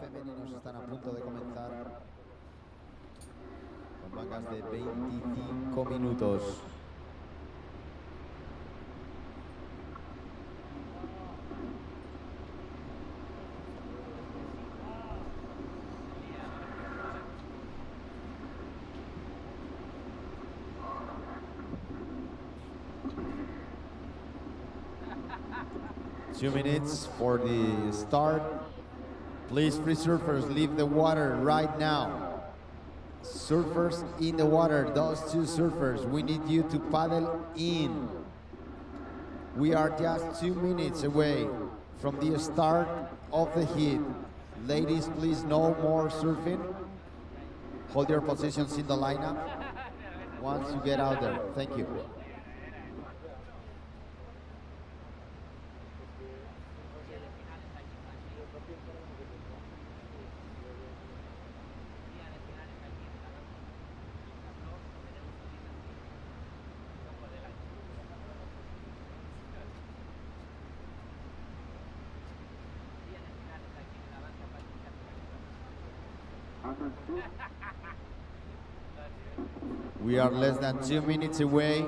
Femeninos están a punto de comenzar con mangas de 25 minutos. Two minutes for the start. Please, free surfers, leave the water right now. Surfers in the water, those two surfers, we need you to paddle in. We are just 2 minutes away from the start of the heat. Ladies, please, no more surfing. Hold your positions in the lineup once you get out there. Thank you. We are less than 2 minutes away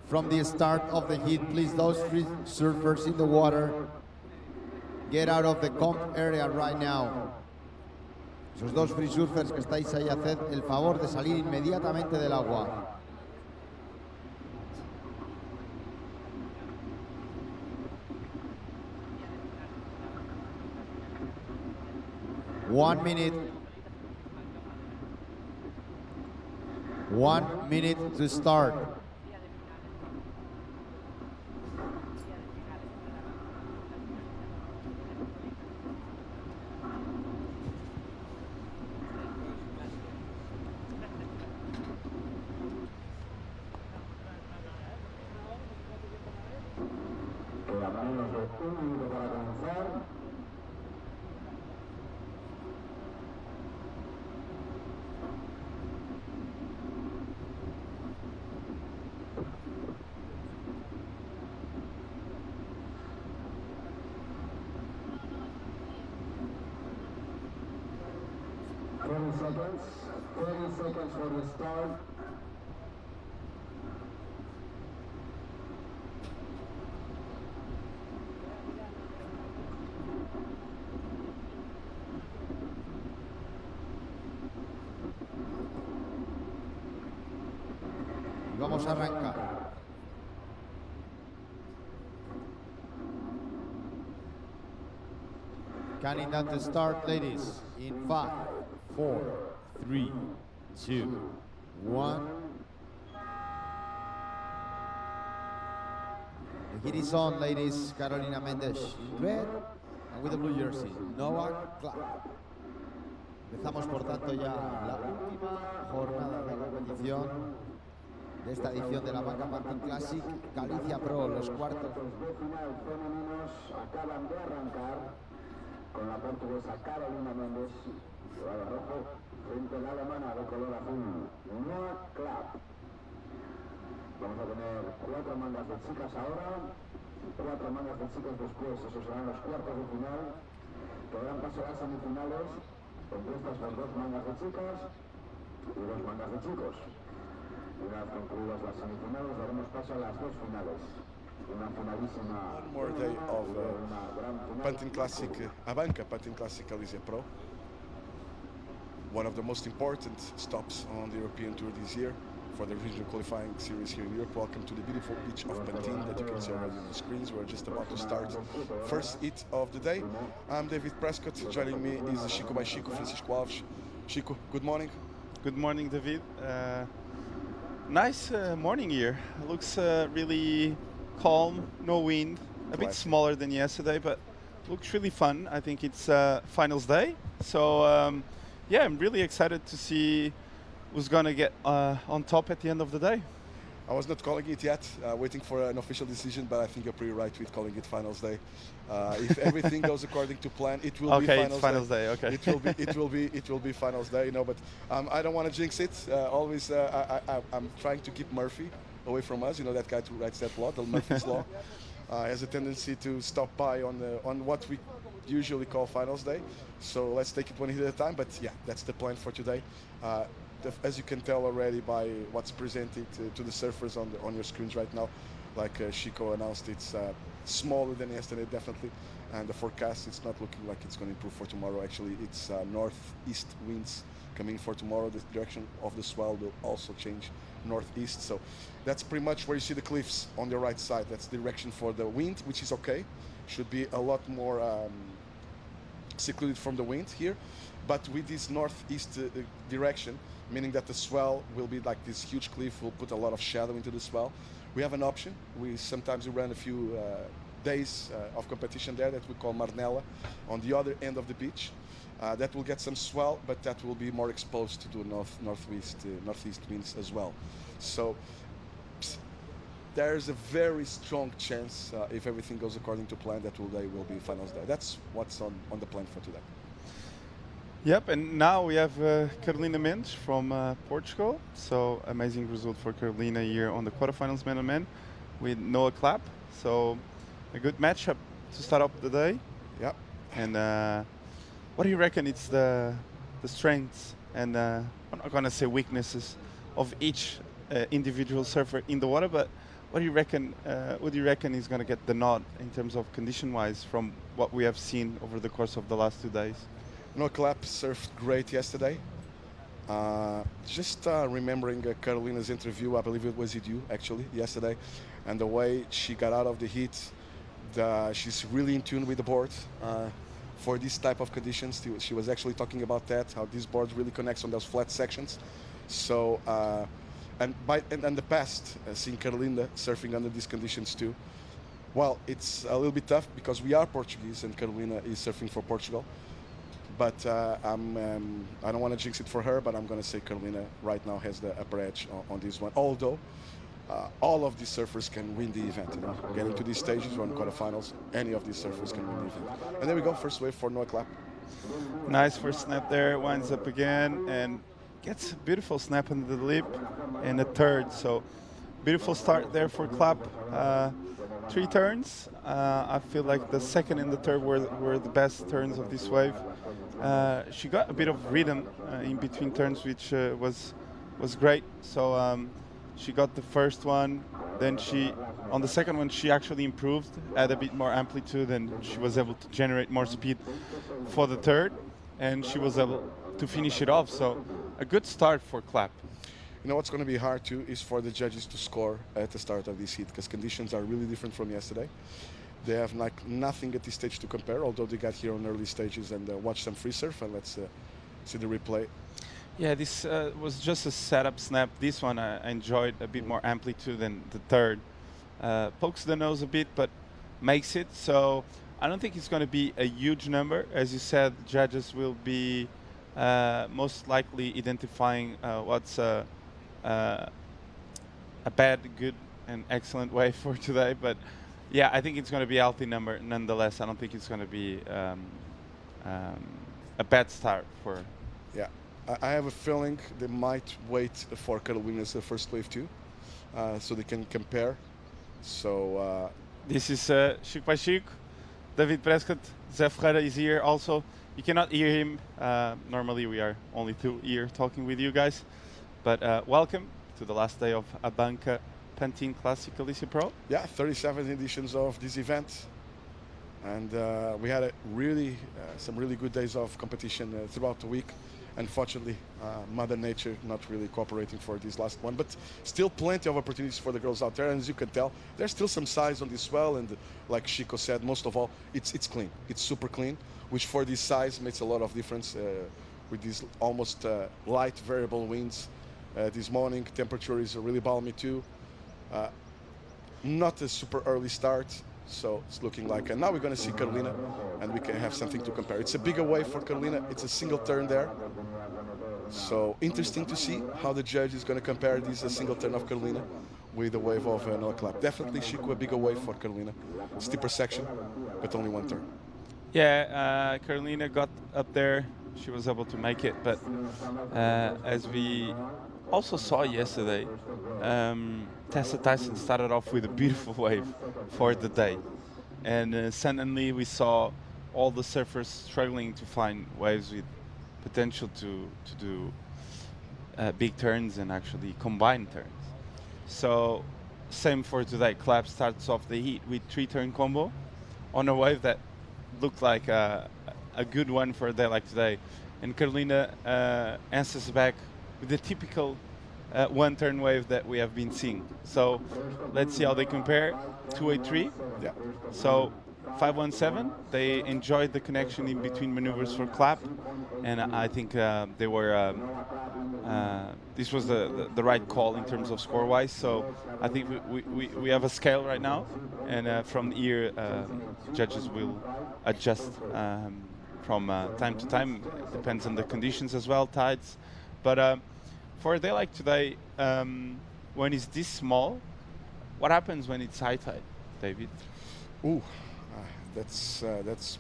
from the start of the heat. Please, those free surfers in the water, get out of the comp area right now. Esos dos free surfers que estáis ahí, haced el favor de salir inmediatamente del agua. One minute to start. Seconds, 30 seconds for the start. Y vamos a arrancar. Counting down to start, ladies, in 5, 4, 3, 2, 1. The heat is on, ladies. Carolina Mendes in red and with the blue jersey, Novak Klapp. Empezamos, por tanto, ya la última jornada de competición de esta edición de la ABANCA Pantin Classic Galicia Pro. Los cuartos de final femeninos acaban de arrancar con la portuguesa Carolina Mendes, de rojo, frente a la alemana de color azul, Novak Klapp. Vamos a tener 4 mangas de chicas ahora, 4 mangas de chicos después. Esos serán los cuartos de final, que darán paso a las semifinales. Entre estas las 2 mangas de chicas y 2 mangas de chicos. Una vez concluidas las semifinales, daremos paso a las 2 finales. One more day of Pantin Classic, ABANCA Pantin Classic Galicia Pro. One of the most important stops on the European Tour this year for the regional qualifying series here in Europe. Welcome to the beautiful beach of Pantin that you can see already on the screens. We're just about to start first heat of the day. I'm David Prescott. Joining me is Chico by Chico, Francisco Alves. Chico, good morning. Good morning, David. Nice morning here. Looks really calm, no wind, a bit smaller than yesterday, but looks really fun. I think it's finals day, so yeah, I'm really excited to see who's gonna get on top at the end of the day. I was not calling it yet, waiting for an official decision, but I think you're pretty right with calling it finals day. If everything goes according to plan, it will be finals day. Okay, it will be finals day. You know, but I don't want to jinx it. Always, I'm trying to keep Murphy away from us. You know, that guy who writes that law, the Murphy's law. has a tendency to stop by on what we usually call finals day. So let's take it one hit at a time. But yeah, that's the plan for today. As you can tell already by what's presented to the surfers on your screens right now, like Chico announced, it's smaller than yesterday, definitely. And the forecast, it's not looking like it's going to improve for tomorrow. Actually, it's northeast winds coming for tomorrow. The direction of the swell will also change northeast. So that's pretty much where you see the cliffs on the right side. That's the direction for the wind, which is okay. Should be a lot more secluded from the wind here. But with this northeast direction, meaning that the swell will be like this huge cliff, will put a lot of shadow into the swell. We have an option. Sometimes we run a few days of competition there that we call Marnella on the other end of the beach. That will get some swell, but that will be more exposed to the northeast winds as well. So there's a very strong chance, if everything goes according to plan, that today will be finals day. That's what's on the plan for today. Yep, and now we have Carolina Mendes from Portugal. So amazing result for Carolina here on the quarterfinals man-on-man with Noah Klapp. So a good matchup to start up the day. Yep. And what do you reckon it's the strengths and I'm not going to say weaknesses of each individual surfer in the water, but what do you reckon is going to get the nod in terms of condition-wise from what we have seen over the course of the last 2 days? No, Klapp surfed great yesterday. Just remembering Carolina's interview, I believe it was with you actually yesterday, and the way she got out of the heat, she's really in tune with the board for this type of conditions. She was actually talking about that, how this board really connects on those flat sections. So, and the past, seeing Carolina surfing under these conditions too, well, it's a little bit tough because we are Portuguese and Carolina is surfing for Portugal. But I don't want to jinx it for her, but I'm going to say Carolina right now has the upper edge on this one. Although all of these surfers can win the event. You know, getting to these stages or in quarterfinals, any of these surfers can win the event. And there we go, first wave for Noah Klapp. Nice first snap there, winds up again and gets a beautiful snap under the lip and a third. So beautiful start there for Klapp. 3 turns. I feel like the second and the third were the best turns of this wave. She got a bit of rhythm in between turns, which was great. So she got the first one, then on the second one she actually improved, had a bit more amplitude, and she was able to generate more speed for the third, and she was able to finish it off. So a good start for Klapp. You know what's going to be hard too is for the judges to score at the start of this heat because conditions are really different from yesterday. They have like nothing at this stage to compare, although they got here on early stages and watched some free surf. And let's see the replay. Yeah, this was just a setup snap. This one I enjoyed a bit more amplitude than the third. Pokes the nose a bit, but makes it. So I don't think it's going to be a huge number. As you said, judges will be most likely identifying what's a bad, good, and excellent way for today. But yeah, I think it's going to be a healthy number nonetheless. I don't think it's going to be a bad start for. Yeah, I have a feeling they might wait for Carolina's first wave too, so they can compare. So this is Chico by Chico. David Prescott, Zé Ferreira is here also. You cannot hear him. Normally we are only 2 here talking with you guys. But welcome to the last day of ABANCA Pantin Classic Galicia Pro. Yeah, 37 editions of this event. And we had some really good days of competition throughout the week. Unfortunately, Mother Nature not really cooperating for this last one, but still plenty of opportunities for the girls out there. And as you can tell, there's still some size on this swell. And like Chico said, most of all, it's clean. It's super clean, which for this size makes a lot of difference with these almost light variable winds. This morning, temperature is really balmy too. Not a super early start, so it's looking like. And now we're going to see Carolina, and we can have something to compare. It's a bigger wave for Carolina. It's a single turn there. So interesting to see how the judge is going to compare this single turn of Carolina with the wave of Noah Klapp. Definitely Chico, a bigger wave for Carolina. Steeper section, but only 1 turn. Yeah, Carolina got up there. She was able to make it, but as we also saw yesterday, Tessa Tyson started off with a beautiful wave for the day. And suddenly we saw all the surfers struggling to find waves with potential to do big turns and actually combine turns. So same for today. Klapp starts off the heat with 3-turn combo on a wave that looked like a good one for a day like today. And Carolina answers back with the typical one-turn wave that we have been seeing. So let's see how they compare. 283. Yeah. So 517. They enjoyed the connection in between maneuvers for Klapp, and I think they were. This was the right call in terms of score-wise. So I think we have a scale right now, and from here judges will adjust from time to time. Depends on the conditions as well, tides. But for a day like today, when it's this small, what happens when it's high tide, David? Ooh, that's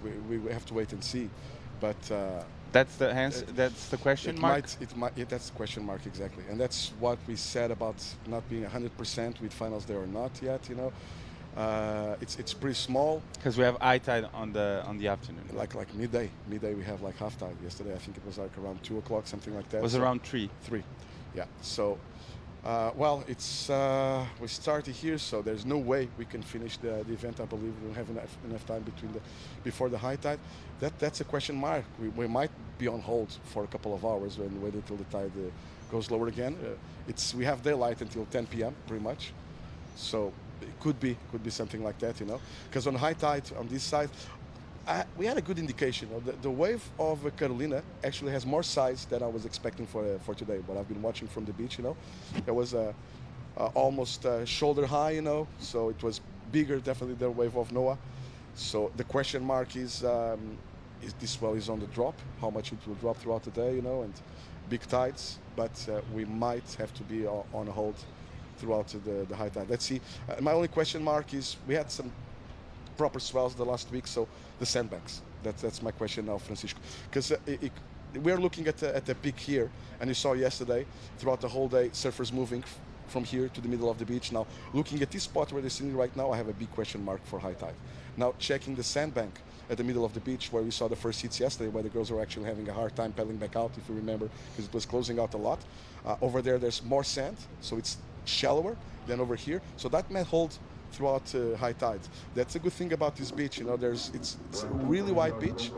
we have to wait and see, but That's the that's the question mark. That's the question mark exactly, and that's what we said about not being 100% with finals there or not yet. You know, it's pretty small. Because we have high tide on the afternoon. Like midday we have like half tide. Yesterday I think it was like around 2 o'clock, something like that. It was around 3. 3, yeah. So. Well, it's we started here, so there's no way we can finish the event. I believe we don't have enough time before the high tide. That's a question mark. We might be on hold for a couple of hours and wait until the tide goes lower again. We have daylight until 10 p.m. pretty much, so it could be something like that, you know. Because on high tide on this side, we had a good indication. The wave of Carolina actually has more size than I was expecting for today. But I've been watching from the beach, you know. There was almost shoulder high, you know. So it was bigger, definitely, than the wave of Noah. So the question mark is this well is on the drop, how much it will drop throughout the day, you know, and big tides. But we might have to be on hold throughout the high tide. Let's see. My only question mark is we had some proper swells the last week, so the sandbanks. That's my question now, Francisco. Because we're looking at the peak here, and you saw yesterday, throughout the whole day, surfers moving from here to the middle of the beach. Now, looking at this spot where they're sitting right now, I have a big question mark for high tide. Now, checking the sandbank at the middle of the beach, where we saw the first heats yesterday, where the girls were actually having a hard time paddling back out, if you remember, because it was closing out a lot. Over there's more sand, so it's shallower than over here. So that may hold throughout high tide. That's a good thing about this beach, you know. It's a really wide beach,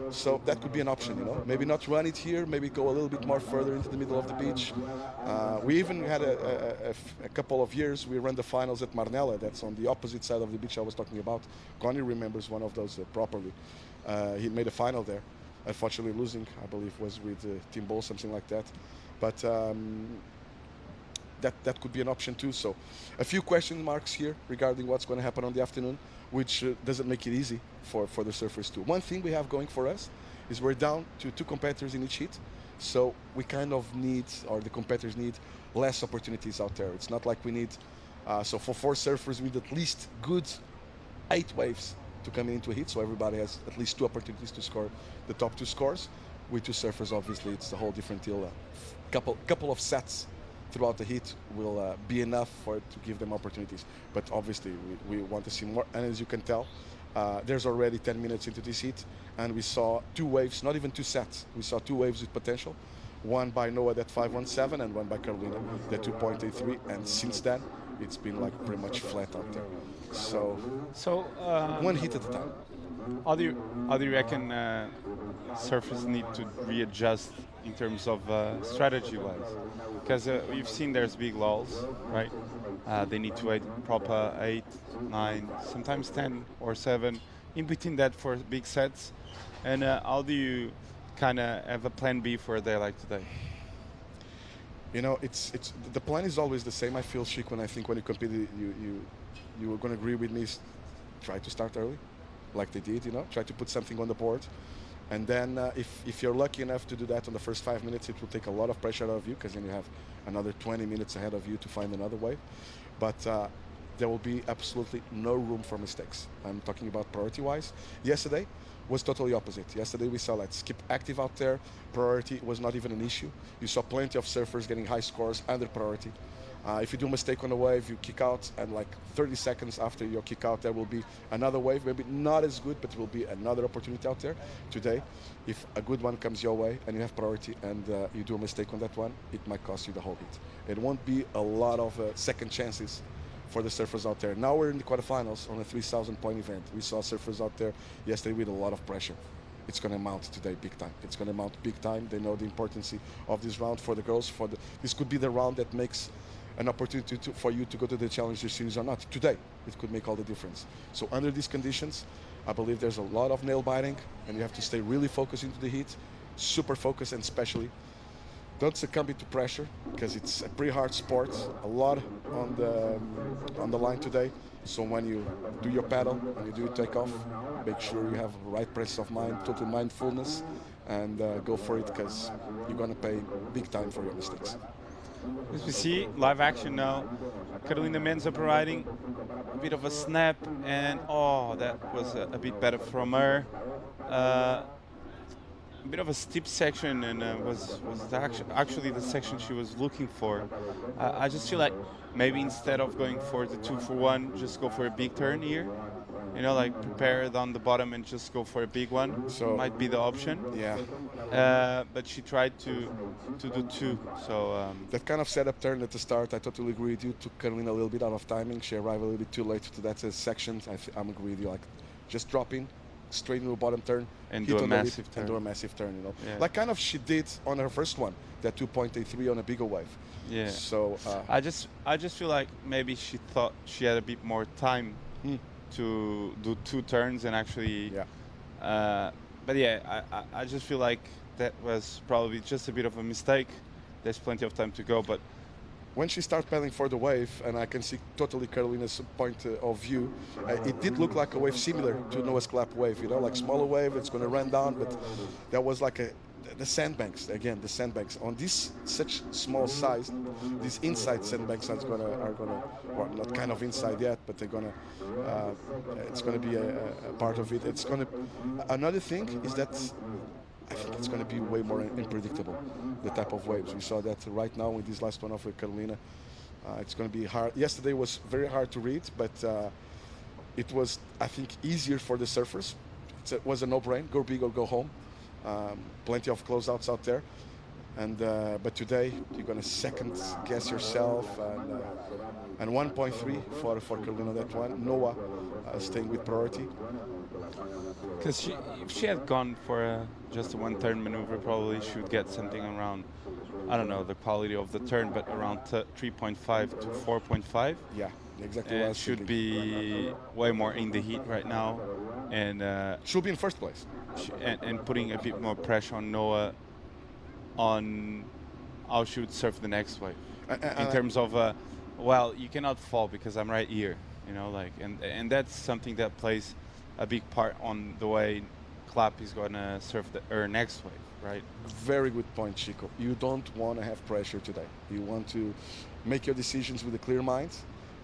so that could be an option, you know. Maybe not run it here, maybe go a little bit more further into the middle of the beach. We even had a couple of years we ran the finals at Marnella. That's on the opposite side of the beach I was talking about. Connie remembers one of those properly. He made a final there, unfortunately losing, I believe was with Team Bowl, something like that. But that could be an option too. So a few question marks here regarding what's going to happen on the afternoon, which doesn't make it easy for the surfers too. One thing we have going for us is we're down to 2 competitors in each heat, so we kind of need, or the competitors need, less opportunities out there. It's not like we need, so for 4 surfers we need at least good 8 waves to come into a heat, so everybody has at least 2 opportunities to score the top 2 scores. With 2 surfers, obviously, it's a whole different deal. Couple of sets throughout the heat will be enough for it to give them opportunities. But obviously, we want to see more. And as you can tell, there's already 10 minutes into this heat, and we saw 2 waves, not even 2 sets. We saw 2 waves with potential. One by Noah at 517 and one by Carolina at 2.83. And since then, it's been like pretty much flat out there. So one hit at a time. How do you reckon surfers need to readjust in terms of strategy-wise? Because we've seen there's big lulls, right? They need to wait proper 8, 9, sometimes 10 or 7 in between that for big sets. And how do you kind of have a plan B for a day like today? You know, it's the plan is always the same. I feel chic when I think when you compete, you are going to agree with me. Try to start early, like they did. You know, try to put something on the board, and then if you're lucky enough to do that on the first 5 minutes, it will take a lot of pressure out of you, because then you have another 20 minutes ahead of you to find another wave. But there will be absolutely no room for mistakes. I'm talking about priority-wise. Yesterday, was totally opposite. Yesterday we saw like skip active out there. Priority was not even an issue. You saw plenty of surfers getting high scores under priority. If you do a mistake on a wave, you kick out, and like 30 seconds after your kick out, there will be another wave, maybe not as good, but it will be another opportunity out there. Today, if a good one comes your way and you have priority and you do a mistake on that one, it might cost you the whole hit. It won't be a lot of second chances for the surfers out there. Now we're in the quarterfinals on a 3,000 point event. We saw surfers out there yesterday with a lot of pressure. It's going to mount today big time. It's going to mount big time. They know the importance of this round for the girls. This could be the round that makes an opportunity for you to go to the Challenger Series or not. Today, it could make all the difference. So under these conditions, I believe there's a lot of nail biting, and you have to stay really focused into the heat, super focused, and especially don't succumb to pressure, because it's a pretty hard sport. A lot on the line today. So when you do your paddle, when you do your takeoff, make sure you have the right presence of mind, total mindfulness, and go for it, because you're going to pay big time for your mistakes. As we see live action now, Carolina Menza providing a bit of a snap, and oh, that was a bit better from her. A bit of a steep section, and was actually the section she was looking for. I just feel like maybe instead of going for the 2-for-1, just go for a big turn here. You know, like prepare it on the bottom and just go for a big one. So might be the option. Yeah. But she tried to do two. So that kind of setup turn at the start, I totally agree with you. Took Carolina a little bit out of timing. She arrived a little bit too late to that section. I'm agree with you. Like, just drop in, straight into a bottom turn, and do a massive turn. And do a massive turn. You know, yeah. Like kind of she did on her first one, that 2.83 on a bigger wave. Yeah. So I just feel like maybe she thought she had a bit more time to do two turns and actually. Yeah. But yeah, I just feel like that was probably just a bit of a mistake. There's plenty of time to go, but when she started paddling for the wave, and I can see totally Carolina's point of view, it did look like a wave similar to Noah's Klapp wave, you know, like smaller wave, it's going to run down, but that was like the sandbanks, again, the sandbanks. On this such small size, these inside sandbanks are gonna, well, not kind of inside yet, but they're gonna, it's gonna be a part of it. It's gonna, another thing is that I think it's going to be way more unpredictable, the type of waves. We saw that right now with this last one of Carolina. It's going to be hard. Yesterday was very hard to read, but it was, I think, easier for the surfers. It was a no-brainer, go big or go home. Plenty of closeouts out there. And but today, you're going to second guess yourself. And 1.3 for Carolina, that one. Noah staying with priority. Because if she had gone for just a one-turn maneuver, probably she would get something around, I don't know the quality of the turn, but around 3.5 to 4.5. Yeah, exactly. And should be way more in the heat right now, and should be in first place. And putting a bit more pressure on Noah on how she would surf the next wave. In terms of, well, you cannot fall because I'm right here, you know, like, and that's something that plays a big part on the way Klapp is going to surf her next wave, right? Very good point, Chico. You don't want to have pressure today. You want to make your decisions with a clear mind,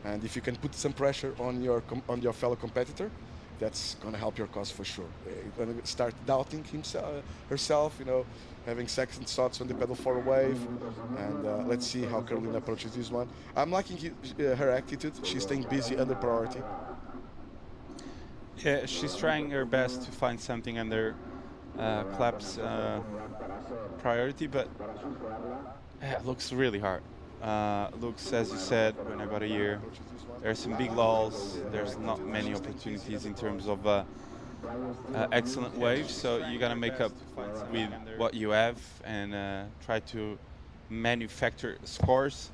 and if you can put some pressure on your fellow competitor, that's going to help your cause for sure. You're going to start doubting herself, you know, having second thoughts on the pedal for a wave, and let's see how Carolina approaches this one. I'm liking her attitude. She's staying busy under priority. Yeah, she's trying her best to find something under Klapp's priority, but it looks really hard. Looks, as you said, when I got a year, there's some big lulls, there's not many opportunities in terms of excellent waves, so you gotta make up with what you have and try to manufacture scores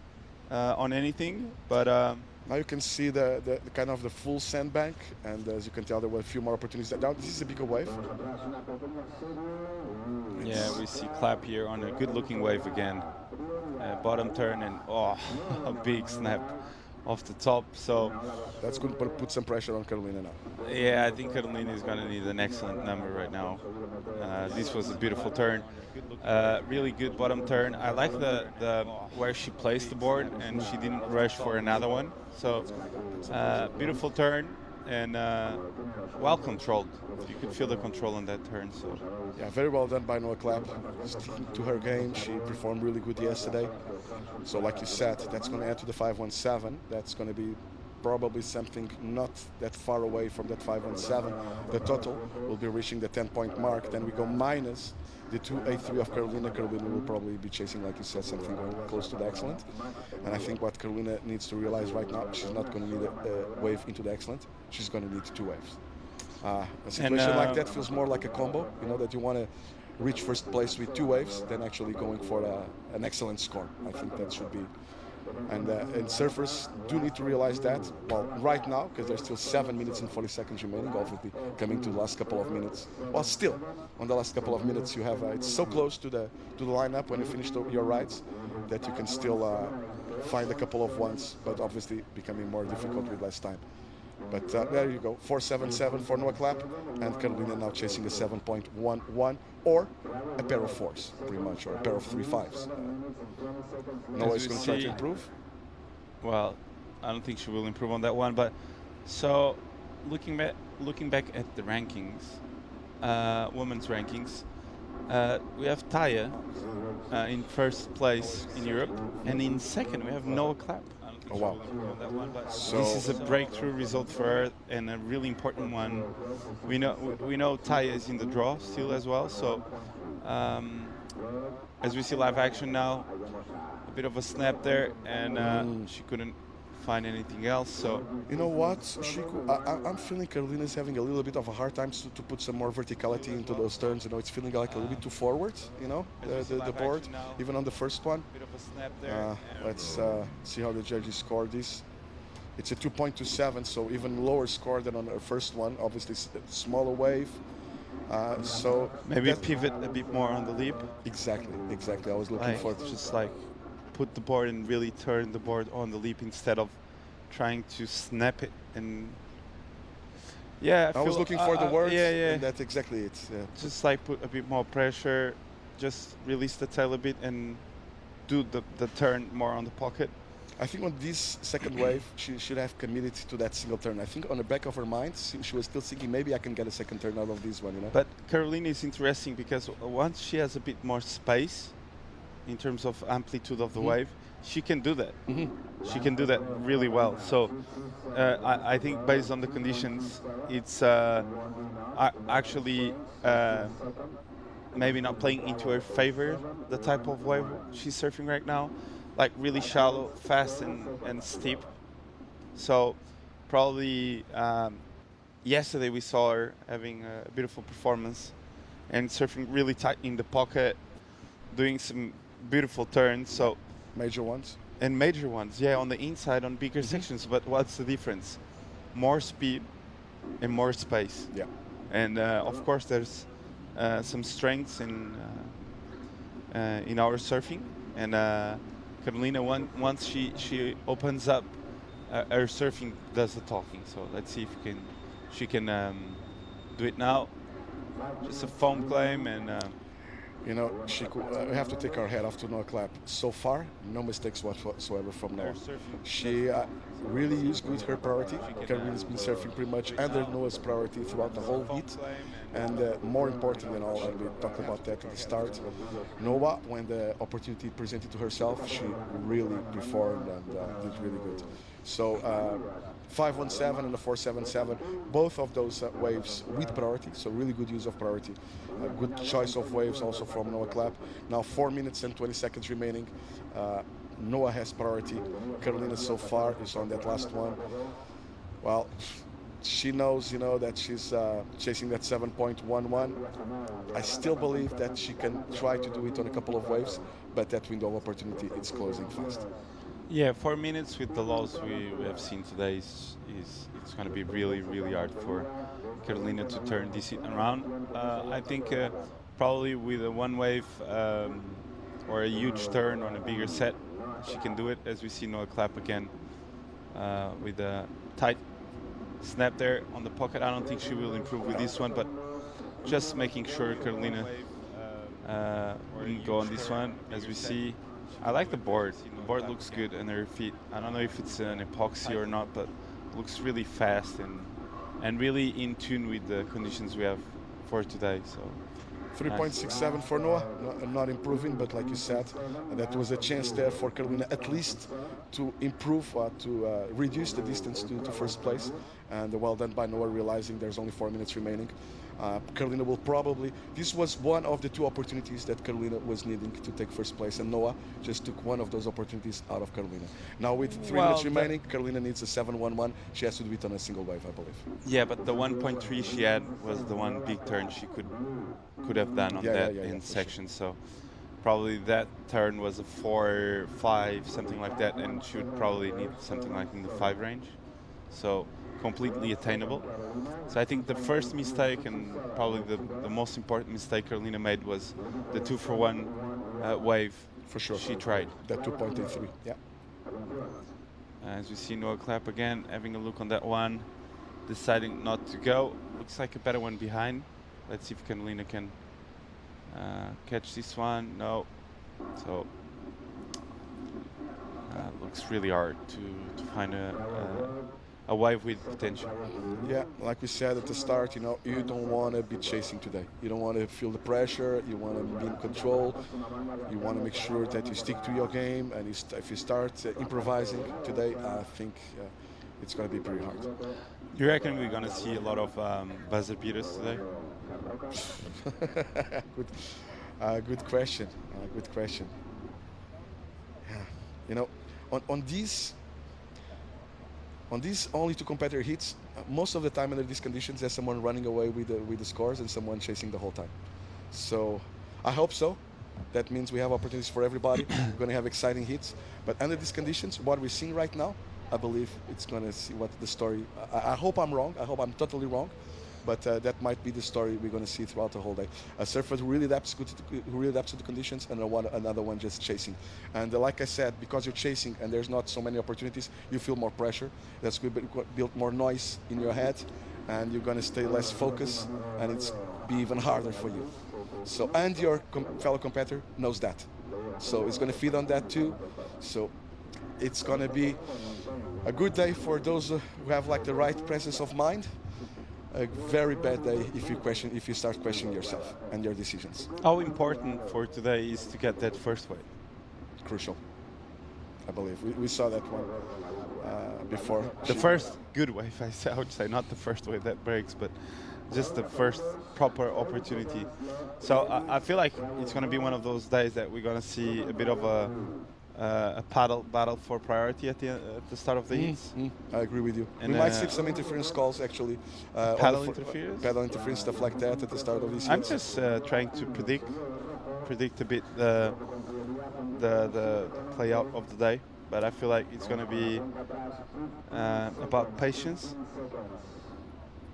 on anything, but now you can see the kind of the full sandbank, and as you can tell, there were a few more opportunities. Now this is a bigger wave. Yeah, we see Klapp here on a good-looking wave again. Bottom turn and a big snap off the top. So that's going to put some pressure on Carolina now. Yeah, I think Carolina is going to need an excellent number right now. This was a beautiful turn. Really good bottom turn. I like the where she placed the board, and she didn't rush for another one. So beautiful turn, and well controlled. You could feel the control on that turn. So Yeah, very well done by Noah Klapp. Sticking to her game, she performed really good yesterday. So like you said, that's going to add to the 517. That's going to be probably something not that far away from that 517. The total will be reaching the 10-point mark. Then we go minus the 283 of Carolina. Carolina will probably be chasing, like you said, something close to the excellent. And I think what Carolina needs to realize right now, she's not going to need a wave into the excellent. She's going to need 2 waves. A situation like that feels more like a combo, you know, that you want to reach first place with 2 waves than actually going for an excellent score. I think that should be. And surfers do need to realize that, well, right now, because there's still 7 minutes and 40 seconds remaining, obviously coming to the last couple of minutes. Well, still, on the last couple of minutes, you have, it's so close to the lineup when you finish your rides that you can still find a couple of ones, but obviously becoming more difficult with less time. But there you go, 477 for Noah Klapp, and Carolina now chasing a 7.11 or a pair of 4s, pretty much, or a pair of 3 5s. Noah is going to try to improve. Well, I don't think she will improve on that one. But so looking back at the rankings, women's rankings, we have Taya in first place in Europe, and in second we have Noah Klapp. Oh, wow. That one, but so this is a breakthrough result for her and a really important one. We know Taya is in the draw still as well. So as we see live action now, a bit of a snap there, and she couldn't find anything else. So you know what, I'm feeling Carolina is having a little bit of a hard time to put some more verticality into those turns. You know, it's feeling like a little bit too forward. You know, the board, even on the first one. Bit of a snap there. Let's see how the judges score this. It's a 2.27, so even lower score than on the first one. Obviously, smaller wave. So maybe pivot a bit more on the leap. Exactly. I was looking for just like put the board and really turn the board on the leap instead of trying to snap it. And yeah, I was looking for the words. Yeah. And that's exactly it. Yeah. Just like put a bit more pressure, just release the tail a bit and do the turn more on the pocket. I think on this second wave, she should have committed to that single turn. I think on the back of her mind, she was still thinking maybe I can get a second turn out of this one, you know. But Carolina is interesting because once she has a bit more space in terms of amplitude of the wave, she can do that. She can do that really well. So I think based on the conditions, it's actually maybe not playing into her favor, the type of wave she's surfing right now. Like really shallow, fast and steep. So probably yesterday we saw her having a beautiful performance and surfing really tight in the pocket, doing some beautiful turns. So major ones. And major ones, yeah, on the inside on bigger sections. But what's the difference? More speed and more space. Yeah. And of course there's some strengths in our surfing, and Carolina, once she opens up, her surfing does the talking. So let's see if she can do it now. Just a foam claim, and you know, we have to take our head off to Noah Klapp. So far, no mistakes whatsoever from Noah. She really used good her priority. Carolina's been surfing pretty much under Noah's priority throughout the whole heat. And more important than all, and we talked about that at the start, Noah, when the opportunity presented to herself, she really performed and did really good. So 517 and the 477, both of those waves with priority, so really good use of priority. Good choice of waves also from Noah Klapp. Now 4 minutes and 20 seconds remaining. Noah has priority. Carolina so far is on that last one. Well, she knows, you know, that she's chasing that 7.11. I still believe that she can try to do it on a couple of waves, but that window of opportunity is closing fast. Yeah, 4 minutes with the lows we have seen today is it's going to be really, really hard for Carolina to turn this hit around. I think probably with a one wave or a huge turn on a bigger set, she can do it, as we see Noah Klapp again with a tight snap there on the pocket. I don't think she will improve with this one, but just making sure Carolina wouldn't go on this one. As we see, I like the board. The board looks good, and her feet, I don't know if it's an epoxy or not, but looks really fast and and really in tune with the conditions we have for today. So 3.67 for Noah, not improving, but like you said, that was a chance there for Carolina at least to improve, to reduce the distance to first place. And well done by Noah, realizing there's only 4 minutes remaining. Carolina will probably, this was one of the 2 opportunities that Carolina was needing to take first place, and Noah just took one of those opportunities out of Carolina. Now with 3 minutes remaining, Carolina needs a 7-1-1. She has to do it on a single wave, I believe. Yeah, but the 1.3 she had was the one big turn she could have done on that section. Sure. So probably that turn was a 4, 5, something like that, and she would probably need something like in the 5 range. So completely attainable. So I think the first mistake, and probably the most important mistake Carolina made, was the 2-for-1 wave. For sure. She tried. That 2.83, yeah. As we see Noah Klapp again, having a look on that one, deciding not to go. Looks like a better one behind. Let's see if Carolina can catch this one. No. So looks really hard to find a wave with potential. Yeah, like we said at the start, you know, you don't want to be chasing today. You don't want to feel the pressure. You want to be in control. You want to make sure that you stick to your game. And if you start improvising today, I think it's going to be pretty hard. You reckon we're going to see a lot of buzzer beaters today? Good question. Good question. Yeah, you know, on these only 2 competitor hits, most of the time under these conditions, there's someone running away with the scores and someone chasing the whole time. So I hope so. That means we have opportunities for everybody. We're going to have exciting hits. But under these conditions, what we're seeing right now, I believe it's going to see what the story. I hope I'm wrong. I hope I'm totally wrong. But that might be the story we're going to see throughout the whole day. A surfer who really adapts to the conditions, and another one just chasing. And like I said, because you're chasing and there's not so many opportunities, you feel more pressure. That's going to build more noise in your head, and you're going to stay less focused, and it's be even harder for you. So, and your fellow competitor knows that. So it's going to feed on that too. So it's going to be a good day for those who have like the right presence of mind. A very bad day if you start questioning yourself and your decisions. How important for today is to get that first wave? Crucial, I believe. We saw that one before. The first good wave, I would say, not the first wave that breaks, but just the first proper opportunity. So I feel like it's going to be one of those days that we're going to see a bit of a paddle battle for priority at the start of the heats. I agree with you. And we might see some interference calls actually. Paddle interference? Paddle interference, stuff like that at the start of these I'm heats. just trying to predict a bit the play out of the day, but I feel like it's going to be about patience,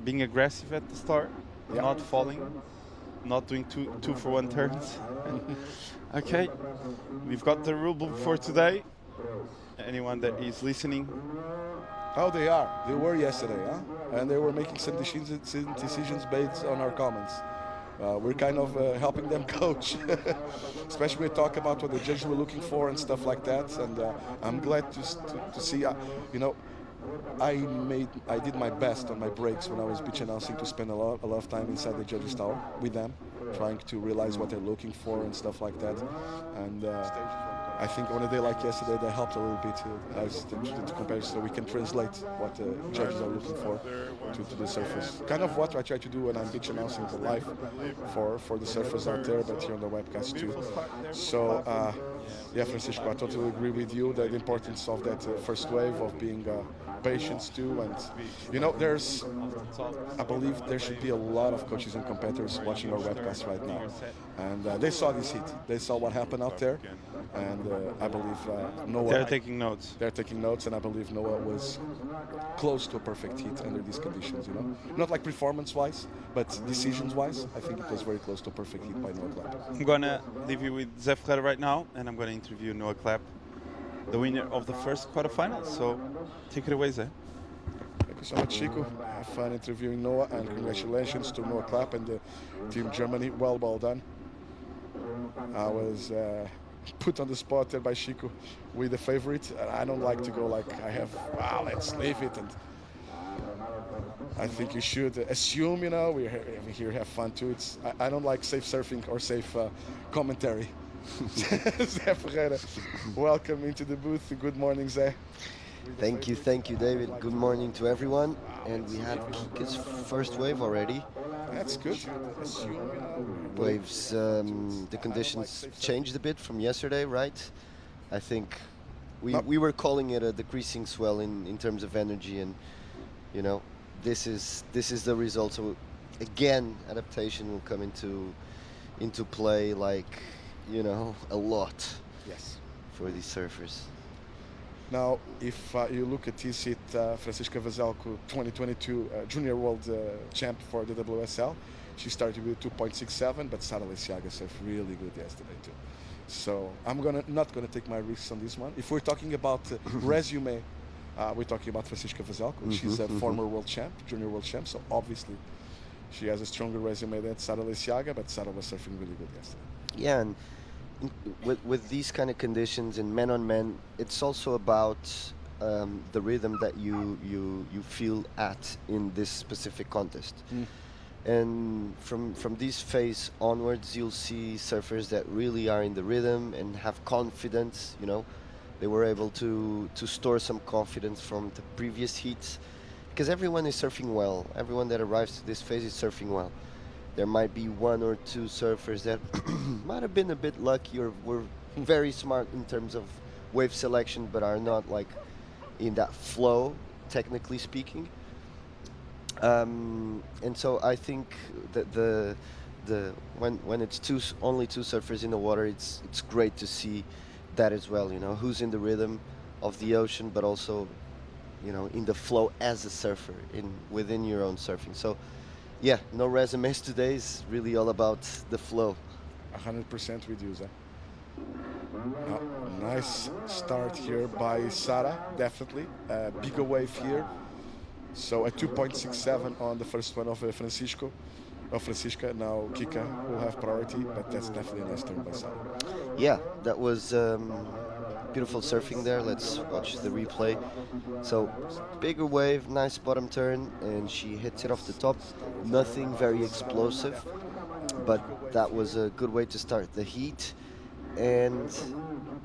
being aggressive at the start, not falling, not doing two for one turns. Okay, we've got the rule book for today. Anyone that is listening? Oh, they are. They were yesterday, huh? And they were making some decisions based on our comments. We're kind of helping them coach, especially when we talk about what the judges were looking for and stuff like that. And I'm glad to see, you know, I did my best on my breaks when I was pitch announcing to spend a lot of time inside the judges' tower with them, trying to realize what they're looking for and stuff like that. And I think on a day like yesterday, that helped a little bit to compare, so we can translate what the judges are looking for to the surfers. Kind of what I try to do when I'm pitch announcing live for the surfers out there, but here on the webcast too. So yeah, Francisco, I totally agree with you that the importance of that first wave of being patient too, and you know, I believe there should be a lot of coaches and competitors watching our webcast right now, and they saw this heat, they saw what happened out there, and I believe Noah. They're taking notes. They're taking notes, and I believe Noah was close to a perfect heat under these conditions. You know, not like performance-wise, but decisions-wise, I think it was very close to a perfect heat by Noah Klapp. I'm gonna leave you with Zé Ferreira right now, and I'm gonna interview Noah Klapp, the winner of the first quarterfinal. So take it away, Zé. Thank you so much, Chico. Have fun interviewing Noah, and congratulations to Noah Klapp and the team Germany. Well done. I was put on the spot there by Chico with the favorite. I don't like to go like I have, wow, let's leave it. And I think you should assume, you know, we're here have fun too. I don't like safe surfing or safe commentary. Zé Ferreira, welcome into the booth. Good morning, Zé. Thank you, David. Good morning to everyone. And we have Kika's first wave already. That's good. Assume, you know, Waves, the conditions changed a bit from yesterday, right? I think we were calling it a decreasing swell in terms of energy, and you know, this is the result. So again, adaptation will come into play, like, you know, a lot. Yes. For these surfers. Now, if you look at this hit, Francisca Veselko, 2022 Junior World Champ for the WSL, she started with 2.67, but Sara Leiceaga surfed really good yesterday too. So I'm not gonna take my risks on this one. If we're talking about resume, we're talking about Francisca Veselko. She's a former world champ, junior world champ, so obviously she has a stronger resume than Sara Leiceaga, but Sara was surfing really good yesterday. Yeah, and with these kind of conditions in men on men, it's also about the rhythm that you feel at in this specific contest. And from this phase onwards, you'll see surfers that really are in the rhythm and have confidence. You know, they were able to store some confidence from the previous heats, because everyone is surfing well. Everyone that arrives to this phase is surfing well. There might be one or two surfers that might have been a bit lucky or were very smart in terms of wave selection, but are not like in that flow, technically speaking. And so I think that when it's only two surfers in the water, it's great to see that as well. You know, who's in the rhythm of the ocean, but also, you know, in the flow as a surfer within your own surfing. So. Yeah, no resumes today. Is really all about the flow. 100% with you, Zé. Nice start here by Sara, definitely. Bigger wave here. So a 2.67 on the first one of Francisca. Now Kika will have priority, but that's definitely a nice turn by Sara. Yeah, that was beautiful surfing there. Let's watch the replay. So bigger wave, nice bottom turn, and she hits it off the top. Nothing very explosive, but that was a good way to start the heat. And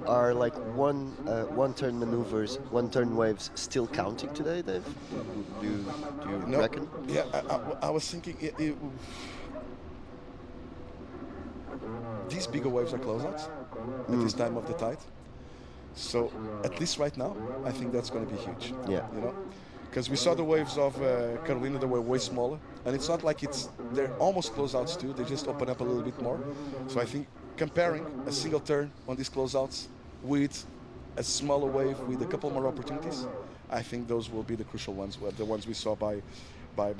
are like one turn maneuvers, one turn waves still counting today, Dave? Do you reckon? Yeah, I was thinking these bigger waves are closeouts at this time of the tide. So at least right now, I think that's going to be huge. Yeah. You know, because we saw the waves of Carolina that were way smaller, and it's not like they're almost closeouts too. They just open up a little bit more. So I think comparing a single turn on these closeouts with a smaller wave with a couple more opportunities, I think those will be the crucial ones, the ones we saw by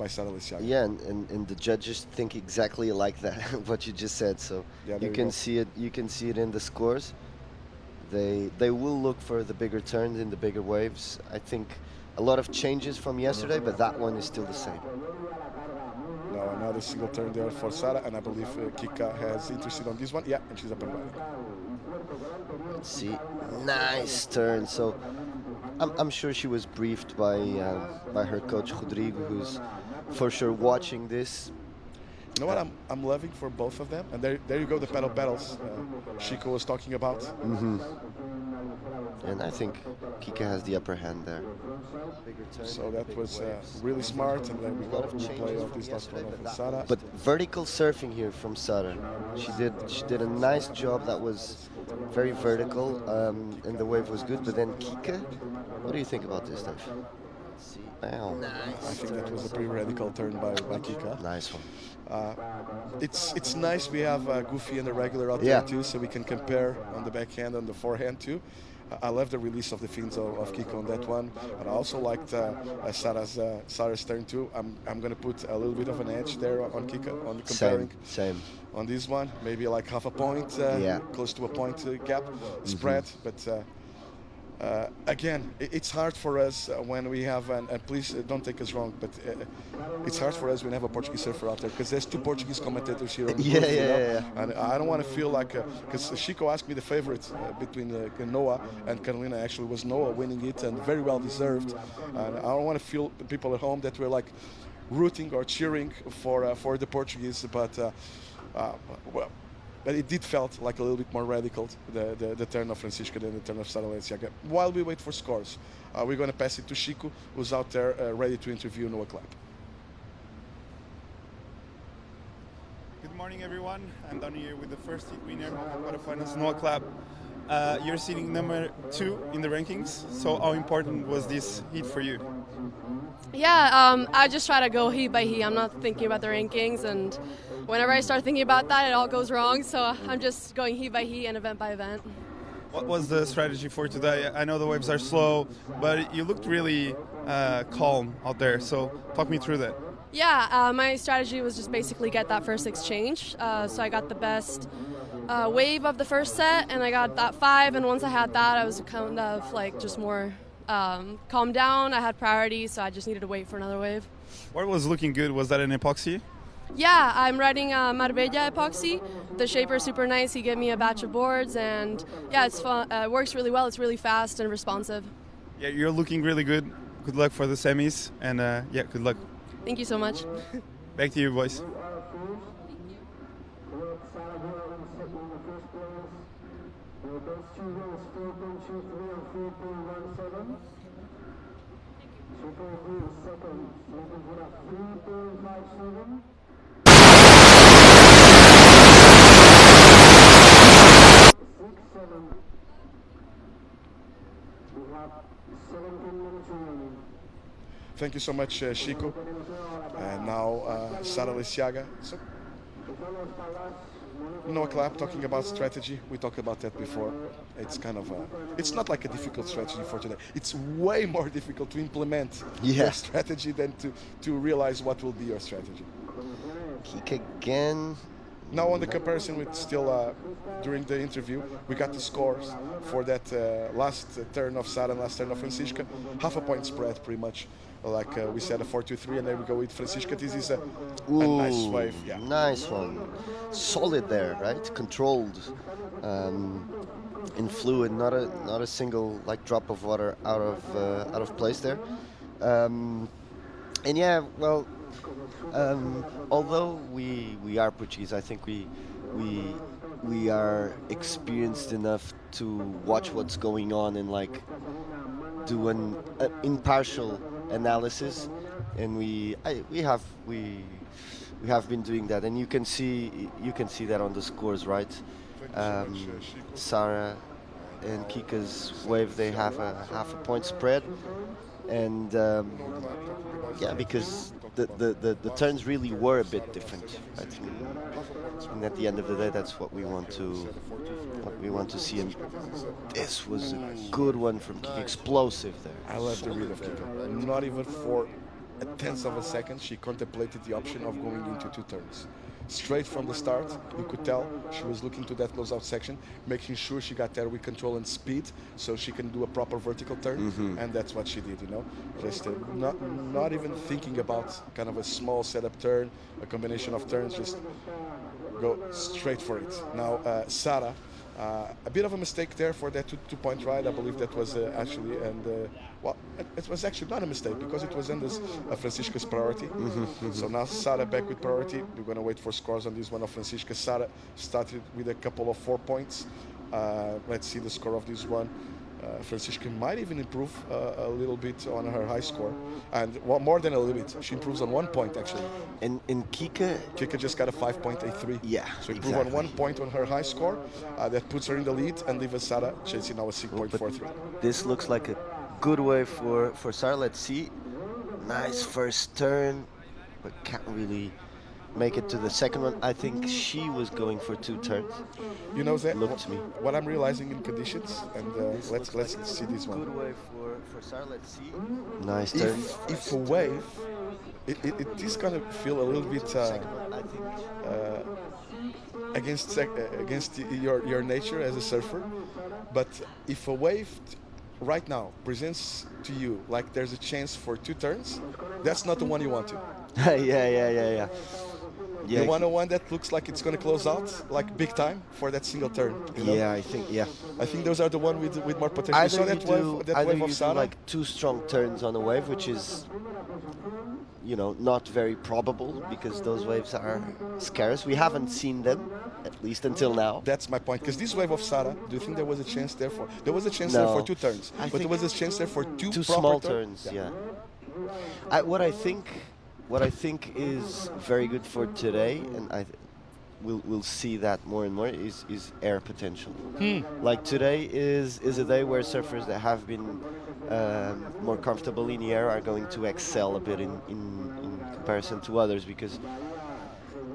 Sara Leiceaga. Yeah, and the judges think exactly like that, what you just said. So yeah, you can see it. You can see it in the scores. They will look for the bigger turns in the bigger waves. I think a lot of changes from yesterday, but that one is still the same. Now another single turn there for Sara, and I believe Kika has interested on this one. Yeah, and she's up and running. Let's see, nice turn. So I'm sure she was briefed by her coach Rodrigo, who's for sure watching this. You know what I'm loving for both of them? And there you go, the pedal battles Chico was talking about. And I think Kika has the upper hand there. So that was really smart, and then we got a replay of this last one of Sara. But vertical surfing here from Sara. She did a nice job. That was very vertical, and the wave was good. But then Kika, what do you think about this, Dave? Wow. Nice. I think that was a pretty radical turn by Kika. Nice one. It's nice we have Goofy and the regular out there too, so we can compare on the backhand and the forehand too. I love the release of the fins of Kika on that one, but I also liked Sara's turn too. I'm going to put a little bit of an edge there on Kika on comparing. Same. On this one, maybe like half a point, close to a point gap spread, but. Again, it's hard for us when we have, and please don't take us wrong, but it's hard for us when we have a Portuguese surfer out there, because there's two Portuguese commentators here on the booth, you know? And I don't want to feel like, because Chico asked me the favorite between Noah and Carolina. Actually was Noah winning it, and very well deserved. And I don't want to feel people at home that were like, rooting or cheering for the Portuguese, but well, but it did felt like a little bit more radical, the turn of Francisca than the turn of Sara Leiceaga. While we wait for scores, we're going to pass it to Chico, who's out there ready to interview Noah Klapp. Good morning, everyone. I'm down here with the first heat winner of the quarterfinals, Noah Klapp. You're sitting number 2 in the rankings, so how important was this heat for you? Yeah, I just try to go heat by heat. I'm not thinking about the rankings, and whenever I start thinking about that, it all goes wrong. So I'm just going heat by heat and event by event. What was the strategy for today? I know the waves are slow, but you looked really calm out there. So talk me through that. Yeah, my strategy was just basically get that first exchange. So I got the best wave of the first set, and I got that 5. And once I had that, I was kind of like just more calmed down. I had priority, so I just needed to wait for another wave. What was looking good? Was that an epoxy? Yeah, I'm riding Marbella epoxy. The shaper is super nice. He gave me a batch of boards, and yeah, it's fun. It works really well. It's really fast and responsive. Yeah, you're looking really good. Good luck for the semis, and yeah, good luck. Thank you so much. Back to you, boys. Thank you so much, Chico. And now Sara Leiceaga. So, Noah Klapp talking about strategy. We talked about that before. It's kind of it's not like a difficult strategy for today. It's way more difficult to implement your strategy than to realize what will be your strategy. Kick again. Now on the comparison with still during the interview, we got the scores for that last turn of Sara and last turn of Francisca. Half a point spread, pretty much. Like we said, a 4-2-3, and there we go with Francisca. This is a nice wave. Yeah. Nice one. Solid there, right? Controlled, in fluid. Not a single like drop of water out of place there. And yeah, well, although we are Portuguese, I think we are experienced enough to watch what's going on and like do an impartial analysis, and we have been doing that, and you can see that on the scores, right? Sara and Kika's wave, they have a half a point spread, and yeah, because the turns really were a bit different, I think. And at the end of the day, that's what we want to see. And this was a good one from Kika, explosive there. I love the read of Kika. Not even for a tenth of a second, she contemplated the option of going into 2 turns. Straight from the start, you could tell she was looking to that closeout section, making sure she got there with control and speed, so she can do a proper vertical turn, and that's what she did. You know, just not even thinking about kind of a small setup turn, a combination of turns, just go straight for it. Now, Sara, a bit of a mistake there for that two-point ride. I believe that was actually, and well, it was actually not a mistake because it was under Francisca's priority. So now Sara back with priority. We're going to wait for scores on this one of Francisca. Sara started with a couple of 4 points. Let's see the score of this one. Francisca might even improve a little bit on her high score, and more than a little bit. She improves on 1 point actually. And Kika just got a 5.83. Yeah, so improve on 1 point on her high score. That puts her in the lead and leaves Sara chasing now a 6.43. This looks like a good way for Sara. Let's see. Nice first turn, but can't really make it to the second one. I think she was going for 2 turns. You know that? Looked to me. What I'm realizing in conditions, and let's see this one. Good way for Sara. Let's see. Nice turn. If a wave, it is gonna feel a little bit against your nature as a surfer. But if a wave right now presents to you like there's a chance for 2 turns, that's not the one you want to. Yeah. You want one that looks like it's going to close out like big time for that single turn. You know? Yeah, I think those are the one with more potential. Either you saw that wave of Sara? like 2 strong turns on a wave, which is you know, not very probable because those waves are scarce. We haven't seen them, at least until now. That's my point. Because this wave of Sara, do you think there was a chance there for? There was a chance there for No. 2 turns, I but there think was a chance there for two Two proper small turns, yeah. What I think is very good for today, and we'll see that more and more, is air potential. Like today is a day where surfers that have been more comfortable in the air are going to excel a bit in comparison to others, because,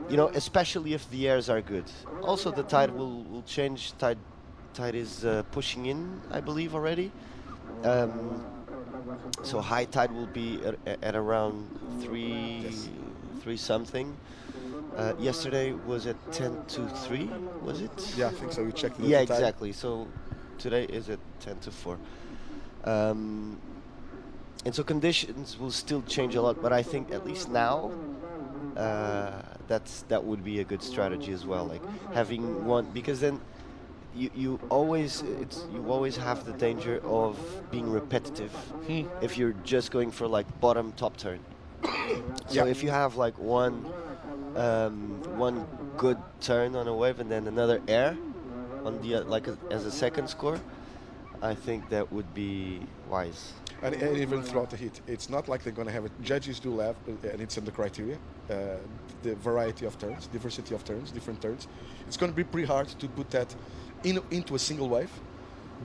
you know, especially if the airs are good. Also, the tide will change. Tide is pushing in, I believe, already. So high tide will be at around 3 something. Yesterday was at 10 to 3, was it? Yeah, I think so. You checked it. Yeah, at the time. exactly. So today is at 10 to 4. And so conditions will still change a lot, but I think at least now that would be a good strategy as well. Like having one, because then you always have the danger of being repetitive if you're just going for like bottom top turn. So if you have like one good turn on a wave and then another air on the as a second score, I think that would be wise. And even throughout the heat, it's not like they're going to have it. Judges do have, and it's in the criteria, the variety of turns, diversity of turns, different turns. It's going to be pretty hard to put that into a single wave,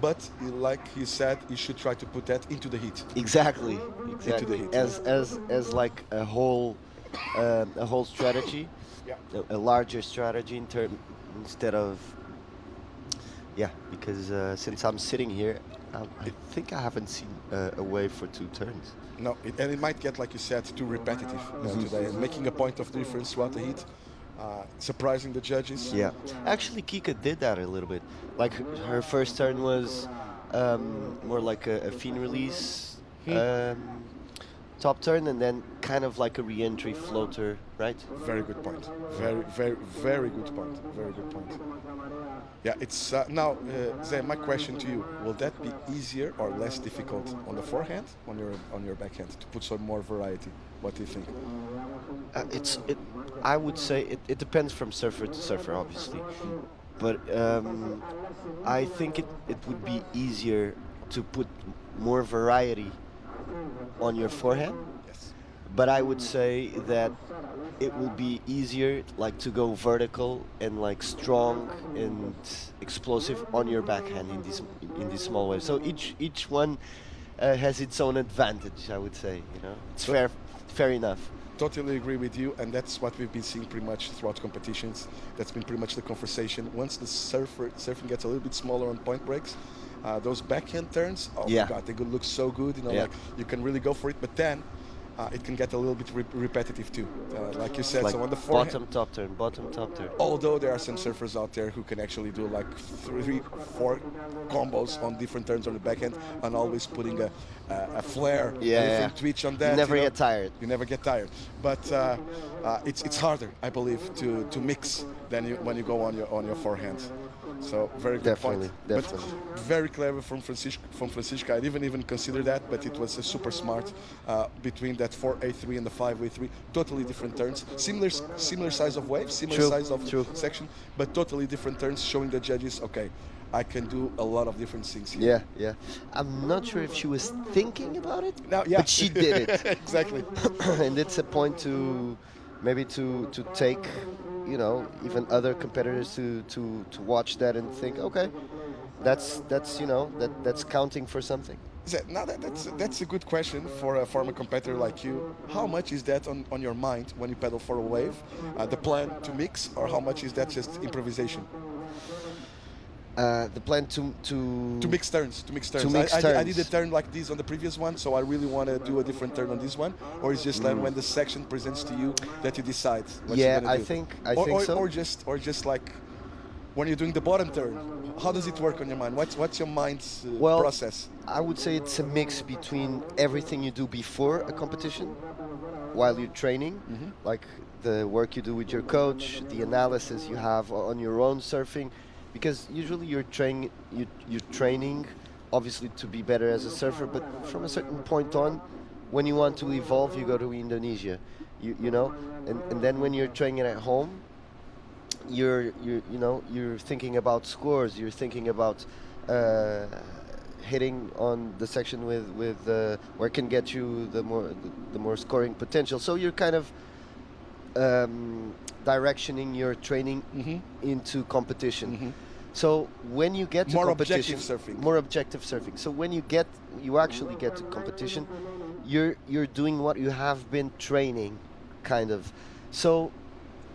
but like he said, you should try to put that into the heat. Exactly. Into the heat. As like a whole strategy, a larger strategy instead of. Yeah, because since I'm sitting here, I think I haven't seen a wave for 2 turns. No, and it might get, like you said, too repetitive today, and making a point of difference throughout the heat, surprising the judges. Yeah, actually Kika did that a little bit. Like her first turn was more like a fin release top turn, and then kind of like a re-entry floater, right? Very good point. Very good point. Very good point. Yeah, it's now, Zé, my question to you: will that be easier or less difficult on the forehand, on your backhand, to put some more variety? What do you think? I would say it depends from surfer to surfer, obviously, but I think it would be easier to put more variety on your forehand. Yes. But I would say that it will be easier, like, to go vertical and like strong and explosive on your backhand in these small waves. So each one has its own advantage, I would say. You know, it's fair enough. Totally agree with you, and that's what we've been seeing pretty much throughout competitions. That's been pretty much the conversation. Once the surfing gets a little bit smaller on point breaks, those backhand turns, oh my God, they look so good. You know, like you can really go for it. But then it can get a little bit repetitive too, like you said. Like so on the forehand, bottom top turn. although there are some surfers out there who can actually do like 3-4 combos on different turns on the backhand, and always putting a flare, a different twitch on that. You never get tired. You never get tired. But it's harder, I believe, to mix than when you go on your forehand. So very good point. Definitely. But very clever from Francisca. I didn't even consider that, but it was super smart between that 4A3 and the 5A3. Totally different turns. Similar size of wave, similar size of section, but totally different turns, showing the judges, okay, I can do a lot of different things here. Yeah. I'm not sure if she was thinking about it, Now, but she did it. Exactly. And it's a point to maybe to take, you know, even other competitors to watch that and think, okay, that's you know, that's counting for something. Now that's a good question for a former competitor like you. How much is that on your mind when you pedal for a wave? The plan to mix, or how much is that just improvisation? The plan to mix turns. I did a turn like this on the previous one, so I really want to do a different turn on this one. Or it's just like when the section presents to you that you decide what you're gonna do. I think so. Or just like when you're doing the bottom turn, how does it work on your mind? What's your mind's process? I would say it's a mix between everything you do before a competition, while you're training, like the work you do with your coach, the analysis you have on your own surfing. Because usually you're training, obviously, to be better as a surfer, but from a certain point on, when you want to evolve, you go to Indonesia. You know, and then when you're training at home, you're thinking about scores. You're thinking about hitting on the section with where can get you the more scoring potential. So you're kind of directioning your training into competition. So when you get to More competition, objective surfing. more objective surfing. So when you actually get to competition, you're doing what you have been training, kind of. So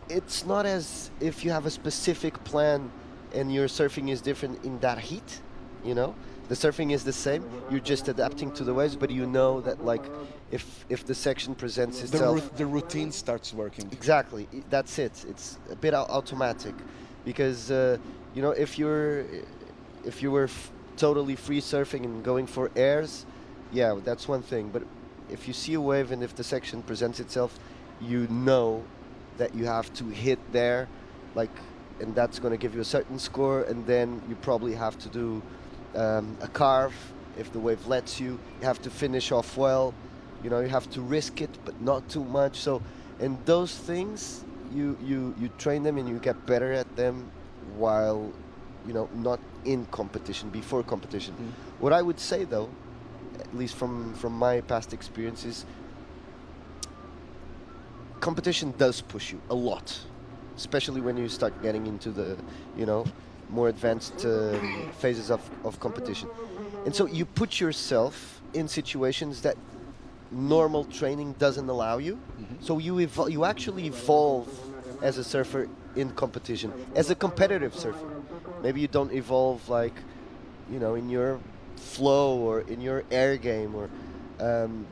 it's not as if you have a specific plan and your surfing is different in that heat, you know. The surfing is the same. You're just adapting to the waves, but you know that, like, if the section presents itself, The routine starts working. exactly. That's it. It's a bit automatic, because you know, if you were totally free surfing and going for airs, yeah, that's one thing. But if you see a wave and if the section presents itself, you know that you have to hit there, like, and that's going to give you a certain score, and then you probably have to do a carve if the wave lets you. You have to finish off well, you know, you have to risk it but not too much. So, and those things you train them and you get better at them while, you know, not in competition, before competition. What I would say, though, at least from my past experiences, competition does push you a lot, especially when you start getting into the, you know, more advanced phases of competition. And so you put yourself in situations that normal training doesn't allow you. So you actually evolve as a surfer in competition, as a competitive surfer. Maybe you don't evolve, like, you know, in your flow or in your air game, or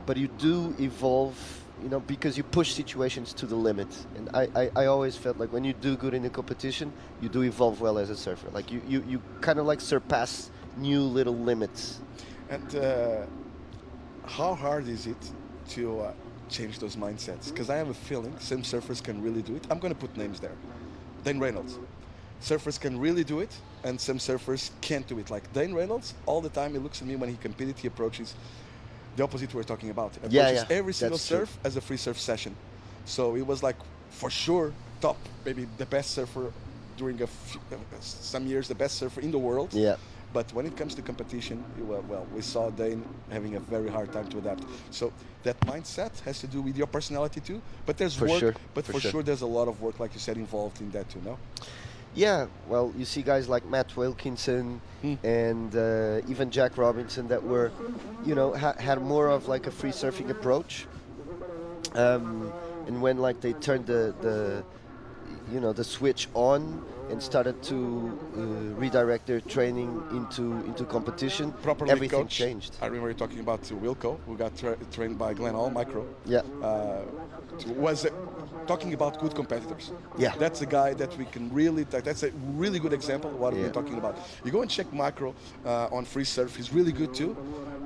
but you do evolve, you know, because you push situations to the limit. And I always felt like when you do good in a competition, you do evolve well as a surfer. Like you kind of like surpass new little limits. And how hard is it to change those mindsets? Because I have a feeling some surfers can really do it. I'm going to put names there. Dane Reynolds. Surfers can really do it, and some surfers can't do it. Like Dane Reynolds, all the time he looks at me when he competed, he approaches the opposite we're talking about. Approaches every single that's true. surf as a free surf session. So it was like, for sure, top, maybe the best surfer during some years, the best surfer in the world. Yeah. But when it comes to competition, well, we saw Dane having a very hard time to adapt. So that mindset has to do with your personality too. But there's For work. sure, But for for sure. sure, there's a lot of work, like you said, involved in that too. No. Yeah, well, you see guys like Matt Wilkinson and even Jack Robinson that were, you know, had more of like a free surfing approach. And when like they turned the you know, the switch on and started to redirect their training into competition, Properly everything coached. changed. I remember you talking about Wilco, who got trained by Glenn Hall, Micro. Yeah. Was talking about good competitors. Yeah. That's a guy that we can really, that's a really good example of what we're talking about. You go and check Micro on free surf, he's really good too.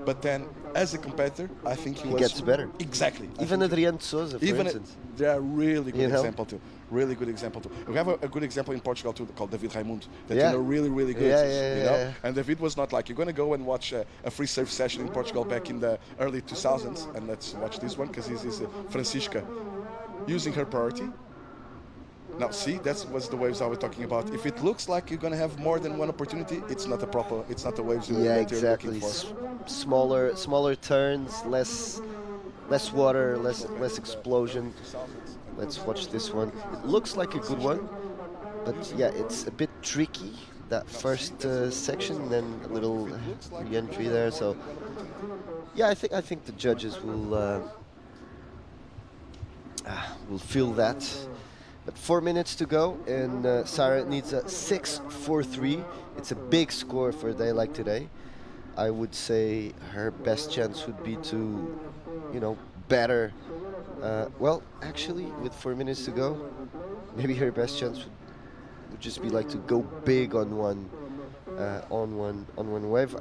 But then as a competitor, I think he gets better. Exactly. Even Adriano de Souza, for Even instance. they are really good You know? example too. Really good example too. We have a good example in Portugal too, called David Raimundo. That Yeah. you know, really good. Yeah, you know? yeah. And David was not like, you're gonna go and watch a free surf session in Portugal back in the early 2000s, and let's watch this one because this is Francisca using her priority. Now, see, that was the waves I was talking about. If it looks like you're gonna have more than one opportunity, it's not the waves Yeah, that you're exactly. looking for. Smaller turns, less water, less explosion. Let's watch this one. It looks like a good one, but yeah, it's a bit tricky, that first section, then a little re-entry there. So yeah, I think the judges will feel that. But 4 minutes to go, and Sarah needs a 6.43. It's a big score for a day like today. I would say her best chance would be to, you know, better. Well, actually, with 4 minutes to go, maybe her best chance would just be like to go big on one wave.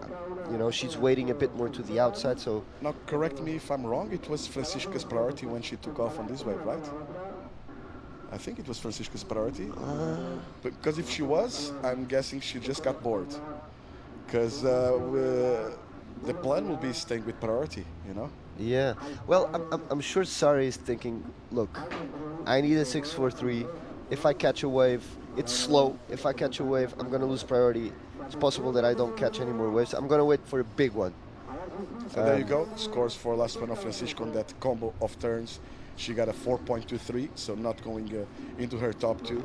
You know, she's waiting a bit more to the outside. So Now, correct me if I'm wrong. It was Francisca's priority when she took off on this wave, right? I think it was Francisca's priority. Because if she was, I'm guessing she just got bored. Because the plan will be staying with priority, you know? Yeah. Well, I'm sure Sari is thinking, look, I need a 6-4-3. If I catch a wave, it's slow. If I catch a wave, I'm going to lose priority. It's possible that I don't catch any more waves. I'm going to wait for a big one. So there you go. Scores for last one of Francisco on that combo of turns. She got a 4.23, so not going into her top two.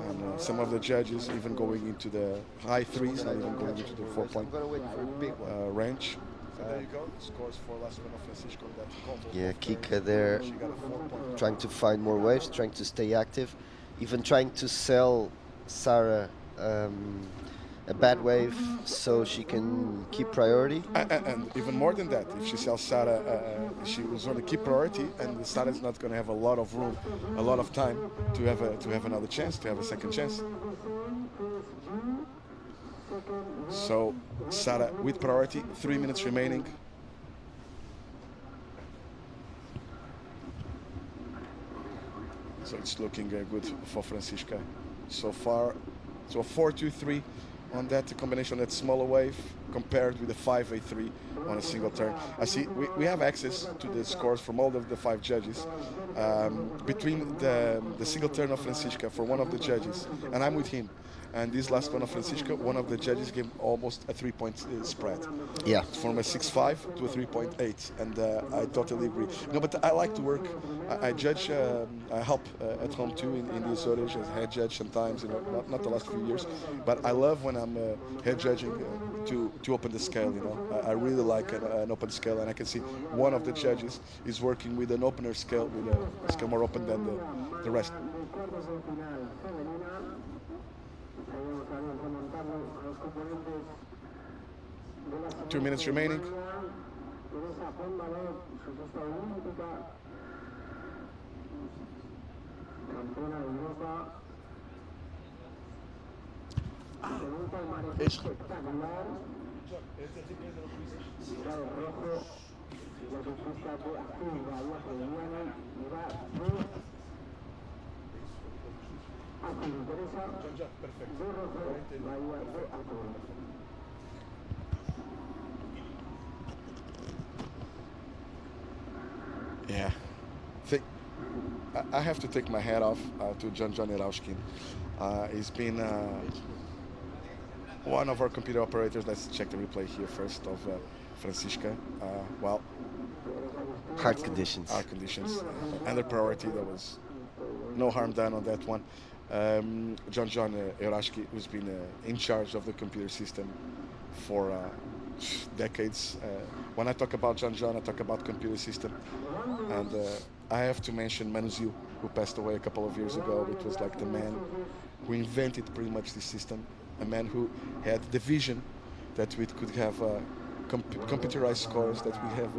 And some of the judges even going into the high threes, not even going into the 4-point range. So there you go. Scores for last one of Francisco on that combo. Yeah, Kika there, She got a 4.23. trying to find more waves, trying to stay active, even trying to sell Sarah a bad wave so she can keep priority. And even more than that, if she sells Sarah, she was going to keep priority, and Sarah's not going to have a lot of room, a lot of time to have another chance, to have a second chance. So Sarah with priority, 3 minutes remaining. So it's looking good for Francisca so far. So a 4-2-3 on that combination, that smaller wave, compared with the 5-8-3 on a single turn. I see we have access to the scores from all of the 5 judges. Between the single turn of Francisca for one of the judges, and I'm with him, and this last one of Francisca, one of the judges gave almost a 3-point spread. Yeah. From a 6.5 to a 3.8, and I totally agree. No, but I like to work. I judge, I help at home too in the Azores as head judge sometimes. You know, not the last few years, but I love when I'm head judging to open the scale. You know, I really like an open scale, and I can see one of the judges is working with an opener scale, with a scale more open than the rest. 2 minutes remaining. Teresa Bonvalot, ciclista olímpica, campeona de Europa. Se monta el manejo espectacular. Mira de rojo, y la ciclista de azul, Bahía Colombiana, mira de azul. Teresa de rojo, Bahía de azul. Yeah, I have to take my hat off to Joran Kin. He's been one of our computer operators. Let's check the replay here first of Francisca. Well, Hard conditions. Hard conditions. Under priority, there was no harm done on that one. Joran who's been in charge of the computer system for decades. When I talk about Joran, I talk about computer system, and I have to mention Manuzio, who passed away a couple of years ago. It was like the man who invented pretty much this system, a man who had the vision that we could have computerized scores, that we have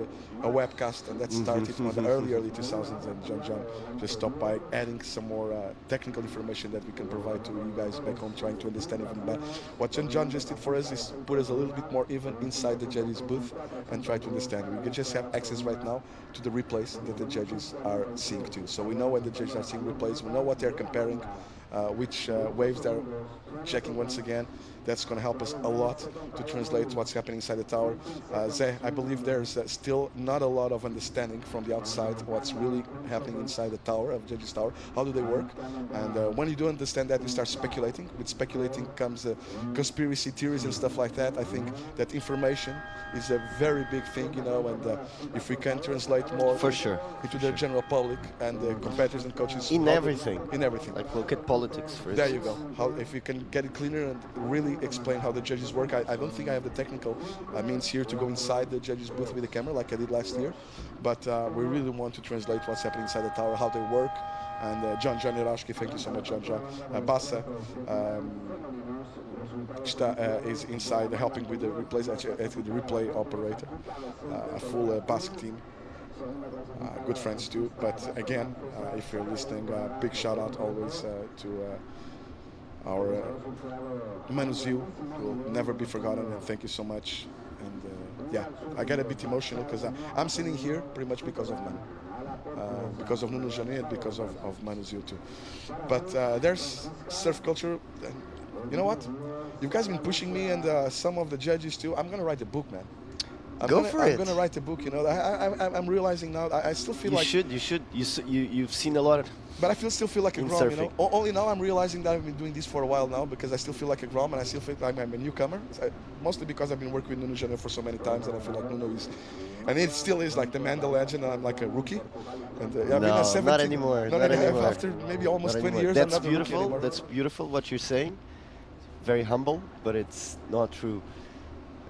a webcast, and that started in the early 2000s, and Joran just stopped by adding some more technical information that we can provide to you guys back home, trying to understand even better. What Joran just did for us is put us a little bit more even inside the judges' booth and try to understand. We can just have access right now to the replays that the judges are seeing too. So we know when the judges are seeing replays, we know what they're comparing, which waves they're checking once again. That's going to help us a lot to translate what's happening inside the tower. Zé, I believe there's still not a lot of understanding from the outside what's really happening inside the tower, of Judges Tower. How do they work? And when you do understand that, you start speculating. With speculating comes conspiracy theories and stuff like that. I think that information is a very big thing, you know, and if we can translate more For sure. into the general public and the competitors and coaches. In everything. In everything. Like look at politics, for There instance. you go. How, if we can get it cleaner and really explain how the judges work. I don't think I have the technical means here to go inside the judges' booth with the camera like I did last year, but we really want to translate what's happening inside the tower, how they work. And Joran Kinner, thank you so much, Joran. Bassa is inside helping with the replays, actually the replay operator, a full Basque team. Good friends too, but again, if you're listening, big shout out always to our Manuzio, will never be forgotten, and thank you so much. And yeah, I get a bit emotional because I'm sitting here pretty much because of Manu, because of Nuno Jani and because of Manuzio too. But there's surf culture, and you know what? You guys been pushing me, and some of the judges too. I'm gonna write a book, man. I'm gonna write a book. You know, I'm realizing now. I still feel like you should. You've seen a lot of. But still feel like a in Grom, you know. surfing. Only now I'm realizing that I've been doing this for a while now because I still feel like a Grom and I still feel like I'm a newcomer. Mostly because I've been working with Nuno Junior for so many times and I feel like Nuno is, and it still is like the man, the legend, and I'm like a rookie. And I've been No, a 17, not anymore. Not anymore. After maybe almost Not 20 anymore. years, That's I'm not a rookie beautiful. anymore. That's beautiful what you're saying. Very humble, but it's not true.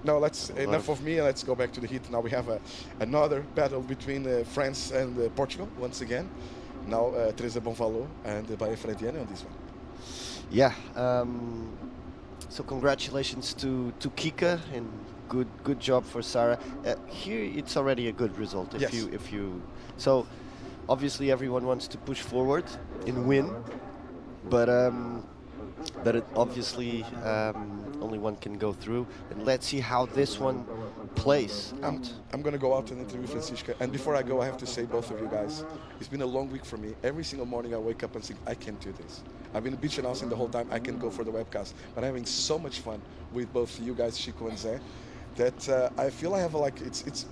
No, enough of me. Let's go back to the heat. Now we have another battle between France and Portugal once again. Now Teresa Bonvalot and Baia Frediani on this one. Yeah. So congratulations to Kika and good job for Sarah. Here it's already a good result. If you so obviously everyone wants to push forward and win, but it obviously only one can go through. And let's see how this one plays out. I'm going to go out and interview Francisca. And before I go, I have to say, both of you guys, it's been a long week for me. Every single morning I wake up and think, I can't do this. I've been beach announcing the whole time. I can go for the webcast. But I'm having so much fun with both you guys, Chico and Zé, that I feel I have it's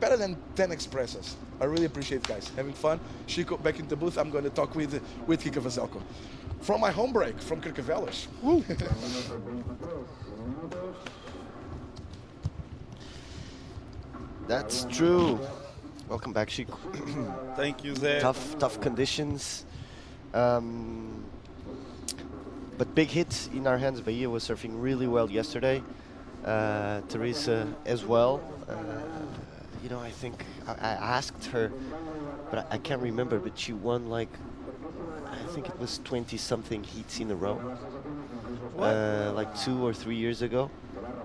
better than 10 expresses. I really appreciate guys having fun. Chico, back in the booth, I'm going to talk with Kika Veselko. From my home break, from Kirkevelers. Woo! That's true. Welcome back, Chico. Thank you, Zé. Tough conditions. But big hits in our hands. Bahia was surfing really well yesterday. Teresa as well. You know, I think I asked her, but I can't remember, but she won like, I think it was 20-something heats in a row. Like 2 or 3 years ago.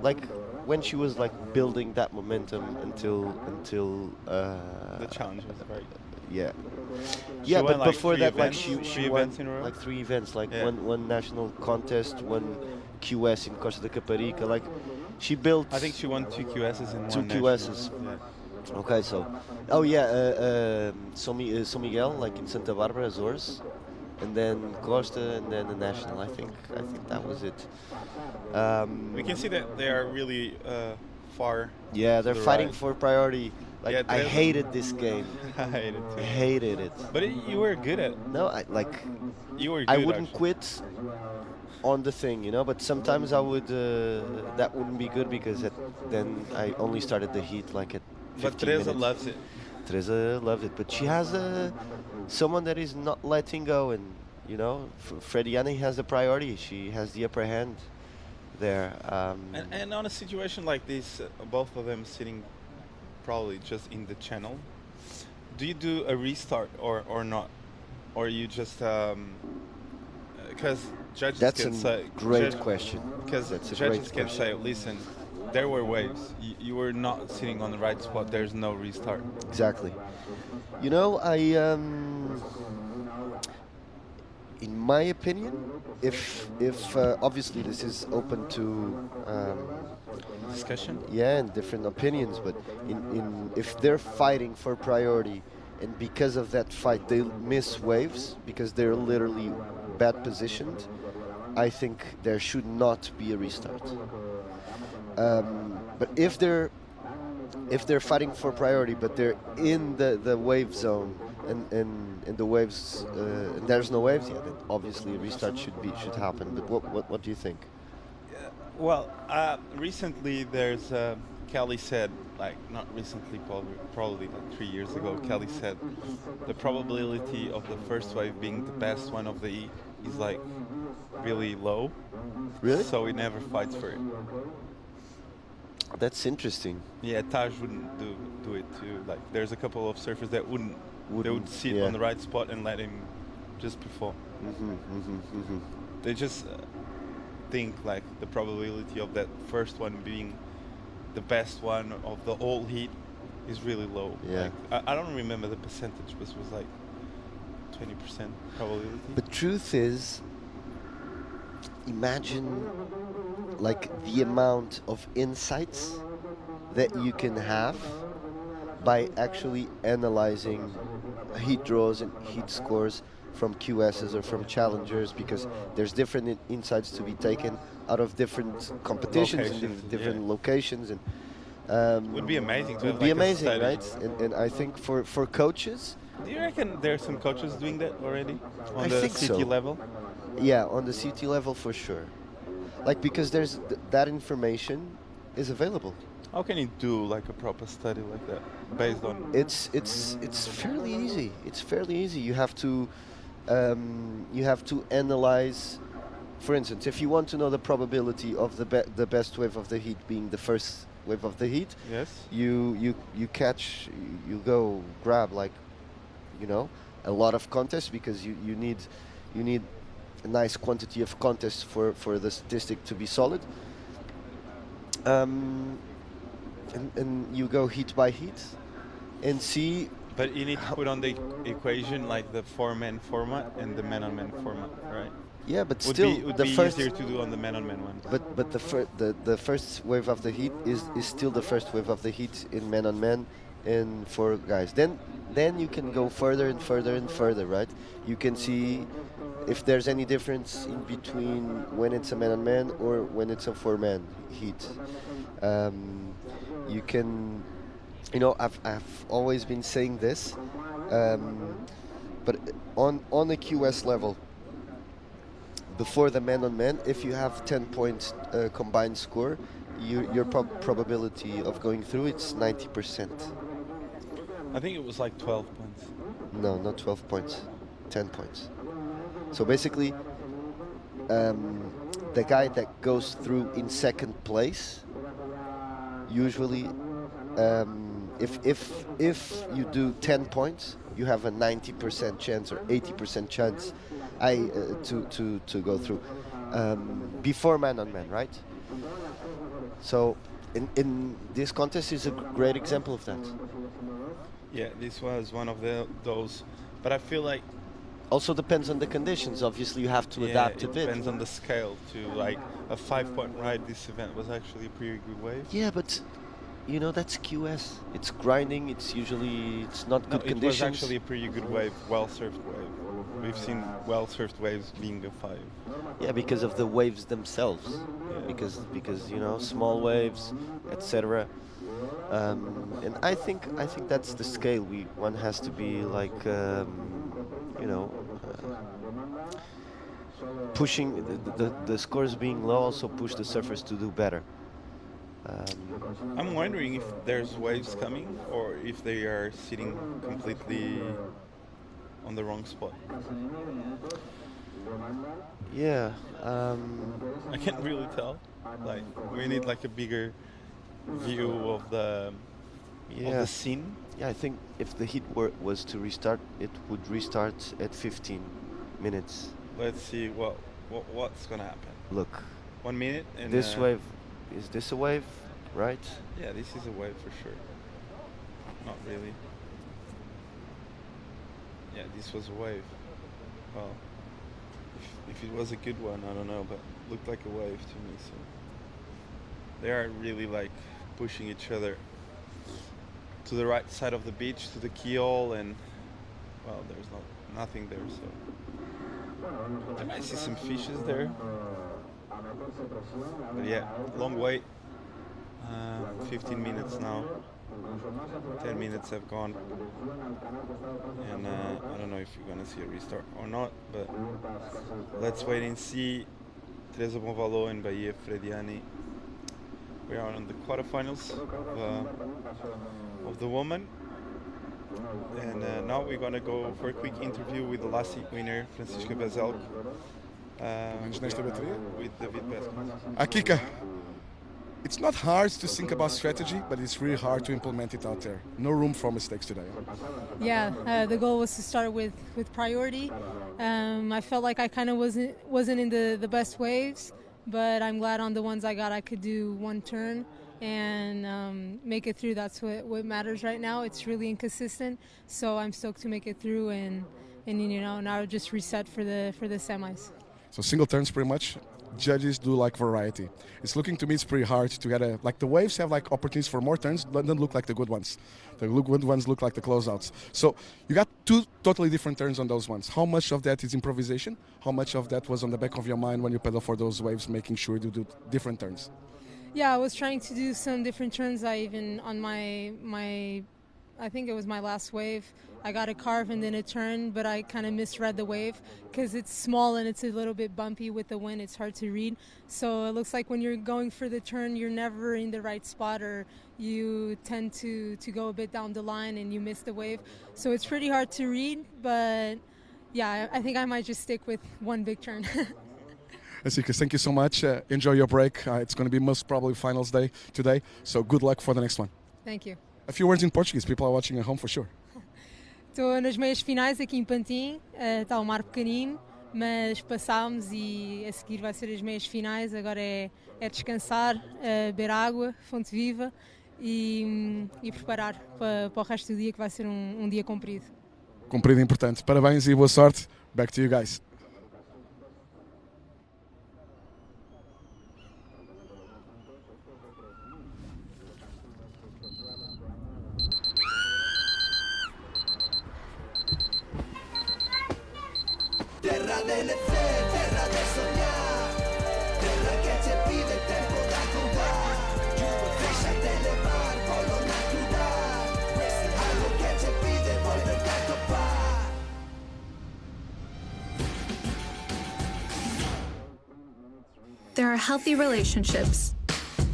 Like when she was like building that momentum until The challenge was very. Yeah. She Yeah, won but like before 3 that, like events, she 3 won events in a row? like 3 events, like Yeah. one national contest, one QS in Costa de Caparica. Like she built. I think she won 2 QSs in 2 one QSs. national. Yeah. Okay, so. Oh yeah, São Miguel, like in Santa Barbara, Azores, and then Costa, and then the national. I think that was it. We can see that they are really far. Yeah, to they're the fighting right. for priority. Like Yeah, I there's- hated this game. I hate it too. Hated it. But you were good at. No, you were good. I wouldn't actually. quit on the thing, you know. But sometimes I would. That wouldn't be good because then I only started the heat like at 15 But Teresa minutes. loves it. Teresa loved it, but she has someone that is not letting go, and you know, Frediani has the priority. She has the upper hand there. And on a situation like this, both of them sitting probably just in the channel, do you do a restart or not? Or you just because judges That's can a say great question. because That's a judges great can say, listen, there were waves. You were not sitting on the right spot. There's no restart. Exactly. You know, in my opinion, if obviously this is open to Discussion. yeah, and different opinions, but if they're fighting for priority, and because of that fight they miss waves because they're literally bad positioned, I think there should not be a restart. But if they're fighting for priority, but they're in the wave zone and the waves and there's no waves, yeah, then obviously a restart should happen. But what do you think? Well, recently there's Kelly said, like not recently, probably like 3 years ago, Kelly said the probability of the first wave being the best one of the E is like really low. Really? So he never fights for it. That's interesting. Yeah, Taj wouldn't do it too. Like there's a couple of surfers that wouldn't. They would sit yeah. on the right spot and let him just perform. They just think like the probability of that first one being the best one of the whole heat is really low. Yeah. Like, I don't remember the percentage, but it was like 20% probability. The truth is, imagine like the amount of insights that you can have by actually analyzing heat draws and heat scores from QSs or from challengers, because there's different insights to be taken out of different competitions and Locations, different yeah. locations, and Would be amazing to Would have be like a amazing, study. right? And I think for coaches, Do you reckon there are some coaches doing that already on I the think city so. level? yeah, on the CT level for sure. Like because there's that information is available. How can you do like a proper study like that based on? It's fairly easy. It's fairly easy. You have to analyze. For instance, if you want to know the probability of the best wave of the heat being the first wave of the heat, Yes. you go grab like, a lot of contests because you need a nice quantity of contests for the statistic to be solid. And you go heat by heat and see. But you need to put on the equation like the 4-man format and the man-on-man format, right? Yeah, but Would still be, would the be first easier to do on the man-on-man one. but the first wave of the heat is still the first wave of the heat in man on man and for guys. Then you can go further and further and further, right? You can see if there's any difference in between when it's a man on man or when it's a 4-man heat. You can, I've always been saying this, but on a QS level, before the man-on-man, if you have 10 points combined score, your probability of going through it's 90%. I think it was like 12 points. No, not 12 points, 10 points. So basically, the guy that goes through in second place, usually, if you do 10 points, you have a 90% chance or 80% chance to go through before man-on-man, right? So in this contest is a great example of that. Yeah, this was one of those. But I feel like Also depends on the conditions. Obviously, you have to adapt a it bit. depends on the scale too. Like a 5-point ride, this event was actually a pretty good wave. Yeah, but that's QS. It's grinding. It's not No, good it conditions. was actually a pretty good wave, well-surfed wave. We've seen well-surfed waves being a 5. Yeah, because of the waves themselves. Yeah. Because small waves, etc. And I think that's the scale. One has to be like pushing the scores being low. Also push the surfers to do better. I'm wondering if there's waves coming or if they are sitting completely on the wrong spot. Yeah. I can't really tell. Like we need like a bigger view of the scene. Yeah, I think if the heat was to restart, it would restart at 15 minutes. Let's see what's gonna happen. Look, 1 minute and this wave, is this a wave, right? Yeah, this is a wave for sure. Not really. Yeah, this was a wave. Well, if it was a good one, I don't know, but looked like a wave to me. So they are really like pushing each other to the right side of the beach, to the keel, and well, there's nothing there. So I might see some fishes there. But yeah, long wait. 15 minutes now. 10 minutes have gone. And I don't know if you're gonna see a restart or not, but let's wait and see. Teresa Bonvalot and Bahia Frediani. We are on the quarterfinals of the woman. And now we're gonna go for a quick interview with the last heat winner, Francisca Veselko. With David Pesco. Akika, it's not hard to think about strategy, but it's really hard to implement it out there. No room for mistakes today. Yeah, the goal was to start with priority. I felt like I kind of wasn't in the best waves, but I'm glad on the ones I got I could do one turn and make it through. That's what matters right now. It's really inconsistent, so I'm stoked to make it through and now just reset for the semis. So single turns pretty much. Judges do like variety. It's looking to me it's pretty hard to get like the waves have like opportunities for more turns, but don't look like the good ones. The good ones look like the closeouts. So you got two totally different turns on those ones. How much of that is improvisation? How much of that was on the back of your mind when you pedal for those waves, making sure you do different turns? Yeah, I was trying to do some different turns. I even on my I think it was my last wave, I got a carve and then a turn, but I kind of misread the wave because it's small and it's a little bit bumpy with the wind. It's hard to read. So it looks like when you're going for the turn, you're never in the right spot, or you tend to go a bit down the line and you miss the wave. So it's pretty hard to read, but yeah, I think I might just stick with one big turn. Francisca, thank you so much. Enjoy your break. It's going to be most probably finals day today, so good luck for the next one. Thank you. A few words in Portuguese. People are watching at home for sure. Estou nas meias finais aqui em Pantin, está o mar pequenino, mas passámos e a seguir vai ser as meias finais. Agora é descansar, beber água, fonte viva e preparar para o resto do dia, que vai ser um dia comprido. Comprido importante. Parabéns e boa sorte. Back to you guys. Terra de lecer, terra de soñar, terra que te pide tempo de acordar. Deixa-te levar polo natural, algo que te pide volver a topar. There are healthy relationships.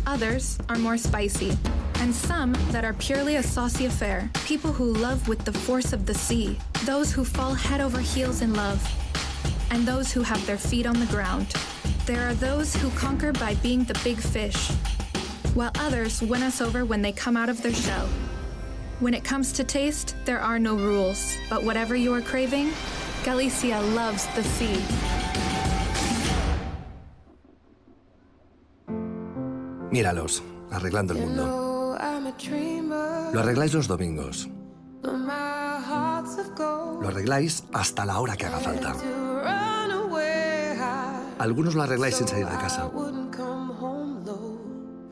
Others are more spicy. And some that are purely a saucy affair. People who love with the force of the sea. Those who fall head over heels in love. And those who have their feet on the ground. There are those who conquer by being the big fish, while others win us over when they come out of their shell. When it comes to taste, there are no rules, but whatever you are craving, Galicia loves the sea. Míralos, arreglando el mundo. Lo arregláis los domingos. Lo arregláis hasta la hora que haga falta. Algunos lo arregláis sin salir de casa.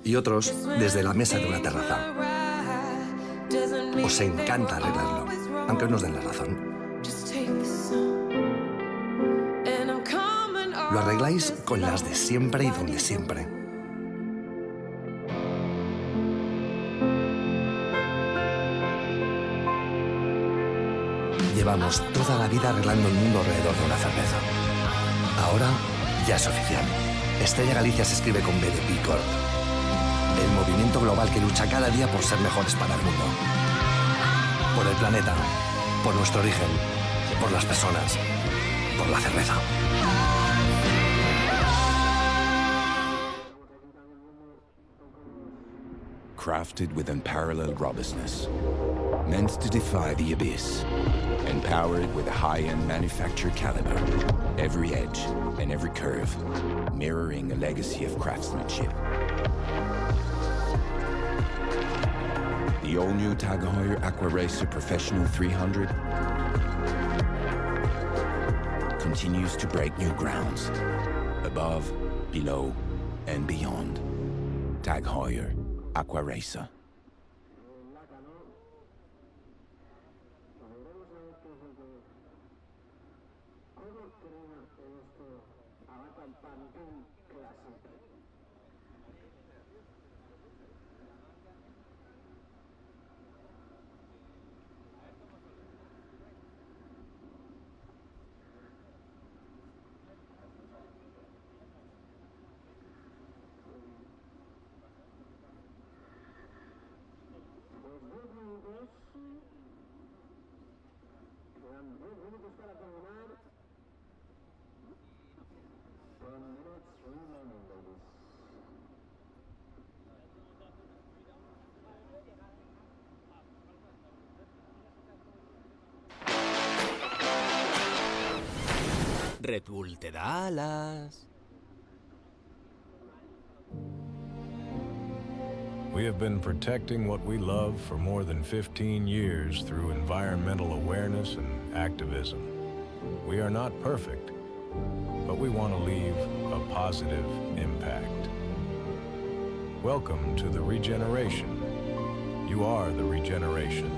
Y otros desde la mesa de una terraza. Os encanta arreglarlo, aunque os nos den la razón. Lo arregláis con las de siempre y donde siempre. Llevamos toda la vida arreglando el mundo alrededor de una cerveza. Ahora ya es oficial. Estrella Galicia se escribe con B de Picor. El movimiento global que lucha cada día por ser mejores para el mundo. Por el planeta, por nuestro origen, por las personas, por la cerveza. Crafted with unparalleled robustness, meant to defy the abyss, and powered with a high-end manufactured caliber, every edge and every curve mirroring a legacy of craftsmanship. The all-new Tag Heuer Aqua Racer Professional 300 continues to break new grounds, above, below, and beyond. Tag Heuer Aqua Racer. Red Bull te da alas. We have been protecting what we love for more than 15 years through environmental awareness and activism. We are not perfect, but we want to leave a positive impact. Welcome to the regeneration. You are the regeneration.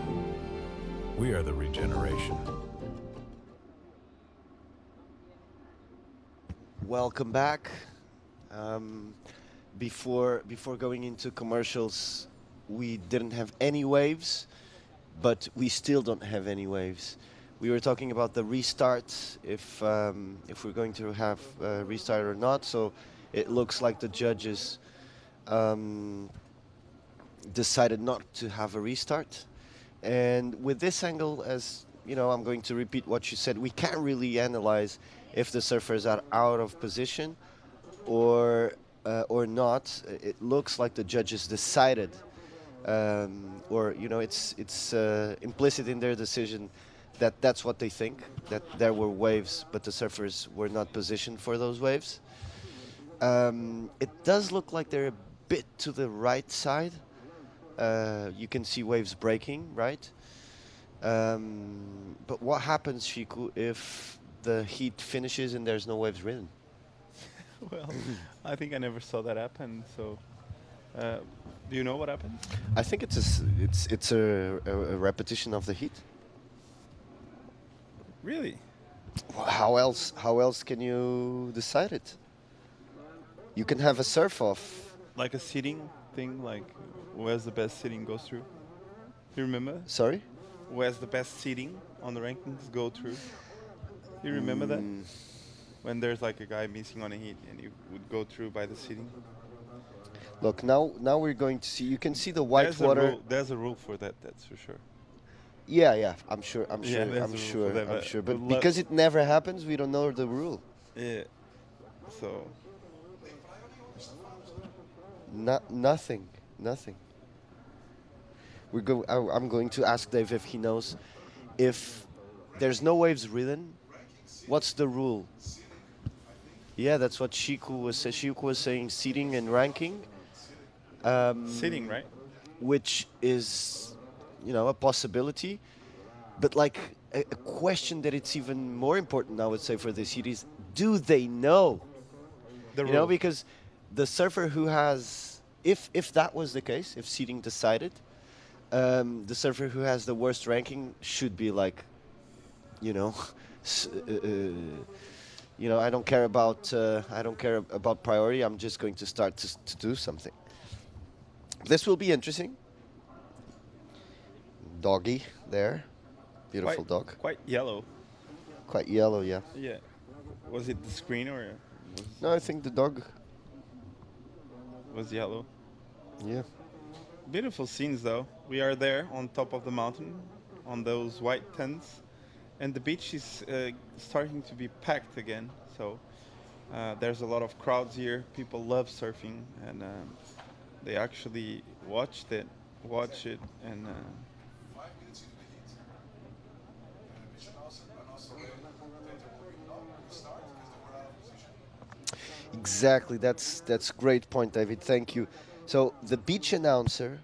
We are the regeneration. Welcome back. before going into commercials, we didn't have any waves, but we still don't have any waves. We were talking about the restart, if we're going to have a restart or not. So it looks like the judges decided not to have a restart. And with this angle, as you know, I'm going to repeat what you said. We can't really analyze if the surfers are out of position or not. It looks like the judges decided, or you know, it's implicit in their decision that that's what they think, that there were waves, but the surfers were not positioned for those waves. It does look like they're a bit to the right side. You can see waves breaking, right? But what happens, Shiku, if the heat finishes and there's no waves ridden? Well, I think I never saw that happen. So, do you know what happened? I think it's a repetition of the heat. Really? How else can you decide it? You can have a surf off. Like a seating thing, like where's the best seating goes through. You remember? Sorry? Where's the best seating on the rankings go through? You remember that? When there's like a guy missing on a heat and he would go through by the seating. Look, now we're going to see. You can see the white water. There's a rule for that. That's for sure. Yeah, I'm sure. But because it never happens, we don't know the rule. Yeah. So. Nothing. I'm going to ask Dave if he knows. If there's no waves ridden, what's the rule? Yeah, that's what Shiku was saying. Shiku was saying seating and ranking. Seating, right? Which is, you know, a possibility. But like a question that it's even more important, I would say, for this heat is, do they know? The you rule. know, because the surfer who has, if that was the case, if seating decided, the surfer who has the worst ranking should be like, you know, I don't care about priority. I'm just going to start to do something. This will be interesting. Doggy there, beautiful dog. Quite yellow. Quite yellow, yeah. Yeah. Was it the screen or? No, I think the dog was yellow. Yeah. Beautiful scenes, though. We are there on top of the mountain, on those white tents, and the beach is starting to be packed again. So there's a lot of crowds here. People love surfing, and they actually watch it, and. Exactly, that's great point, David. Thank you. So the beach announcer,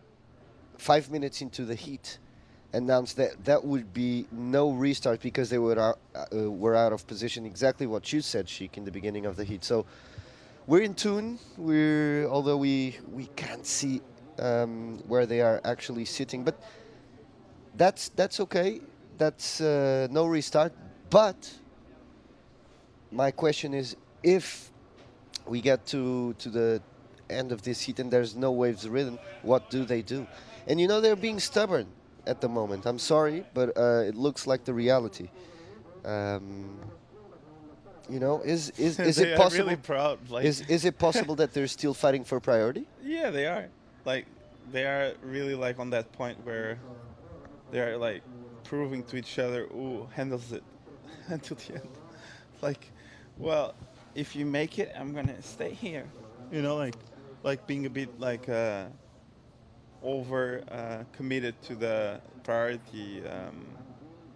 5 minutes into the heat, announced that would be no restart because they were out of position. Exactly what you said, Sheik, in the beginning of the heat. So we're in tune. Although we can't see where they are actually sitting, but that's okay. That's no restart. But my question is, if we get to the end of this heat and there's no waves ridden, what do they do? And you know, they're being stubborn at the moment. I'm sorry, but it looks like the reality. You know, is it possible? Really proud. Like is it possible that they're still fighting for priority? Yeah, they are. Like they are really like on that point where they are like proving to each other who handles it until the end. Like, well, if you make it, I'm gonna stay here. You know, like being a bit like over committed to the priority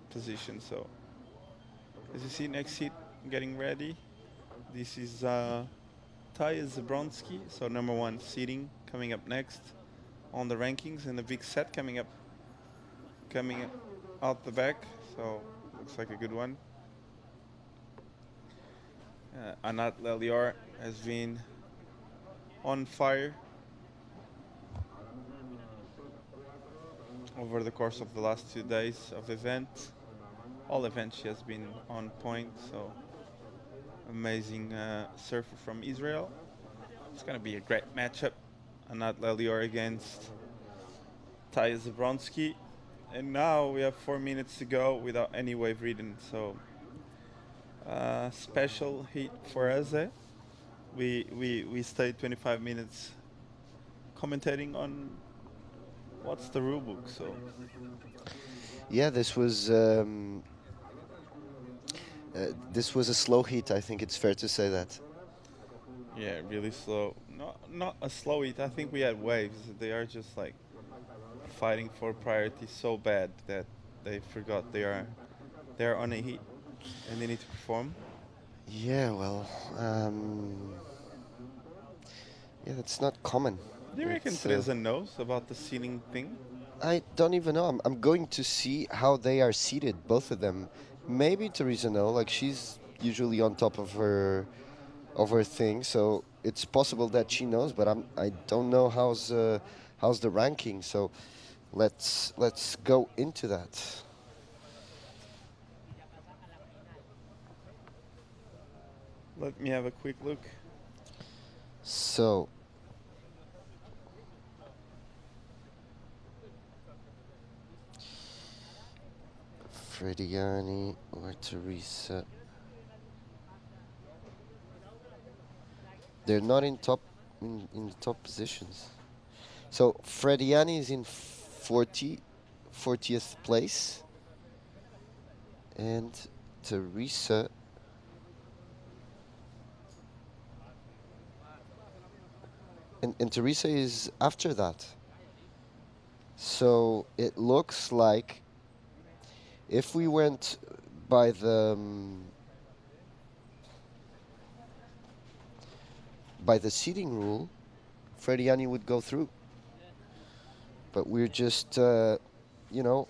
position. So, as you see, next seat getting ready. This is Zabowski, so number 1 seating coming up next on the rankings, and a big set coming out the back. So looks like a good one. Anat Lelior has been on fire over the course of the last 2 days of event. All events she has been on point, so amazing surfer from Israel. It's going to be a great matchup. Anat Lelior against Taya Zabowski. And now we have 4 minutes to go without any wave reading. So special heat for us. We stayed 25 minutes commentating on what's the rule book. So yeah, this was a slow heat. I think it's fair to say that. yeah, really slow. Not a slow heat. I think we had waves. They are just like fighting for priority so bad that they forgot they're on a heat and they need to perform. Yeah, well, yeah, that's not common. Do you reckon Teresa knows about the seating thing? I don't even know. I'm going to see how they are seated, both of them. Maybe Teresa knows, like she's usually on top of her thing, so it's possible that she knows, but I don't know how's the ranking. So let's go into that. Let me have a quick look. So Frediani or Teresa. They're not in the top positions. So Frediani is in 40th place, and Teresa and Teresa is after that. So it looks like if we went by the seating rule, Frediani would go through. But we're just, you know.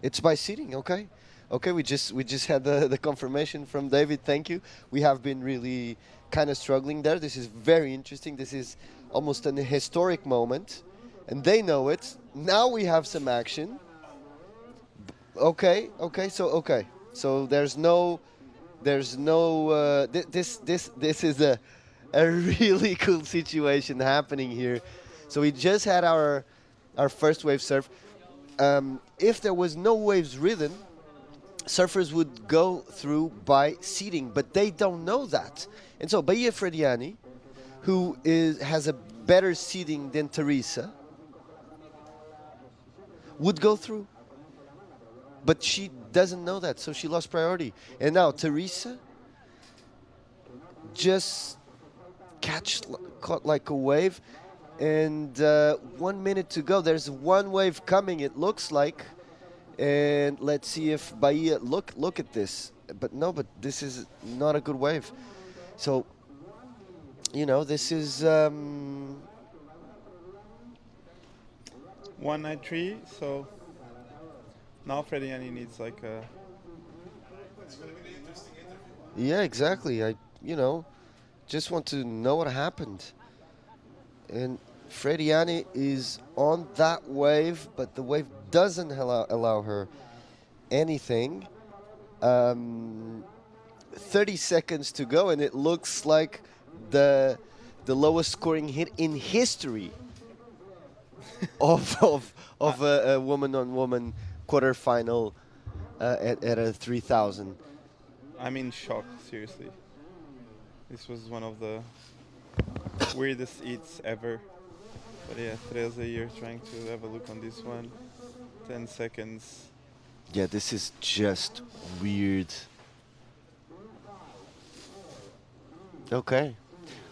It's by seating, okay. Okay, we just had the confirmation from David. Thank you. We have been really kind of struggling there. This is very interesting. This is almost an historic moment, and they know it. Now we have some action. Okay. So there's no. This is a really cool situation happening here. So we just had our first wave surf. If there was no waves ridden, surfers would go through by seating, but they don't know that. And so Bahia Frediani, who has a better seating than Teresa, would go through. But she doesn't know that, so she lost priority. And now Teresa just caught like a wave, and 1 minute to go. There's one wave coming, it looks like. And let's see if Bahia, look at this. But no, but this is not a good wave. So, you know, this is 193, so now Frediani needs like a... Yeah, exactly. I just want to know what happened. And Frediani is on that wave, but the wave doesn't allow her anything. 30 seconds to go, and it looks like the lowest scoring hit in history of a woman-on-woman quarterfinal at a 3,000. I'm in shock, seriously. This was one of the weirdest eats ever. But yeah, Teresa, you're trying to have a look on this one. 10 seconds. Yeah, this is just weird. Okay.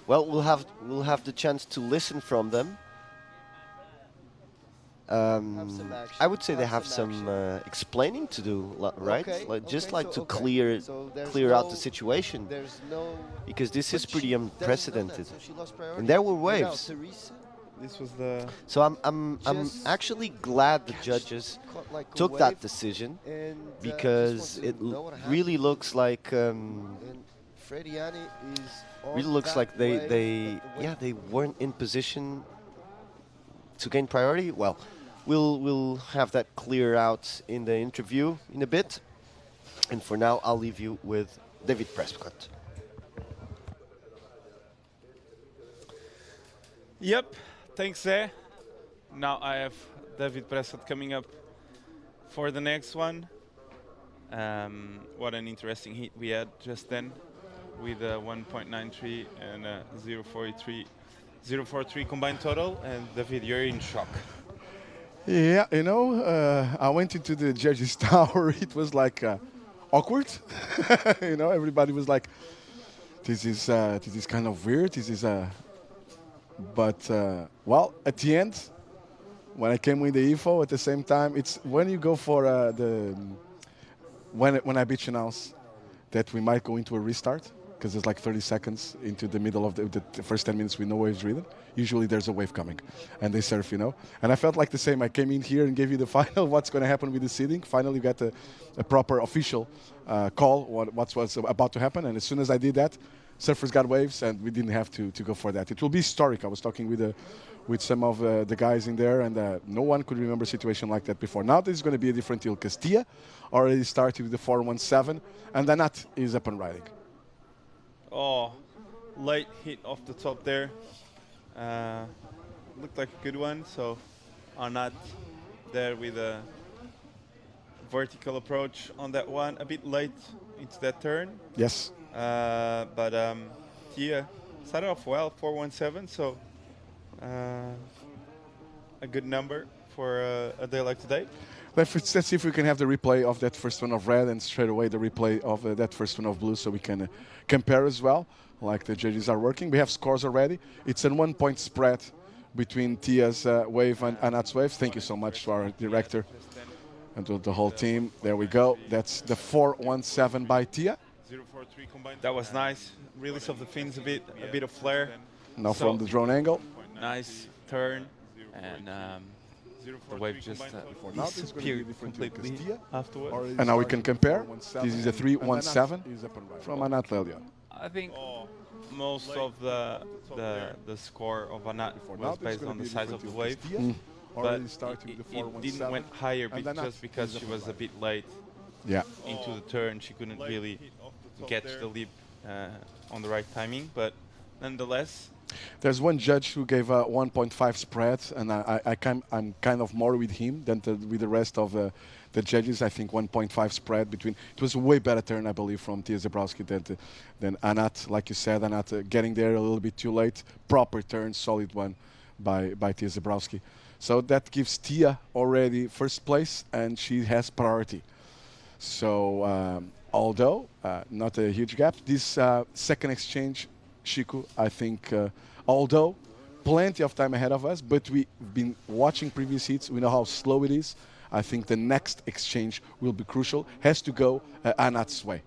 Well, we'll have the chance to listen from them. I would say they have some explaining to do, right? To clear out the situation, because this is pretty unprecedented. And there were waves. This was the. So I'm actually glad the judges took that decision, because it really looks like they weren't in position to gain priority. Well, We'll have that clear out in the interview in a bit. And for now, I'll leave you with David Prescott. Yep, thanks, Zé. Now I have David Prescott coming up for the next one. What an interesting hit we had just then with a 1.93 and a 0.43 combined total. And David, you're in shock. Yeah, you know, I went into the judges' tower. It was like awkward. You know, everybody was like, "This is kind of weird. This is But well, at the end, when I came with the info, at the same time, it's when you go for when I bitch announce that we might go into a restart, because it's like 30 seconds into the middle of the first 10 minutes with no waves ridden. Usually there's a wave coming, and they surf, you know. And I felt like the same. I came in here and gave you the final, what's going to happen with the seeding. Finally got a proper official call, what's about to happen. And as soon as I did that, surfers got waves, and we didn't have to go for that. It will be historic. I was talking with some of the guys in there, and no one could remember a situation like that before. Now this is going to be a different deal. Castilla already started with the 417, and Anat is up and riding. Oh, late hit off the top there. Looked like a good one. So Anat there with a vertical approach on that one. A bit late into that turn. Yes. But Tia started off well, 417. So a good number for a day like today. Let's see if we can have the replay of that first one of red and straight away the replay of that first one of blue, so we can compare as well, like the judges are working. We have scores already. It's a 1 point spread between Tia's wave and Anat's wave. Thank you so much to our director and to the whole team. There we go. That's the 417 by Tia. That was nice. Release of the fins a bit of flare. Now from the drone angle. Nice turn, and the wave just disappeared completely afterwards. And now we can compare. This is a 317 from Anat Lelia. I think most of the score of Anat was based on the size of the wave, but it didn't went higher just because she was a bit late into the turn. She couldn't really get the leap on the right timing, but nonetheless. There's one judge who gave a 1.5 spread, and I'm kind of more with him than with the rest of the judges. I think 1.5 spread between. It was a way better turn, I believe, from Tia Zabowski than Anat. Like you said, Anat getting there a little bit too late. Proper turn, solid one by Tia Zabowski. So that gives Tia already first place, and she has priority. So although not a huge gap, this second exchange, Chico, I think, although plenty of time ahead of us, but we've been watching previous heats. We know how slow it is. I think the next exchange will be crucial. Has to go Anat's way.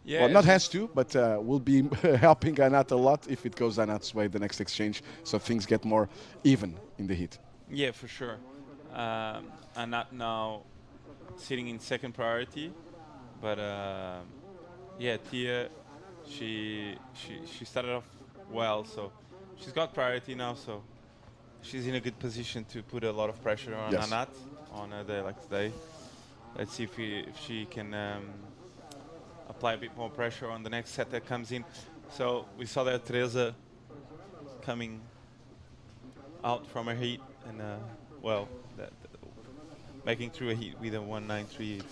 Yeah, well, not has to, but will be helping Anat a lot if it goes Anat's way, the next exchange, so things get more even in the heat. Yeah, for sure. Anat now sitting in second priority, but yeah, Tia, she started off well, so she's got priority now, so she's in a good position to put a lot of pressure on Anat on a day like today. Let's see if she can apply a bit more pressure on the next set that comes in. So we saw that Teresa coming out from her heat, and well, making through a heat with a 193.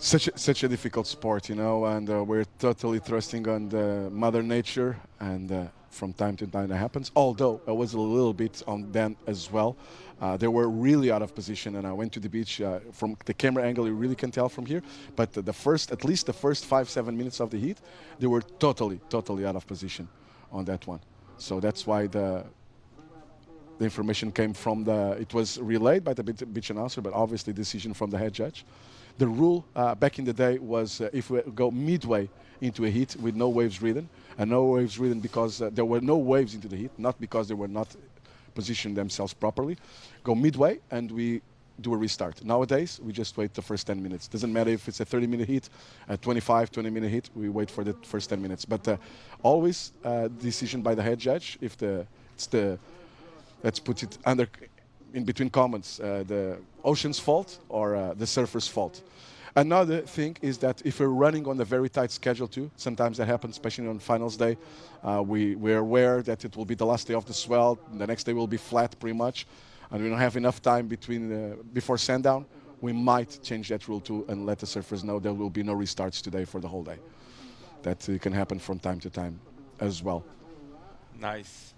It's such a difficult sport, you know, and we're totally trusting on the Mother Nature, and from time to time that happens. Although I was a little bit on them as well. They were really out of position, and I went to the beach. From the camera angle, you really can tell from here. But at least the first 5-7 minutes of the heat, they were totally out of position on that one. So that's why the information came from it was relayed by the beach announcer, but obviously decision from the head judge. The rule back in the day was if we go midway into a heat with no waves ridden, and no waves ridden because there were no waves into the heat, not because they were not positioned themselves properly, go midway and we do a restart. Nowadays, we just wait the first 10 minutes. Doesn't matter if it's a 30-minute heat, a 20-minute heat, we wait for the first 10 minutes. But always decision by the head judge if let's put it in between comments, the ocean's fault or the surfer's fault. Another thing is that if we're running on a very tight schedule too, sometimes that happens, especially on finals day, we're aware that it will be the last day of the swell, the next day will be flat pretty much, and we don't have enough time before sundown. We might change that rule too and let the surfers know there will be no restarts today for the whole day. That can happen from time to time as well. Nice.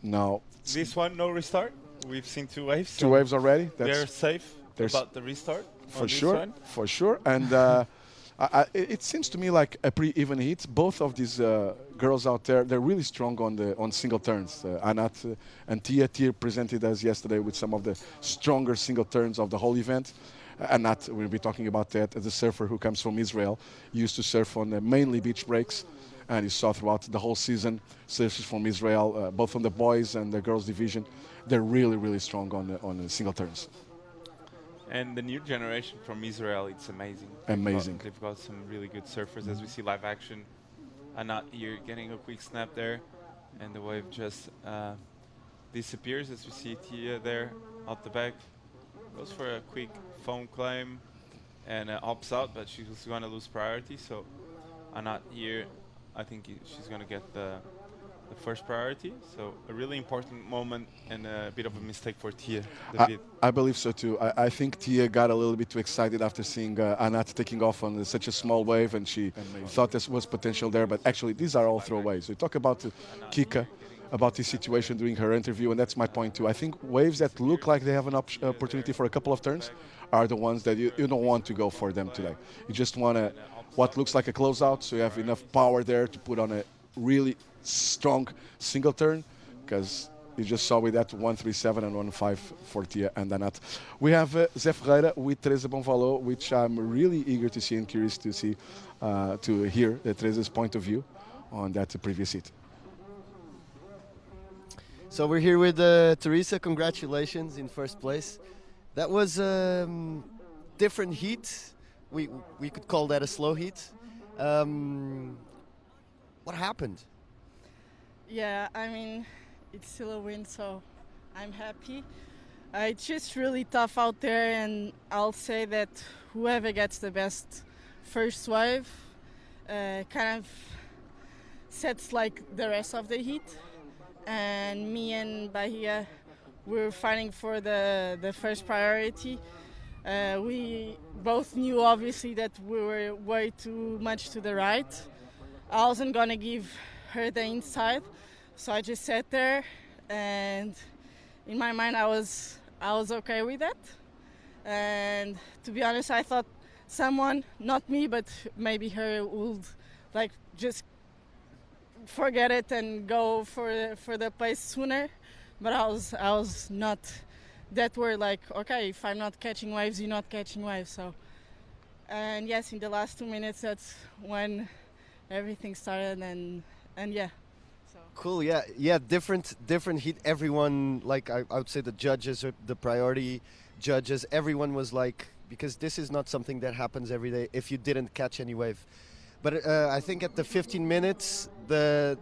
Now, this one, no restart. We've seen 2 waves. Two waves already. They're safe about the restart. For sure. And it seems to me like a pretty even heat. Both of these girls out there, they're really strong on single turns. Anat and Tia presented us yesterday with some of the stronger single turns of the whole event. Anat, we'll be talking about that, as a surfer who comes from Israel, used to surf on mainly beach breaks. And you saw throughout the whole season, surfers from Israel, both on the boys and the girls division, they're really, really strong on the single turns. And the new generation from Israel, it's amazing. Amazing. They've got some really good surfers as we see live action. Anat here getting a quick snap there, and the wave just disappears as we see Tia there out the back. Goes for a quick foam climb and opts out, but she's going to lose priority. So Anat here, I think she's going to get the first priority. So a really important moment and a bit of a mistake for Tia. I believe so too. I think Tia got a little bit too excited after seeing Anat taking off on such a small wave, and she thought there was potential there, but actually these are all throwaways. We talk about Kika, about this situation during her interview, and that's my point too. I think waves that look like they have an opportunity for a couple of turns are the ones that you don't want to go for them today. You just want what looks like a closeout, so you have enough power there to put on a really strong single turn, because you just saw with that 137 and 15 for Tia and Anat. We have Zé Ferreira with Teresa Bonvalot, which I'm really eager to see and curious to see, to hear Teresa's point of view on that previous heat. So we're here with Teresa. Congratulations in first place. That was a different heat. We could call that a slow heat. What happened? Yeah, I mean, it's still a win, so I'm happy. It's just really tough out there, and I'll say that whoever gets the best first wave kind of sets like the rest of the heat. And me and Bahia, we're fighting for the first priority. We both knew obviously that we were way too much to the right. I wasn't gonna give her the inside, so I just sat there, and in my mind I was okay with that. And to be honest, I thought someone, not me, but maybe her, would like just forget it and go for the place sooner. But I was not that worried. Like, okay, if I'm not catching waves, you're not catching waves. So, and yes, in the last 2 minutes, that's when everything started, and yeah. So. Cool, yeah, different heat. Everyone, like I would say, the judges, or the priority judges, everyone was like, because this is not something that happens every day if you didn't catch any wave. But I think at the 15 minutes, the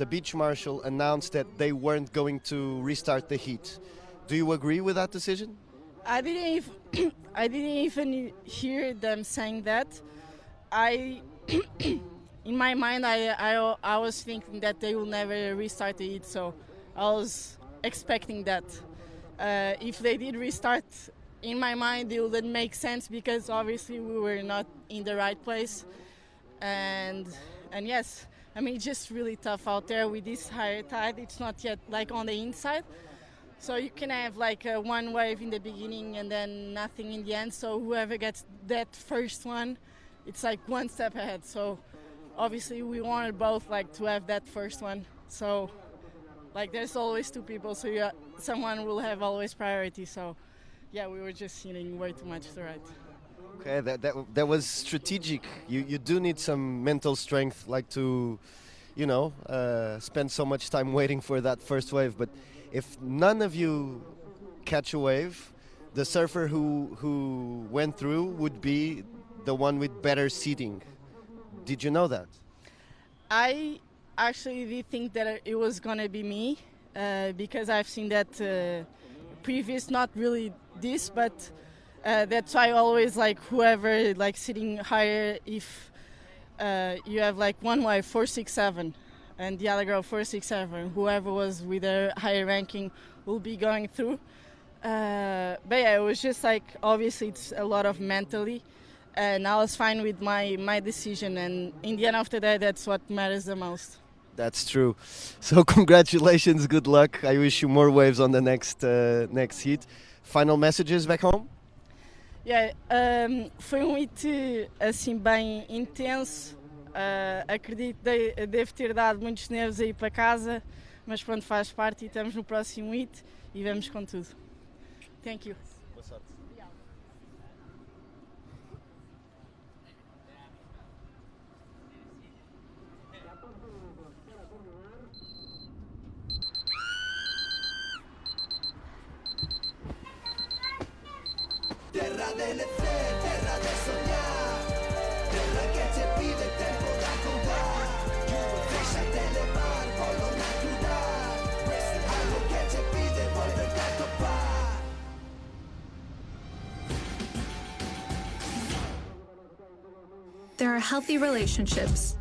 beach marshal announced that they weren't going to restart the heat. Do you agree with that decision? I didn't even hear them saying that. In my mind, I was thinking that they will never restart the heat, so I was expecting that. If they did restart, in my mind, it wouldn't make sense, because obviously we were not in the right place. And yes, I mean, it's just really tough out there with this higher tide. It's not yet like on the inside, so you can have like one wave in the beginning and then nothing in the end. So whoever gets that first one, it's like one step ahead. So obviously we wanted both like to have that first one. So like there's always two people, so someone will have always priority. So yeah, we were just hitting way too much to the right. Okay, that was strategic. You do need some mental strength, like to, spend so much time waiting for that first wave. But if none of you catch a wave, the surfer who went through would be the one with better seating. Did you know that? I actually did think that it was gonna be me, because I've seen that previous, not really this, but that's why I always like whoever like sitting higher. If you have like one wife 467 and the other girl 467, whoever was with a higher ranking will be going through. But yeah, it was just like, obviously it's a lot of mentally, and I was fine with my decision, and in the end of the day, that's what matters the most. That's true. So congratulations, good luck. I wish you more waves on the next heat. Final messages back home? Yeah, foi hit assim bem intenso. Acredito que devo ter dado muitos nervos aí para casa, mas pronto, faz parte e estamos no próximo hit e vamos com tudo. Thank you. Boa sorte. Terra delle fe, terra de soñar, terra que te pide tempo da contar. Déjate levar polo natural, algo que te pide volverte a topar. There are healthy relationships.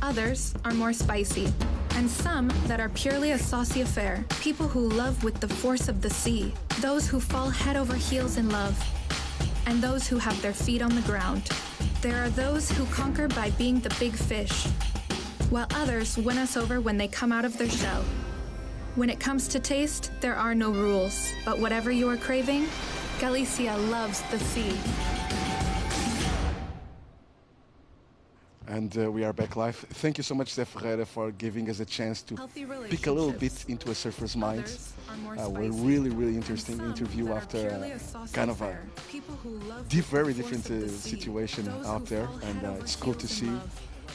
Others are more spicy. And some that are purely a saucy affair. People who love with the force of the sea. Those who fall head over heels in love. And those who have their feet on the ground. There are those who conquer by being the big fish, while others win us over when they come out of their shell. When it comes to taste, there are no rules. But whatever you are craving, Galicia loves the sea. And we are back live. Thank you so much, Zé Ferreira, for giving us a chance to peek a little bit into a surfer's mind. We're really interesting interview after kind of a very different situation out there, and it's cool to see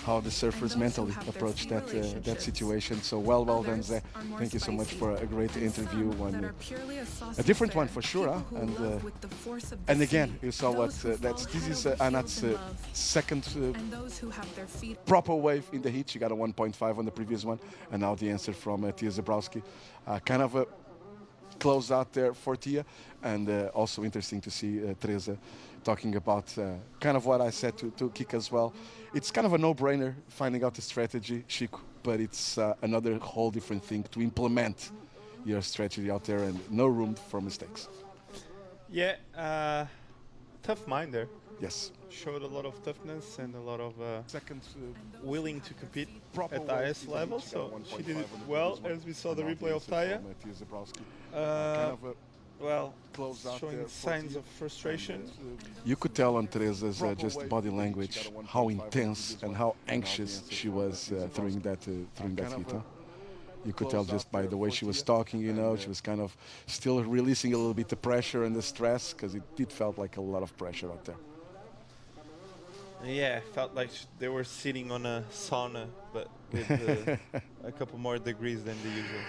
how the surfers mentally approach that situation. So well done, Zé. Thank you so much for a great interview, a different one for sure. Huh? And again, you saw what this is Anat's second proper wave in the heat. She got a 1.5 on the previous one, and now the answer from Tia Zabowski. Kind of a close out there for Tia, and also interesting to see Teresa talking about kind of what I said to Kik as well. It's kind of a no-brainer finding out the strategy, Chico, but it's another whole different thing to implement your strategy out there, and no room for mistakes. Yeah, tough mind there. Yes. Showed a lot of toughness and a lot of willing to compete at the highest level, so she did it well, as we saw the replay of Taya. Well, showing signs of frustration. You could tell on Teresa's just body language how intense and how anxious she was during that heat. Huh? You could tell just by the way she was talking, she was kind of still releasing a little bit the pressure and the stress, because it did felt like a lot of pressure out there. Yeah, felt like they were sitting on a sauna, but with a couple more degrees than the usual.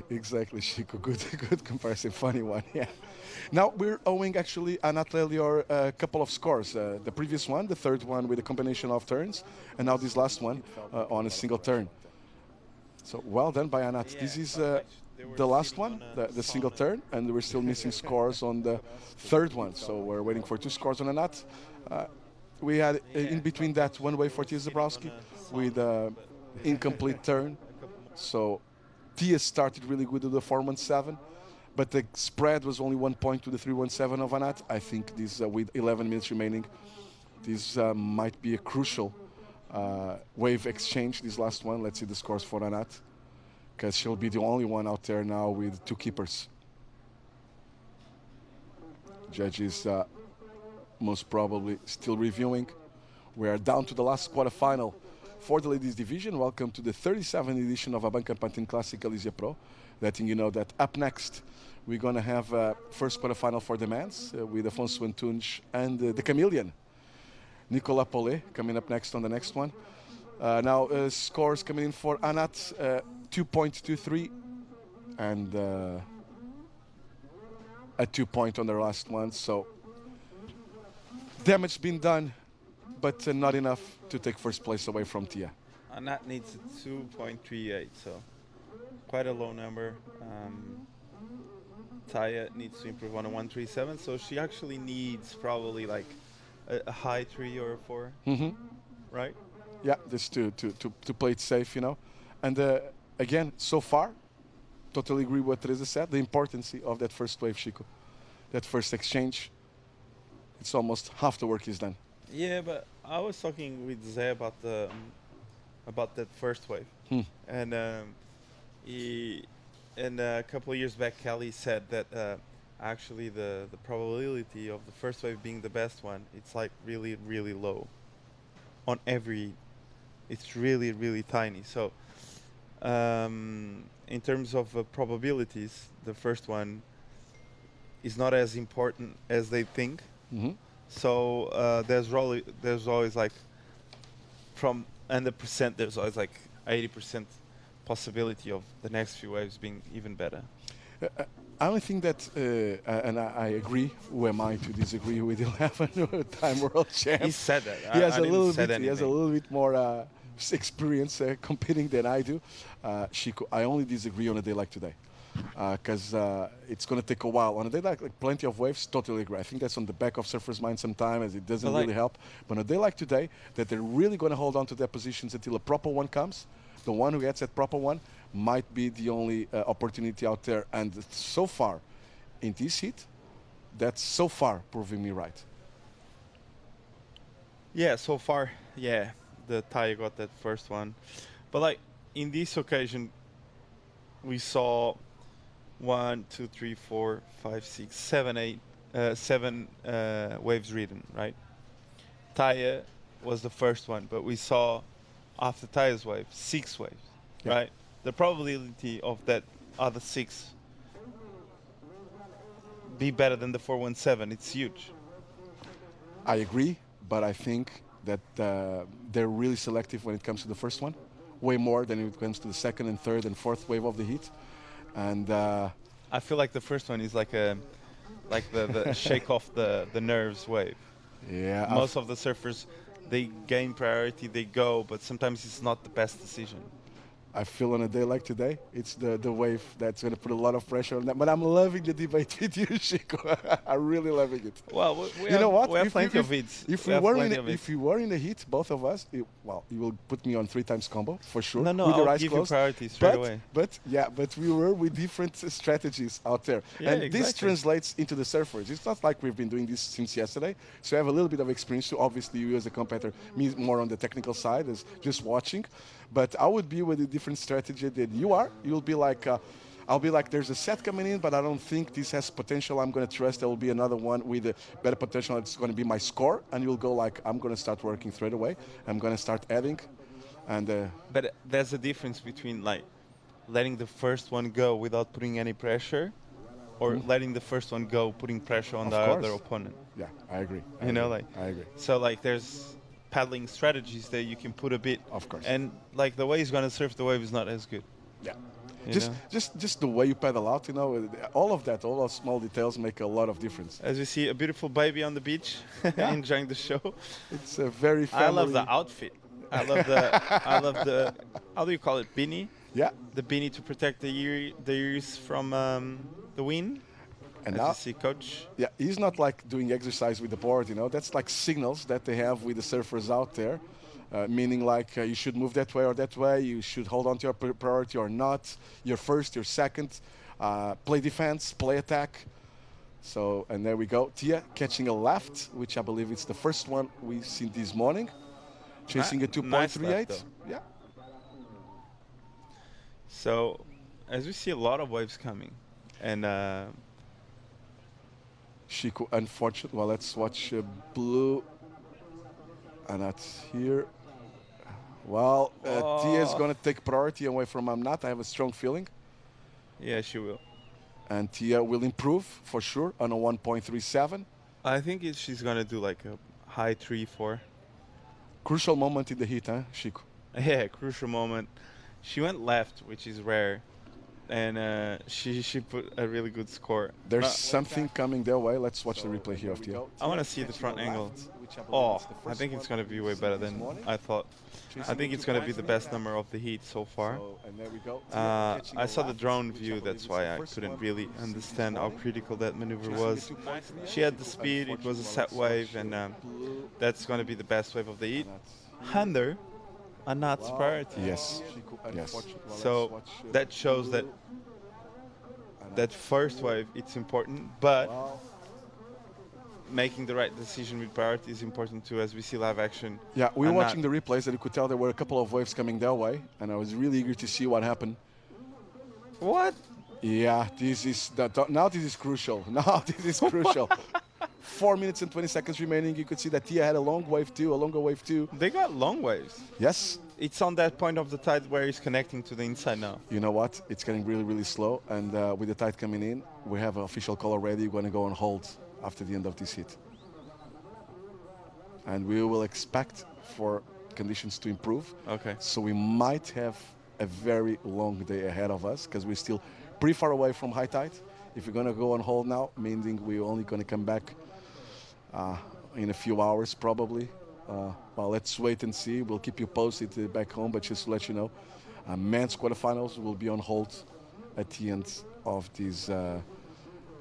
Exactly, Chico. Good comparison, funny one, yeah. Now we're owing actually Anat Lelior a couple of scores. The previous one, the third one with a combination of turns, and now this last one on a single turn. So well done by Anat. Yeah, this is the last one, the single turn, and we're still missing scores on the third one. So we're waiting for 2 scores on Anat. We had in between that one way for Tia Zabowski with incomplete turn. So Tia started really good with the 417, but the spread was only 1 point to the 317 of Anat. I think this with 11 minutes remaining, this might be a crucial wave exchange, this last one. Let's see the scores for Anat, because she'll be the only one out there now with 2 keepers. Judges most probably still reviewing. We are down to the last quarterfinal for the ladies division. Welcome to the 37th edition of ABANCA Pantin Classic Galicia Pro. Letting you know that up next we're going to have first quarterfinal for the men's with Afonso Antunes and the chameleon Nicolas Paulet coming up next on the next one. Now scores coming in for Anat 2.23 and a 2 point on the last one. So damage been done, but not enough to take first place away from Tia. Anat needs a 2.38, so quite a low number. Taya needs to improve on a 137, so she actually needs probably like a high 3 or a 4, right? Yeah, just to play it safe, you know. And again, so far, totally agree with what Teresa said, the importance of that first wave, Chico. That first exchange, it's almost half the work is done. Yeah, but I was talking with Zé about that first wave, and a couple of years back, Kelly said that actually the probability of the first wave being the best one, it's like really, really low. On every, it's really, really tiny. So in terms of probabilities, the first one is not as important as they think. So there's always like and the percent, there's always like 80% possibility of the next few waves being even better. I only think that, and I agree, who am I to disagree with 11-time world champ? He said that. He has a little bit more experience competing than I do. Chico, I only disagree on a day like today. Because it's going to take a while. On a day like plenty of waves, totally agree. I think that's on the back of surfers' mind sometimes, as it doesn't really help. But on a day like today, that they're really going to hold on to their positions until a proper one comes. The one who gets that proper one might be the only opportunity out there. And so far, in this heat, that's so far proving me right. Yeah, so far, yeah, the Taya got that first one. But like in this occasion, we saw 1, 2, 3, 4, 5, 6, 7, 8, 7 waves ridden, right? Taya was the first one, but we saw after Taya's wave 6 waves, right? The probability of that other 6 be better than the 417, it's huge. I agree, but I think that they're really selective when it comes to the first one, way more than when it comes to the second and third and fourth wave of the heat. And I feel like the first one is like the shake off the nerves wave. Yeah. Most of the surfers, they gain priority, they go, but sometimes it's not the best decision. I feel on a day like today, it's the wave that's going to put a lot of pressure on that. But I'm loving the debate with you, Chico. I'm really loving it. Well, you know what? We have plenty of hits. If we were in the heat, both of us, you will put me on 3 times combo for sure. No, with I'll give you priority straight away. But we were with different strategies out there, and this translates into the surfers. It's not like we've been doing this since yesterday, so I have a little bit of experience too. Obviously, you as a competitor, me more on the technical side, as just watching. But I would be with a different strategy than you are. You'll be like, I'll be like, there's a set coming in, but I don't think this has potential. I'm going to trust there will be another one with a better potential. It's going to be my score. And you'll go like, I'm going to start working straight away. I'm going to start adding. And but there's a difference between like letting the first one go without putting any pressure, or letting the first one go putting pressure on the other opponent. Yeah, I agree. I agree. So like there's paddling strategies that you can put a bit. Of course. And like the way he's going to surf the wave is not as good. Yeah. Just the way you paddle out, all of that, all those small details make a lot of difference. As we see a beautiful baby on the beach enjoying the show. It's a very family. I love the outfit. I love the how do you call it, beanie? Yeah. The beanie to protect the ears from the wind. And as now, you see, coach. Yeah, he's not like doing exercise with the board, That's like signals that they have with the surfers out there. Meaning like you should move that way or that way, you should hold on to your priority or not, your first, your second, play defense, play attack. So, and there we go. Tia catching a left, which I believe it's the first one we've seen this morning. Chasing a 2.38. Nice yeah. So, as we see a lot of waves coming, and Chico, unfortunately, well, let's watch blue. And that's here. Well, Tia is going to take priority away from Amnat. I have a strong feeling. Yeah, she will. And Tia will improve for sure on a 1.37. I think she's going to do like a high 3-4. Crucial moment in the heat, huh, Chico? Yeah, crucial moment. She went left, which is rare. and she put a really good score. There's something coming their way. Let's watch the replay here of Tia. I want to see the front angle. Oh, I think it's going to be way better than I thought. I think it's going to be the best number of the heat so far. I saw the drone view, that's why I couldn't really understand how critical that maneuver was. She had the speed, it was a set wave, and that's going to be the best wave of the heat. Under Anat's priority. Yes, yes. So that shows that that first wave, it's important, but making the right decision with priority is important too, as we see live action. Yeah, we were watching the replays and you could tell there were a couple of waves coming their way, and I was really eager to see what happened. What? Yeah, this is now this is crucial. Now this is crucial. 4 minutes and 20 seconds remaining. You could see that Tia had a long wave too, a longer wave too. They got long waves. Yes. It's on that point of the tide where it's connecting to the inside now. You know what? It's getting really, really slow, and with the tide coming in, we have an official call already. We're going to go on hold after the end of this heat. And we will expect for conditions to improve. Okay. So we might have a very long day ahead of us because we're still pretty far away from high tide. If we're going to go on hold now, meaning we're only going to come back in a few hours probably. Well, let's wait and see. We'll keep you posted back home, but just to let you know, men's quarterfinals will be on hold at the end of this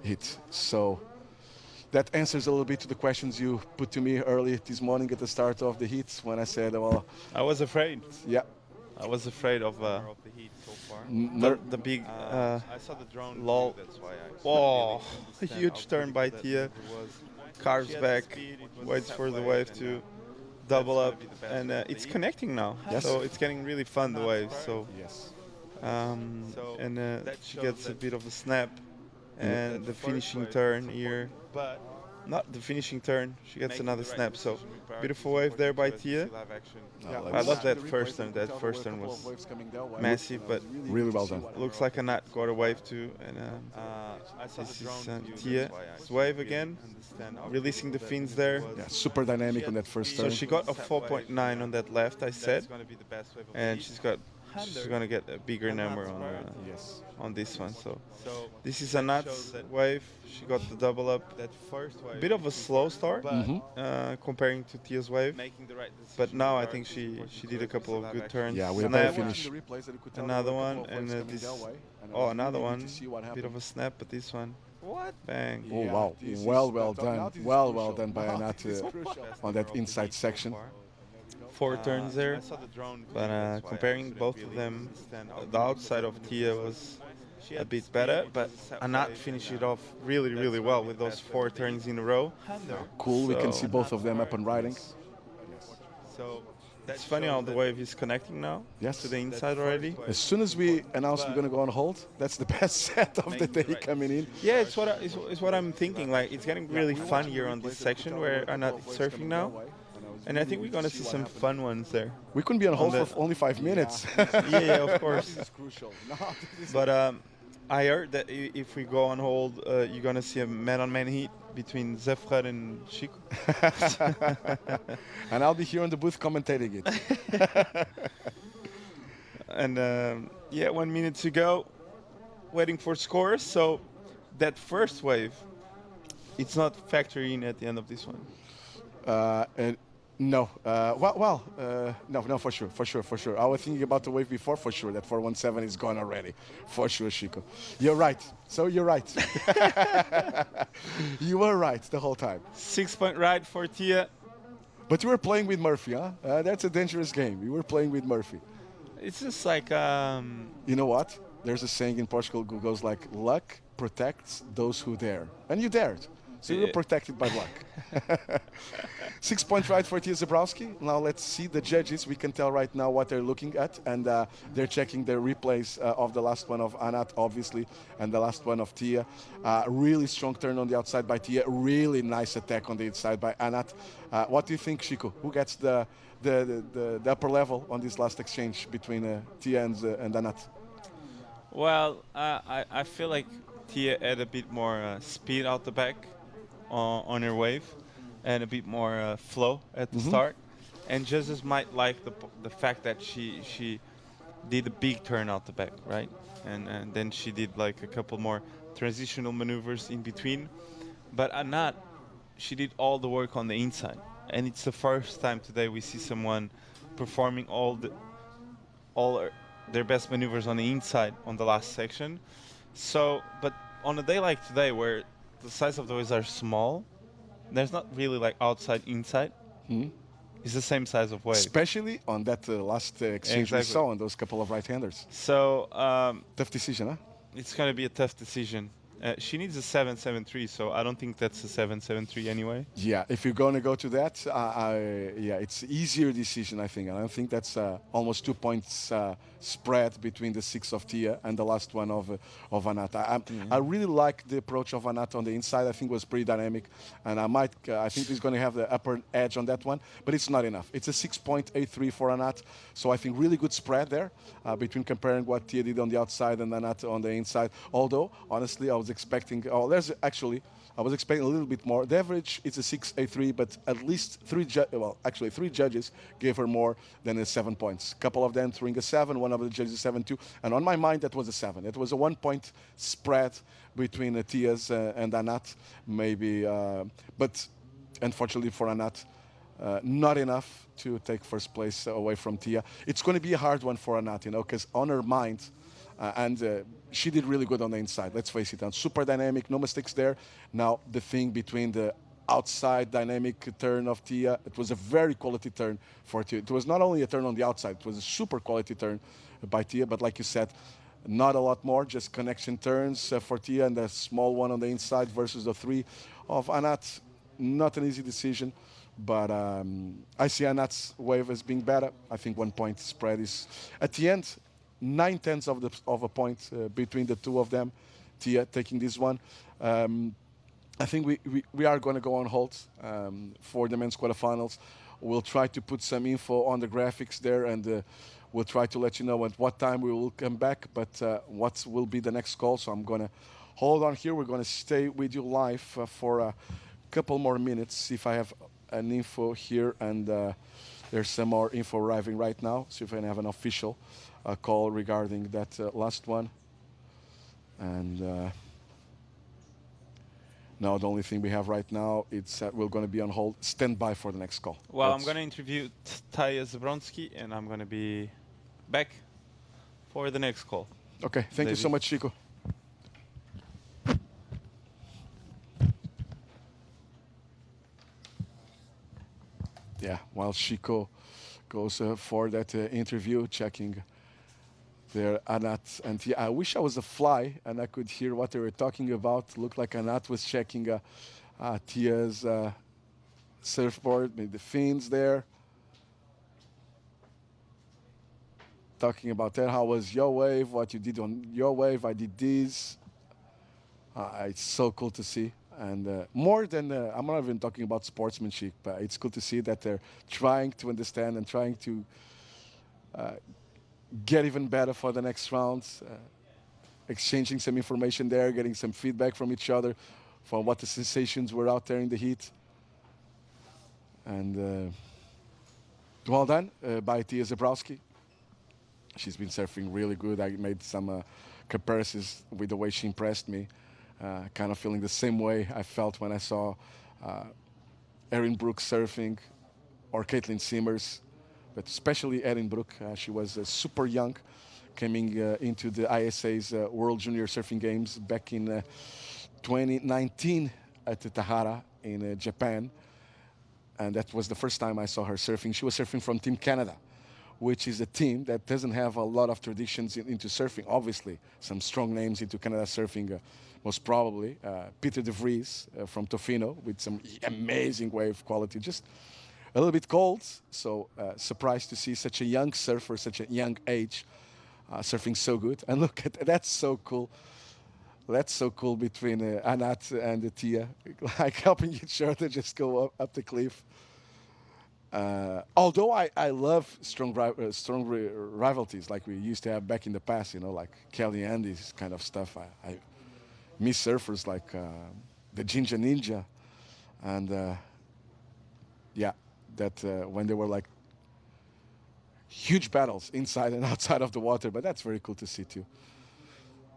heat. So that answers a little bit to the questions you put to me early this morning at the start of the heat when I said, well... I was afraid. Yeah. I was afraid of the heat so far. The big I saw the drone lull. That's why oh, a huge turn by Tia. Carves back, waits for the wave to double up, and it's connecting now. Yes. So it's getting really fun, the wave. So yes. And she gets a bit of a snap, and the finishing turn here. Not the finishing turn, she gets another snap. So beautiful wave there by Tia. I love that first turn. That first turn was massive, but really well done. Looks like Anat got a wave too. And this is Tia's wave again, releasing the fins there. Yeah, super dynamic on that first turn. So she got a 4.9 on that left, I said, and she's gonna get a bigger number on this one. So this is Anat's wave. She got the double up. A bit of a slow start comparing to Tia's wave, but now I think she did a couple of good turns. Yeah, we have a finish. Another one, and another one. Bit of a snap, but this one. What? Bang. Oh wow! Well done. Well done by Anat on that inside section. 4 turns there, but comparing both of them, the outside of Tia was a bit better, but Anat finished it off really, really well with those 4 turns in a row. Cool, we can see both of them up and riding. So it's funny how the wave is connecting now to the inside already. As soon as we announce we're going to go on hold, that's the best set of the day coming in. Yeah, it's what I'm thinking. Like, it's getting really fun here on this section where Anat is surfing now. And I think we're going to see some fun ones there. We couldn't be on hold for only 5 minutes. Yeah, of course. But I heard that if we go on hold, you're going to see a man-on-man heat between Zefra and Chico. And I'll be here on the booth commentating it. And yeah, 1 minute to go. Waiting for scores. So that first wave, it's not factoring in at the end of this one. No, no, for sure. I was thinking about the wave before, for sure. That 417 is gone already, for sure, Chico. You're right. So you're right. You were right the whole time. 6-point ride for Tia. But you were playing with Murphy, huh? That's a dangerous game. You were playing with Murphy. It's just like... You know what? There's a saying in Portugal that goes like, luck protects those who dare. And you dared. So you were protected by luck. 6-point ride for Tia Zabowski. Now let's see the judges. We can tell right now what they're looking at. And they're checking the replays of the last one of Anat, obviously, and the last one of Tia. Really strong turn on the outside by Tia. Really nice attack on the inside by Anat. What do you think, Chico? Who gets the upper level on this last exchange between Tia and Anat? Well, I feel like Tia had a bit more speed out the back on her wave, and a bit more flow at the start, and judges might like the fact that she did a big turn out the back, right? And then she did like a couple more transitional maneuvers in between. But Anat, she did all the work on the inside. And it's the first time today we see someone performing all their best maneuvers on the inside on the last section. So, but on a day like today where the size of the waves are small, there's not really like outside, inside. It's the same size of wave. Especially on that last exchange we saw on those couple of right-handers. So tough decision, huh? It's going to be a tough decision. She needs a 7.73, so I don't think that's a 7.73 anyway. Yeah, if you're going to go to that, yeah, it's easier decision, I think. And I think that's almost 2 points spread between the 6 of Tia and the last one of Anat. I really like the approach of Anat on the inside. I think it was pretty dynamic. And I think he's going to have the upper edge on that one. But it's not enough. It's a 6.83 for Anat. So I think really good spread there between comparing what Tia did on the outside and Anat on the inside. Although, honestly, I was expecting, I was expecting a little bit more. The average is a 6.83, but at least three judges gave her more than 7 points. A couple of them throwing a 7, one of the judges 7.2, and on my mind that was a 7. It was a 1 point spread between Tia's and Anat, maybe, but unfortunately for Anat, not enough to take first place away from Tia. It's going to be a hard one for Anat, because on her mind, she did really good on the inside, let's face it. And super dynamic, no mistakes there. Now, the thing between the outside dynamic turn of Tia, it was a very quality turn for Tia. It was not only a turn on the outside, it was a super quality turn by Tia, but like you said, not a lot more, just connection turns for Tia and a small one on the inside versus the 3 of Anat. Not an easy decision, but I see Anat's wave as being better. I think 1 point spread is, at the end, 9/10 of a point between the two of them. Tia taking this one. I think we are going to go on hold for the men's quarterfinals. We'll try to put some info on the graphics there, and we'll try to let you know at what time we will come back, but what will be the next call. So I'm going to hold on here. We're going to stay with you live for a couple more minutes, see if I have an info here, and there's some more info arriving right now. See if I can have an official call regarding that last one. And now the only thing we have right now, it's we're going to be on hold. Stand by for the next call. Well, I'm going to interview Taya Zabowski, and I'm going to be back for the next call. Okay, thank you so much, Chico. Yeah, while Chico goes for that interview, checking there, Anat and Tia. I wish I was a fly and I could hear what they were talking about. Looked like Anat was checking Tia's surfboard, maybe the fins there. Talking about that, how was your wave, what you did on your wave, I did this. It's so cool to see. And more than, I'm not even talking about sportsmanship, but it's cool to see that they're trying to understand and trying to get even better for the next rounds, exchanging some information there, getting some feedback from each other for what the sensations were out there in the heat. And well done by Tia Zabowski. She's been surfing really good. I made some comparisons with the way she impressed me. Kind of feeling the same way I felt when I saw Erin Brooks surfing or Caitlin Simmers, but especially Erin Brooks. She was super young, coming into the ISA's World Junior Surfing Games back in 2019 at Tahara in Japan. And that was the first time I saw her surfing. She was surfing from Team Canada, which is a team that doesn't have a lot of traditions into surfing. Obviously, some strong names into Canada surfing, most probably. Peter De Vries from Tofino with some amazing wave quality. Just a little bit cold, so surprised to see such a young surfer, such a young age, surfing so good. And look at that's so cool. That's so cool between Anat and Tia, like helping each other just go up the cliff. Although I love strong rivalries like we used to have back in the past, like Kelly and this kind of stuff. I miss surfers like the Ginger Ninja, and yeah, that when they were like huge battles inside and outside of the water, but that's very cool to see too.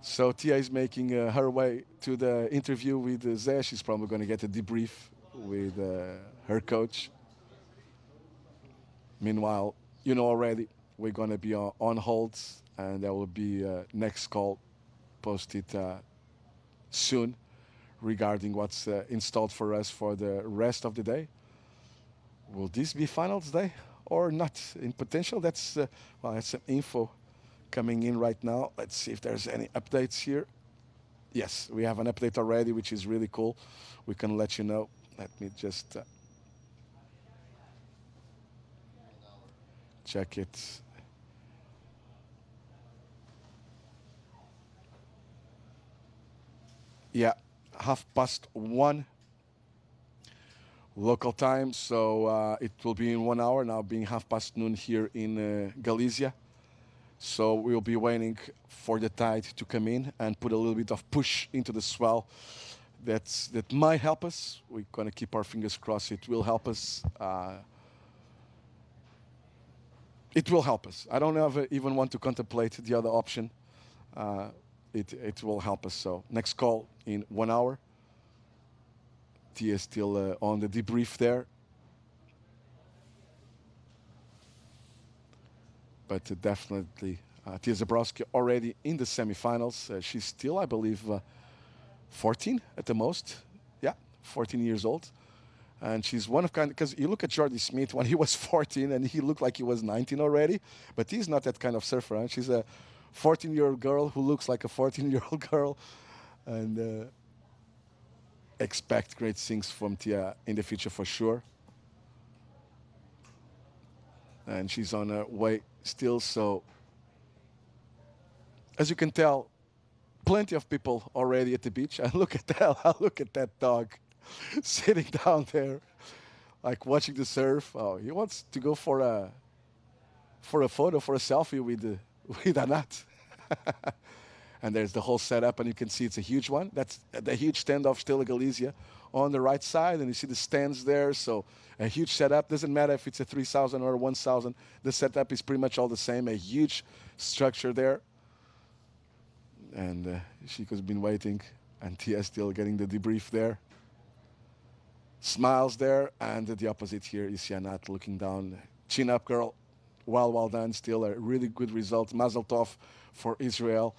So Tia is making her way to the interview with Zé. She's probably going to get a debrief with her coach. Meanwhile, you know already, we're going to be on hold, and there will be next call posted soon regarding what's installed for us for the rest of the day. Will this be finals day or not? In potential, that's some info coming in right now. Let's see if there's any updates here. Yes, we have an update already, which is really cool. We can let you know. Let me just check it. Yeah, 1:30 local time, so it will be in 1 hour, now being 12:30 here in Galicia. So we'll be waiting for the tide to come in and put a little bit of push into the swell. That might help us. We're going to keep our fingers crossed. It will help us. It will help us. I don't even want to contemplate the other option. It will help us. So next call in 1 hour. Tia is still on the debrief there. But definitely, Tia Zabowski already in the semifinals. She's still, I believe, 14 at the most. Yeah, 14 years old. And she's one of kind, because you look at Jordy Smith when he was 14 and he looked like he was 19 already, but he's not that kind of surfer. Huh? She's a 14-year-old girl who looks like a 14-year-old girl, and expect great things from Tia in the future for sure. And she's on her way still, so as you can tell, plenty of people already at the beach. And look at that dog sitting down there, like watching the surf. Oh, he wants to go for a photo, for a selfie with Anat. And there's the whole setup, and you can see it's a huge one. That's the huge standoff Stella Galicia on the right side, and you see the stands there. So a huge setup. Doesn't matter if it's a 3,000 or 1,000. The setup is pretty much all the same. A huge structure there. And Chico's been waiting, and Tia still getting the debrief there. Smiles there, and the opposite here, you see Anat looking down. Chin up, girl. Well done. Still a really good result. Mazel tov for Israel.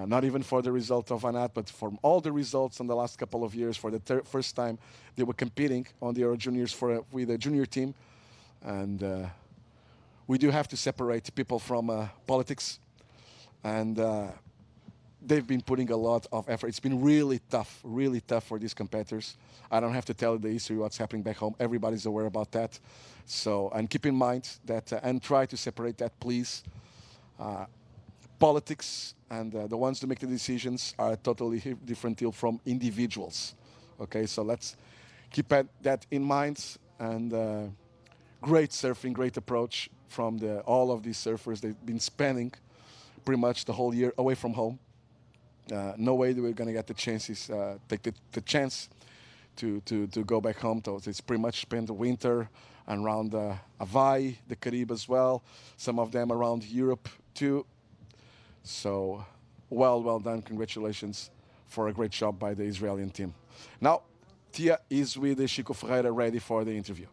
Not even for the result of Anat, but from all the results in the last couple of years. For the first time, they were competing on the Euro Juniors with a junior team. And we do have to separate people from politics. And they've been putting a lot of effort. It's been really tough for these competitors. I don't have to tell the history what's happening back home. Everybody's aware about that. So, and keep in mind that, and try to separate that, please. Politics and the ones who make the decisions are a totally different deal from individuals. Okay, so let's keep that in mind. And great surfing, great approach from all of these surfers. They've been spending pretty much the whole year away from home. No way that we're going to get the chances, take the chance to go back home. So it's pretty much spent the winter around Hawaii, the Caribbean as well. Some of them around Europe too. So well done. Congratulations for a great job by the Israeli team. Now, Tia is with Chico Ferreira ready for the interview.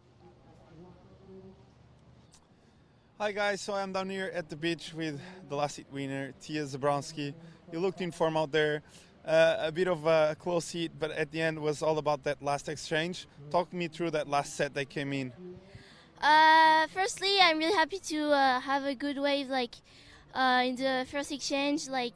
Hi guys, so I'm down here at the beach with the last heat winner, Tia Zabowski. You looked in form out there. A bit of a close heat, but at the end was all about that last exchange. Talk me through that last set that came in. Firstly, I'm really happy to have a good wave in the first exchange. The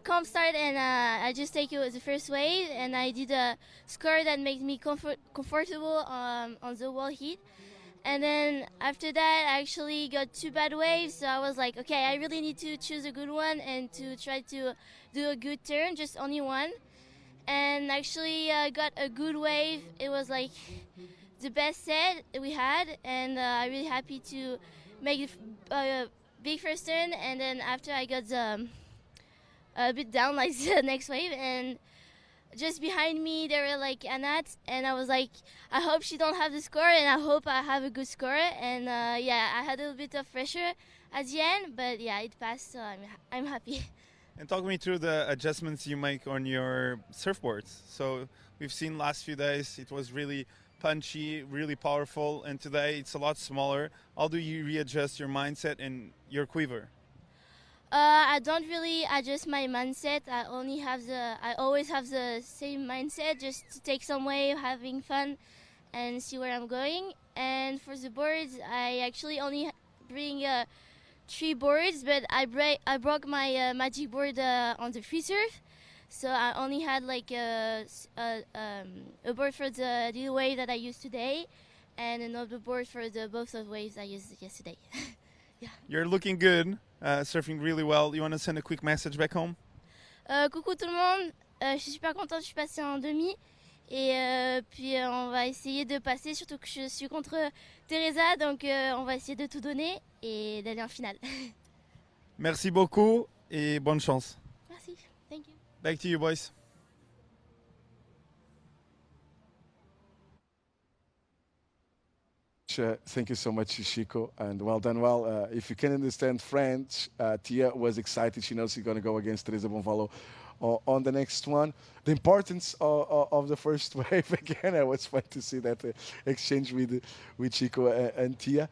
comp started and I just take it as the first wave, and I did a score that made me comfortable on the wall heat. And then after that, I actually got 2 bad waves, so I was like, okay, I really need to choose a good one and to try to do a good turn, just only one. And actually got a good wave. It was like the best set we had, and I'm really happy to make a big first turn. And then after I got a bit down like the next wave, and just behind me there were like Anat, and I was like, I hope she don't have the score, and I hope I have a good score. And yeah, I had a little bit of pressure at the end, but yeah, it passed, so I'm happy. And talk me through the adjustments you make on your surfboards. So we've seen last few days it was really punchy, really powerful, and today it's a lot smaller. How do you readjust your mindset and your quiver? I don't really adjust my mindset. I always have the same mindset, just to take some wave, having fun, and see where I'm going. And for the boards, I actually only bring 3 boards, but I broke my magic board on the free surf, so I only had like a board for the little wave that I used today, and another board for the both of waves I used yesterday. Yeah. You're looking good, surfing really well. You want to send a quick message back home? Coucou tout le monde, je suis super contente, je suis passée en demi. Et puis on va essayer de passer, surtout que je suis contre Teresa, donc on va essayer de tout donner et d'aller en finale. Merci beaucoup et bonne chance. Merci, thank you. Back to you, boys. Thank you so much, Chico, and well done. Well, if you can understand French, Tia was excited. She knows she's going to go against Teresa Bonvalot on the next one. The importance of the first wave, again, I was fun to see that exchange with Chico and Tia.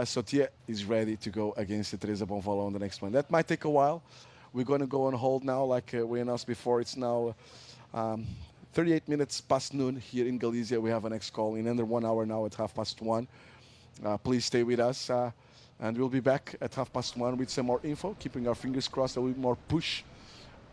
So Tia is ready to go against Teresa Bonvalot on the next one. That might take a while. We're going to go on hold now, like we announced before. It's now 38 minutes past noon here in Galicia. We have a next call in under 1 hour now at 1:30. Please stay with us, and we'll be back at 1:30 with some more info, keeping our fingers crossed, a little more push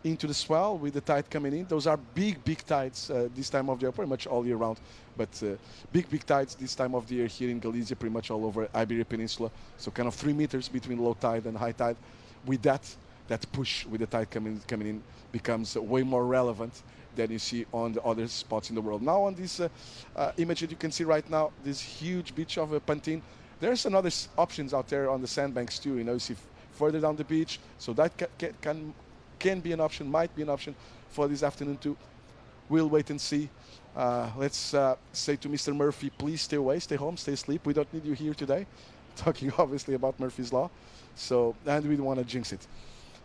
into the swell with the tide coming in. Those are big tides this time of the year, pretty much all year round, but big tides this time of the year here in Galicia, pretty much all over Iberia Peninsula. So kind of 3 meters between low tide and high tide. With that push with the tide coming in becomes way more relevant than you see on the other spots in the world. Now on this image that you can see right now, this huge beach of Pantin, there's another options out there on the sandbanks too. You know, you see further down the beach, so that can be an option, might be an option for this afternoon too. We'll wait and see. Let's say to Mr. Murphy, please stay away, stay home, stay asleep. We don't need you here today. Talking obviously about Murphy's Law. So, and we don't want to jinx it.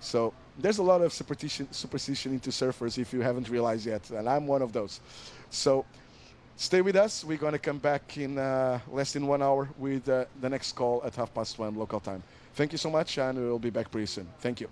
So there's a lot of superstition into surfers, if you haven't realized yet, and I'm one of those. So stay with us. We're going to come back in less than 1 hour with the next call at 1:30 local time. Thank you so much, and we'll be back pretty soon. Thank you.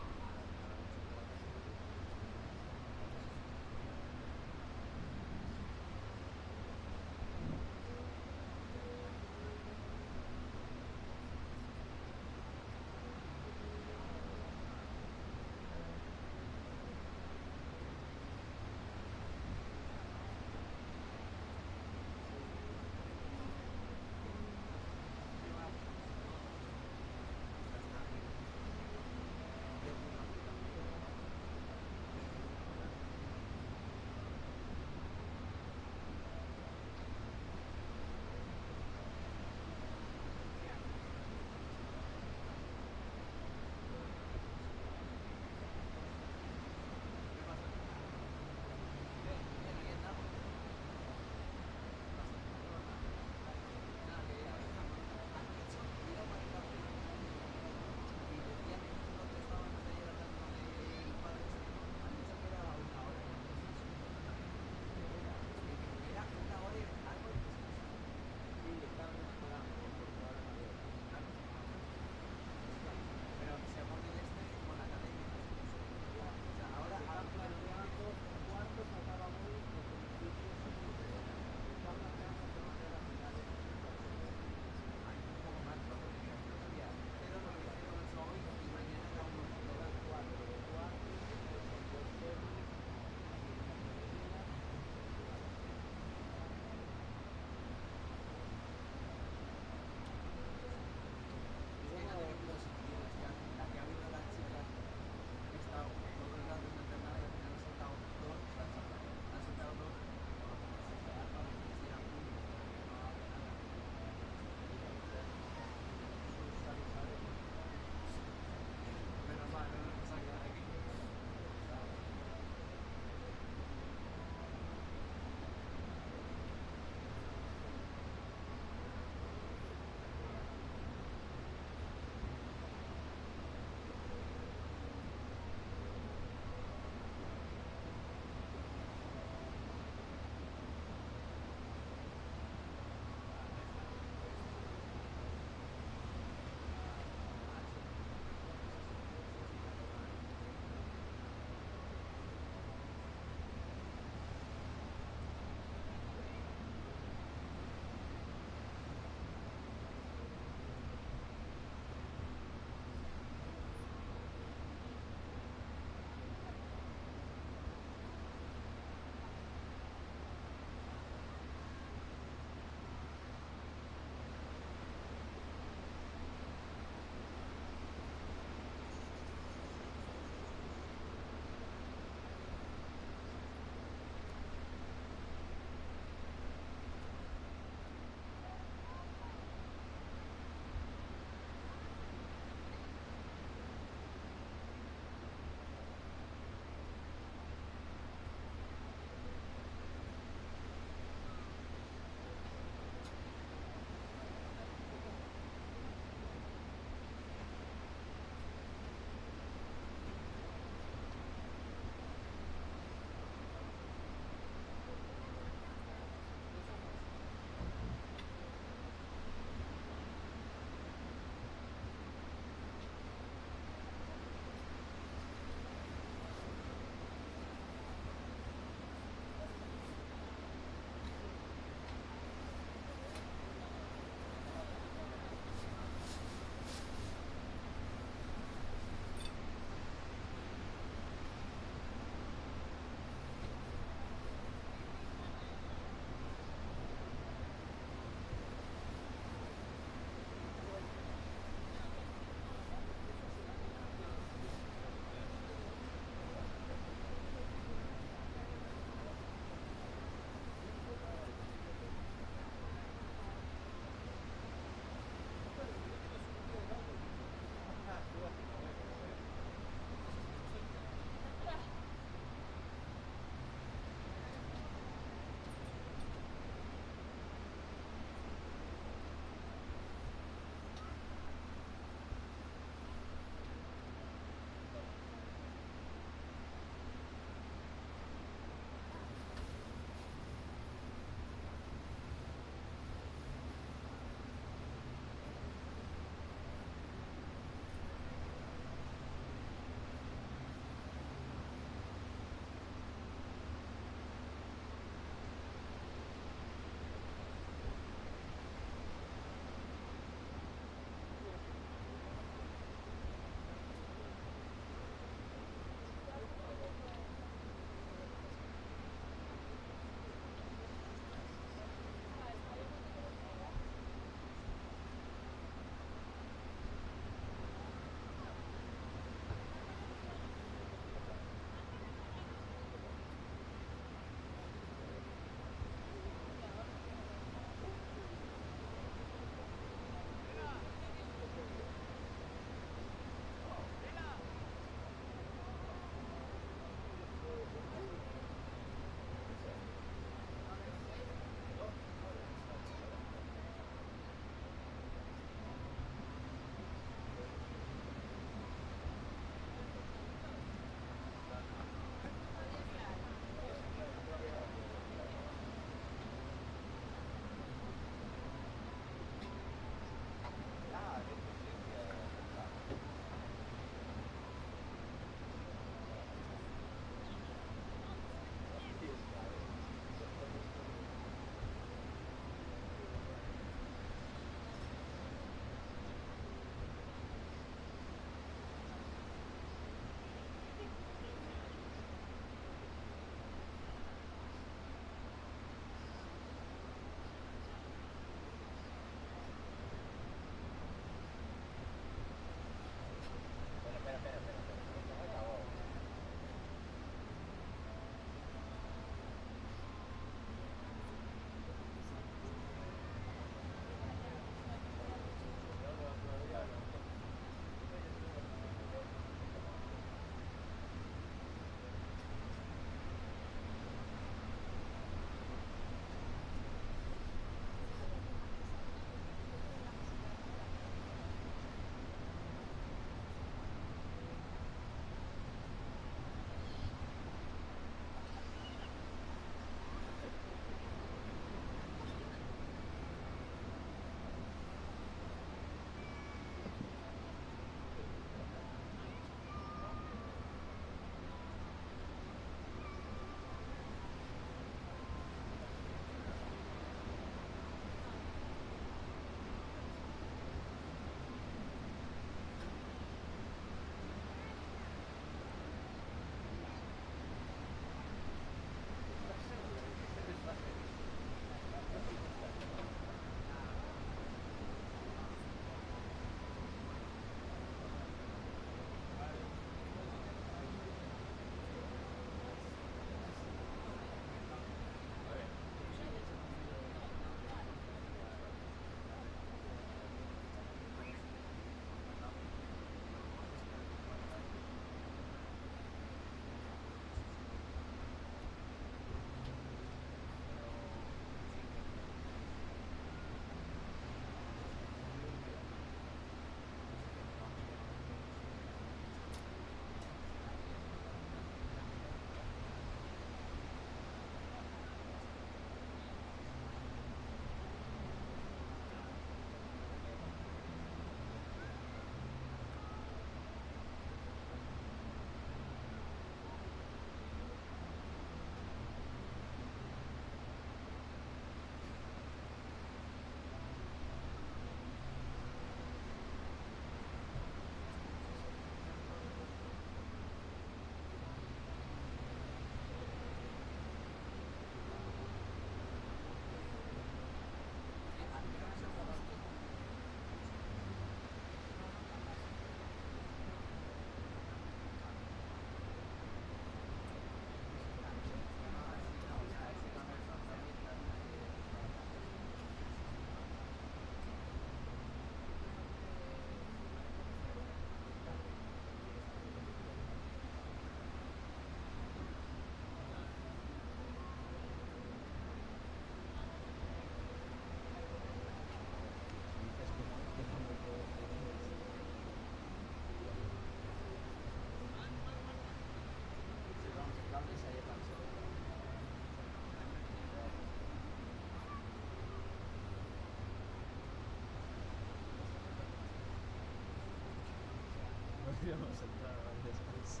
íbamos a entrar después.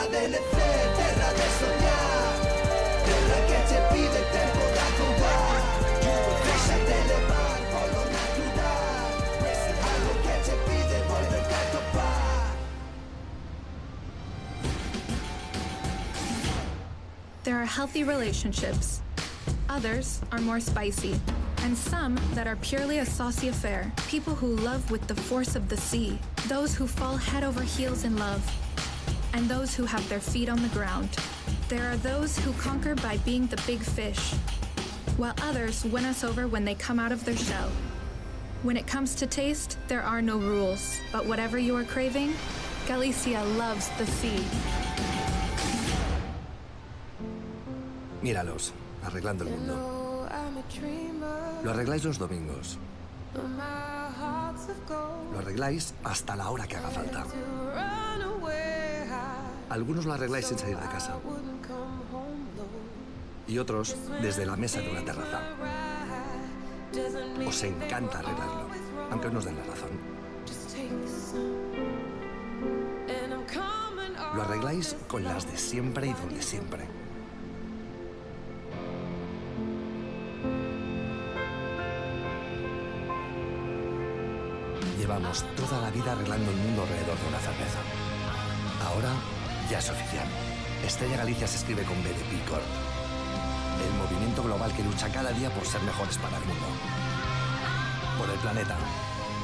Terra delle fe, terra de soñar, terra que te pide tempo da contar. Déjate levar polo natural, algo que te pide volverte a topar. There are healthy relationships. Others are more spicy. And some that are purely a saucy affair. People who love with the force of the sea. Those who fall head over heels in love. And those who have their feet on the ground. There are those who conquer by being the big fish, while others win us over when they come out of their shell. When it comes to taste, there are no rules. But whatever you are craving, Galicia loves the sea. Míralos, arreglando el mundo. Lo arregláis los domingos. Lo arregláis hasta la hora que haga falta. Algunos lo arregláis sin salir de casa. Y otros desde la mesa de una terraza. Os encanta arreglarlo, aunque nos den la razón. Lo arregláis con las de siempre y donde siempre. Llevamos toda la vida arreglando el mundo alrededor de una cerveza. Ahora ya es oficial. Estrella Galicia se escribe con B de Picor. El movimiento global que lucha cada día por ser mejores para el mundo. Por el planeta,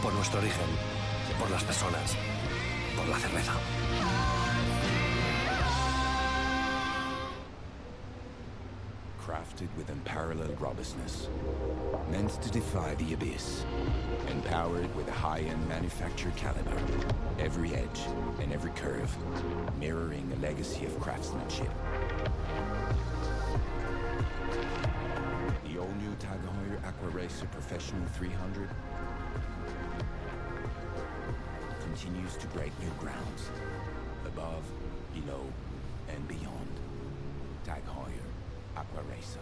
por nuestro origen, por las personas, por la cerveza. Crafted with unparalleled robustness, meant to defy the abyss, empowered with a high-end manufactured caliber, every edge and every curve, mirroring a legacy of craftsmanship. The all-new Tag Heuer Aqua Racer Professional 300 continues to break new grounds, above, below, and beyond. Tag Heuer Aqua Racer.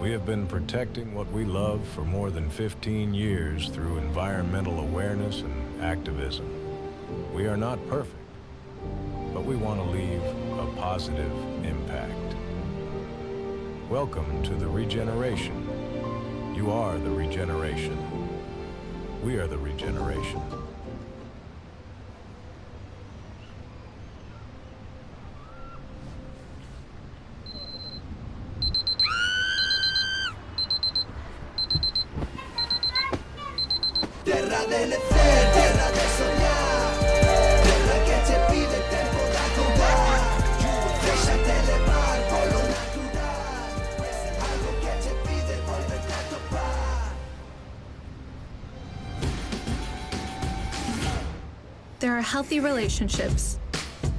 We have been protecting what we love for more than 15 years through environmental awareness and activism. We are not perfect, but we want to leave a positive impact. Welcome to the regeneration. You are the regeneration. We are the regeneration. Terra delle fe, terra de soñar, terra que te pide tempo da contar. Déjate levar polo natural, algo que te pide volverte a topar. There are healthy relationships.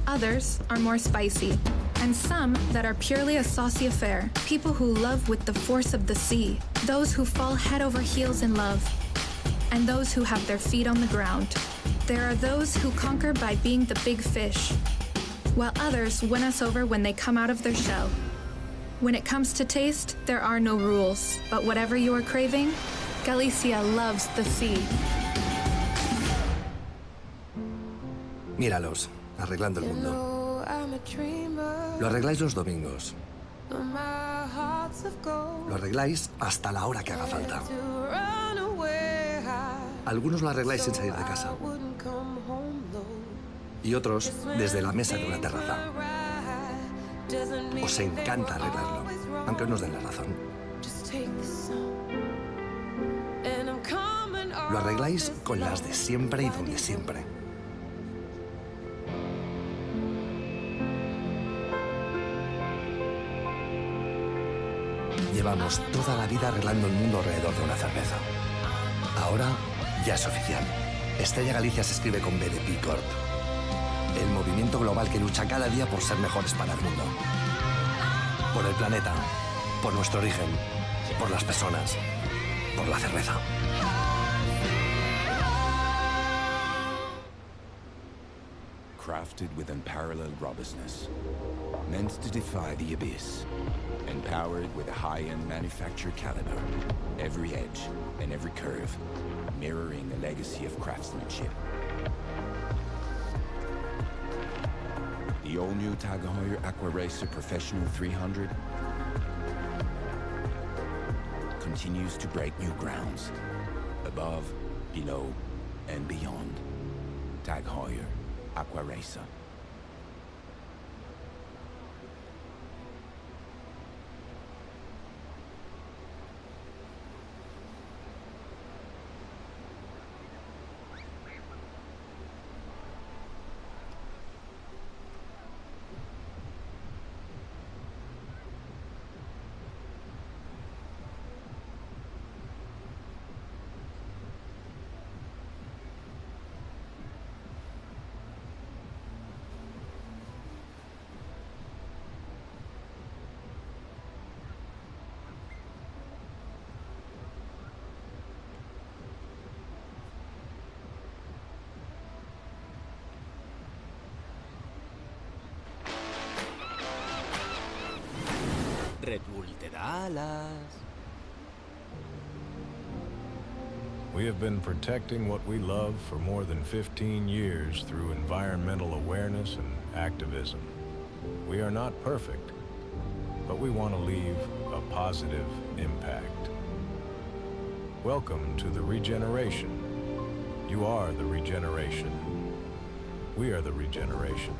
Others are more spicy. And some that are purely a saucy affair. People who love with the force of the sea. Those who fall head over heels in love. And those who have their feet on the ground. There are those who conquer by being the big fish, while others win us over when they come out of their shell. When it comes to taste, there are no rules, but whatever you are craving, Galicia loves the sea. Míralos, arreglando el mundo. Lo arregláis los domingos. Lo arregláis hasta la hora que haga falta. Algunos lo arregláis sin salir de casa. Y otros desde la mesa de una terraza. Os encanta arreglarlo, aunque nos den la razón. Lo arregláis con las de siempre y donde siempre. Llevamos toda la vida arreglando el mundo alrededor de una cerveza. Ahora ya es oficial. Estella Galicia se escribe con B de Picorp. El movimiento global que lucha cada día por ser mejores para el mundo. Por el planeta, por nuestro origen, por las personas, por la cerveza. Crafted with unparalleled robustness, meant to defy the abyss, and powered with a high-end manufactured caliber, every edge and every curve, mirroring a legacy of craftsmanship. The all-new Tag Heuer Aqua Racer Professional 300 continues to break new grounds, above, below, and beyond. Tag Heuer Aqua Racer. Red Bull te da alas. We have been protecting what we love for more than 15 years through environmental awareness and activism. We are not perfect, but we want to leave a positive impact. Welcome to the regeneration. You are the regeneration. We are the regeneration.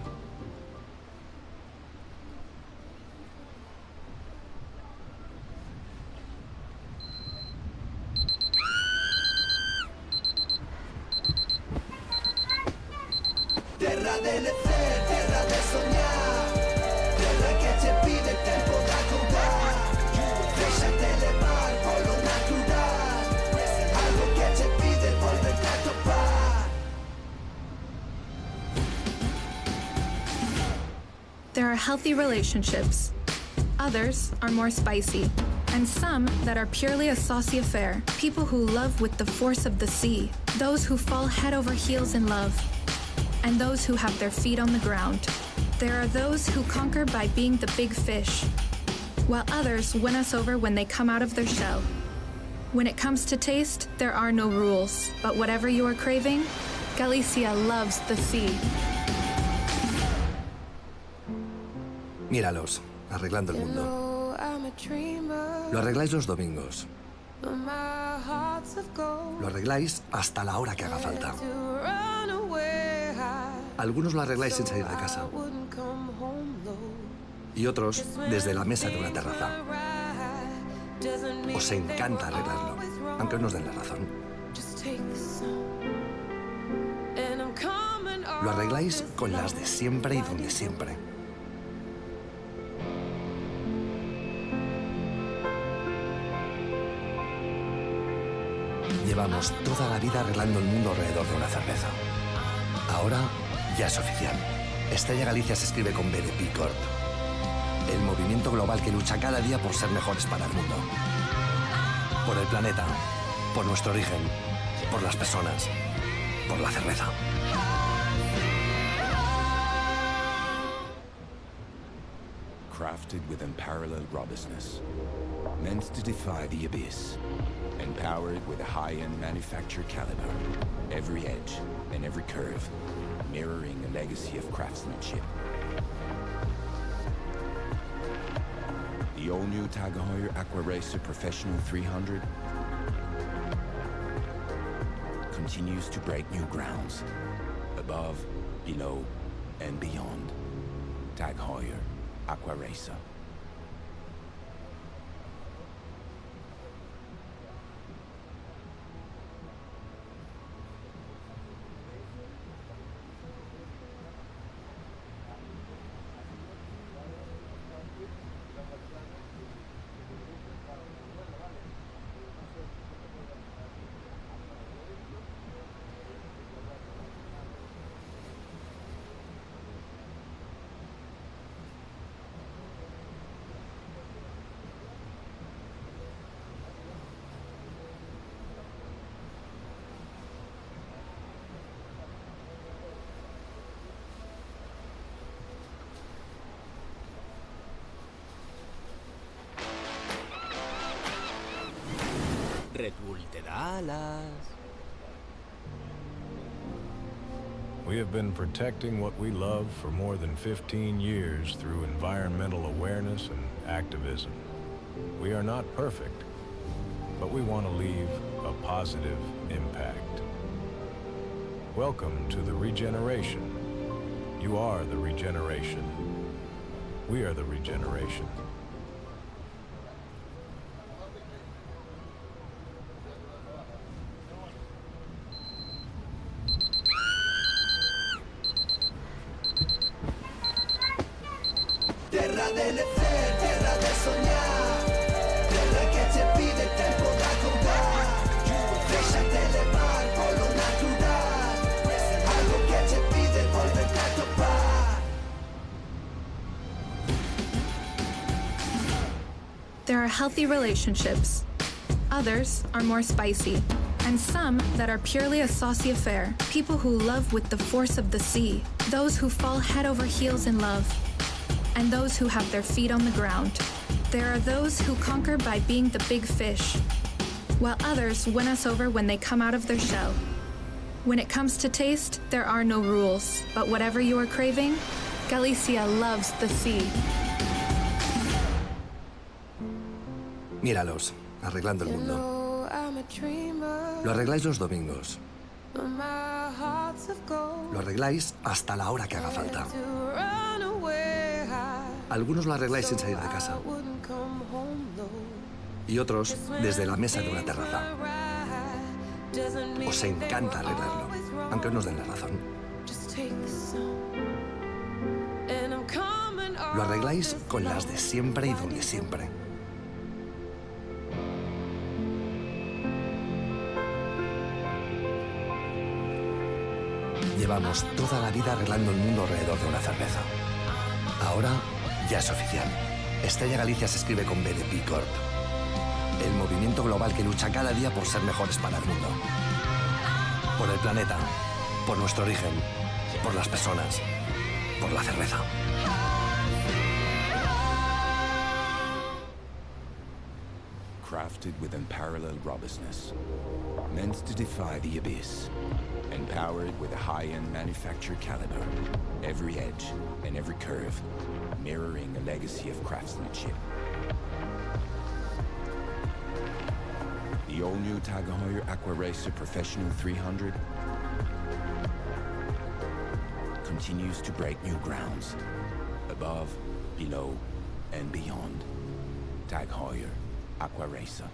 Terra delle fe, terra de soñar, terra que te pide tempo da contar. Déxate levar polo natural, algo que te pide volverte a topar. There are healthy relationships. Others are more spicy. And some that are purely a saucy affair. People who love with the force of the sea. Those who fall head over heels in love. And those who have their feet on the ground. There are those who conquer by being the big fish, while others win us over when they come out of their shell. When it comes to taste, there are no rules, but whatever you are craving, Galicia loves the sea. Míralos, arreglando el mundo. Lo arregláis los domingos. Lo arregláis hasta la hora que haga falta. Algunos lo arregláis sin salir de casa. Y otros desde la mesa de una terraza. Os encanta arreglarlo, aunque nos den la razón. Lo arregláis con las de siempre y donde siempre. Llevamos toda la vida arreglando el mundo alrededor de una cerveza. Ahora ya es oficial. Estella Galicia se escribe con B de Picorp. El movimiento global que lucha cada día por ser mejores para el mundo. Por el planeta, por nuestro origen, por las personas, por la cerveza. Crafted with unparalleled robustness, meant to defy the abyss, and powered with a high-end manufactured caliber, every edge and every curve, mirroring a legacy of craftsmanship. The all-new Tag Heuer Aqua Racer Professional 300 continues to break new grounds, above, below, and beyond. Tag Heuer Aqua Racer. Red Bull te da alas. We have been protecting what we love for more than 15 years through environmental awareness and activism. We are not perfect, but we want to leave a positive impact. Welcome to the regeneration. You are the regeneration. We are the regeneration. Terra delle fe, terra del sognare, terra che ti pide tempo da contare. Deixate levar por lo natural, algo que te pide volverte a topar. There are healthy relationships. Others are more spicy. And some that are purely a saucy affair. People who love with the force of the sea. Those who fall head over heels in love. And those who have their feet on the ground. There are those who conquer by being the big fish, while others win us over when they come out of their shell. When it comes to taste, there are no rules. But whatever you are craving, Galicia loves the sea. Míralos, arreglando el mundo. Lo arregláis los domingos. Lo arregláis hasta la hora que haga falta. Algunos lo arregláis sin salir de casa. Y otros desde la mesa de una terraza. Os encanta arreglarlo, aunque no os den la razón. Lo arregláis con las de siempre y donde siempre. Llevamos toda la vida arreglando el mundo alrededor de una cerveza. Ahora ya es oficial. Estrella Galicia se escribe con B de B Corp. El movimiento global que lucha cada día por ser mejores para el mundo. Por el planeta, por nuestro origen, por las personas, por la cerveza. Crafted with unparalleled robustness, meant to defy the abyss, and powered with a high-end manufactured caliber, every edge and every curve mirroring a legacy of craftsmanship. The all-new Tag Heuer Aqua Racer Professional 300 continues to break new grounds, above, below, and beyond. Tag Heuer Aqua Racer.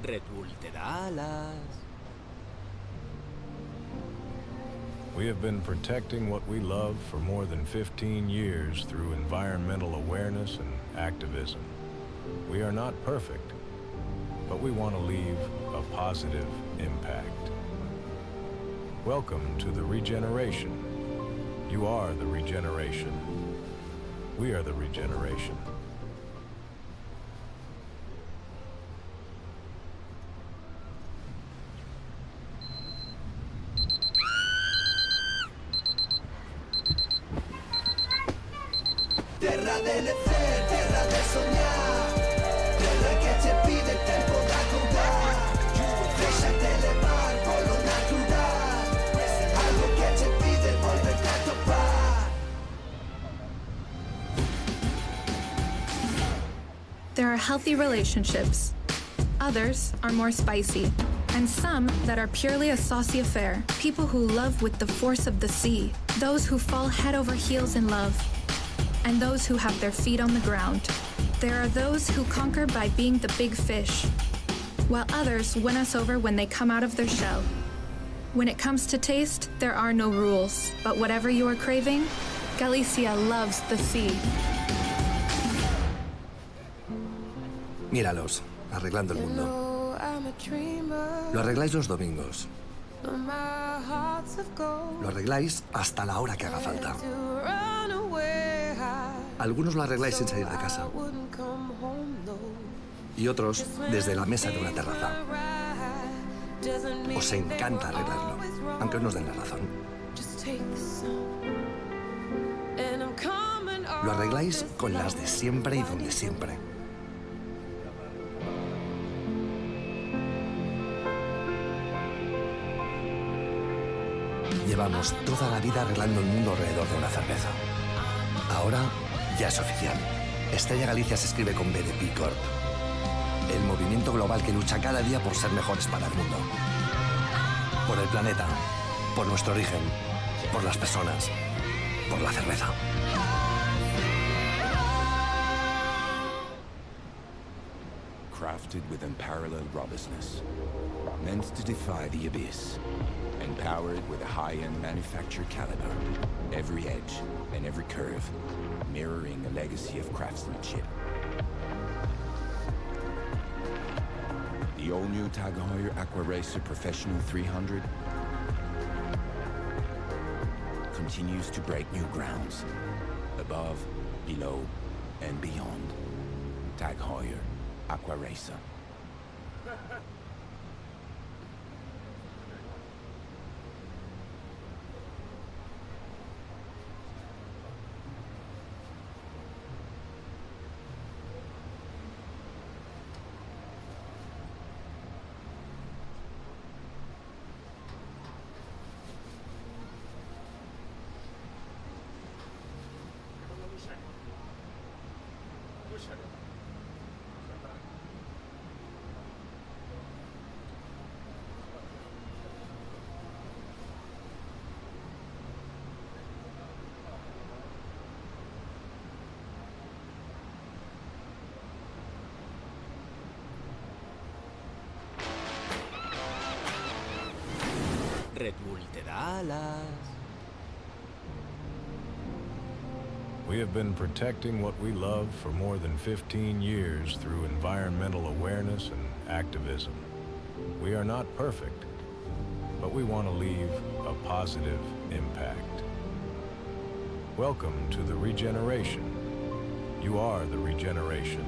Red Bull te da alas. We have been protecting what we love for more than 15 years through environmental awareness and activism. We are not perfect, but we want to leave a positive impact. Welcome to the regeneration. You are the regeneration. We are the regeneration. Terra delle fe, terra del sognare, terra che ti pide tempo da contare. Deixate levar por lo natural, algo que te pide volverte a topar. There are healthy relationships. Others are more spicy. And some that are purely a saucy affair. People who love with the force of the sea. Those who fall head over heels in love. And those who have their feet on the ground. There are those who conquer by being the big fish, while others win us over when they come out of their shell. When it comes to taste, there are no rules, but whatever you are craving, Galicia loves the sea. Míralos, arreglando el mundo. Lo arregláis los domingos. Lo arregláis hasta la hora que haga falta. Algunos lo arregláis sin salir de casa. Y otros desde la mesa de una terraza. Os encanta arreglarlo, aunque nos den la razón. Lo arregláis con las de siempre y donde siempre. Llevamos toda la vida arreglando el mundo alrededor de una cerveza. Ahora ya es oficial. Estrella Galicia se escribe con B de Corp. El movimiento global que lucha cada día por ser mejores para el mundo. Por el planeta, por nuestro origen, por las personas, por la cerveza. Crafted with unparalleled robustness, meant to defy the abyss, and powered with a high-end manufactured caliber, every edge and every curve mirroring a legacy of craftsmanship. The all-new Tag Heuer Aqua Racer Professional 300 continues to break new grounds, above, below, and beyond. Tag Heuer Aqua Racer. Red Bull te da alas. We have been protecting what we love for more than 15 years through environmental awareness and activism. We are not perfect, but we want to leave a positive impact. Welcome to the regeneration. You are the regeneration.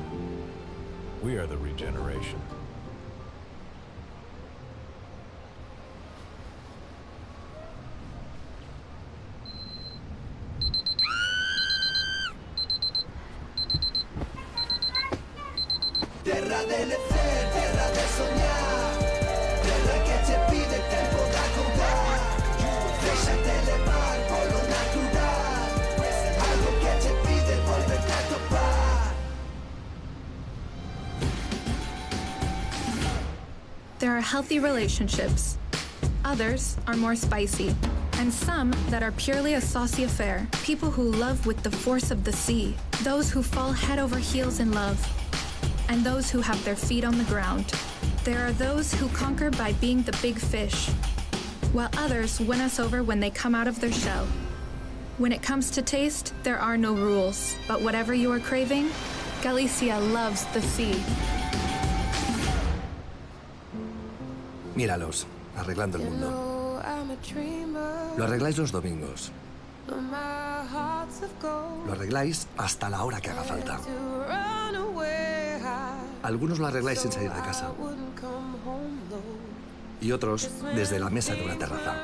We are the regeneration. Terra delle fe, terra del sognare, terra che ci pide tempo da contar. Déjate levar por lo natural, algo que ci pide volverte a topar. There are healthy relationships. Others are more spicy. And some that are purely a saucy affair. People who love with the force of the sea. Those who fall head over heels in love. And those who have their feet on the ground. There are those who conquer by being the big fish, while others win us over when they come out of their shell. When it comes to taste, there are no rules, but whatever you are craving, Galicia loves the sea. Míralos, arreglando el mundo. Lo arregláis los domingos. Lo arregláis hasta la hora que haga falta. Algunos lo arregláis sin salir de casa. Y otros desde la mesa de una terraza.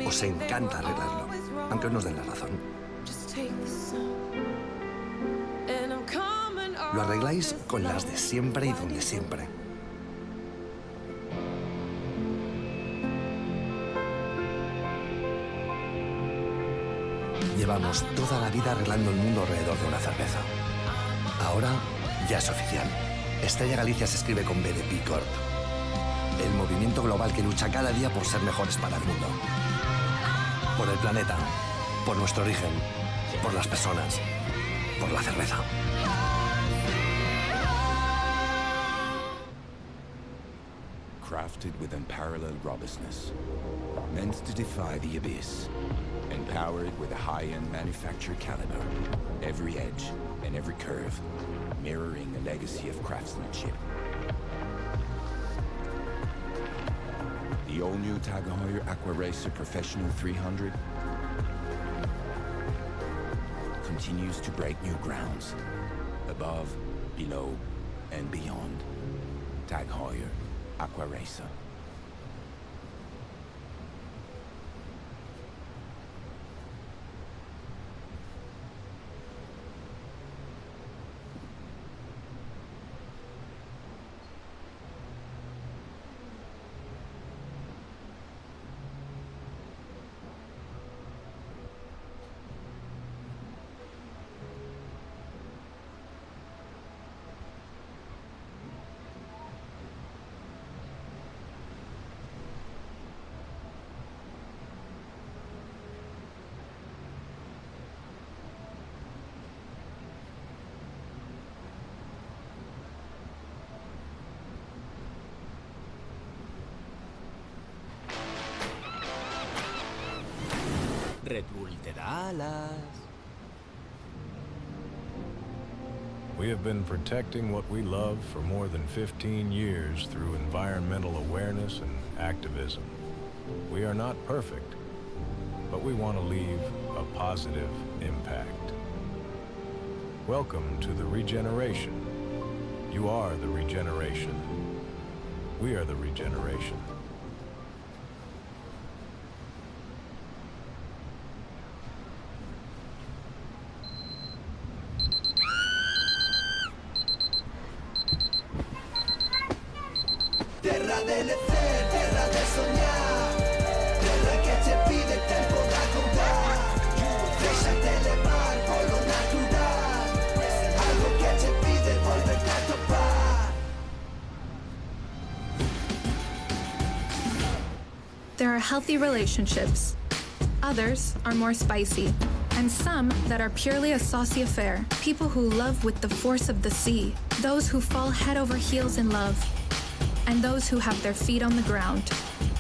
Os encanta arreglarlo, aunque nos den la razón. Lo arregláis con las de siempre y donde siempre. Llevamos toda la vida arreglando el mundo alrededor de una cerveza. Ahora ya es oficial. Estrella Galicia se escribe con B de Corp. El movimiento global que lucha cada día por ser mejores para el mundo. Por el planeta, por nuestro origen, por las personas, por la cerveza. Crafted with unparalleled robustness, meant to defy the abyss, and powered with a high-end manufactured caliber, every edge and every curve, mirroring a legacy of craftsmanship. The all-new Tag Heuer Aqua Racer Professional 300 continues to break new grounds, above, below, and beyond. Tag Heuer Aqua Racer. Red Bull te da alas. We have been protecting what we love for more than 15 years through environmental awareness and activism. We are not perfect, but we want to leave a positive impact. Welcome to the regeneration. You are the regeneration. We are the regeneration. Terra delle fe, terra del sognare, terra che ci pide tempo da contare. Deixate levar por lo natural, algo que ci pide volverte a topar. There are healthy relationships. Others are more spicy. And some that are purely a saucy affair. People who love with the force of the sea. Those who fall head over heels in love. And those who have their feet on the ground.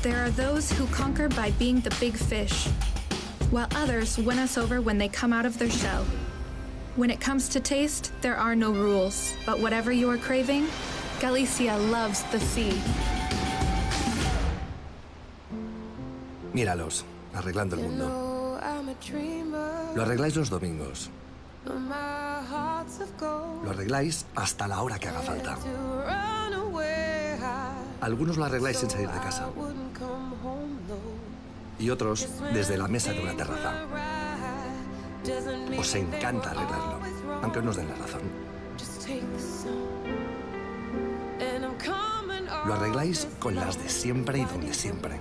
There are those who conquer by being the big fish, while others win us over when they come out of their shell. When it comes to taste, there are no rules, but whatever you are craving, Galicia loves the sea. Míralos, arreglando el mundo. Lo arregláis los domingos. Lo arregláis hasta la hora que haga falta. Algunos lo arregláis sin salir de casa. Y otros desde la mesa de una terraza. Os encanta arreglarlo, aunque nos den la razón. Lo arregláis con las de siempre y donde siempre.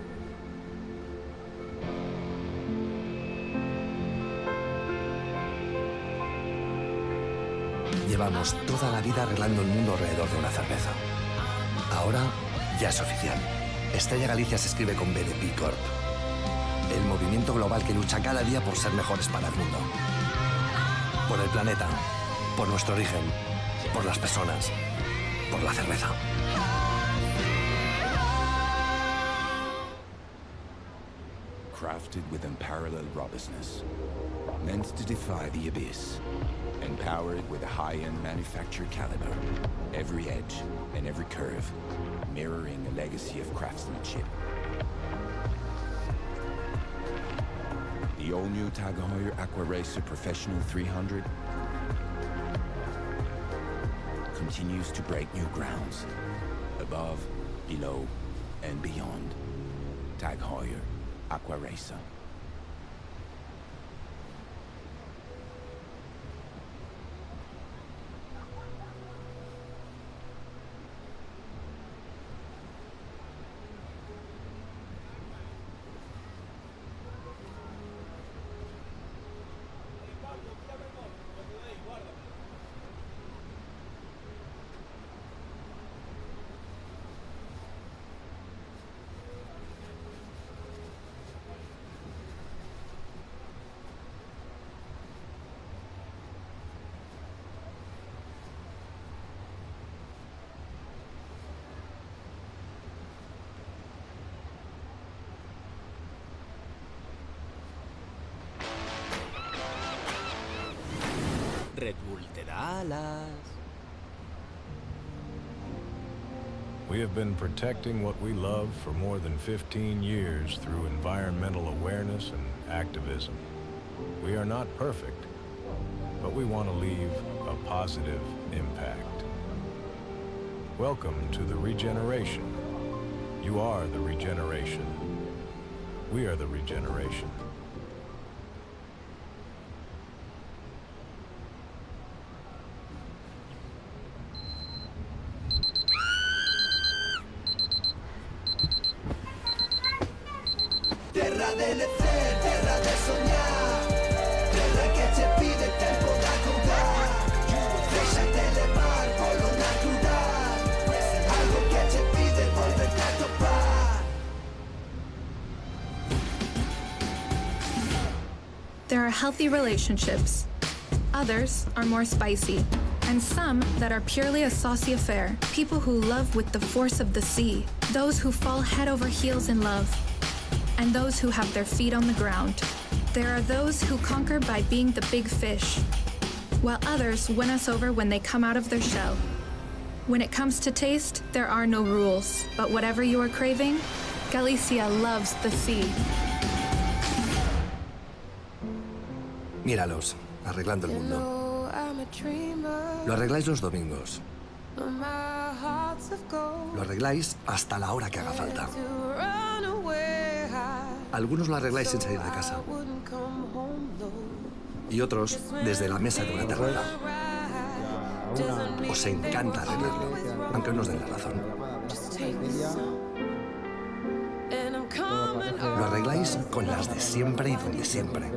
Llevamos toda la vida arreglando el mundo alrededor de una cerveza. Ahora ya es oficial. Estella Galicia se escribe con B de B Corp. El movimiento global que lucha cada día por ser mejores para el mundo. Por el planeta, por nuestro origen, por las personas, por la cerveza. Crafted with unparalleled robustness, meant to defy the abyss, and powered with a high-end manufactured caliber, every edge and every curve, mirroring a legacy of craftsmanship. The all-new Tag Heuer Aqua Racer Professional 300 continues to break new grounds, above, below, and beyond. Tag Heuer Aqua Racer. Red Bull te da alas. We have been protecting what we love for more than 15 years through environmental awareness and activism. We are not perfect, but we want to leave a positive impact. Welcome to the regeneration. You are the regeneration. We are the regeneration. Terra delle stelle, terra del sognare, terra che ci pide tempo da contare. Deixate levar por lo natural, algo que ci pide volverte a topar. There are healthy relationships. Others are more spicy. And some that are purely a saucy affair. People who love with the force of the sea. Those who fall head over heels in love. And those who have their feet on the ground. There are those who conquer by being the big fish, while others win us over when they come out of their shell. When it comes to taste, there are no rules, but whatever you are craving, Galicia loves the sea. Míralos, arreglando el mundo. Lo arregláis los domingos. Lo arregláis hasta la hora que haga falta. Algunos lo arregláis sin salir de casa. Y otros desde la mesa de una terraza. Os encanta arreglarlo, aunque no os den la razón. Lo arregláis con las de siempre y donde siempre.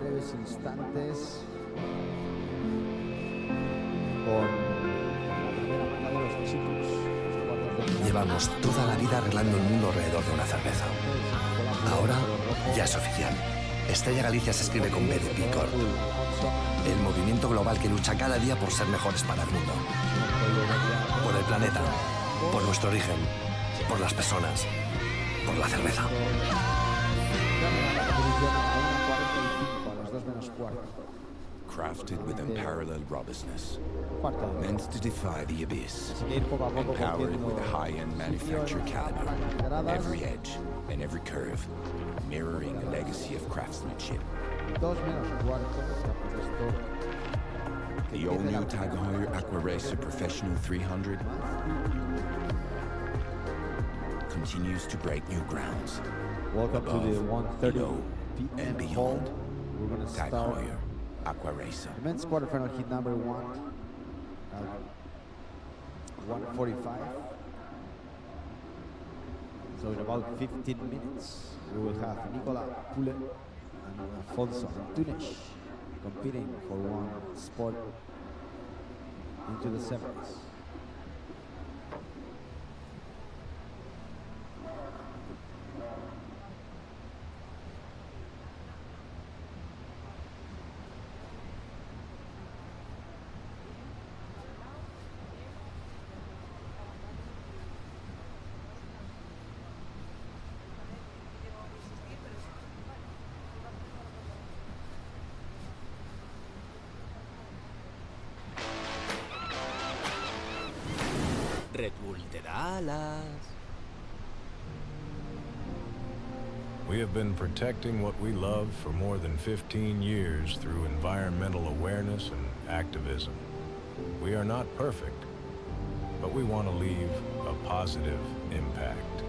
Llevamos toda la vida arreglando el mundo alrededor de una cerveza. Ahora ya es oficial. Estella Galicia se escribe con B de Picor. El movimiento global que lucha cada día por ser mejores para el mundo. Por el planeta, por nuestro origen, por las personas, por la cerveza. Crafted with unparalleled robustness, meant to defy the abyss, and powered with a high-end manufactured caliber, every edge and every curve, mirroring a legacy of craftsmanship. The all-new Tag Heuer Aqua Racer Professional 300 continues to break new grounds. Welcome to the 1:30 below, p.m. and beyond. We're going to Tag start Heuer Aqua Racer. the men's quarterfinal heat number 1 at 1:45. So in about 15 minutes, we will have Nicola Pule and Afonso Antunes competing for one spot into the semis. Red Bull te da alas. We have been protecting what we love for more than 15 years through environmental awareness and activism. We are not perfect, but we want to leave a positive impact.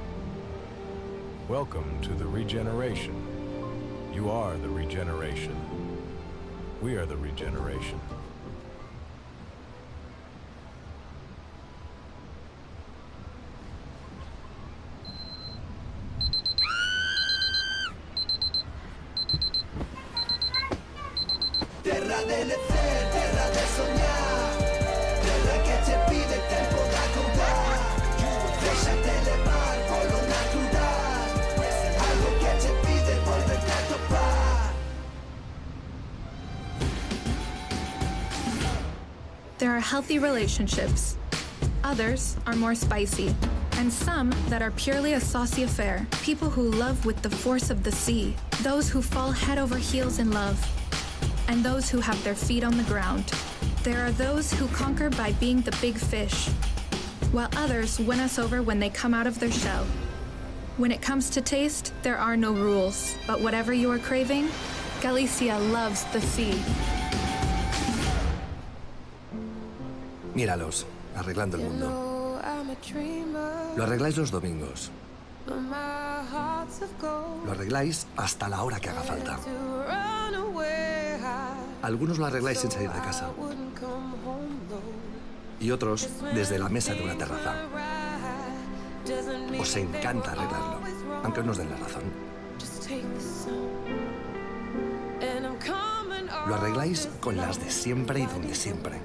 Welcome to the regeneration. You are the regeneration. We are the regeneration. Terra delle stelle, terra del sognare, terra che ci pide tempo da contare. Deixate levar por lo natural, algo que ci pide volverte a topar. There are healthy relationships. Others are more spicy. And some that are purely a saucy affair. People who love with the force of the sea. Those who fall head over heels in love. and those who have their feet on the ground. There are those who conquer by being the big fish, while others win us over when they come out of their shell. When it comes to taste, there are no rules, but whatever you are craving, Galicia loves the sea. Míralos, arreglando el mundo. Lo arregláis los domingos. Lo arregláis hasta la hora que haga falta. Algunos lo arregláis sin salir de casa. Y otros desde la mesa de una terraza. Os encanta arreglarlo, aunque nos den la razón. Lo arregláis con las de siempre y donde siempre.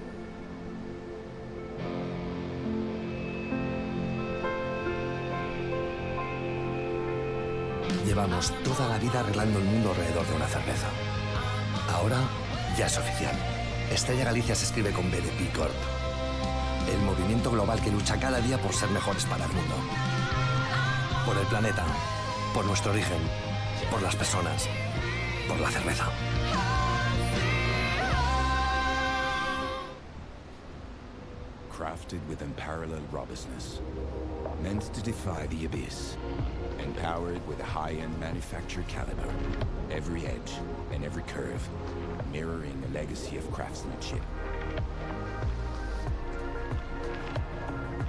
Llevamos toda la vida arreglando el mundo alrededor de una cerveza. Ahora ya es oficial. Estrella Galicia se escribe con B de B Corp. El movimiento global que lucha cada día por ser mejores para el mundo. Por el planeta, por nuestro origen, por las personas, por la cerveza. Crafted with unparalleled robustness, meant to defy the abyss, and powered with a high-end manufactured caliber, every edge and every curve, mirroring a legacy of craftsmanship.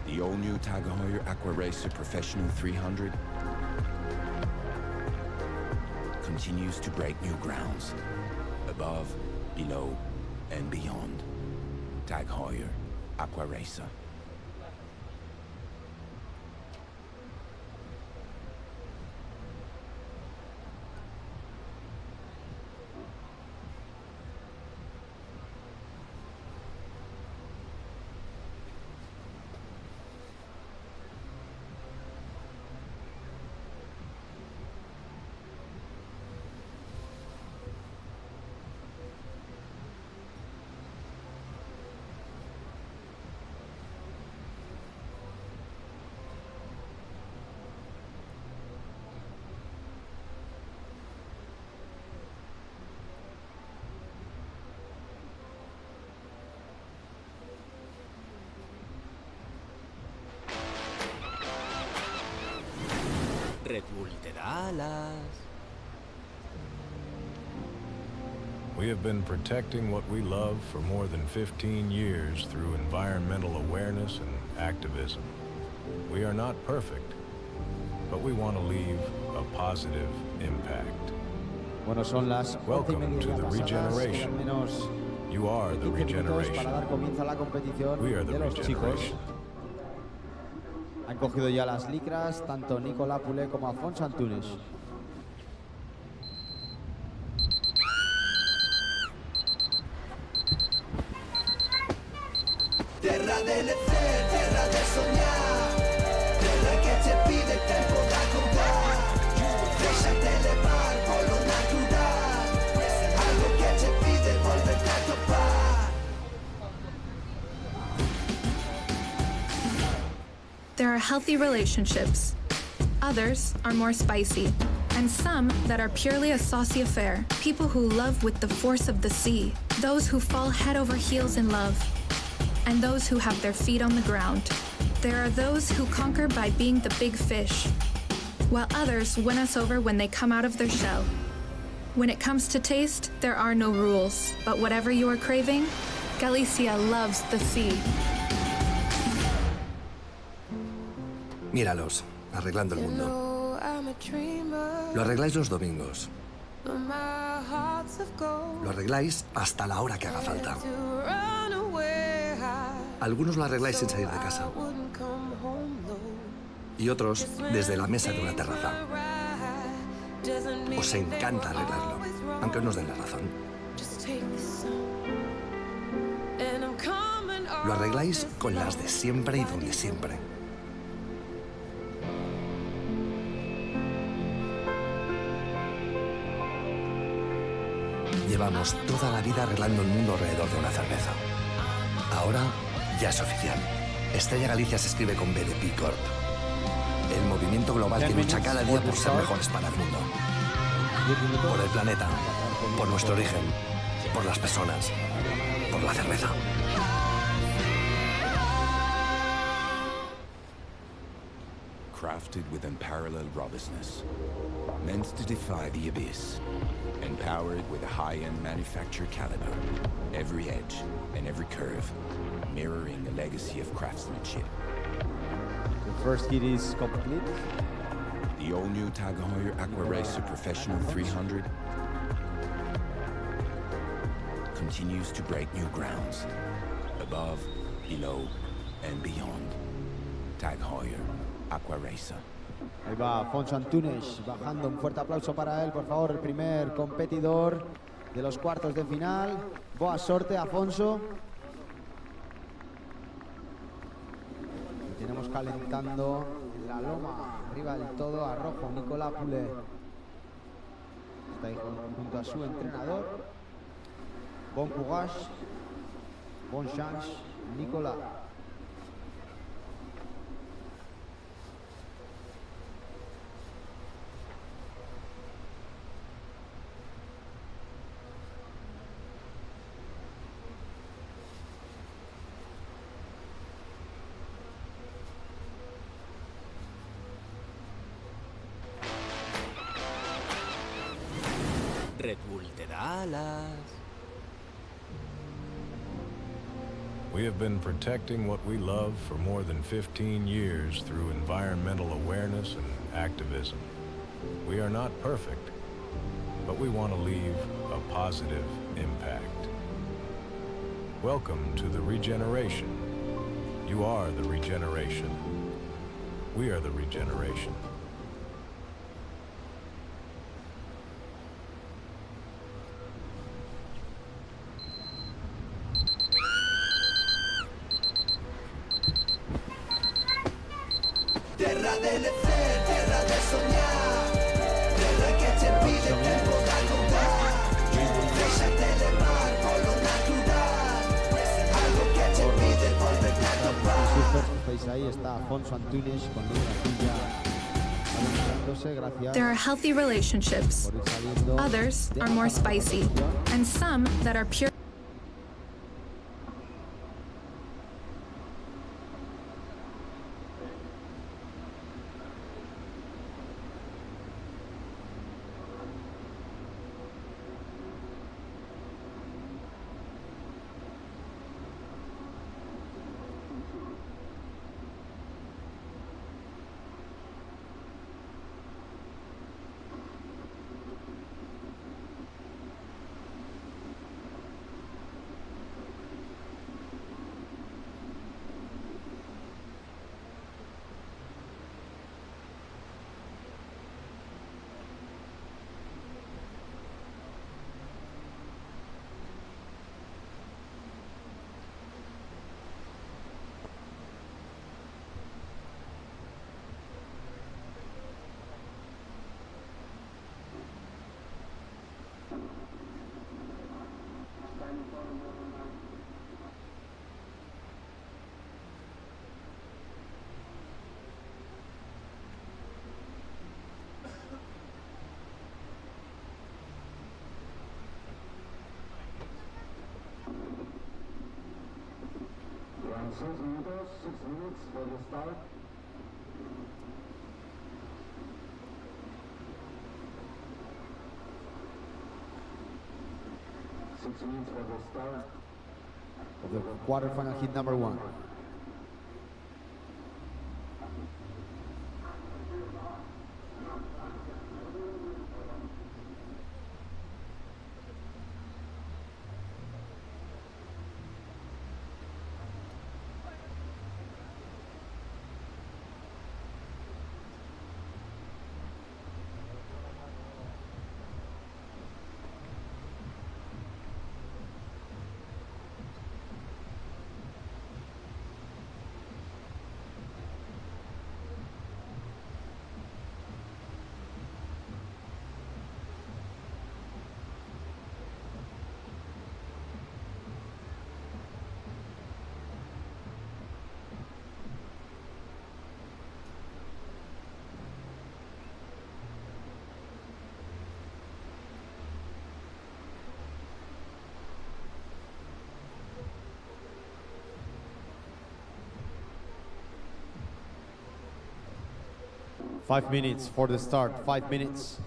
The all-new Tag Heuer Aqua Racer Professional 300 continues to break new grounds, above, below, and beyond. Tag Heuer Aqua Racer. Red Bull te da alas. We have been protecting what we love for more than 15 years through environmental awareness and activism. We are not perfect, but we want to leave a positive impact. Bueno, son las Welcome to the regeneration. You are the regeneration. Para dar comienzo a la competición We are the de los chicos. regeneration. Han cogido ya las licras tanto Nicolás Poulet como Afonso Antunes. Terra del ser, terra de soñar, terra que te pide tempo da contar. Déjate levar polo natural, algo que te pide volverte a topar. There are healthy relationships. Others are more spicy. And some that are purely a saucy affair. People who love with the force of the sea. Those who fall head over heels in love. And those who have their feet on the ground. There are those who conquer by being the big fish, while others win us over when they come out of their shell. When it comes to taste, there are no rules, but whatever you are craving, Galicia loves the sea. Míralos, arreglando el mundo. Lo arregláis los domingos. Lo arregláis hasta la hora que haga falta. Algunos lo arregláis sin salir de casa. Y otros desde la mesa de una terraza. Os encanta arreglarlo, aunque nos den la razón. Lo arregláis con las de siempre y donde siempre. Llevamos toda la vida arreglando el mundo alrededor de una cerveza. Ahora ya es oficial. Estrella Galicia se escribe con B de B Corp. El movimiento global que lucha cada día por ser mejores para el mundo. Por el planeta, por nuestro origen, por las personas, por la cerveza. Crafted with unparalleled robustness, meant to defy the abyss, and powered with a high-end manufactured caliber, every edge and every curve mirroring the legacy of craftsmanship. The first hit is complete. The all-new Tag Heuer Aqua Racer Professional 300 continues to break new grounds, above, below, and beyond. Tag Heuer Aqua Racer. Ahí va Afonso Antunes bajando. Un fuerte aplauso para él, por favor, el primer competidor de los cuartos de final. Boa sorte, Afonso. Y tenemos calentando en la loma, arriba del todo, a rojo, Nicolás Poulet. Está ahí junto a su entrenador. Bon courage, bon chance, Nicolás. Red Bull te da alas. We have been protecting what we love for more than 15 years through environmental awareness and activism. We are not perfect, but we want to leave a positive impact. Welcome to the regeneration. You are the regeneration. We are the regeneration. Terra delle fe, terra del sognare, terra che ti pide il tempo da contare, lasciate le mani, pollo natural, algo que te pide volverte a topar. Veis ahí está Afonso Antunes con la calentándose, gracias. There are healthy relationships. Others are more spicy, and some that are pure. Quedan 6 minutes for the start. Minutes for the start of the quarterfinal hit number 1. 5 minutes for the start, 5 minutes.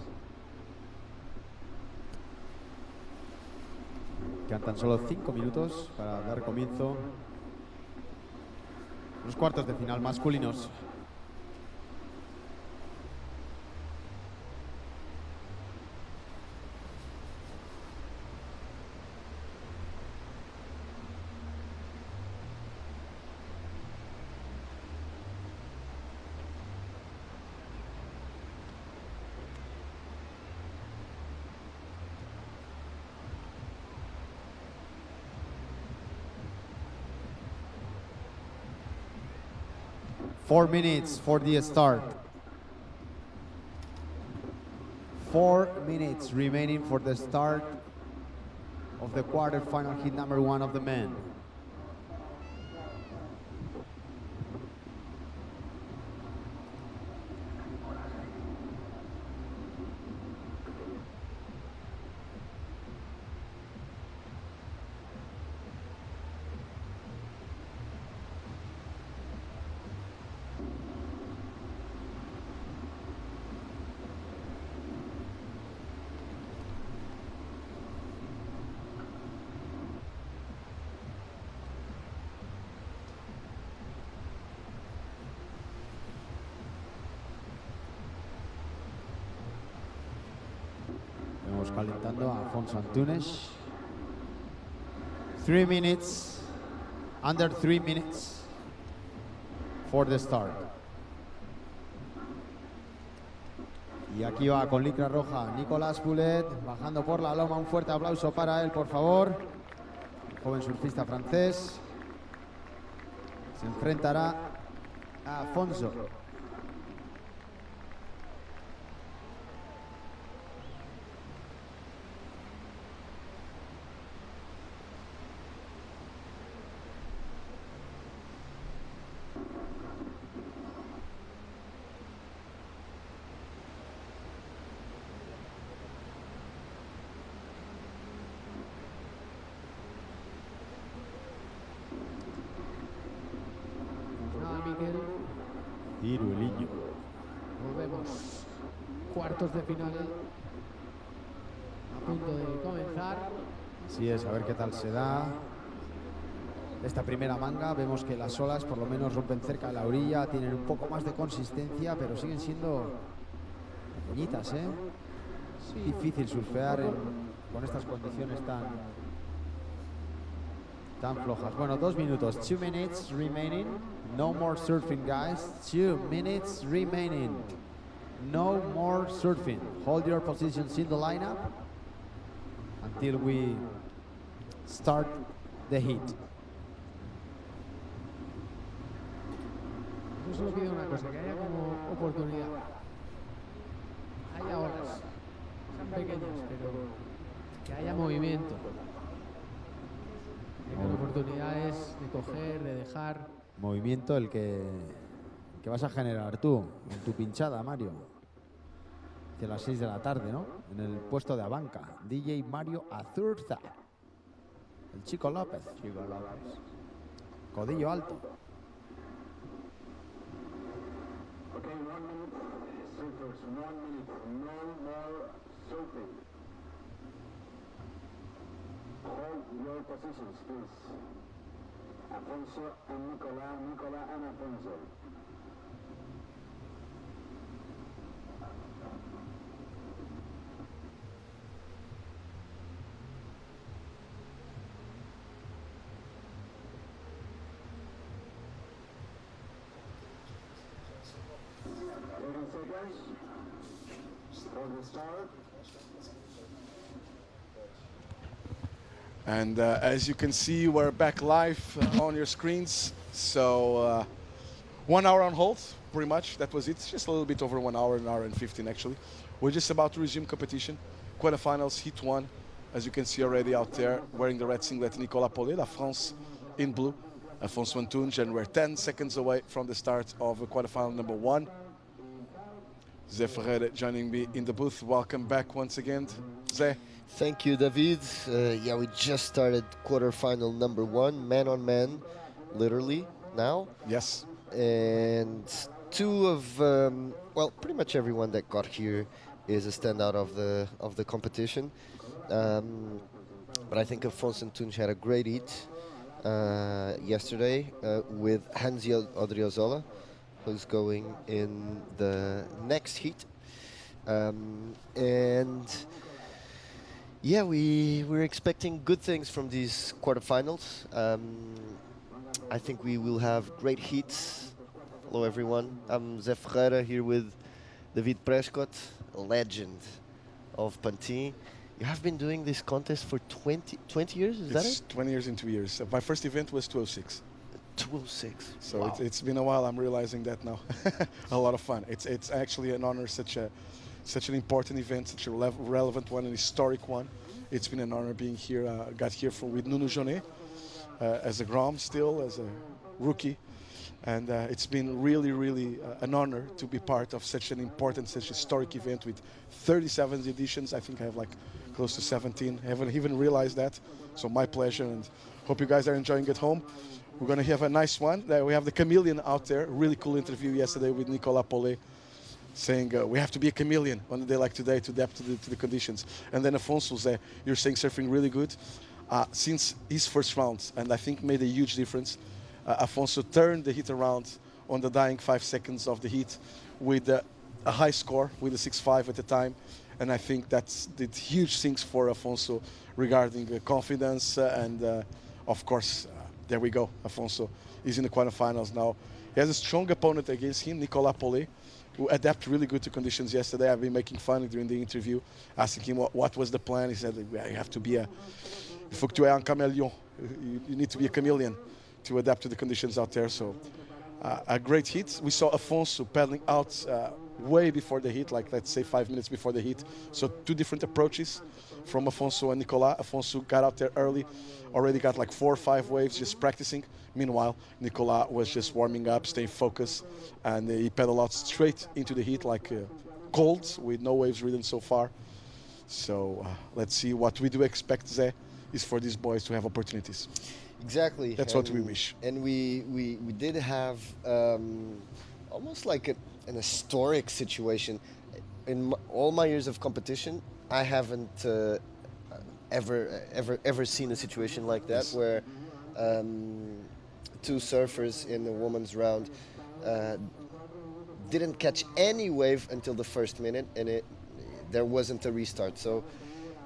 Quedan tan solo 5 minutos para dar comienzo los cuartos de final masculinos. Four minutes for the start. 4 minutes remaining for the start of the quarterfinal heat number 1 of the men. Vemos calentando a Afonso Antunes. 3 minutes, under 3 minutes for the start. Y aquí va con licra roja Nicolás Poulet, bajando por la loma. Un fuerte aplauso para él, por favor. El joven surfista francés. Se enfrentará a Afonso. Irueliño. Volvemos. Cuartos de final. A punto de comenzar. Así es, a ver qué tal se da esta primera manga. Vemos que las olas por lo menos rompen cerca de la orilla, tienen un poco más de consistencia, pero siguen siendo pequeñitas, ¿eh? Sí. Difícil surfear con estas condiciones tan flojas. Bueno, 2 minutos, 2 minutes remaining. No more surfing, guys. 2 minutes remaining. No more surfing. Hold your positions in the lineup until we start the heat. Yo solo pido una cosa, que haya como oportunidad. Haya olas, sean pequeñas, pero que haya movimiento. Que la oportunidad es de coger, de dejar. Movimiento el que vas a generar tú en tu pinchada, Mario. Hacia las 6 de la tarde, ¿no? En el puesto de ABANCA. DJ Mario Azurza. El Chico López. Codillo alto. Okay, 1 minute, surfers, 1 minute, no more surfing. Hold your positions, please. Afonso and Nicola and Afonso. And as you can see, we're back live on your screens. So 1 hour on hold, pretty much. That was it. Just a little bit over 1 hour, an hour and 15 actually. We're just about to resume competition. Quarterfinals, heat 1. As you can see already out there, wearing the red singlet, Nicolas Poulet, France in blue. Afonso Antunes, and we're 10 seconds away from the start of quarterfinal number 1. Zé Ferreira joining me in the booth. Welcome back once again, Zé. Thank you, David. Yeah, we just started quarterfinal number 1, man on man, literally now. Yes. And two of well, pretty much everyone that got here is a standout of the competition. But I think Afonso Antunes had a great heat yesterday with Hansi Odriozola, who's going in the next heat. And yeah, we're expecting good things from these quarterfinals. I think we will have great heats. Hello everyone, I'm Zé Ferreira here with David Prescott, a legend of Pantin. You have been doing this contest for 20 years, is that it? 20 years in 2 years. My first event was 2006. 2006. So wow. it's been a while. I'm realizing that now. A lot of fun. It's actually an honor, such an important event, such a relevant one, an historic one. It's been an honor being here. Got here with Nuno Jonet as a Grom still, as a rookie. And it's been really an honor to be part of such an important, such historic event with 37 editions. I think I have like close to 17. I haven't even realized that. So my pleasure, and hope you guys are enjoying it home. We're going to have a nice one. We have the chameleon out there. Really cool interview yesterday with Nicolas Paulet, saying we have to be a chameleon on a day like today to adapt to the conditions. And then Afonso, you're saying surfing really good. Since his first round, and I think made a huge difference, Afonso turned the heat around on the dying 5 seconds of the heat with a high score, with a 6.5 at the time. And I think that did huge things for Afonso regarding confidence. And of course, there we go. Afonso is in the quarterfinals now. He has a strong opponent against him, Nicolas Paulet, who adapted really good to conditions yesterday. I've been making fun during the interview, asking him what was the plan. He said, you have to be il faut que tu aies un caméléon. You need to be a chameleon to adapt to the conditions out there. So a great hit. We saw Afonso paddling out way before the heat, like let's say 5 minutes before the heat. So 2 different approaches from Afonso and Nicolas. Afonso got out there early, already got like 4 or 5 waves just practicing. Meanwhile, Nicolas was just warming up, staying focused, and he paddled out straight into the heat like cold with no waves ridden so far. So let's see. What we do expect, Zé, is for these boys to have opportunities. Exactly. That's what we wish. And we did have almost like an historic situation. In all my years of competition, I haven't ever seen a situation like that, yes, where 2 surfers in a woman's round didn't catch any wave until the first minute, and there wasn't a restart. So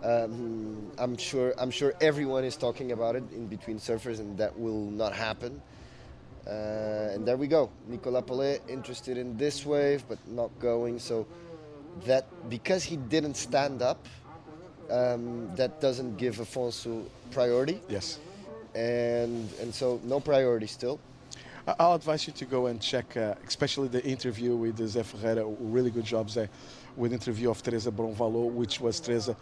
I'm sure everyone is talking about it in between surfers, and that will not happen. And there we go. Nicolas Paulet interested in this wave, but not going. So that because he didn't stand up, that doesn't give Afonso priority. Yes. And so no priority still. I'll advise you to go and check, especially the interview with Zé Ferreira. Really good job, Zé, with the interview of Teresa Bonvalot, which was Teresa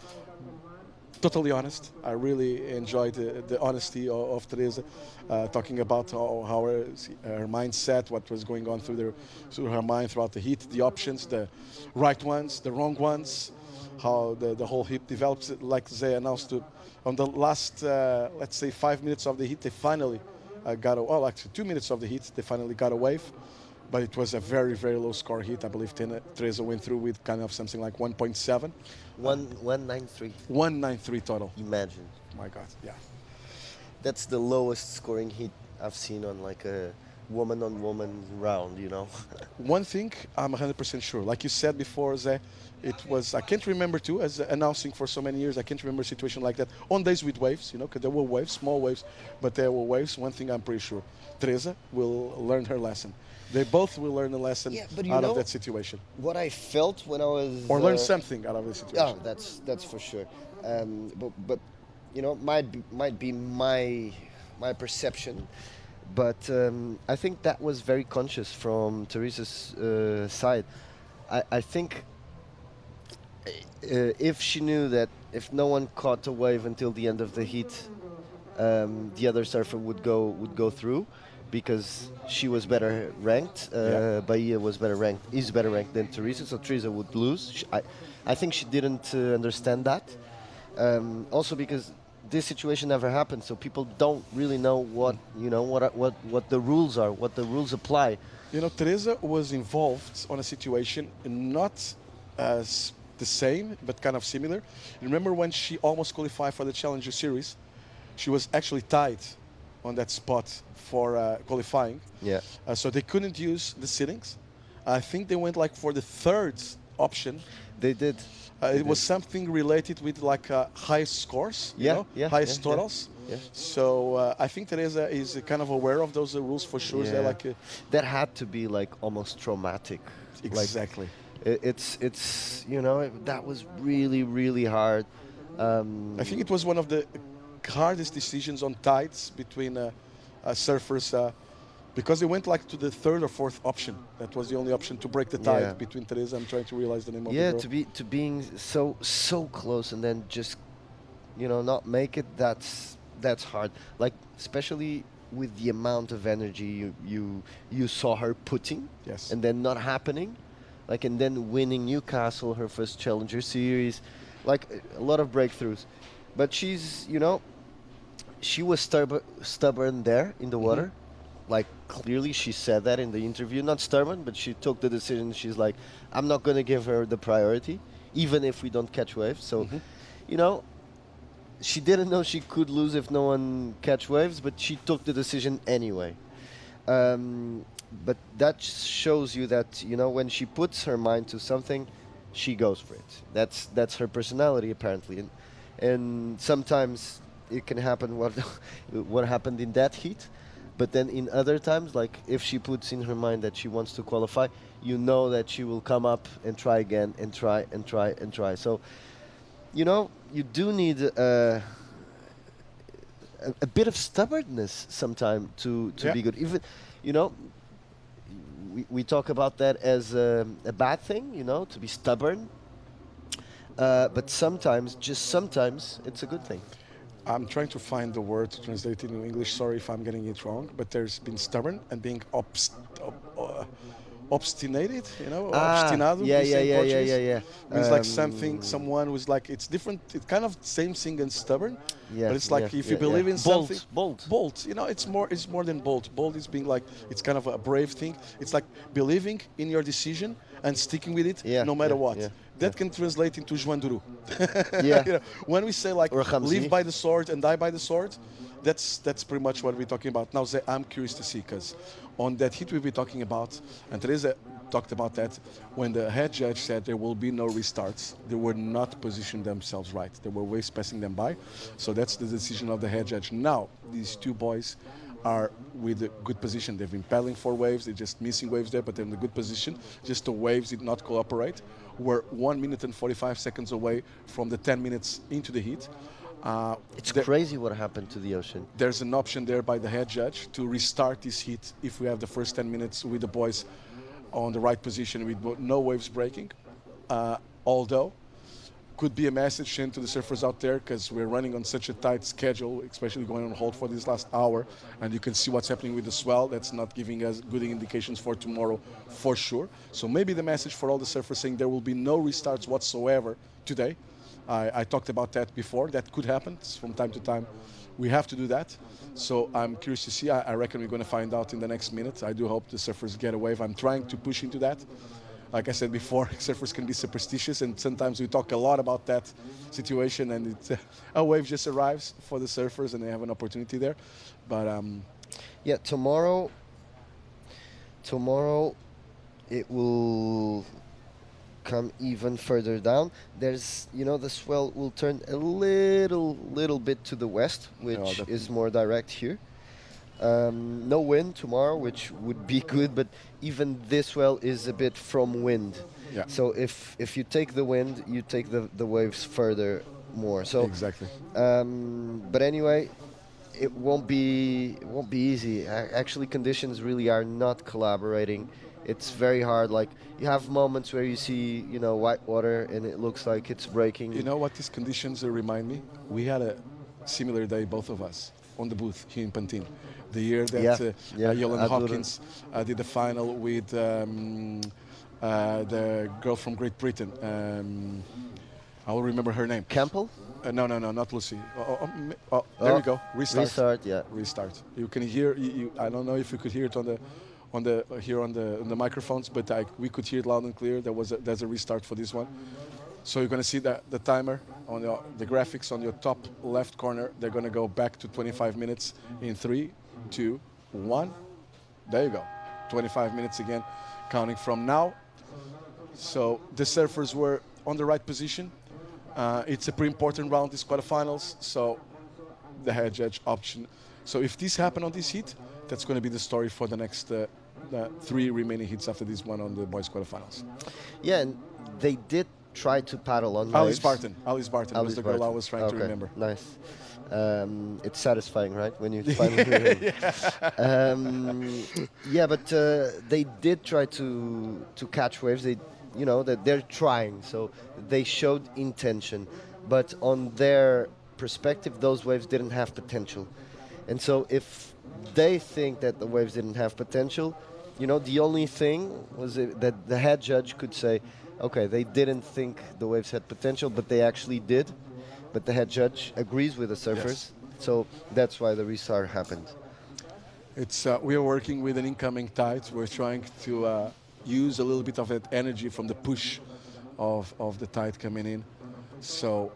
totally honest. I really enjoyed the honesty of Teresa, talking about how her mindset, what was going on through her mind throughout the heat, the options, the right ones, the wrong ones, how the whole heat develops. Like they announced on the last, let's say, 5 minutes of the heat, they finally actually 2 minutes of the heat, they finally got a wave. But it was a very low score heat. I believe Teresa went through with kind of something like 1.7. 193. 193 total. Imagine. My God, yeah. That's the lowest scoring heat I've seen on like a woman-on-woman round, you know. One thing I'm 100% sure, like you said before, Zé, it was, I can't remember too, as announcing for so many years, I can't remember a situation like that on days with waves, you know, because there were waves, small waves, but there were waves. One thing I'm pretty sure, Teresa will learn her lesson. They both will learn a lesson out of that situation. What I felt when I was... Or learn something out of the situation. Oh, that's for sure. But you know, might be my perception. But I think that was very conscious from Teresa's side. I think if she knew that if no one caught a wave until the end of the heat, the other surfer would go through, because she was better ranked. Bahia is better ranked than Teresa, so Teresa would lose. I think she didn't understand that. Also because this situation never happened, so people don't really know what what the rules are, what the rules apply. You know, Teresa was involved on a situation not as the same, but kind of similar. Remember when she almost qualified for the Challenger Series? She was actually tied on that spot for qualifying. Yeah. So they couldn't use the sittings. I think they went like for the third option. They did. It was something related with like high scores, highest totals. Yeah. So I think Teresa is kind of aware of those rules for sure. Yeah. They're like that had to be like almost traumatic. Exactly. Like, it's that was really hard. I think it was one of the hardest decisions on tides between surfers because they went like to the third or fourth option. That was the only option to break the tide between Teresa. I'm trying to realize the name of the girl. to being so close and then just not make it. That's hard. Like especially with the amount of energy you saw her putting, and then not happening, like and then winning Newcastle, her first Challenger Series, like a lot of breakthroughs. But she's she was stubborn there in the water. Like clearly she said that in the interview, not stubborn, but she took the decision. She's like, I'm not going to give her the priority, even if we don't catch waves. So, she didn't know she could lose if no one catch waves, but she took the decision anyway. But that shows you that, when she puts her mind to something, she goes for it. That's her personality, apparently. And sometimes it can happen what happened in that heat. But then in other times, like if she puts in her mind that she wants to qualify, you know that she will come up and try again and try and try and try. So, you do need a bit of stubbornness sometimes to be good. Even, we talk about that as a bad thing, to be stubborn. But sometimes, just sometimes, it's a good thing. I'm trying to find the word to translate it in English. Sorry if I'm getting it wrong, but there's been stubborn and being obstinated, obstinado. Yeah. Means like someone who's like, it's different. It's kind of same thing as stubborn, but it's like if you believe in something. Bold. It's more than bold. Bold is being like, it's kind of a brave thing. It's like believing in your decision and sticking with it no matter what. Yeah. That can translate into Joan Duru. When we say like live by the sword and die by the sword, that's pretty much what we're talking about. Now, Zé, I'm curious to see, because on that hit we'll be talking about, and Teresa talked about that, when the head judge said there will be no restarts, they were not positioning themselves right. They were waves passing them by. So that's the decision of the head judge. Now, these two boys are with a good position. They've been paddling for waves. They're just missing waves there, but they're in a good position. Just the waves did not cooperate. We're 1 minute and 45 seconds away from the 10 minutes into the heat. It's crazy what happened to the ocean. There's an option there by the head judge to restart this heat if we have the first 10 minutes with the boys on the right position with no waves breaking. Although, could be a message sent to the surfers out there, because we're running on such a tight schedule, especially going on hold for this last hour, and you can see what's happening with the swell. That's not giving us good indications for tomorrow for sure. So maybe the message for all the surfers saying there will be no restarts whatsoever today. I talked about that before. That could happen from time to time. We have to do that. So I'm curious to see. I reckon we're going to find out in the next minute. I do hope the surfers get a wave. I'm trying to push into that. Like I said before, surfers can be superstitious, and sometimes we talk a lot about that situation, and a wave just arrives for the surfers and they have an opportunity there. But yeah, tomorrow it will come even further down. There's, the swell will turn a little bit to the west, which is more direct here. No wind tomorrow, which would be good, but even this swell is a bit from wind. Yeah. So if you take the wind, you take the waves further more. So exactly. But anyway, it won't be easy. Actually, conditions really are not collaborating. It's very hard. Like, you have moments where you see, white water and it looks like it's breaking. You know what these conditions remind me? We had a similar day, both of us, on the booth here in Pantin. The year that Yolan Hopkins did the final with the girl from Great Britain. I will remember her name. Campbell? No, not Lucy. There we go. Restart. Restart, yeah. Restart. You can hear. I don't know if you could hear it on the microphones, but we could hear it loud and clear. There's a restart for this one. So you're going to see the timer on the graphics on your top left corner. They're going to go back to 25 minutes in 3, 2, 1. There you go. 25 minutes again, counting from now. So the surfers were on the right position. It's a pretty important round, these quarterfinals. So the head judge option. So if this happened on this heat, that's going to be the story for the next the 3 remaining heats after this one on the boys quarterfinals. Yeah, and they did try to paddle on Alice waves. Alice Barton was the girl I was trying to remember. Nice. It's satisfying, right, when you finally hear it. Yeah, but they did try to catch waves. They, that they're trying, so they showed intention. But on their perspective, those waves didn't have potential. And so if they think that the waves didn't have potential, the only thing was that the head judge could say, okay, they didn't think the waves had potential, but they actually did. But the head judge agrees with the surfers, yes. So that's why the restart happened. It's we are working with an incoming tide. We're trying to use a little bit of that energy from the push of the tide coming in. So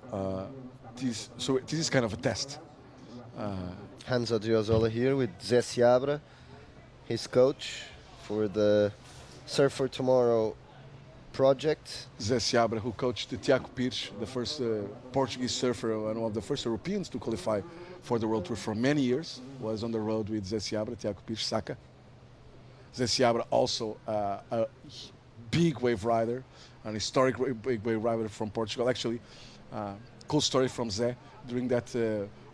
this is kind of a test. Hans Odriozola here with Zé Seabra, his coach for the Surf for Tomorrow project. Zé Seabra, who coached Tiago Pires, the first Portuguese surfer and one of the first Europeans to qualify for the World Tour for many years, was on the road with Zé Seabra, Tiago Pires, Saka. Zé Seabra also a big wave rider, an historic big wave rider from Portugal. Actually, cool story from Zé, during that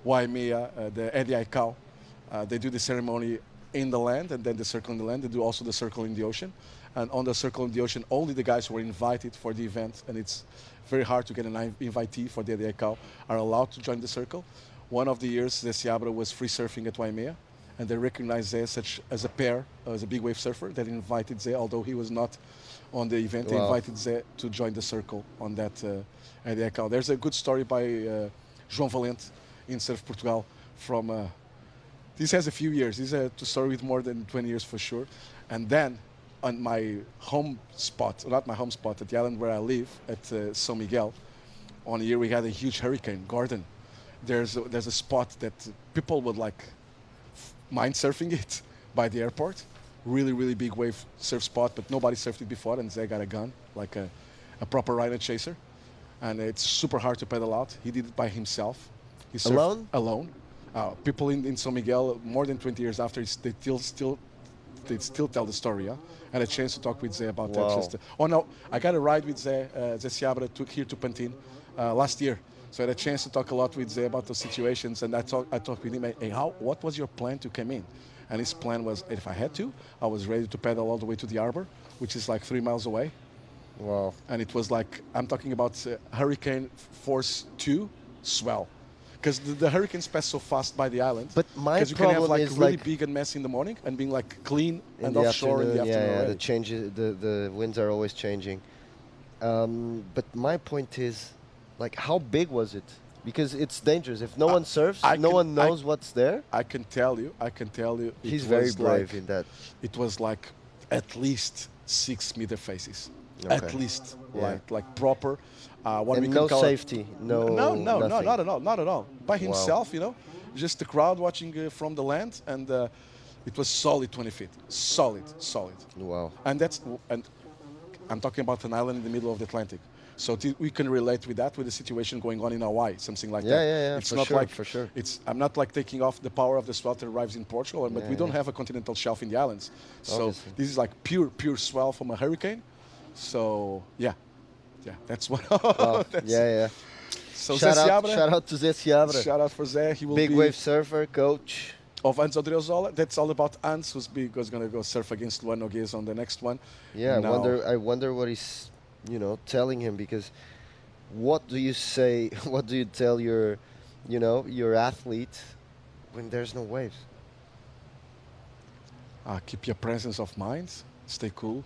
Waimea, the Eddie Aikau, they do the ceremony in the land and then the circle in the land. They do also the circle in the ocean. And on the circle in the ocean, only the guys who were invited for the event, and it's very hard to get an invitee for the Eddie Aikau, are allowed to join the circle. One of the years, Zé Seabra was free surfing at Waimea, and they recognized Zé as a pair, as a big wave surfer. That invited Zé, although he was not on the event, they invited Zé to join the circle on that Eddie Aikau. There's a good story by João Valente in Surf Portugal from, this has a few years. This is a story with more than 20 years for sure. And then on my home spot, not my home spot, at the island where I live, at São Miguel, on a year we had a huge hurricane, Gordon. There's a spot that people would like mind surfing it by the airport. Really, really big wave surf spot, but nobody surfed it before, and Zé got a gun, like a proper rhino chaser. And it's super hard to pedal out. He did it by himself. He surfed alone? Alone. People in São Miguel, more than 20 years after, they still tell the story. Yeah? I had a chance to talk with Zé about that. Oh no, I got a ride with Zé Seabra here to Pantin last year. So I had a chance to talk a lot with Zé about those situations, and I talked with him. Hey, what was your plan to come in? And his plan was, if I had to, I was ready to pedal all the way to the harbor, which is like 3 miles away. Wow. And it was like, I'm talking about Hurricane Force 2 swell. Because the hurricanes pass so fast by the island. But my Because you can have like is really big and messy in the morning and being like clean and offshore in the afternoon. Yeah, the winds are always changing. But my point is, like, how big was it? Because it's dangerous. If no one surfs, no one knows what's there. I can tell you. He's very brave in that. It was like at least 6 meter faces. Okay. At least, Yeah. like proper. What And we no could call safety, no nothing. not at all. By himself, just the crowd watching from the land, and it was solid 20 feet, solid. Wow. And I'm talking about an island in the middle of the Atlantic. So we can relate with that, with the situation going on in Hawaii, something like that. Yeah, it's for not sure, like for sure. I'm not like taking off the power of the swell that arrives in Portugal, but we don't have a continental shelf in the islands. So Obviously. this is like pure swell from a hurricane. So yeah, that's what. Wow. That's So shout Zé Seabra, shout out to Zé Seabra. Shout out for Zé. He will big be wave surfer, coach of Hans Odriozola. That's all about Hans, who's going to go surf against Luan Noguez on the next one. Yeah, Now, I wonder what he's, telling him, because what do you say? What do you tell your athlete when there's no waves? keep your presence of mind. Stay cool.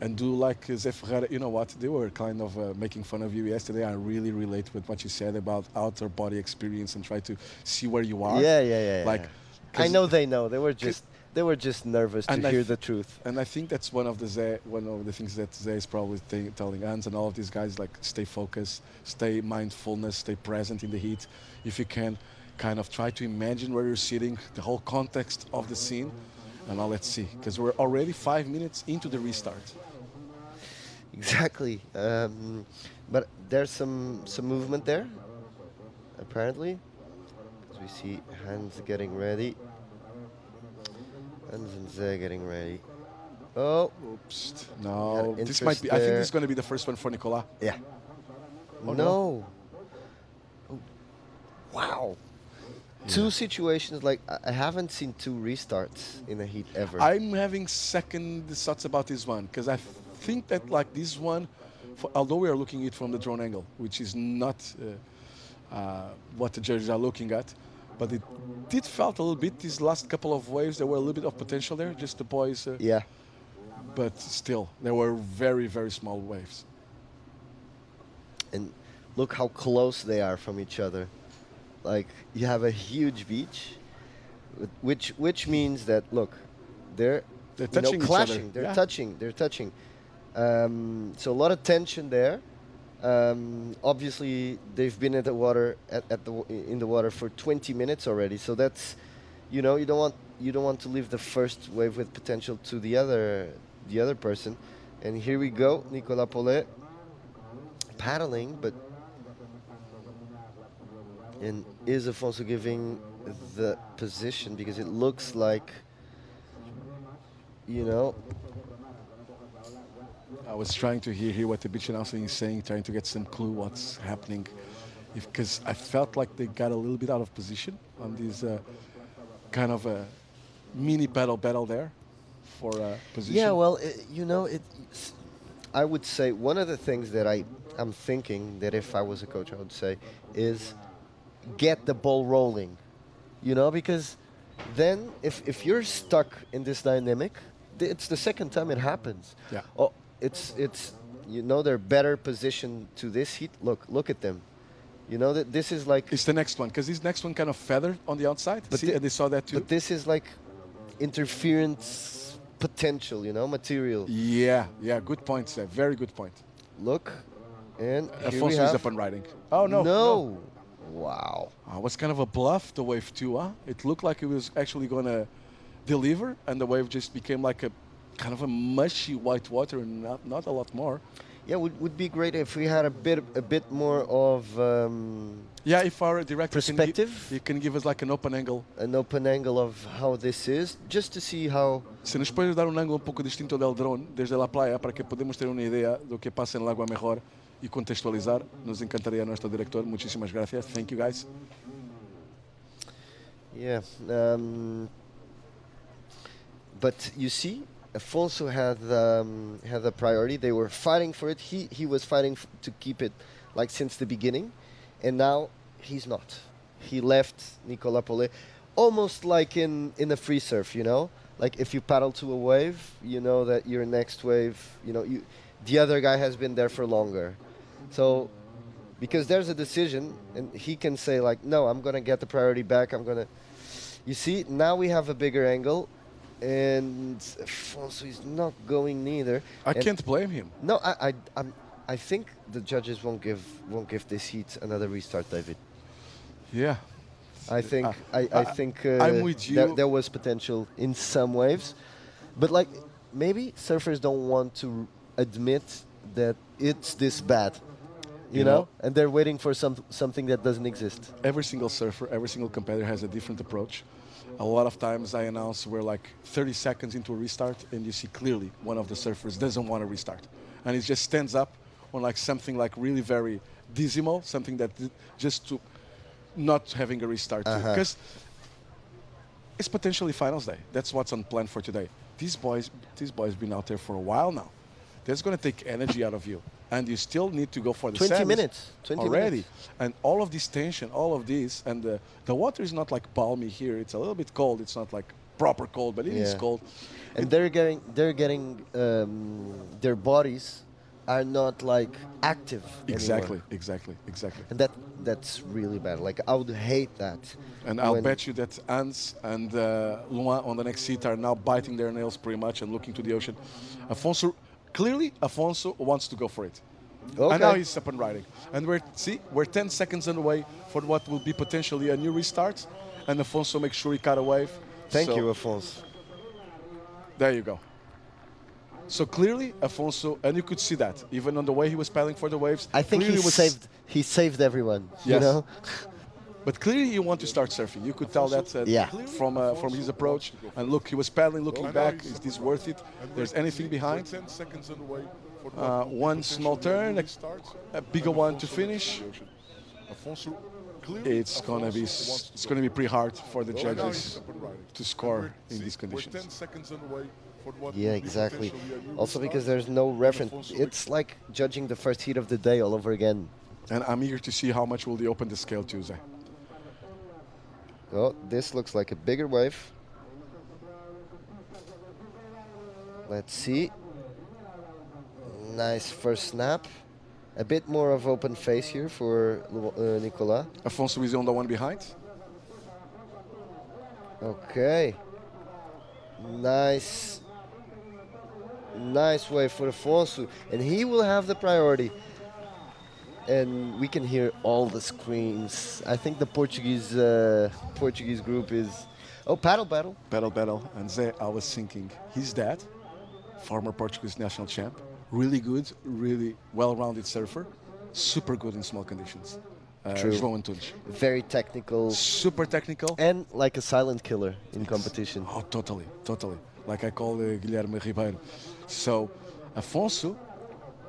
and do like Zé Ferreira. You know what? They were kind of making fun of you yesterday. I really relate with what you said about outer body experience and try to see where you are. Yeah. Like, I know they know. They were just nervous to hear the truth. And I think that's one of the things that Zé is probably telling Hans and all of these guys, like, stay focused, stay mindfulness, stay present in the heat. If you can, kind of try to imagine where you're sitting, the whole context of the scene, and now let's see, because we're already 5 minutes into the restart. Exactly. But there's some movement there, apparently. As we see Hans getting ready. Hans and Zé getting ready. Oh. Oops. No. This might be, I think this is going to be the first one for Nicolas. Yeah. Oh, no. Oh. Wow. Yeah. Two situations, like, I haven't seen two restarts in a heat ever. I'm having second thoughts about this one, because I think that, like, this one, although we are looking at it from the drone angle, which is not what the judges are looking at, but it did felt a little bit, these last couple of waves, there were a little bit of potential there, just the boys. Yeah. But still, there were very, very small waves. And look how close they are from each other. Like, you have a huge beach, which means that, look, they're touching clashing. each other. They're touching. So a lot of tension there. Obviously, they've been at the water in the water for 20 minutes already. So that's, you don't want to leave the first wave with potential to the other person. And here we go, Nicolas Paulet paddling, but. And is Afonso giving the position, because it looks like, I was trying to hear what the beach announcer is saying, trying to get some clue what's happening, because I felt like they got a little bit out of position on this kind of a mini battle there for position. Yeah, well, I would say one of the things that I'm thinking that if I was a coach, I would say is get the ball rolling, because then if you're stuck in this dynamic, it's the second time it happens. Yeah. Oh, it's they're better positioned to this heat. Look at them. That this is like. It's the next one, because this next one kind of feathered on the outside. But and they saw that too. But this is like interference potential, material. Yeah, good point, Seth. Very good point. Look, and Afonso is up and riding. Oh no! No. Wow. It was kind of a bluff, the wave too, huh? It looked like it was actually going to deliver, and the wave just became like a kind of a mushy white water and not a lot more. Yeah, would be great if we had a bit more of if our director perspective. Can give us like an open angle. An open angle of how this is, just to see how. Se nos puede dar ángulo pouco distinto del drone desde la playa para que podemos ter uma ideia do que passa en el agua mejor y contextualizar, nos encantaría nuestro director. Muchísimas gracias. Thank you, guys. Yeah. But you see, Afonso had the priority. They were fighting for it. He was fighting to keep it like since the beginning, and now he's not. He left Nicolas Paulet almost like in a free surf, Like if you paddle to a wave, that your next wave, the other guy has been there for longer. So, because there's a decision, and he can say like, no, I'm going to get the priority back. You see, now we have a bigger angle, and Afonso is not going neither. I can't blame him. No, I think the judges won't give this heat another restart, David. Yeah. I think I'm with you. There was potential in some waves, but like maybe surfers don't want to admit that it's this bad. You know, and they're waiting for something that doesn't exist. Every single surfer, every single competitor has a different approach. A lot of times I announce we're like 30 seconds into a restart, and you see clearly one of the surfers doesn't want to restart. And it just stands up on like something like really very dismal, something that just to not having a restart. Because it's potentially finals day. That's what's on plan for today. These boys been out there for a while now. That's going to take energy out of you. And you still need to go for the 20 minutes. 20 already. minutes. And all of this tension, all of this, and the water is not like balmy here. It's a little bit cold. It's not like proper cold, but it is cold. And they're getting their bodies are not like active Exactly, anymore. exactly. And that's really bad. Like I would hate that. And I'll bet you that Hans and Luan on the next seat are now biting their nails pretty much and looking to the ocean. Afonso wants to go for it. Okay. And now he's up and riding. And we're 10 seconds away for what will be potentially a new restart. And Afonso makes sure he cut a wave. Thank you, Afonso. There you go. So clearly, Afonso, and you could see that even on the way he was paddling for the waves. I think he saved everyone. Yes. You know. But clearly, you want to start surfing. You could tell that from his approach. And look, he was paddling, looking back. Is this worth it? There's anything behind? 10 seconds on the way. One small turn, a bigger one to finish. It's gonna be pretty hard for the judges to score in these conditions. Yeah, exactly. Also because there's no reference. It's like judging the first heat of the day all over again. And I'm eager to see how much will they open the scale Tuesday. Oh, this looks like a bigger wave. Let's see. Nice first snap. A bit more of open face here for Nicolas. Afonso is on the one behind. Okay. Nice wave for Afonso. And he will have the priority. And we can hear all the screams. I think the Portuguese group is... Oh, paddle battle. Paddle battle. And Zé, I was thinking, his dad, former Portuguese national champ, really good, really well-rounded surfer, super good in small conditions. True. Joran Antunes. Very technical. Super technical. And like a silent killer in competition. Oh, totally. Like I call Guilherme Ribeiro. So, Afonso,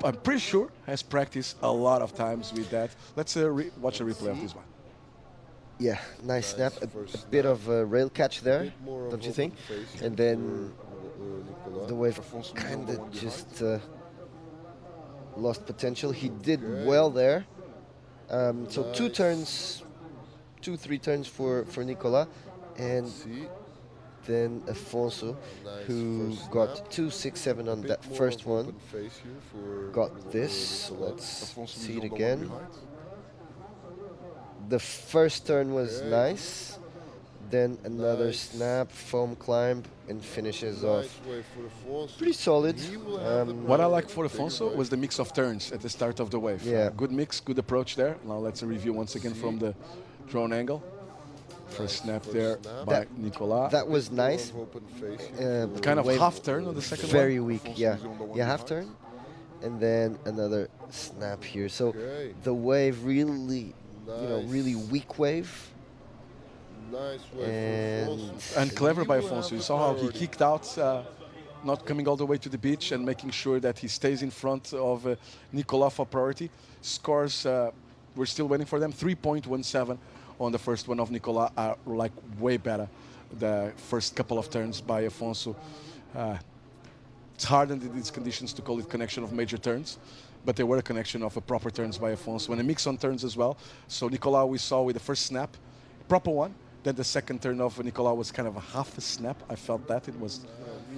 I'm pretty sure, has practiced a lot of times with that. Let's watch a replay of this one. Yeah, nice snap. A bit of a rail catch there, don't you think? And then the wave kind of just lost potential. He did well there. So 3 turns for Nicolas. And then Afonso, who got 2.67 on that first one, got this. Let's see it again. The first turn was nice. Then another snap, foam climb, and finishes off pretty solid. What I like for Afonso was the mix of turns at the start of the wave. Yeah. Good mix, good approach there. Now let's review once again from the drone angle. First snap there by Nicolas. That was nice. Kind of half turn on the second one. Very weak, yeah. Yeah, half turn. And then another snap here. So the wave really, really weak wave. And clever by Afonso. You saw how he kicked out, not coming all the way to the beach and making sure that he stays in front of Nicolas for priority. Scores, we're still waiting for them. 3.17 on the first one of Nicolas are like way better. The first couple of turns by Afonso. It's hard under these conditions to call it connection of major turns, but they were a connection of a proper turns by Afonso and a mix on turns as well. So Nicolas we saw with the first snap, proper one. Then the second turn of Nicolas was kind of a half a snap. I felt that it was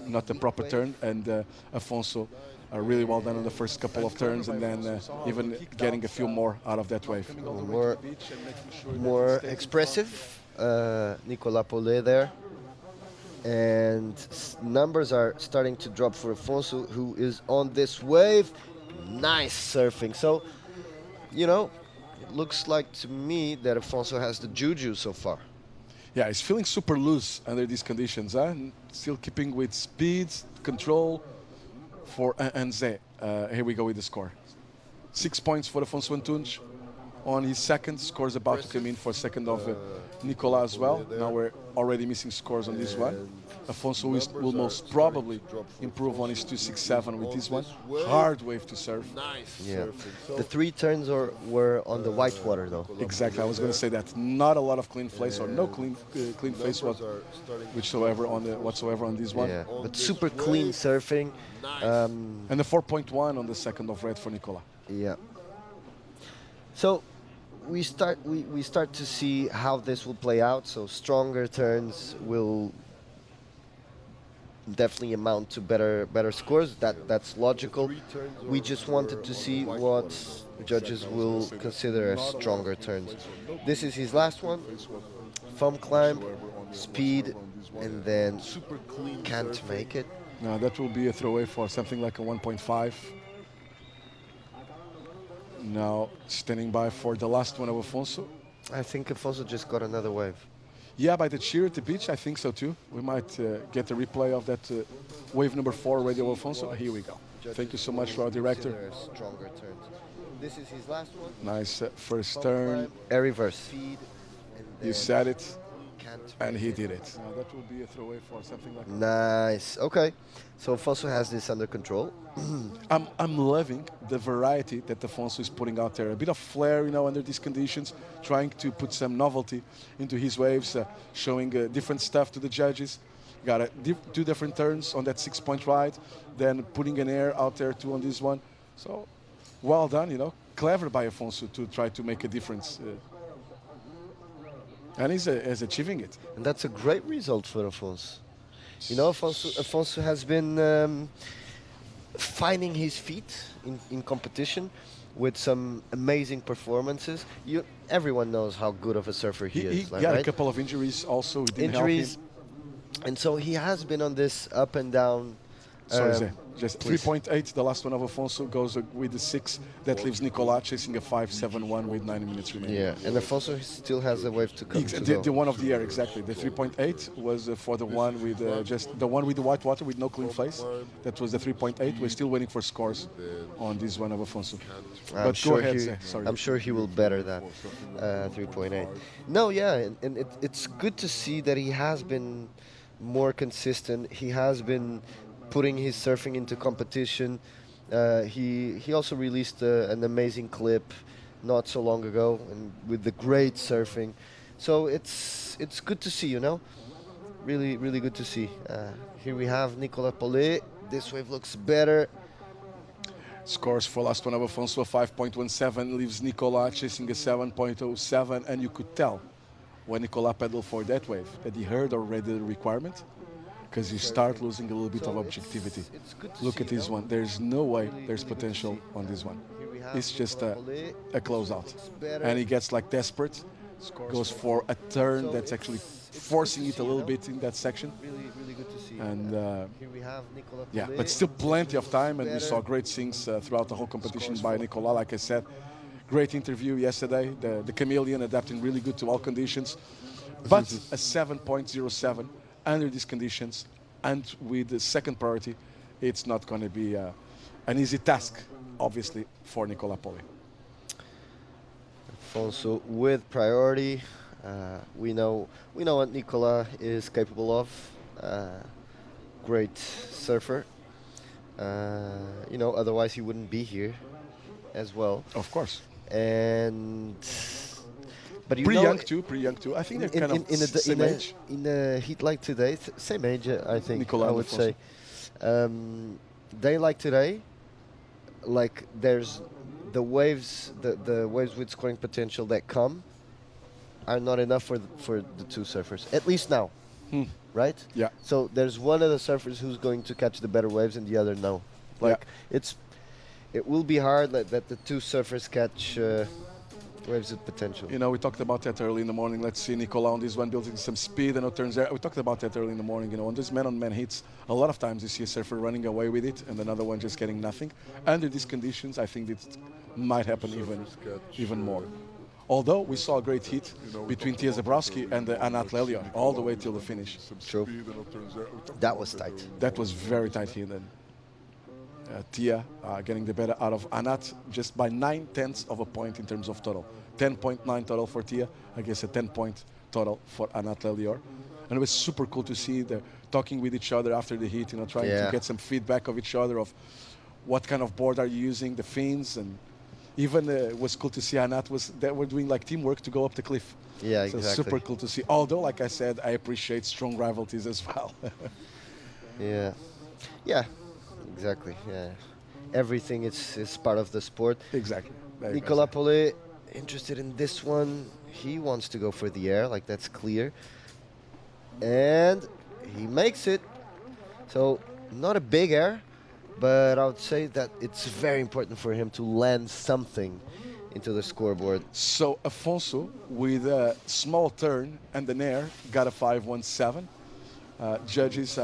not the proper turn, and Afonso really well done on the first couple of turns, and then even getting a few more out of that wave. More expressive, Nicolas Paulet there, and numbers are starting to drop for Afonso, who is on this wave. Nice surfing. So, it looks like to me that Afonso has the juju so far. Yeah, he's feeling super loose under these conditions, and still keeping with speed, control for Zé. Here we go with the score. 6 points for Afonso Antunes on his second. Scores about to come in for second of Nicolas as well. Now we're already missing scores on this one. Afonso will most probably improve on his 2.67 with this one. Hard wave to surf. Yeah. The 3 turns were on the white water though. Exactly. I was going to say that. Not a lot of clean face or no clean face whatsoever on this one. Yeah. But super clean surfing. And the 4.1 on the second of red for Nicolas. Yeah. So we start to see how this will play out. So stronger turns will definitely amount to better scores. That's logical. We just wanted to see what judges will consider as stronger turns. This is his last one. Foam climb, speed, and then can't make it. Now that will be a throwaway for something like a 1.5. Now standing by for the last one of Afonso. I think Afonso just got another wave. Yeah, by the cheer at the beach, I think so too. We might get a replay of that wave number 4 radio Afonso. Here we go. Thank you so much to our director. Stronger turns. This is his last one. Nice first turn. A reverse. You said it, and he did it. That will be a throwaway for something like that. Nice. Okay. So Afonso has this under control. I'm loving the variety that Afonso is putting out there. A bit of flair, under these conditions, trying to put some novelty into his waves, showing different stuff to the judges. Got two different turns on that 6-point ride, then putting an air out there too on this one. So, well done, clever by Afonso to try to make a difference. And he's achieving it. And that's a great result for Afonso. Afonso has been finding his feet in competition with some amazing performances. Everyone knows how good of a surfer he is. He got a couple of injuries also. Injuries. And so he has been on this up and down. Sorry, Zé. Just 3.8, the last one of Afonso goes with the 6. That leaves Nicolas chasing a 5.71 with 9 minutes remaining. Yeah, and Afonso still has a wave to come. The one of the air, exactly. The 3.8 was for the one with just the one with the white water with no clean face. That was the 3.8. We're still waiting for scores on this one of Afonso. But go ahead, Zé. Sorry. I'm sure he will better that 3.8. No, yeah, and it's good to see that he has been more consistent. He has been putting his surfing into competition. He also released an amazing clip not so long ago, and with the great surfing. So it's good to see, really, really good to see. Here we have Nicolas Paulet. This wave looks better. Scores for last one of Afonso, 5.17, leaves Nicolas chasing a 7.07, and you could tell when Nicolas pedaled for that wave that he heard already the requirement, because you start losing a little bit of objectivity. Look at this one. There's no way there's potential on this one. It's just a closeout. And he gets desperate, goes for a turn that's actually forcing it a little bit in that section. Really good to see. And yeah, but still plenty of time, and we saw great things throughout the whole competition by Nicolas. Like I said, great interview yesterday. The chameleon adapting really good to all conditions. But a 7.07 under these conditions and with the second priority, it's not going to be an easy task, obviously, for Nicolas Paulet. Afonso with priority. We know what Nicolas is capable of. Great surfer. Otherwise he wouldn't be here as well. Of course. And but pretty young too. I think they're kind of same age. In a heat like today, same age, I think. Nicolas, I would say. Day like today, there's the waves with scoring potential that come are not enough for the two surfers, at least now. Right? Yeah. So there's one of the surfers who's going to catch the better waves and the other no. It will be hard that the two surfers catch waves with potential. We talked about that early in the morning. Let's see Nicolas on this one building some speed and no turns there. We talked about that early in the morning. On these man-on-man hits, a lot of times you see a surfer running away with it and another one just getting nothing. Under these conditions, I think it might happen even more. Although we saw a great hit between Tia Zabowski and Anat Lelior all the way till the finish. True. That was tight. That was very tight hit. And Tia getting the better out of Anat just by 9/10 of a point in terms of total. 10.9 total for Tia, I guess a 10-point total for Anat Lelior. And it was super cool to see them talking with each other after the hit, trying to get some feedback of each other of what kind of board are you using, the fins, and even it was cool to see Anat that we're doing teamwork to go up the cliff. Yeah, so exactly. Super cool to see. Although, like I said, I appreciate strong rivalries as well. Yeah, exactly. Yeah, everything is part of the sport. Exactly. Nicolas Paulet interested in this one. He wants to go for the air, that's clear. And he makes it. So not a big error, but I would say that it's very important for him to land something into the scoreboard. So Afonso, with a small turn and an air, got a 5.17. Judges,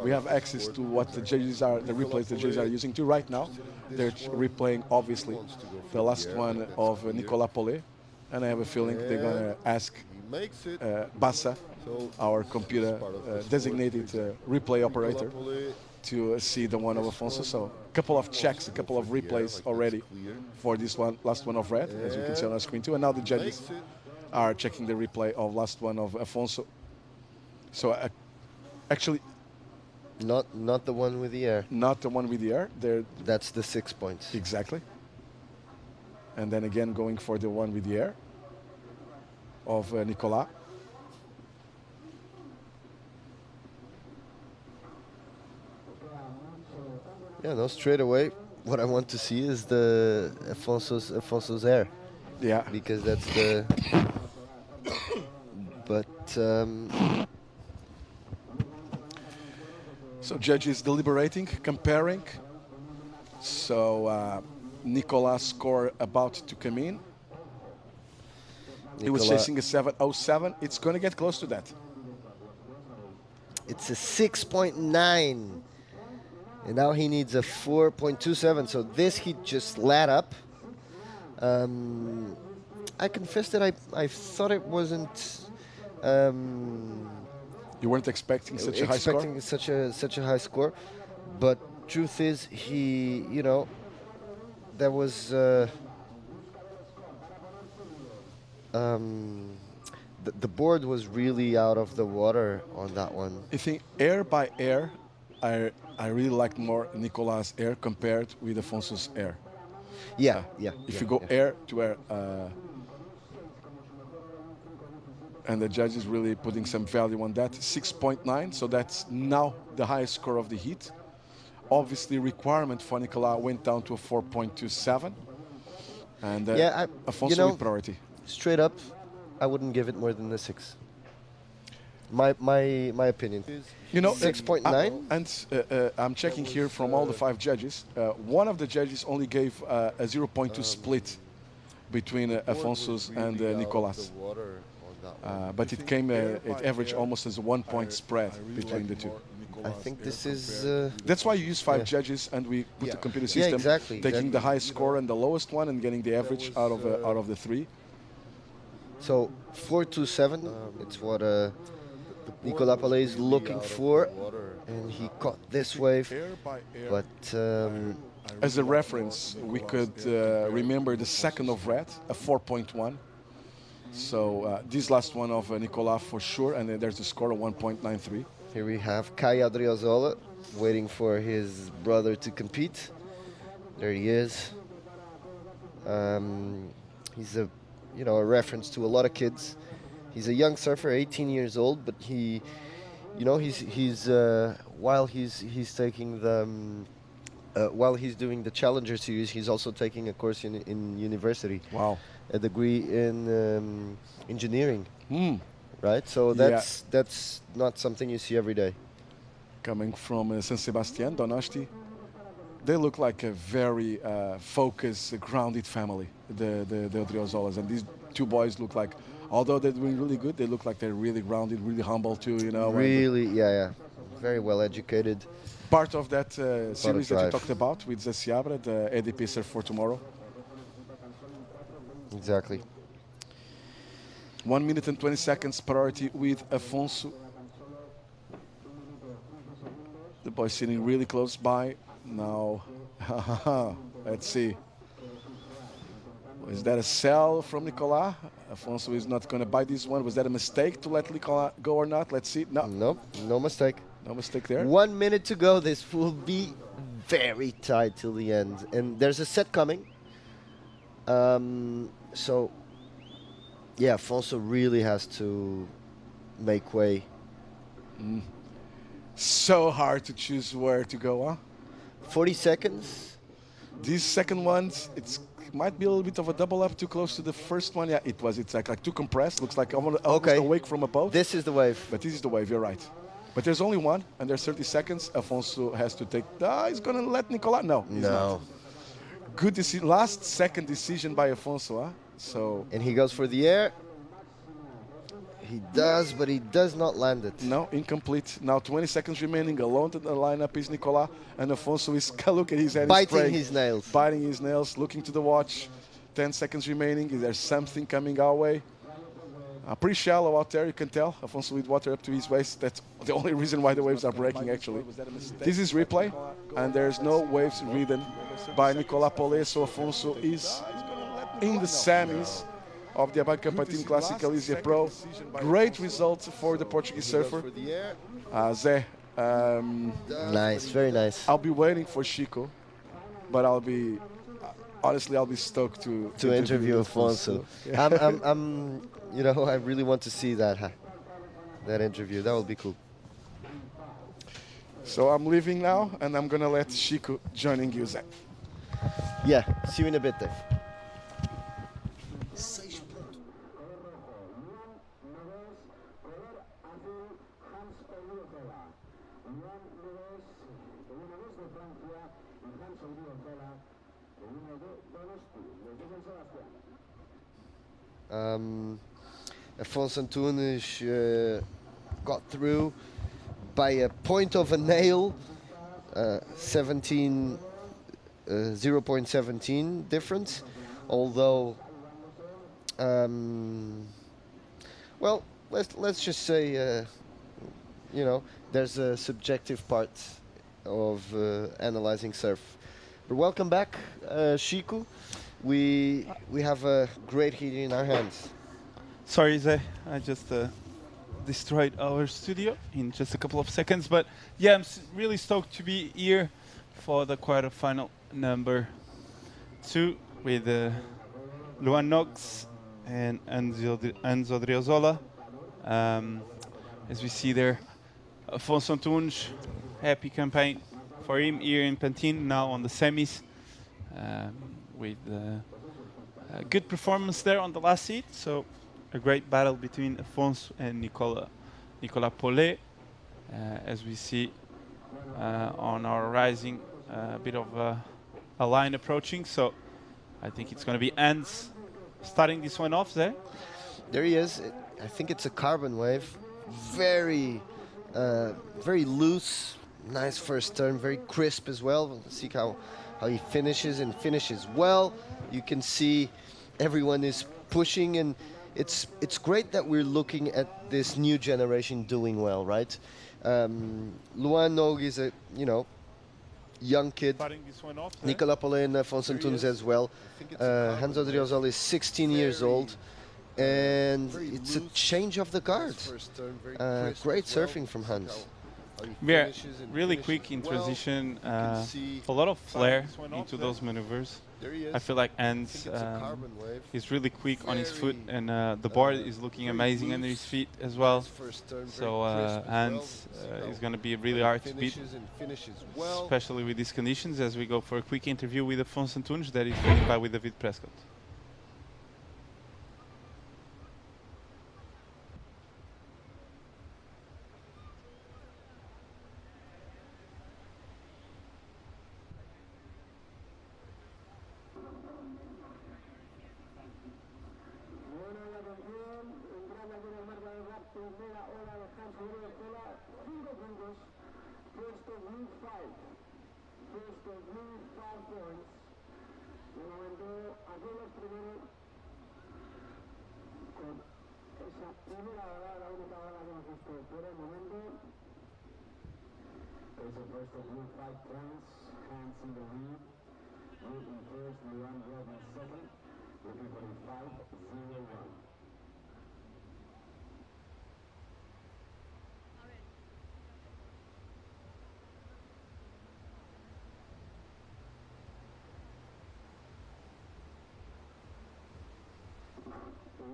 we have access to what the replays the judges are using to right now. They're replaying, obviously, the last one of Nicolas Paulet, and I have a feeling they're going to ask Bassa, our computer designated replay operator, to see the one of Afonso. So a couple of checks, a couple of replays already for this last one of red, as you can see on our screen too. And now the judges are checking the replay of last one of Afonso. So actually, not the one with the air. Not the one with the air. That's the 6 points. Exactly. And then again going for the one with the air of Nicolas. Yeah, no, straight away, what I want to see is the Afonso's air. Yeah. Because that's the... But... So judges deliberating, comparing. So Nicolas' score about to come in. He was chasing a 7.07. It's going to get close to that. It's a 6.9. And now he needs a 4.27. So this he just let up. I confess that I thought it wasn't... You weren't expecting such a high score? Expecting such a high score. But truth is, he, you know, there was... the board was really out of the water on that one. I think air by air, I really liked more Nicolas' air compared with Afonso's air. Yeah, If you go air to air, and the judge is really putting some value on that, 6.9, so that's now the highest score of the heat. Obviously, requirement for Nicolas went down to a 4.27, and Afonso with priority. Straight up, I wouldn't give it more than the 6. My opinion. You know, 6.9. And I'm checking here from all the 5 judges. One of the judges only gave a 0.2 split between Afonso's and Nicolas. But it came, it averaged almost as a 1 point spread between the two. I think this is... That's why you use 5 judges and we put the computer system taking the highest score and the lowest one and getting the average out of the 3. So 4.27, it's what Nicolas Paulet is looking for, and he caught this wave. But as a reference, we could remember the second of red, a 4.1. So this last one of Nicolas for sure, and then there's the score of 1.93. Here we have Kai Adriozola waiting for his brother to compete. There he is. He's a reference to a lot of kids. He's a young surfer, 18 years old, but he's while he's taking the while he's doing the Challenger Series, he's also taking a course in university. Wow. A degree in engineering. Right? So that's not something you see every day. Coming from San Sebastian, Donasti, they look like a very focused, grounded family, the Odriozolas. And these 2 boys look like, although they're doing really good, they look like they're really grounded, really humble too, you know. Really, yeah. Very well educated. Part of that series that you talked about with Leiceaga, the EDP Surf for Tomorrow. Exactly. 1 minute and 20 seconds priority with Afonso. The boy sitting really close by. Now, let's see. Is that a sell from Nicolas? Afonso is not going to buy this one. Was that a mistake to let Nicolas go or not? Let's see. No mistake. No mistake there. 1 minute to go. This will be very tight till the end. And there's a set coming. So, yeah, Afonso really has to make way. So hard to choose where to go, huh? 40 seconds. These second ones, it might be a little bit of a double up, too close to the first one. Yeah, it was. It's like too compressed. Looks like almost awake from a boat. This is the wave. But this is the wave, you're right. But there's only one, and there's 30 seconds. Afonso has to take. He's gonna let Nicolas. No, he's not. Good decision. Last second decision by Afonso. Huh? So. And he goes for the air. He does, but he does not land it. No, incomplete. Now 20 seconds remaining. Alone to the lineup is Nicolas, and Afonso is look at his head. Biting his nails. Biting his nails. Looking to the watch. 10 seconds remaining. Is there something coming our way? Pretty shallow out there, you can tell. Afonso with water up to his waist. That's the only reason why the waves are breaking, actually. This is replay, and there's no waves ridden by Nicolas Paulet, so Afonso is in the semis of the ABANCA Pantin Classic Galicia Pro. Great result for the Portuguese surfer. Zé. Nice, very nice. I'll be waiting for Chico, but honestly, I'll be stoked to interview Afonso. Yeah. You know, I really want to see that interview. That will be cool. So I'm leaving now, and I'm gonna let Chico joining you, Zé. Yeah, see you in a bit, Dave. Afonso Antunes got through by a point of a nail, 0.17 difference, although well, let's just say you know, there's a subjective part of analyzing surf. But welcome back, Chico. We have a great heat in our hands. Sorry, Zé, I just destroyed our studio in just a couple of seconds. But yeah, I'm really stoked to be here for the quarterfinal number 2 with Luan Knox and Enzo Driozola. As we see there, Afonso Antunes, happy campaign for him here in Pantin, now on the semis, with a good performance there on the last seat. So a great battle between Afonso and Nicolas Paulet, as we see on our rising, a bit of a line approaching. So I think it's going to be Hans starting this one off there. There he is. I think it's a carbon wave. Very loose. Nice first turn. Very crisp as well. We'll see how he finishes, and finishes well. You can see everyone is pushing, and it's great that we're looking at this new generation doing well, right? Luan Nog is a young kid. Nicolas Paulet and Afonso Antunes as well. Enzo Driozola is 16 years old, and it's a change of the guard. Great surfing from Hans. Yeah, really quick in transition, a lot of flair into those maneuvers. I feel like Hans is really quick on his foot, and the board is looking amazing under his feet as well. So Hans is going to be really hard to beat, especially with these conditions, as we go for a quick interview with Afonso Antunes that is joined by with David Prescott.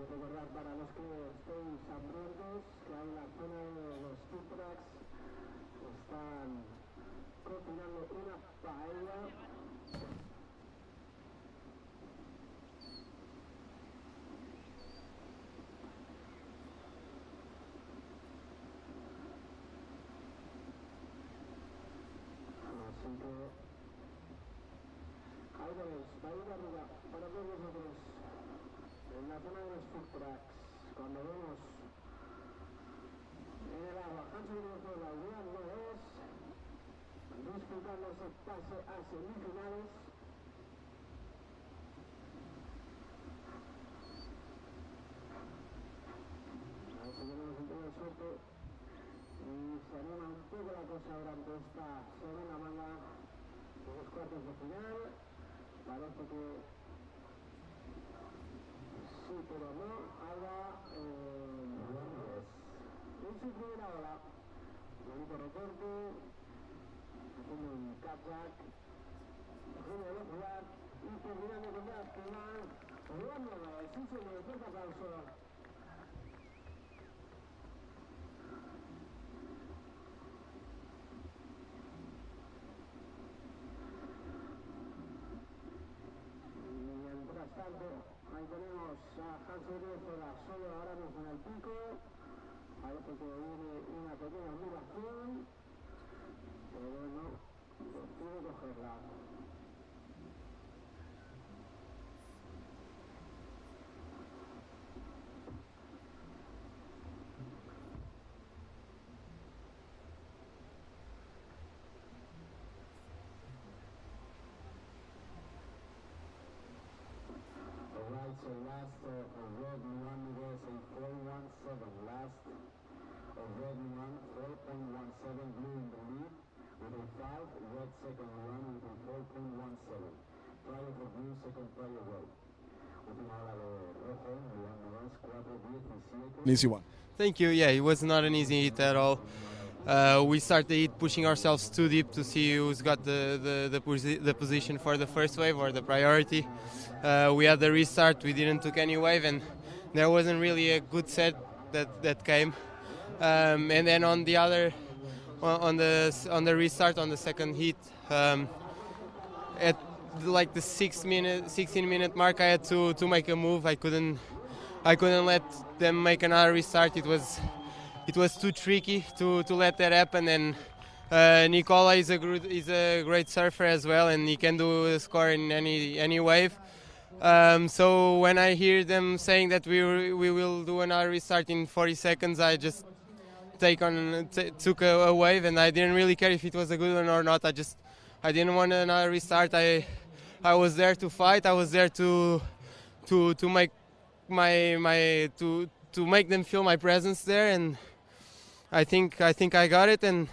Recordar para los que estéis hambrientos que hay en la zona de los food trucks, están cocinando una paella. ahí arriba, para ver vosotros, en la zona de los food trucks, cuando vemos en el agua, Hansen Venezuela, Yoran Kin, disfrutando ese pase a semifinales. A ver si tenemos un poco de suerte y se anima un poco la cosa durante esta segunda manga de los cuartos de final. Parece que sí, pero no. Ahora en su primera ola, bonito recorte, haciendo un catjack, haciendo velocidad y terminando con la final. Jugando, sí señor, fuerte aplauso. Mientras tanto, ahí tenemos a Hansen Venezuela solo ahora mismo en el pico. Parece que viene una pequeña ondulación, pero no decide cogerla. Alright, so last of red one was a 4.17. Last of red one, 4.17, blue in the lead with a 5. Red second one with a 4.17. Trial for blue, second trial red. Última hora de rojo, Juan Novas, 4.17. An easy one. Thank you. Yeah, it was not an easy hit at all. We started the hit pushing ourselves too deep to see who's got the position for the first wave or the priority. We had the restart, we didn't took any wave, and there wasn't really a good set that came. And then on the other, on the restart on the second heat, at like the 16-minute mark, I had to make a move. I couldn't let them make another restart. It was too tricky to let that happen. And Nicola is a great surfer as well, and he can do a score in any wave. So when I hear them saying that we will do another restart in 40 seconds, I just took a wave, and I didn't really care if it was a good one or not. I didn't want another restart. I was there to fight. I was there to make to make them feel my presence there, and I think I got it. And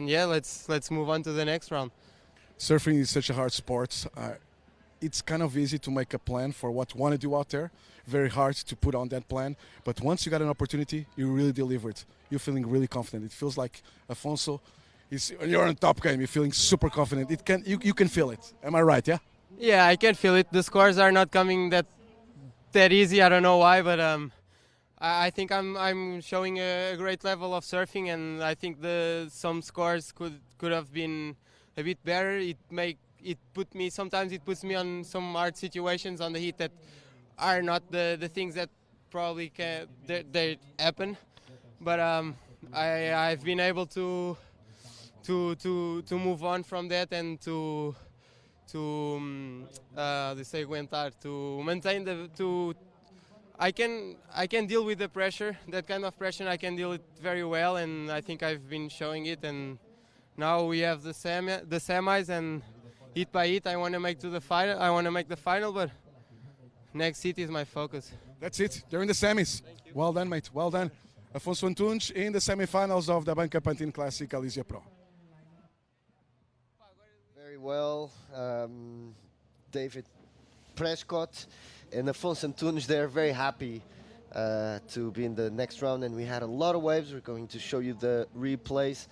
yeah, let's move on to the next round. Surfing is such a hard sport. It's kind of easy to make a plan for what you want to do out there. Very hard to put on that plan. But once you got an opportunity, you really deliver it. You're feeling really confident. It feels like Afonso, you're on top game. You're feeling super confident. You can feel it. Am I right? Yeah. Yeah, I can feel it. The scores are not coming that easy. I don't know why, but I think I'm showing a great level of surfing, and I think some scores could have been a bit better. Sometimes it puts me on some hard situations on the heat that are not the things that probably they happen. But I've been able to move on from that and to maintain I can deal with the pressure. That kind of pressure I can deal it very well, and I think I've been showing it. And now we have the semis, and hit by hit I want to make the final, but next hit is my focus. That's it. They're in the semis. Well done, mate. Well done. Afonso Antunes in the semifinals of the ABANCA Pantin Classic Galicia Pro. Very well, David Prescott and Afonso Antunes. They're very happy to be in the next round, and we had a lot of waves. We're going to show you the replays.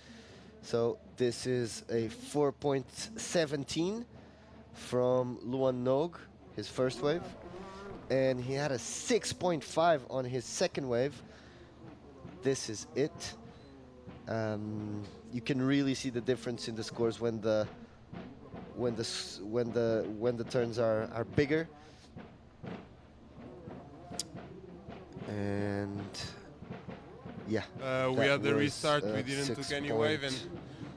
So this is a 4.17 from Luan Nog, his first wave, and he had a 6.5 on his second wave. This is it. You can really see the difference in the scores when the turns are bigger. And yeah, we had the restart. We didn't took any wave, and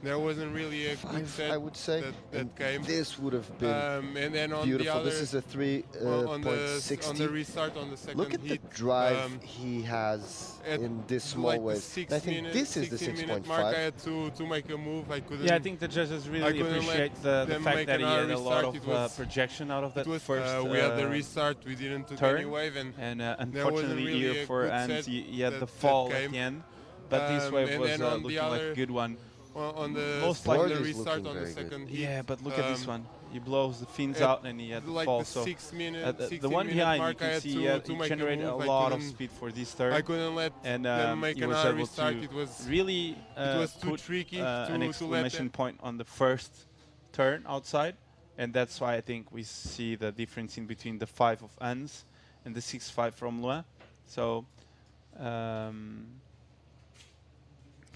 there wasn't really a good set I would say. that came. This would have been And then on beautiful. the other, This is a 3.60. on the restart on the second Look at heat, the drive he has in this small like wave. I think this is the 16-minute mark. I 6.5. had to make a move. I couldn't. Yeah, I think the judges really appreciate the fact that he had a lot of projection out of that first we had the restart, we didn't took turn, any wave, and unfortunately really here a for good Ans, set he had the that fall at came. the end, but this wave and was then on the looking like a good one. On the Most like likely the restart on the second heat. Yeah, but look at this one. He blows the fins at out and he had the like fall. the So 6 minute, the one behind, mark, you I can had see to he make generated a move. lot of speed for this turn. I couldn't let and them make he was another able restart. to It was really it was too put tricky an to exclamation let point on the first turn outside, and that's why I think we see the difference in between the 5 of Ans and the 6-5 from Loin. So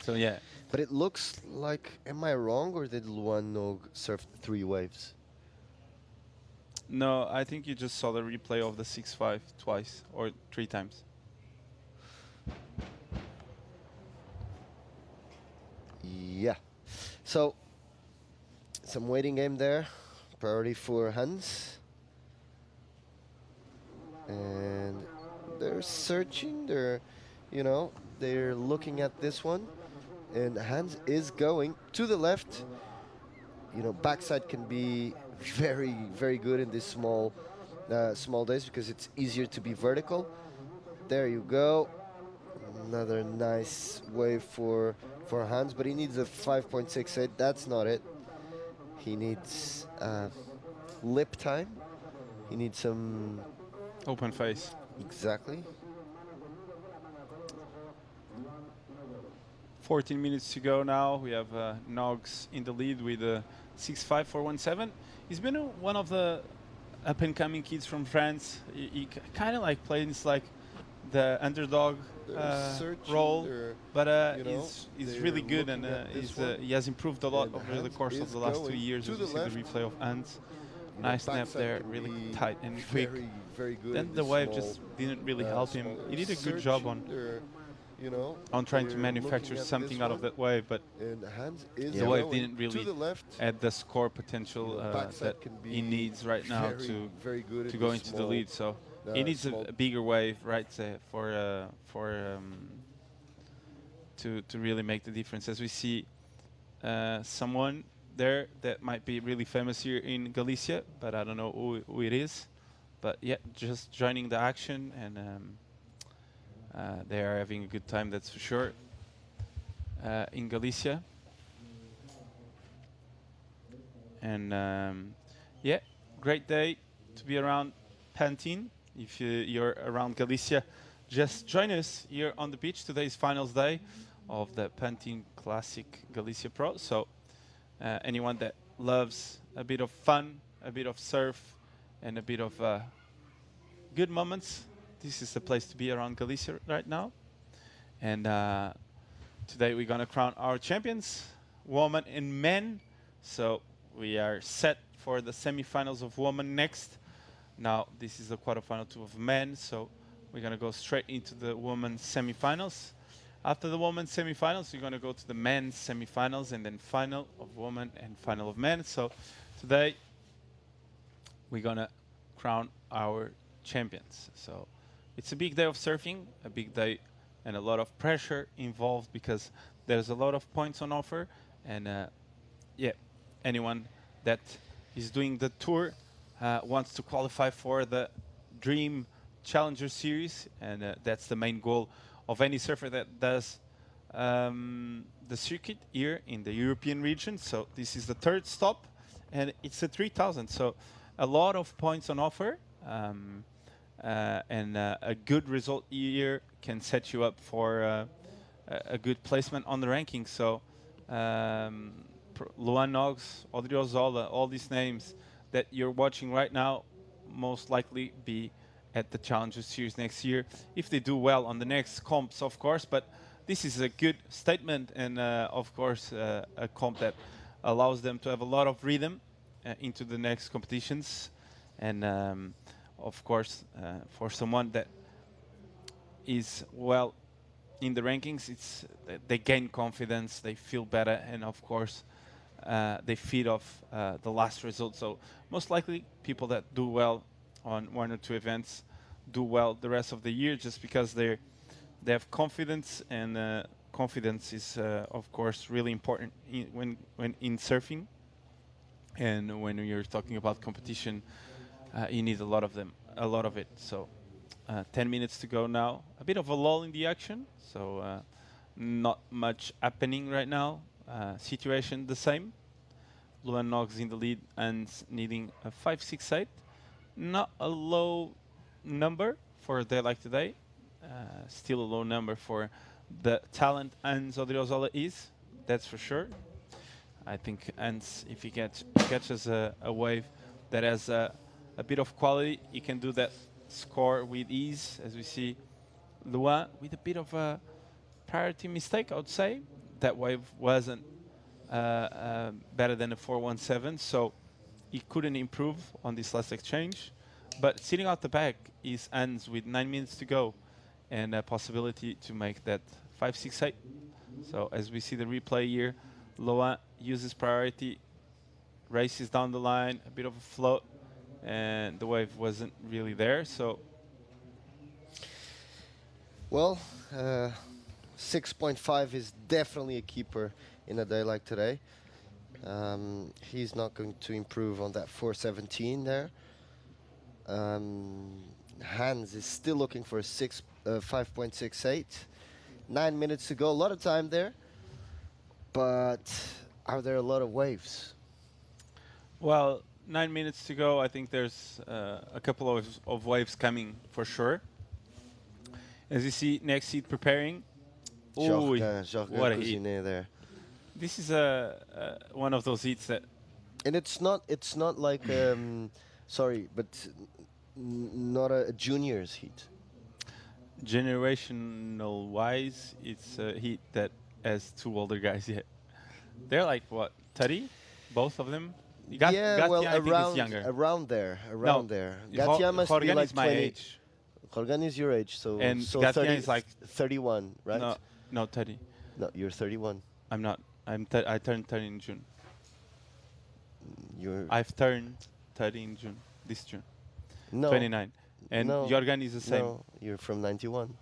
yeah. But it looks like, am I wrong, or did Luan Nog surf 3 waves? No, I think you just saw the replay of the 6-5 twice or 3 times. Yeah. So, some waiting game there. Priority for Hans. And they're searching, they're looking at this one. And Hans is going to the left. Backside can be very, very good in this small days because it's easier to be vertical. There you go. Another nice wave for Hans, but he needs a 5.68. That's not it. He needs lip time. He needs some open face. Exactly. 14 minutes to go now. We have Nogs in the lead with a 6.5417. He's been one of the up-and-coming kids from France. He kind of like plays like the underdog role, but he's really good, and he has improved a lot over the course of the last 2 years. As you see the replay of Ants. Nice snap there, really tight and quick. Very good. Then the wave just didn't really help him. He did a good job on trying to manufacture something out of that wave, but the wave didn't really add the score potential that he needs right now to go into the lead. So he needs a bigger wave, right, to really make the difference. As we see someone there that might be really famous here in Galicia, but I don't know who it is. But yeah, just joining the action, and they are having a good time, that's for sure, in Galicia. And yeah, great day to be around Pantin. If you're around Galicia, just join us here on the beach. Today is finals day of the Pantin Classic Galicia Pro. So anyone that loves a bit of fun, a bit of surf, and a bit of good moments, this is the place to be around Galicia right now. And today we're going to crown our champions, women and men. So we are set for the semifinals of women next. Now this is the quarterfinal 2 of men, so we're going to go straight into the women's semifinals. After the women's semifinals, we're going to go to the men's semifinals, and then final of women and final of men. So today we're going to crown our champions. So it's a big day of surfing, a big day, and a lot of pressure involved because there's a lot of points on offer. And yeah, anyone that is doing the tour wants to qualify for the Dream Challenger Series, and that's the main goal of any surfer that does the circuit here in the European region. So this is the 3rd stop, and it's a 3,000. So a lot of points on offer, and a good result here can set you up for a good placement on the ranking. So Luan Nogs, Odriozola, all these names that you're watching right now most likely be at the Challenger Series next year, if they do well on the next comps, of course. But this is a good statement, and of course a comp that allows them to have a lot of rhythm into the next competitions. And of course for someone that is well in the rankings, it's they gain confidence, they feel better, and of course, they feed off the last result. So most likely, people that do well on 1 or 2 events do well the rest of the year, just because they have confidence, and confidence is of course really important when in surfing, and when you're talking about competition, you need a lot of it. So 10 minutes to go now, a bit of a lull in the action, so not much happening right now. Situation the same. Luan Nogs in the lead and needing a 5.68. Not a low number for a day like today. Still a low number for the talent Hans Odriozola is, that's for sure. I think Hans, if he catches a wave that has a bit of quality, he can do that score with ease, as we see Luan with a bit of a priority mistake, I would say. That wave wasn't better than a 4.17, so he couldn't improve on this last exchange. But sitting out the back is Hans with 9 minutes to go and a possibility to make that 5.68. So as we see the replay here, Luan uses priority, races down the line, a bit of a float, and the wave wasn't really there. So, well, 6.5 is definitely a keeper in a day like today. He's not going to improve on that 4.17 there. Hans is still looking for a 5.68. 9 minutes to go, a lot of time there. But are there a lot of waves? Well, 9 minutes to go. I think there's a couple of waves coming for sure. As you see, next seat preparing. Joran What a heat there. This is one of those heats that, and it's not like sorry, but not a juniors heat. generational wise, it's a heat that has 2 older guys yet. They're like what, 30, both of them. Yeah, well, I think is around younger. there. Gatia must be like is my 20. age. Jorgan is your age, so And so Gatia 30, is like 31, right? No, 30. No, you're 31. I'm not. I turned 30 in June. I've turned 30 in June. This June. No. 29. And no, Jorgan is the same. No, you're from 91.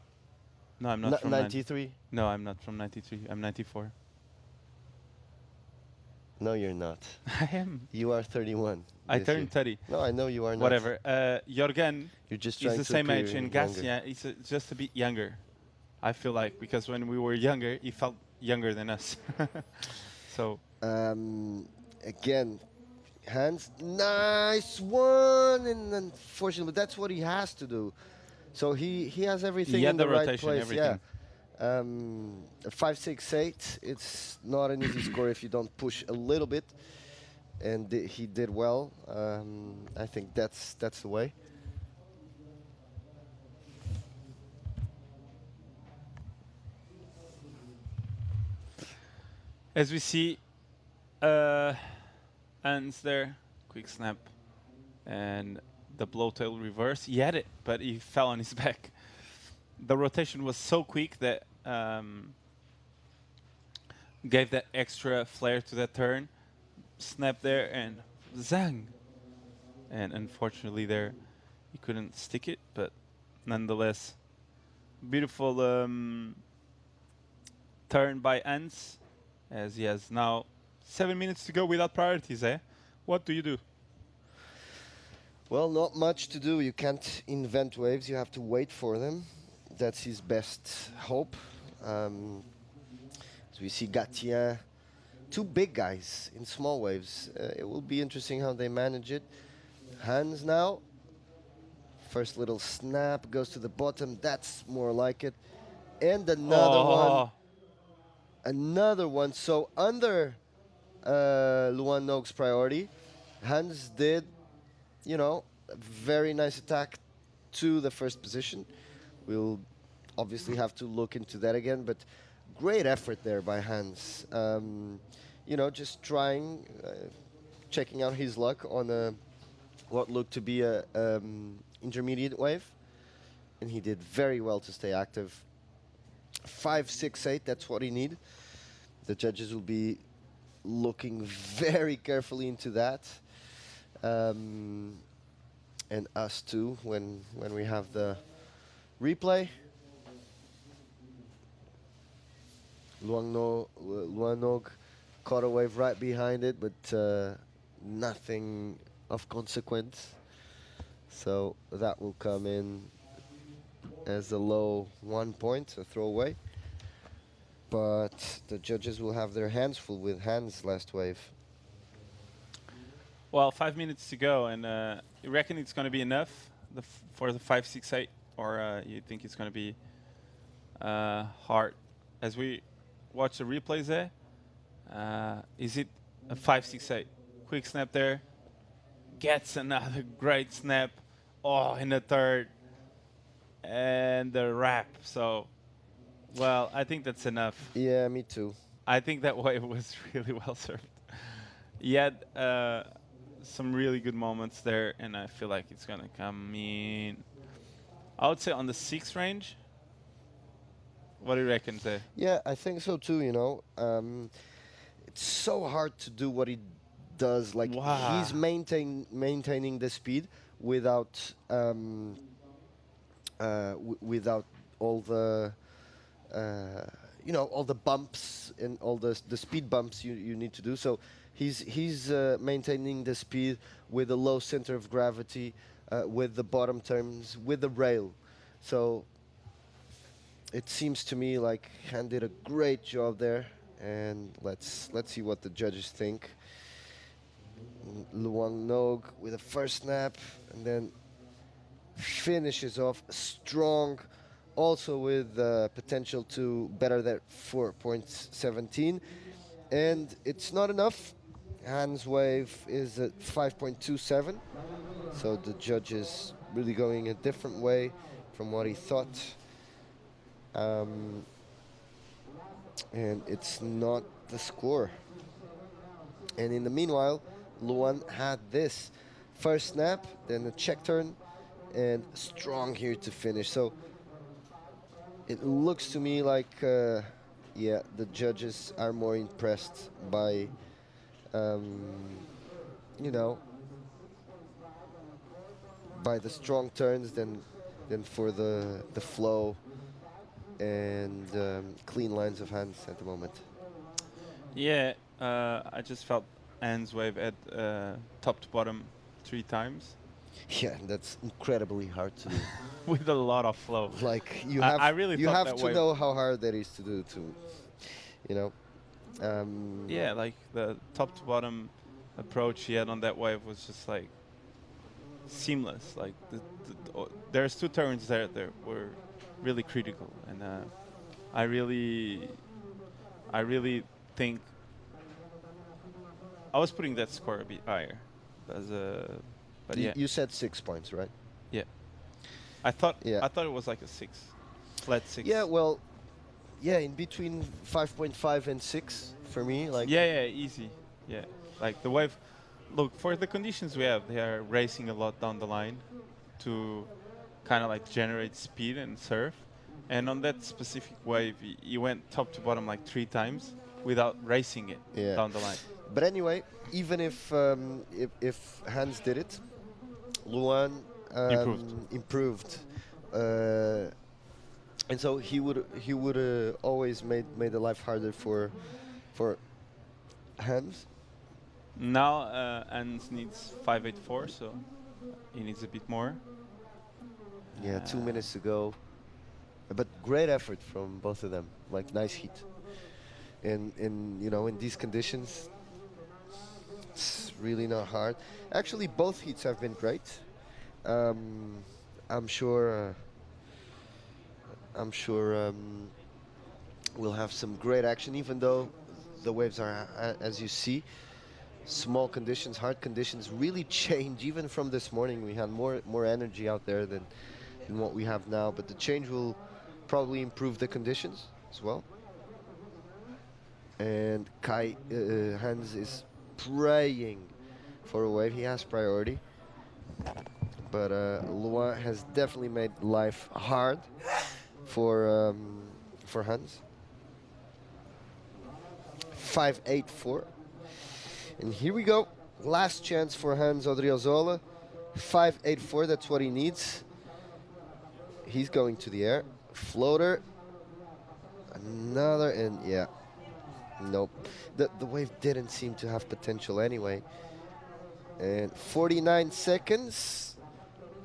No, I'm not from 93. No, I'm not from 93. I'm 94. No, you're not. I am. You are 31. I turned 30. No, I know you are not. Whatever. Jorgan You're just is trying the to same appear age, and younger. Gacia is just a bit younger. I feel like, because when we were younger, he felt younger than us. So again, Hans, nice one, and unfortunately, that's what he has to do. So he has everything in the right place. Everything. Yeah. 5.68. It's not an easy score if you don't push a little bit, and he did well. I think that's the way. As we see, Hans there, quick snap, and the blowtail reverse. He had it, but he fell on his back. The rotation was so quick that gave that extra flair to that turn. Snap there and zang. And unfortunately there, he couldn't stick it, but nonetheless, beautiful turn by Hans, as he has now 7 minutes to go without priorities, eh? What do you do? Well, not much to do. You can't invent waves. You have to wait for them. That's his best hope. As we see Gatien, 2 big guys in small waves. It will be interesting how they manage it. Hans now. First little snap goes to the bottom. That's more like it. And another one. Another one. So under Luan Nogue's priority, Hans did, you know, a very nice attack to the first position. We'll obviously have to look into that again, but great effort there by Hans. You know, just trying, checking out his luck on what looked to be a intermediate wave, and he did very well to stay active. 5, 6, 8. That's what he needs. The judges will be looking very carefully into that, and us too when we have the replay. Luanog caught a wave right behind it, but nothing of consequence. So that will come in as a low 1 point, a throwaway. But the judges will have their hands full with Hans' last wave. Well, 5 minutes to go, and you reckon it's going to be enough for the 5, 6, 8, or you think it's going to be hard? As we watch the replays there, is it a 5, 6, 8? Quick snap there, gets another great snap, in the third, and the wrap. So, well, I think that's enough. Yeah, me too. I think that wave was really well served. He had some really good moments there, and I feel like it's going to come in, I would say, on the 6 range. What do you reckon, Zay? Yeah, I think so too, you know. It's so hard to do what he does. Like, he's maintaining the speed without without all the all the bumps and all the speed bumps you need to do. So he's maintaining the speed with a low center of gravity, with the bottom turns, with the rail. So it seems to me like Han did a great job there, and let's see what the judges think. Luang Nog with a first snap, and then finishes off strong, also with potential to better that 4.17, and it's not enough. Han's wave is at 5.27, so the judges really going a different way from what he thought. And it's not the score. And in the meanwhile, Luan had this first snap, then a check turn, and strong here to finish. So it looks to me like, yeah, the judges are more impressed by, by the strong turns than for the flow and clean lines of hands at the moment. Yeah, I just felt Anne's wave at top to bottom 3 times. Yeah, that's incredibly hard to do. With a lot of flow. Like, you have, I really you thought have that to wave know how hard that is to do, yeah, like the top to bottom approach he had on that wave was just like seamless. Like there's 2 turns there that were really critical, and I really think I was putting that score a bit higher, but yeah. You said 6 points, right? Yeah. I thought it was like a 6, flat 6. Yeah, well, yeah, in between 5.5 and 6 for me. Like, yeah, easy. Yeah, like the wave. Look, for the conditions we have, they are racing a lot down the line to kind of like generate speed and surf. And on that specific wave, he went top to bottom like 3 times without racing it down the line. But anyway, even if Hans did it, Luan improved. And so he would always made the life harder for Hans. Now Hans needs 584, so he needs a bit more. Yeah, 2 minutes to go. But great effort from both of them. Like, nice heat. And in these conditions, it's really not hard. Actually, both heats have been great. I'm sure we'll have some great action, even though the waves are, as you see, small conditions, hard conditions really change. Even from this morning, we had more energy out there than what we have now. But the change will probably improve the conditions as well. And Hans is praying for a wave. He has priority. But Luan has definitely made life hard for for Hans. 5-8-4. And here we go. Last chance for Hans Odriozola. 5-8-4, that's what he needs. He's going to the air. Floater. Another, and yeah. Nope. The wave didn't seem to have potential anyway. And 49 seconds.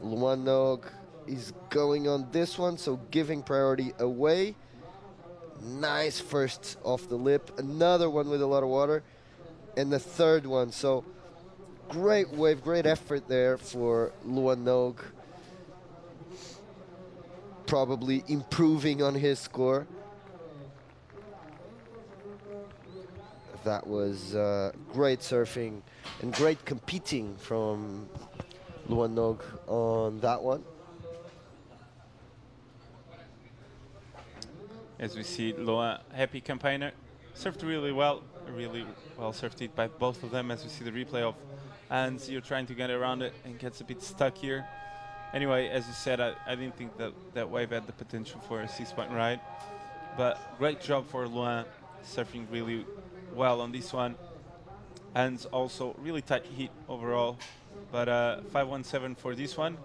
Luan Nog is going on this one, so giving priority away. Nice first off the lip. Another one with a lot of water. And the third one. So great wave, great effort there for Luan Nog. Probably improving on his score. That was great surfing and great competing from Luan Nog on that one. As we see, Luan, happy campaigner, surfed really well surfed it by both of them. As we see the replay of Hans, you're trying to get around it and gets a bit stuck here. Anyway, as you said, I didn't think that wave had the potential for a 6-point ride, but great job for Luan, surfing really well on this one. Hans also really tight hit overall, but 5-1-7 for this one.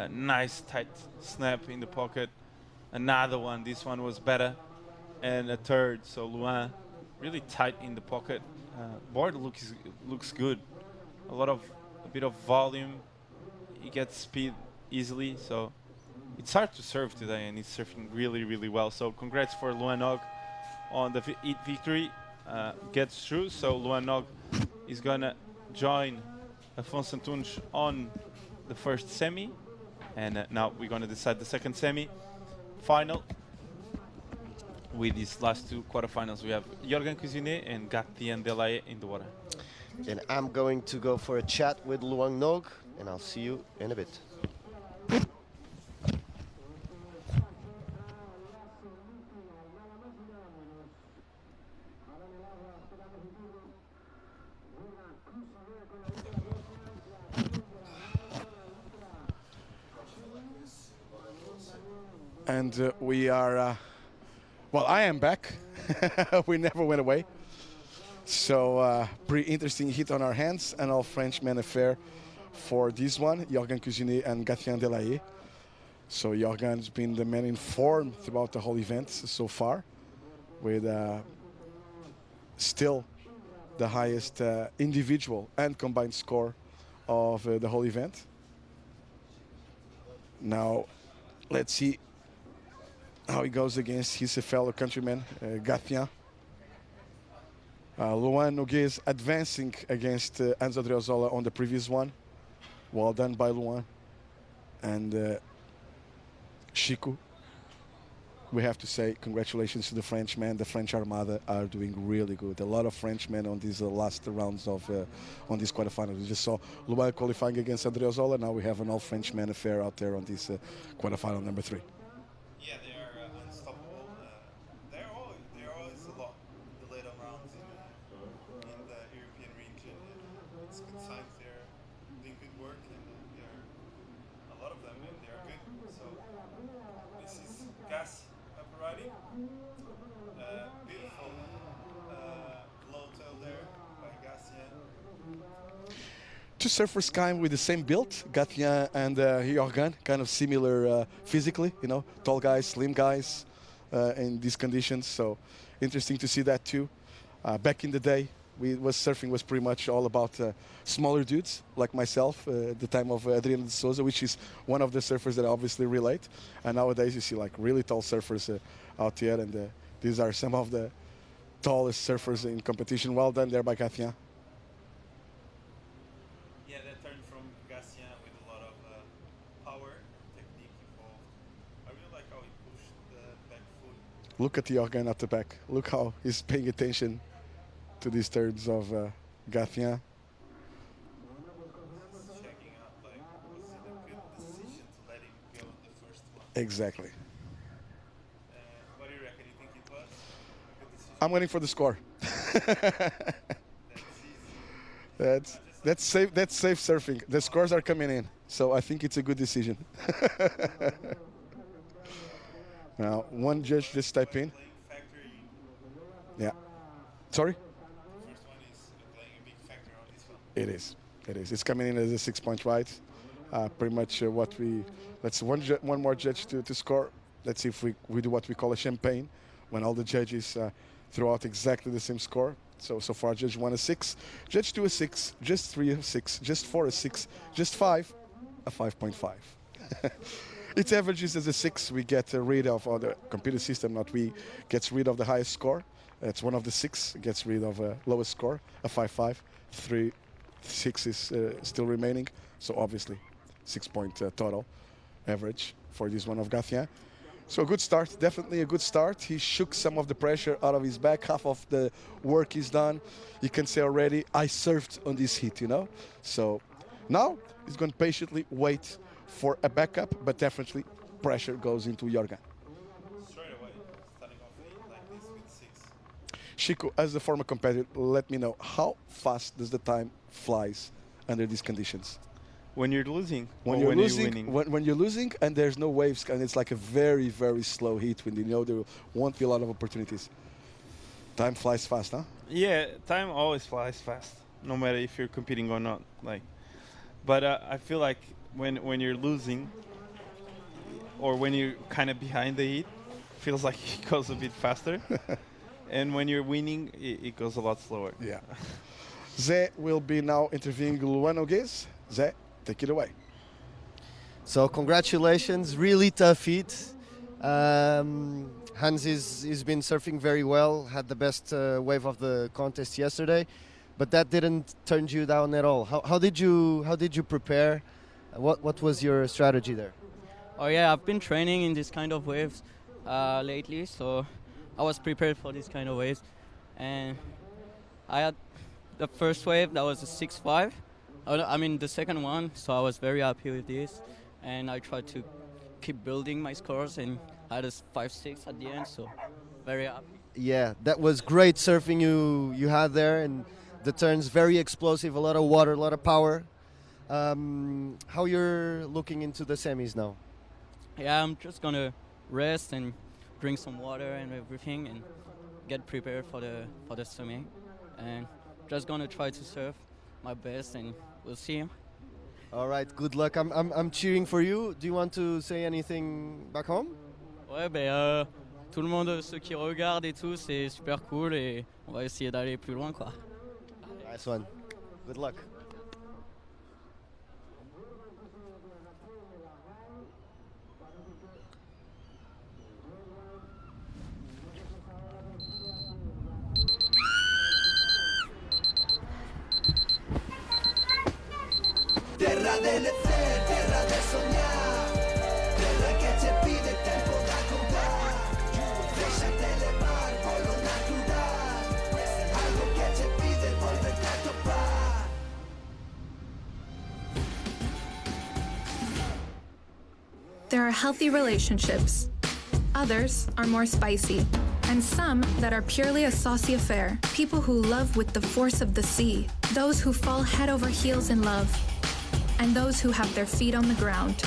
Nice tight snap in the pocket. Another one, this one was better, and a third. So Luan really tight in the pocket. Board looks good. A bit of volume. He gets speed easily, so it's hard to serve today, and he's surfing really well. So congrats for Luan Nog on the victory. Gets through, so Luan Nog is gonna join Afonso Antunes on the first semi, and now we're gonna decide the second semi final. With these last two quarterfinals, we have Yoran Kin and Gatien Delaye in the water. And I'm going to go for a chat with Luan Nog, and I'll see you in a bit. And we are, well, I am back. We never went away. So pretty interesting hit on our hands, and all Frenchman affair for this one, Yoran Kin and Gatien Delaye. So Yoran's been the man in form throughout the whole event so far, with still the highest individual and combined score of the whole event. Now, let's see how he goes against his fellow countryman, Gatien. Luan Nogues advancing against Hans Odriozola on the previous one. Well done by Luan. And Chico, we have to say congratulations to the Frenchmen. The French Armada are doing really good. A lot of Frenchmen on these last rounds of on this quarterfinal. We just saw Luan qualifying against Odriozola. Now we have an all-Frenchman affair out there on this quarterfinal number 3. Yeah, they are unstoppable. They're always a lot the later rounds in the European region. It's good signs they're doing good work, and there are a lot of them, and they are good. So this is gas operating. Beautiful low tail there by Gatien. Two surfers kind with the same build, Gatien and Yoran, kind of similar physically, you know, tall guys, slim guys in these conditions. So interesting to see that too. Back in the day, surfing was pretty much all about smaller dudes like myself at the time of Adriano de Souza, which is one of the surfers that I obviously relate. And nowadays you see like really tall surfers out there, and these are some of the tallest surfers in competition. Well done there by Gatien. Yeah, that turn from Gatien with a lot of power, technique involved. I really like how he pushed the back foot. Look at the Yoran at the back. Look how he's paying attention to these turns of Gatien. Checking out, like, was it a good decision to let him go in the first one? Exactly. What do you reckon? You think it was a good decision? I'm waiting for the score. That's safe. That's safe surfing. The scores are coming in, so I think it's a good decision. Now, one judge just type in. Yeah. Sorry? It is. It is. It's coming in as a 6 point right. Pretty much what we. Let's one more judge to score. Let's see if we do what we call a champagne, when all the judges throw out exactly the same score. So far, Judge 1 a 6, Judge 2 a 6, Judge 3 a 6, Judge 4 a 6, Judge 5 a 5.5. Its averages as a 6. We get rid of, or the computer system, not we, gets rid of the highest score. It's one of the 6, gets rid of a lowest score, a 5.5. 3, 6 is still remaining. So obviously, 6 point total average for this one of Gatien. So a good start, definitely a good start. He shook some of the pressure out of his back. Half of the work is done. You can say already, I surfed on this heat, you know? So now he's going to patiently wait for a backup, but definitely pressure goes into Yoran. Straight away, starting off like this with 6. Chico, as a former competitor, let me know, how fast does the time flies under these conditions? When you're losing, when you're losing, and there's no waves, and it's like a very, very slow heat when you know there won't be a lot of opportunities. Time flies fast, huh? Yeah, time always flies fast, no matter if you're competing or not. But I feel like when you're losing, or when you're kind of behind the heat, feels like it goes a bit faster. And when you're winning, it goes a lot slower. Yeah. Zé will be now interviewing Luan Nogues. Zé, take it away. So congratulations, really tough heat. Hans has been surfing very well, had the best wave of the contest yesterday, but that didn't turn you down at all. How did you prepare? What was your strategy there? Oh yeah, I've been training in this kind of waves lately, so I was prepared for this kind of waves, and I had the first wave that was a 6.5. I mean the second one, so I was very happy with this, and I tried to keep building my scores, and I had a 5.6 at the end, so very happy. Yeah, that was great surfing you had there, and the turns very explosive, a lot of water, a lot of power. How you're looking into the semis now? Yeah, I'm just gonna rest and drink some water and everything, and get prepared for the semi, and just gonna try to surf my best, and we'll see. All right, good luck. I'm cheering for you. Do you want to say anything back home? Ouais, tout le monde, ceux qui regardent et tout, c'est super cool, et on va essayer d'aller plus loin, quoi. Nice one. Good luck. Terra delle zee, terra del sognare, terra che ci pide tempo da contare, lasciate levar, polo natural, algo che ci pide volverte a topar. There are healthy relationships. Others are more spicy. And some that are purely a saucy affair. People who love with the force of the sea. Those who fall head over heels in love. And those who have their feet on the ground.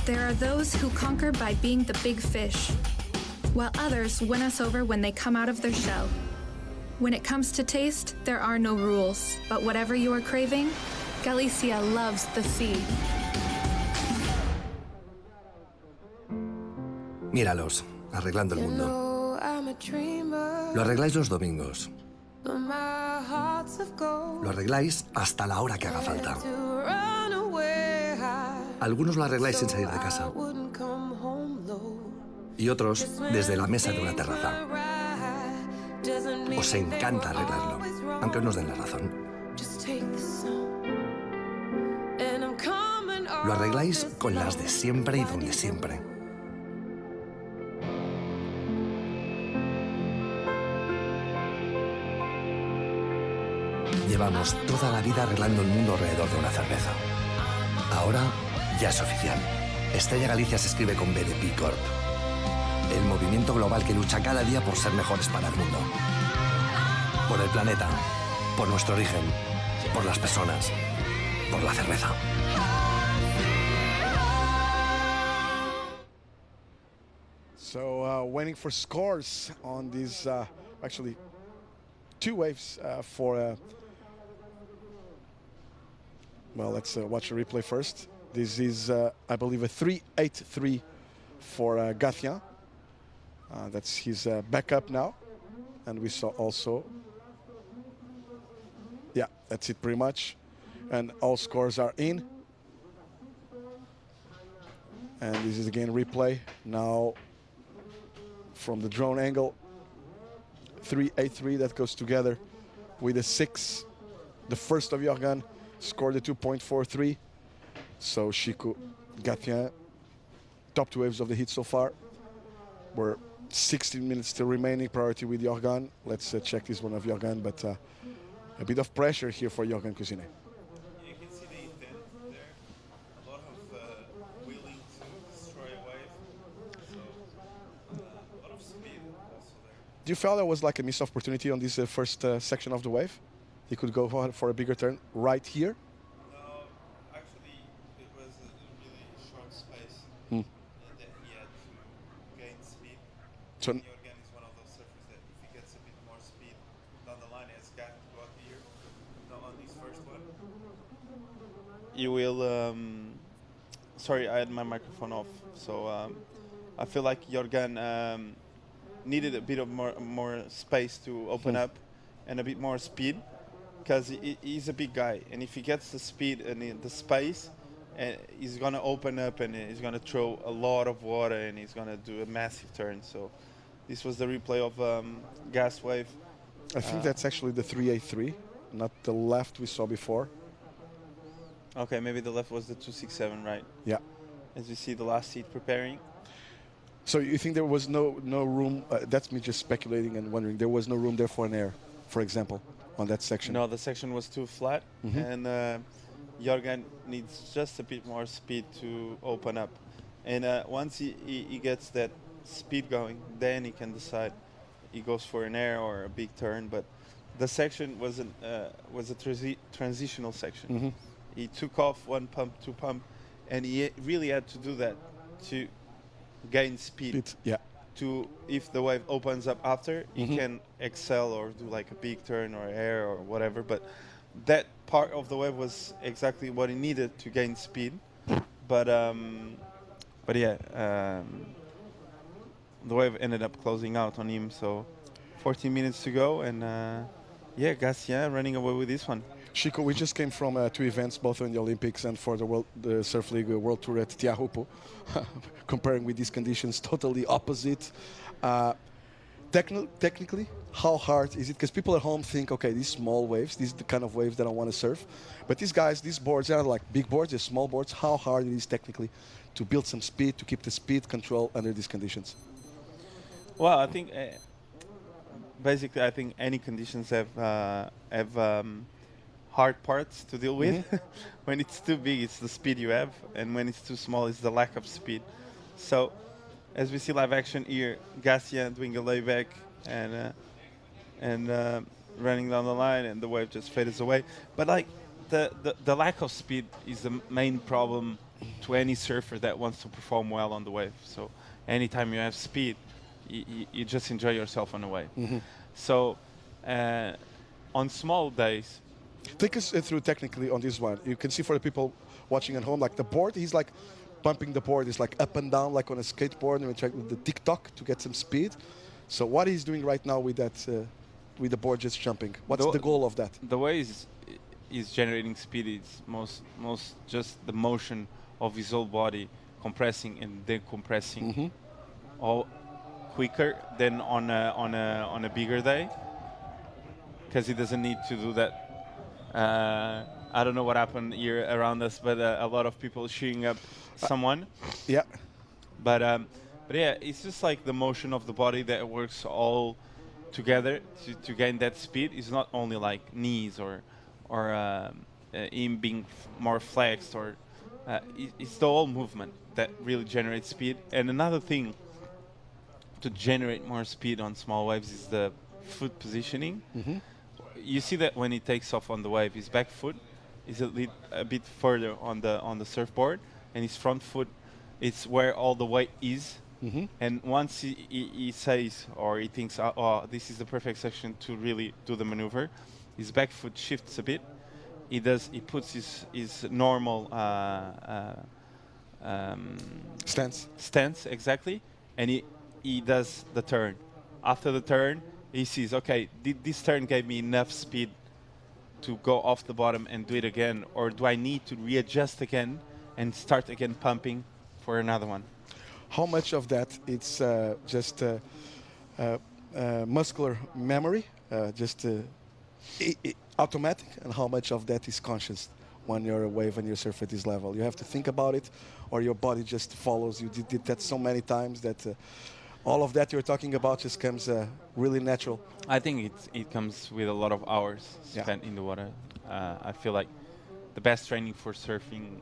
There are those who conquer by being the big fish, while others win us over when they come out of their shell. When it comes to taste, there are no rules, but whatever you are craving, Galicia loves the sea. Míralos, arreglando el mundo. Lo arregláis los domingos. Lo arregláis hasta la hora que haga falta. Algunos lo arregláis sin salir de casa. Y otros desde la mesa de una terraza. Os encanta arreglarlo, aunque no os den la razón. Lo arregláis con las de siempre y donde siempre. Llevamos toda la vida arreglando el mundo alrededor de una cerveza. Ahora ya es oficial. Estella Galicia se escribe con B de B Corp. El movimiento global que lucha cada día por ser mejores para el mundo. Por el planeta, por nuestro origen, por las personas, por la cerveza. So waiting for scores on these, actually, 2 waves for. Well, let's watch the replay first. This is, I believe, a 3-8-3 for Gatien. That's his backup now. And we saw also, yeah, that's it pretty much. And all scores are in. And this is again replay. Now from the drone angle, 3-8-3, that goes together with a 6. The first of Yoran scored a 2.43. So Chico, Gatien, top 2 waves of the heat so far. We're 16 minutes still remaining, priority with Yoran. Let's check this one of Yoran, but a bit of pressure here for Yoran Cousine. You can see the intent there. A lot of willing to destroy a wave. So a lot of speed also there. Do you feel there was like a missed opportunity on this first section of the wave? He could go for a bigger turn right here? No, actually it was a really short space. Hmm. And then he had to gain speed. So Yoran is one of those surfers that if he gets a bit more speed down the line, has got to go up here. Not on this first one. You will. Sorry, I had my microphone off. So I feel like Yoran needed a bit of more space to open up and a bit more speed, because he's a big guy, and if he gets the speed and the space, he's gonna open up and he's gonna throw a lot of water and he's gonna do a massive turn. So this was the replay of gas wave. I think that's actually the 3-8-3, not the left we saw before. Okay, maybe the left was the 267, right? Yeah. As we see the last seat preparing. So you think there was no room? That's me just speculating and wondering. There was no room there for an air, for example, on that section. No, the section was too flat, and Yoran needs just a bit more speed to open up. And once he gets that speed going, then he can decide he goes for an air or a big turn. But the section was a transitional section. He took off 1 pump, 2 pump, and he really had to do that to gain speed. To, if the wave opens up after, he can excel or do like a big turn or air or whatever. But that part of the wave was exactly what he needed to gain speed. But yeah, the wave ended up closing out on him. So 14 minutes to go, and yeah, Gatien running away with this one. Chico, we just came from 2 events, both in the Olympics and for the Surf League World Tour at Tiahupo. Comparing with these conditions, totally opposite. Technically, how hard is it? Because people at home think, okay, these small waves, these are the kind of waves that I want to surf. But these guys, these boards, are like big boards, they're small boards. How hard it is technically to build some speed, to keep the speed control under these conditions? Well, I think basically, I think any conditions have hard parts to deal with. When it's too big, it's the speed you have, and when it's too small, it's the lack of speed. So, as we see live action here, Gatien doing a layback and running down the line, and the wave just fades away. But like the lack of speed is the main problem to any surfer that wants to perform well on the wave. So, anytime you have speed, you just enjoy yourself on the wave. So, on small days. Take us through technically on this one. You can see for the people watching at home, like the board, he's like pumping the board. It's like up and down, like on a skateboard, and we try the tick-tock to get some speed. So what he's doing right now with that, with the board just jumping, what's the goal of that? The way is generating speed is most just the motion of his whole body compressing and decompressing, all quicker than on a bigger day, because he doesn't need to do that. I don't know what happened here around us, but a lot of people shooting up someone. Yeah. But yeah, it's just like the motion of the body that works all together to gain that speed. It's not only like knees or him being more flexed, or it's the whole movement that really generates speed. And another thing to generate more speed on small waves is the foot positioning. You see that when he takes off on the wave, his back foot is a bit further on the surfboard, and his front foot, it's where all the weight is And once he says or he thinks, oh, this is the perfect section to really do the maneuver, his back foot shifts a bit. He puts his normal stance exactly, and he does the turn. After the turn, he sees, okay, this turn gave me enough speed to go off the bottom and do it again, or do I need to readjust again and start again pumping for another one? How much of that it's just muscular memory, automatic, and how much of that is conscious when you're a wave and you surf at this level? You have to think about it, or your body just follows. You did that so many times that all of that you're talking about just comes really natural. I think it comes with a lot of hours spent in the water. I feel like the best training for surfing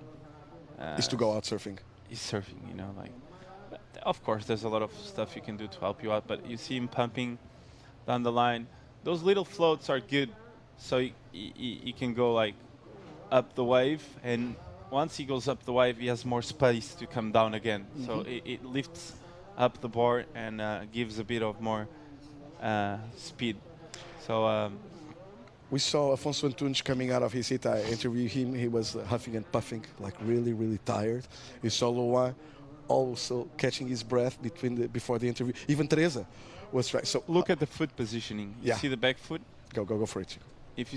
is to go out surfing. Is surfing, you know, like. Of course, there's a lot of stuff you can do to help you out, but you see him pumping down the line. Those little floats are good, so he can go like up the wave, and once he goes up the wave, he has more space to come down again. So it lifts up the board and gives a bit of more speed. So we saw Afonso Antunes coming out of his seat. I interviewed him. He was huffing and puffing, like really, really tired. You saw Luan also catching his breath before the interview. Even Teresa was trying. So look at the foot positioning. You see the back foot? Go for it. If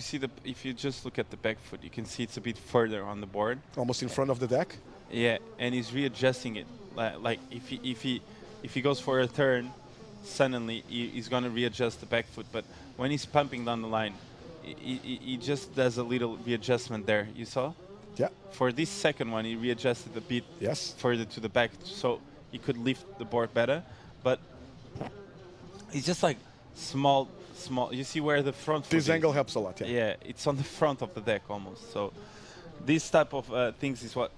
you just look at the back foot, you can see it's a bit further on the board. Almost in front of the deck? Yeah, and he's readjusting it. Like if he goes for a turn, suddenly he's going to readjust the back foot. But when he's pumping down the line, he just does a little readjustment there. You saw? Yeah. For this second one, he readjusted a bit further to the back, so he could lift the board better. But it's just like small. You see where the front foot this angle helps a lot. Yeah, it's on the front of the deck almost. So this type of things is what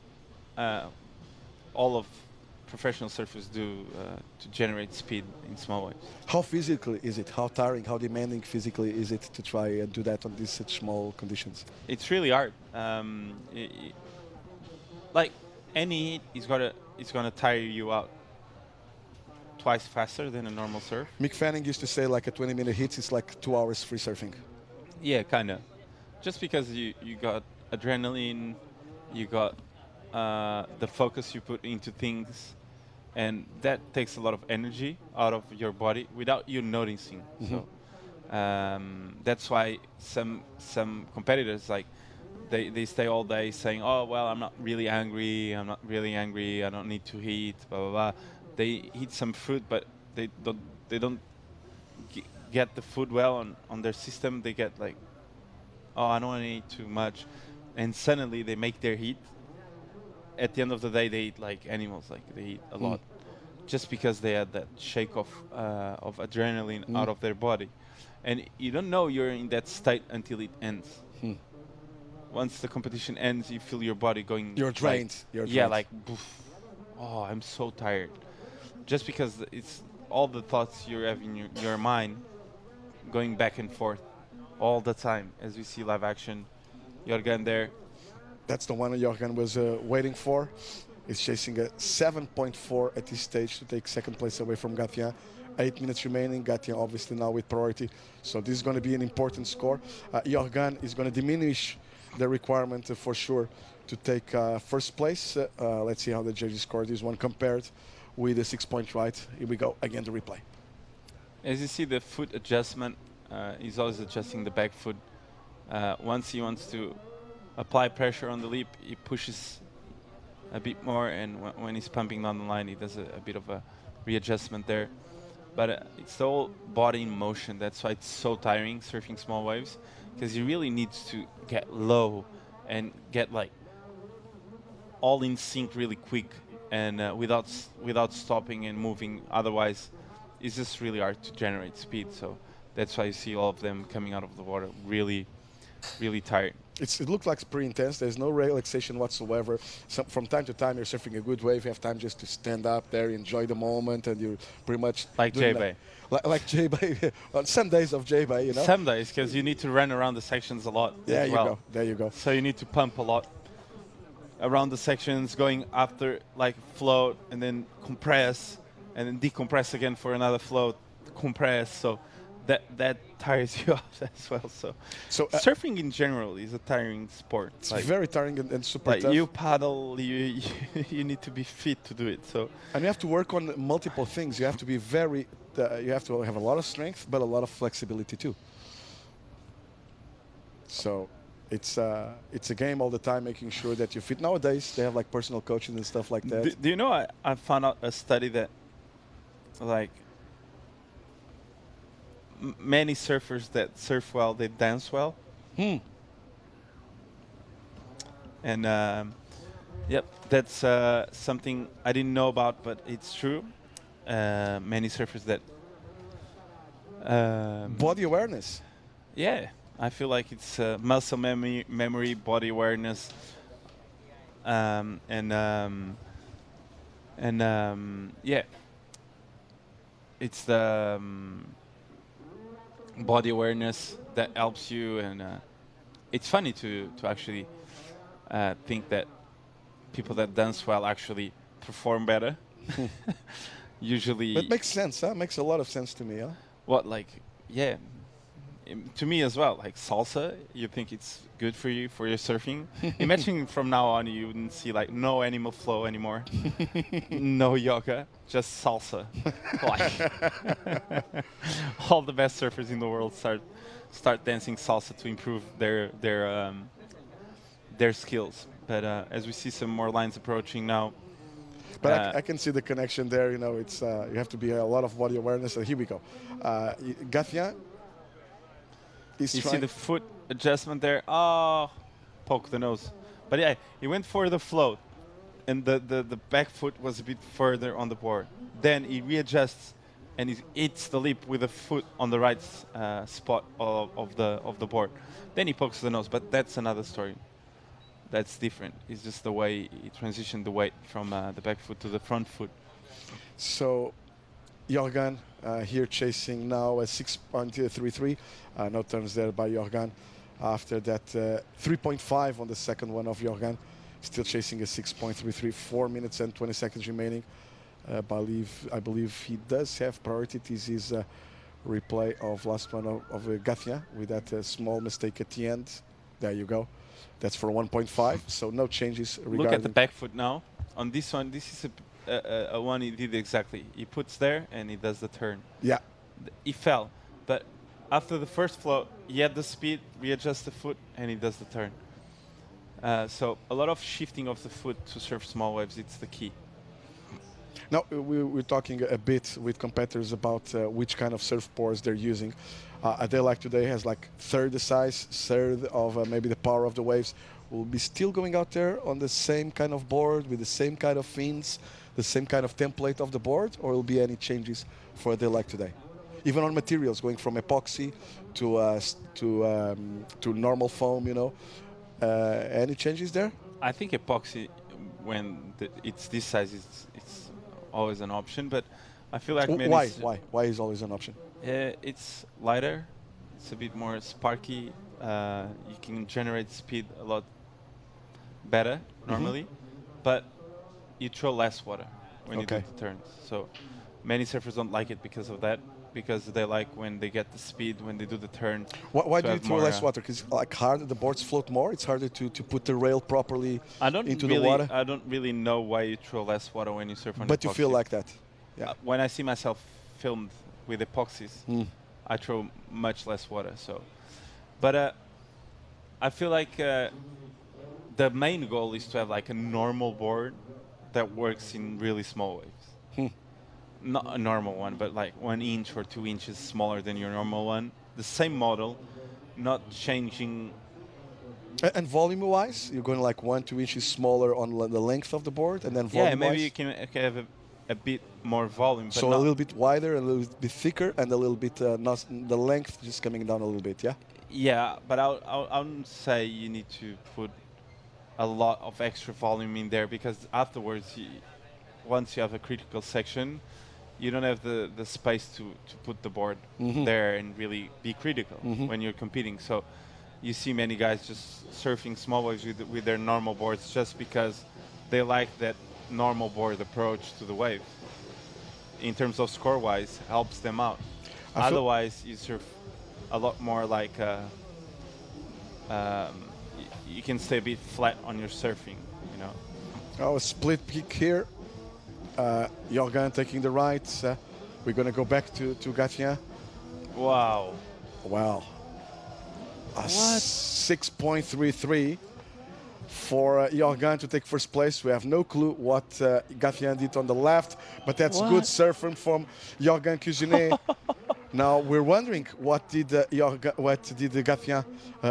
all of professional surfers do to generate speed in small waves. How physically is it? How tiring, how demanding physically is it to try and do that on these such small conditions? It's really hard. Like any heat, it's gonna tire you out twice faster than a normal surf. Mick Fanning used to say like a 20-minute hit is like 2 hours free surfing. Yeah, kind of. Just because you got adrenaline, you got the focus you put into things, and that takes a lot of energy out of your body without you noticing. So that's why some competitors, like, they stay all day saying, oh, well, I'm not really angry, I don't need to heat, blah, blah, blah. They eat some food, but they don't get the food well on their system. They get like, oh, I don't want to eat too much. And suddenly they make their heat. At the end of the day, they eat like animals, like they eat a lot. Just because they had that shake of adrenaline out of their body. And you don't know you're in that state until it ends. Once the competition ends, you feel your body going... You're drained. Like, poof, oh, I'm so tired. Just because it's all the thoughts you have in your mind going back and forth all the time. As we see live action, Yoran there. That's the one Yoran was waiting for. He's chasing a 7.4 at this stage to take second place away from Gatien. 8 minutes remaining. Gatien obviously now with priority. So this is going to be an important score. Yoran is going to diminish the requirement for sure to take first place. Let's see how the judges scored this one compared with the 6 point right. Here we go, again the replay. As you see the foot adjustment, he's always adjusting the back foot. Once he wants to apply pressure on the lip, he pushes a bit more, and when he's pumping down the line, he does a bit of a readjustment there. But it's the whole body in motion. That's why it's so tiring surfing small waves, because he really needs to get low and get like all in sync really quick, and without stopping and moving. Otherwise, it's just really hard to generate speed. So that's why you see all of them coming out of the water really, really tired. It looks like it's pretty intense. There's no relaxation whatsoever. From time to time, you're surfing a good wave. You have time just to stand up there, enjoy the moment, and you're pretty much like J-Bay. Like J-Bay. On some days of J-Bay, you know. Some days, because you need to run around the sections a lot. There as you well. go. There you go. So you need to pump a lot around the sections, going after like float and then compress, and then decompress again for another float, compress. So that tires you out as well. So surfing in general is a tiring sport. It's very tiring and super like tough. you paddle, you need to be fit to do it. So and you have to work on multiple things. You have to be very, you have to have a lot of strength, but a lot of flexibility too. So it's a game all the time, making sure that you're fit. Nowadays they have like personal coaching and stuff like that. Do you know I found out a study that like many surfers that surf well, they dance well. And yep, that's something I didn't know about, but it's true. Many surfers that body awareness. Yeah, I feel like it's muscle memory, body awareness, yeah, it's the body awareness that helps you, and it's funny to actually think that people that dance well actually perform better. Usually, It makes sense, huh? Makes a lot of sense to me, huh? What, like, yeah, to me as well. Like salsa, you think it's good for you for your surfing. Imagine from now on you wouldn't see like no animal flow anymore, no yoga, just salsa. Like, all the best surfers in the world start dancing salsa to improve their skills. But as we see some more lines approaching now. But I can see the connection there. You know, it's you have to be a lot of body awareness. And here we go. Gatien is you trying. See the foot adjustment there. Oh, poke the nose. But yeah, he went for the float, and the back foot was a bit further on the board. Then he readjusts, and he hits the lip with the foot on the right spot of the board. Then he pokes the nose. But that's another story. That's different. It's just the way he transitioned the weight from the back foot to the front foot. So, Yoran here chasing now a 6.33. No turns there by Yoran. After that, 3.5 on the second one of Yoran. Still chasing a 6.33. 4 minutes and 20 seconds remaining. I believe he does have priority. This is a replay of last one of Gatien with that small mistake at the end. There you go. That's for 1.5, so no changes regarding... Look at the back foot now. On this one, this is a one he did exactly. He puts there and he does the turn. Yeah. He fell, but after the first float, he had the speed, readjusts the foot, and he does the turn. So a lot of shifting of the foot to surf small waves, it's the key. Now, we're talking a bit with competitors about which kind of surfboards they're using. A day like today has like third the size, third of maybe the power of the waves. Will be still going out there on the same kind of board with the same kind of fins, the same kind of template of the board, or will be any changes for a day like today? Even on materials, going from epoxy to normal foam, you know. Any changes there? I think epoxy, when it's this size, it's always an option, but I feel like why is always an option? It's lighter, it's a bit more sparky, you can generate speed a lot better normally, but you throw less water when you do the turns. So many surfers don't like it because of that, because they like when they get the speed when they do the turn. Why do you throw less water? Because like harder, the boards float more. It's harder to put the rail properly into the water. I don't really know why you throw less water when you surf on. But you feel like that. Yeah. When I see myself filmed with epoxies, I throw much less water. So, but I feel like the main goal is to have like a normal board that works in really small waves. Not a normal one, but like 1 inch or 2 inches smaller than your normal one. The same model, not changing. And volume-wise, you're going like 1-2 inches smaller on the length of the board, and then volume-wise? Yeah, maybe you can have a bit more volume. But so a little bit wider, a little bit thicker, and a little bit not the length just coming down a little bit, yeah? Yeah, but I wouldn't say you need to put a lot of extra volume in there, because afterwards, once you have a critical section, you don't have the space to put the board there and really be critical when you're competing. So you see many guys just surfing small waves with their normal boards just because they like that normal board approach to the wave. in terms of score-wise, helps them out. Otherwise, you surf a lot more like you can stay a bit flat on your surfing, you know. Oh, a split kick here. Yoran taking the right. We're going to go back to Gatien. Wow. Wow. 6.33 for Yoran to take first place. We have no clue what Gatien did on the left, but that's good surfing from Yoran Kinner. Now we're wondering what did Gatien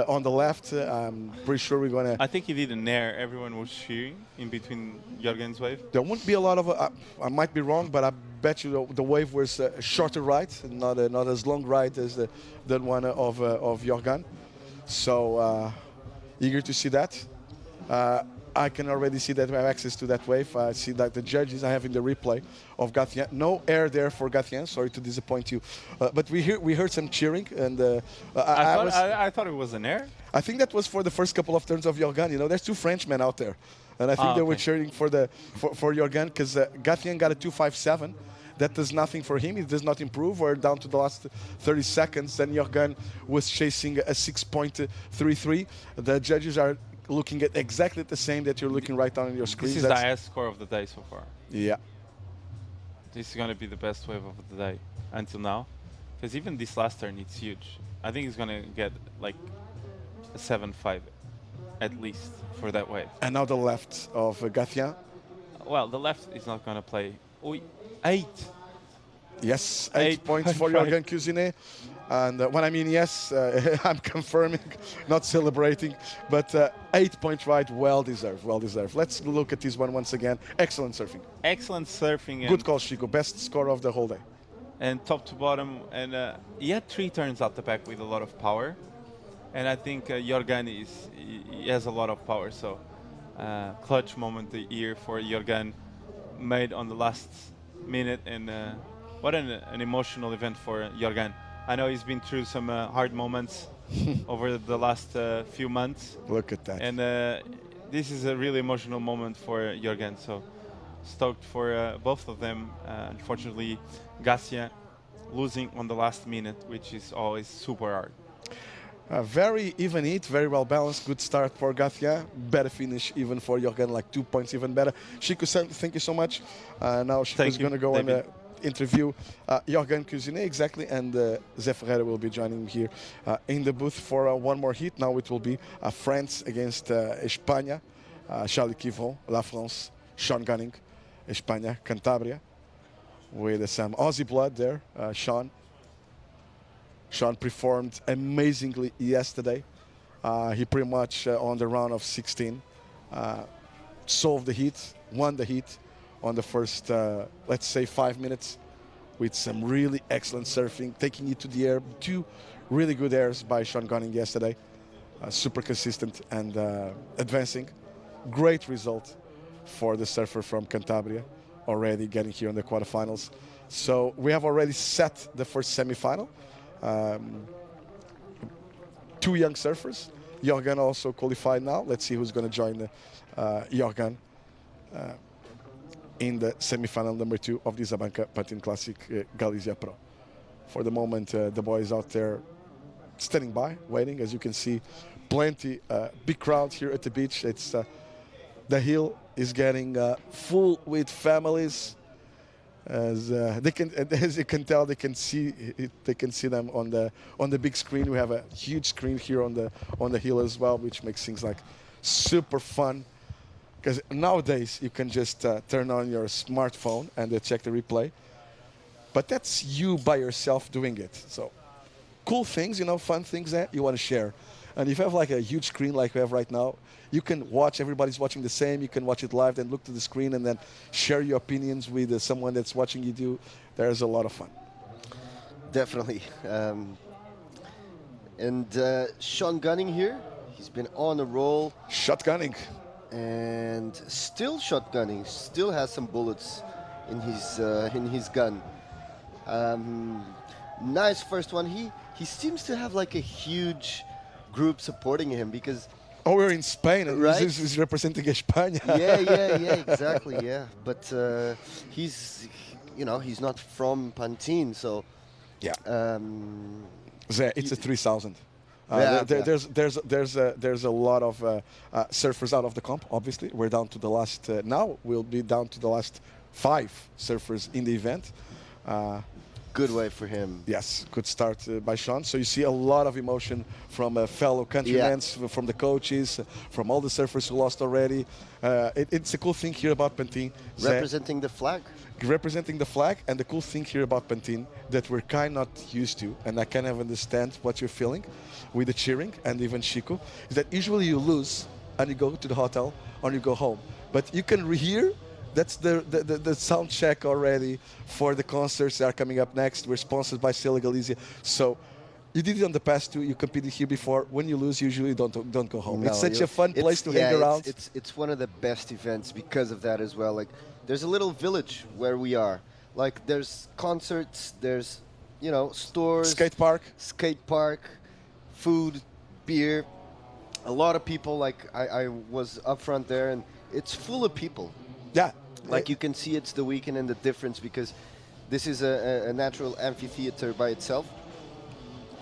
on the left. I'm pretty sure we're gonna. I think he did an air. Everyone was cheering in between Yoran's wave. There won't be a lot of. I might be wrong, but I bet you the wave was a shorter ride, not as long ride as the one of Yoran. So eager to see that. I can already see that we have access to that wave. I see that the judges I have in the replay of Gatien. No air there for Gatien. Sorry to disappoint you, but we heard some cheering, and I thought it was an air. I think that was for the first couple of turns of Yoran. You know, there's two Frenchmen out there, and I think they were cheering for Yoran because Gatien got a 2.57. That does nothing for him. He does not improve. We're down to the last 30 seconds, and Yoran was chasing a 6.33. The judges are looking at exactly the same that you're looking right down on your screen. This is the highest score of the day so far. Yeah. This is going to be the best wave of the day until now. Because even this last turn, it's huge. I think it's going to get like a 7.5 at least for that wave. And now the left of Gatien. Well, the left is not going to play. 8. Yes, 8 points for Yoran Kinner. And when I mean yes, I'm confirming, not celebrating, but 8 point ride, well deserved, well deserved. Let's look at this one once again. Excellent surfing. Excellent surfing. Good call, Chico. Best score of the whole day. And top to bottom, and he had 3 turns out the back with a lot of power. And I think Yoran he has a lot of power, so clutch moment here for Yoran, made on the last minute, and what an emotional event for Yoran. I know he's been through some hard moments over the last few months. Look at that. And this is a really emotional moment for Yoran. So stoked for both of them. Unfortunately, Gatien losing on the last minute, which is always super hard. Very even heat, very well balanced. Good start for Gatien. Better finish even for Yoran, like 2 points even better. Chico, thank you so much. Now Chico's going to go and interview Yoran Kinner, exactly, and Zé Ferreira will be joining here in the booth for one more heat. Now it will be France against España, Charlie Kivron, La France, Sean Gunning, España, Cantabria, with some Aussie blood there. Sean performed amazingly yesterday. He pretty much on the round of 16 solved the heat, won the heat on the first, let's say, 5 minutes with some really excellent surfing, taking it to the air. 2 really good airs by Sean Gunning yesterday. Super consistent and advancing. Great result for the surfer from Cantabria, already getting here in the quarterfinals. So we have already set the first semifinal. 2 young surfers. Yoran also qualified now. Let's see who's going to join Yoran in the semifinal number 2 of the ABANCA Pantin Classic Galicia Pro. For the moment, the boys out there standing by, waiting. As you can see, plenty, big crowd here at the beach. It's the hill is getting full with families. As you can tell, they can see them on the big screen. We have a huge screen here on the hill as well, which makes things like super fun. Because nowadays you can just turn on your smartphone and check the replay. But that's you by yourself doing it. So cool things, fun things that you want to share. And if you have like a huge screen like we have right now, you can watch, everybody's watching the same. You can watch it live, then look to the screen and then share your opinions with someone that's watching you do. There's a lot of fun. Definitely. Sean Gunning here, he's been on a roll. Shotgunning. And still shotgunning, still has some bullets in his gun. Nice first one. He seems to have like a huge group supporting him because. Oh, we're in Spain, right? He's representing España. yeah, exactly, yeah. But he's he's not from Pantin, so yeah. It's a 3,000. There's a lot of surfers out of the comp. Obviously, we're down to the last. Now we'll be down to the last 5 surfers in the event. Good way for him. Yes, good start by Sean. So you see a lot of emotion from fellow countrymen, from the coaches, from all the surfers who lost already. It's a cool thing here about Pantin. Representing the flag. Representing the flag, and the cool thing here about Pantin that we're kind of not used to, and I kind of understand what you're feeling with the cheering, and even Chico, is that usually you lose and you go to the hotel or you go home. But you can hear that's the sound check already for the concerts that are coming up next. We're sponsored by Stella Galicia. So you did it on the past too. You competed here before. When you lose, usually don't go home. No, it's such a fun place to hang around. It's one of the best events because of that as well. Like, there's a little village where we are. Like, there's concerts, there's, stores. Skate park, food, beer. A lot of people, like, I was up front there, and it's full of people. Yeah. Like, you can see it's the weekend and the difference, because this is a natural amphitheater by itself.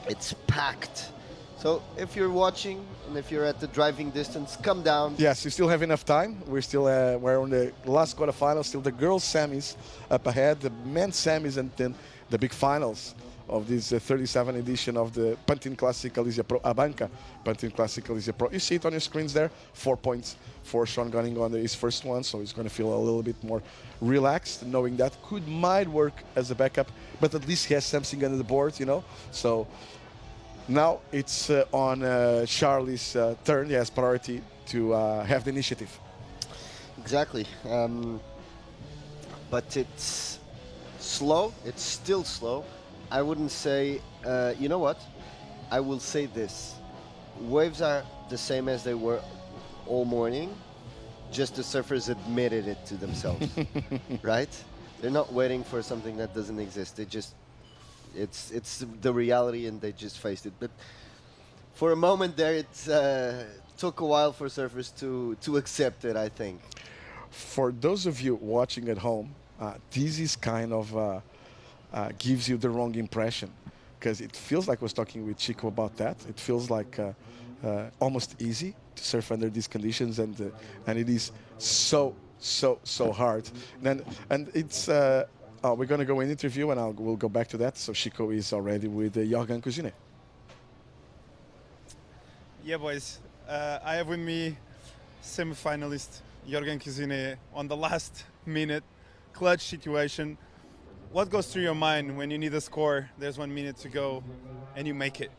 It's packed. So if you're watching and if you're at the driving distance, come down. Yes, you still have enough time. We're on the last quarterfinal. Still the girls' semis up ahead, the men's semis, and then the big finals of this 37th edition of the Pantin Classic Galicia Pro, ABANCA Pantin Classic Galicia Pro. You see it on your screens there, 4 points for Sean Gunning on his first one, so he's going to feel a little bit more relaxed, knowing that might work as a backup, but at least he has something under the board, So now it's on Charlie's turn. He has priority to have the initiative. Exactly. But it's slow. It's still slow. I wouldn't say, you know what? I will say this. Waves are the same as they were all morning, just the surfers admitted it to themselves, right? They're not waiting for something that doesn't exist. They just, it's the reality, and they just faced it. But for a moment there, it took a while for surfers to accept it, I think. For those of you watching at home, this is kind of gives you the wrong impression, because it feels like I was talking with Chico about that. It feels like almost easy to surf under these conditions, and it is so hard. And it's we're going to go in interview, and we'll go back to that. So Chico is already with Yoran Kin. Yeah, boys. I have with me semi-finalist Yoran Kin on the last minute clutch situation. What goes through your mind when you need a score, there's 1 minute to go, and you make it?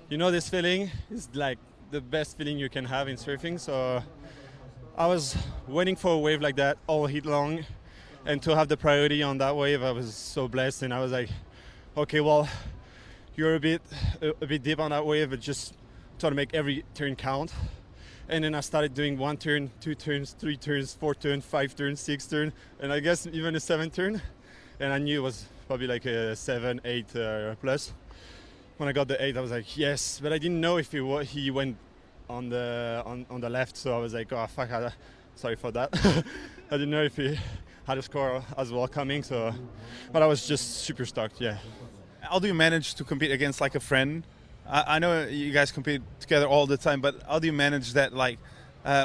This feeling is like the best feeling you can have in surfing. So I was waiting for a wave like that all heat long, and to have the priority on that wave, I was so blessed. And I was like, okay, well, you're a bit deep on that wave, but just try to make every turn count. And then I started doing 1 turn, 2 turns, 3 turns, 4 turns, 5 turns, 6 turns, and I guess even a 7th turn. And I knew it was probably like a 7, 8 plus. When I got the 8, I was like, yes, but I didn't know if he went on the left, so I was like, oh fuck, sorry for that. I didn't know if he had a score as well coming, so, but I was just super stoked, yeah. How do you manage to compete against like a friend? I know you guys compete together all the time, but how do you manage that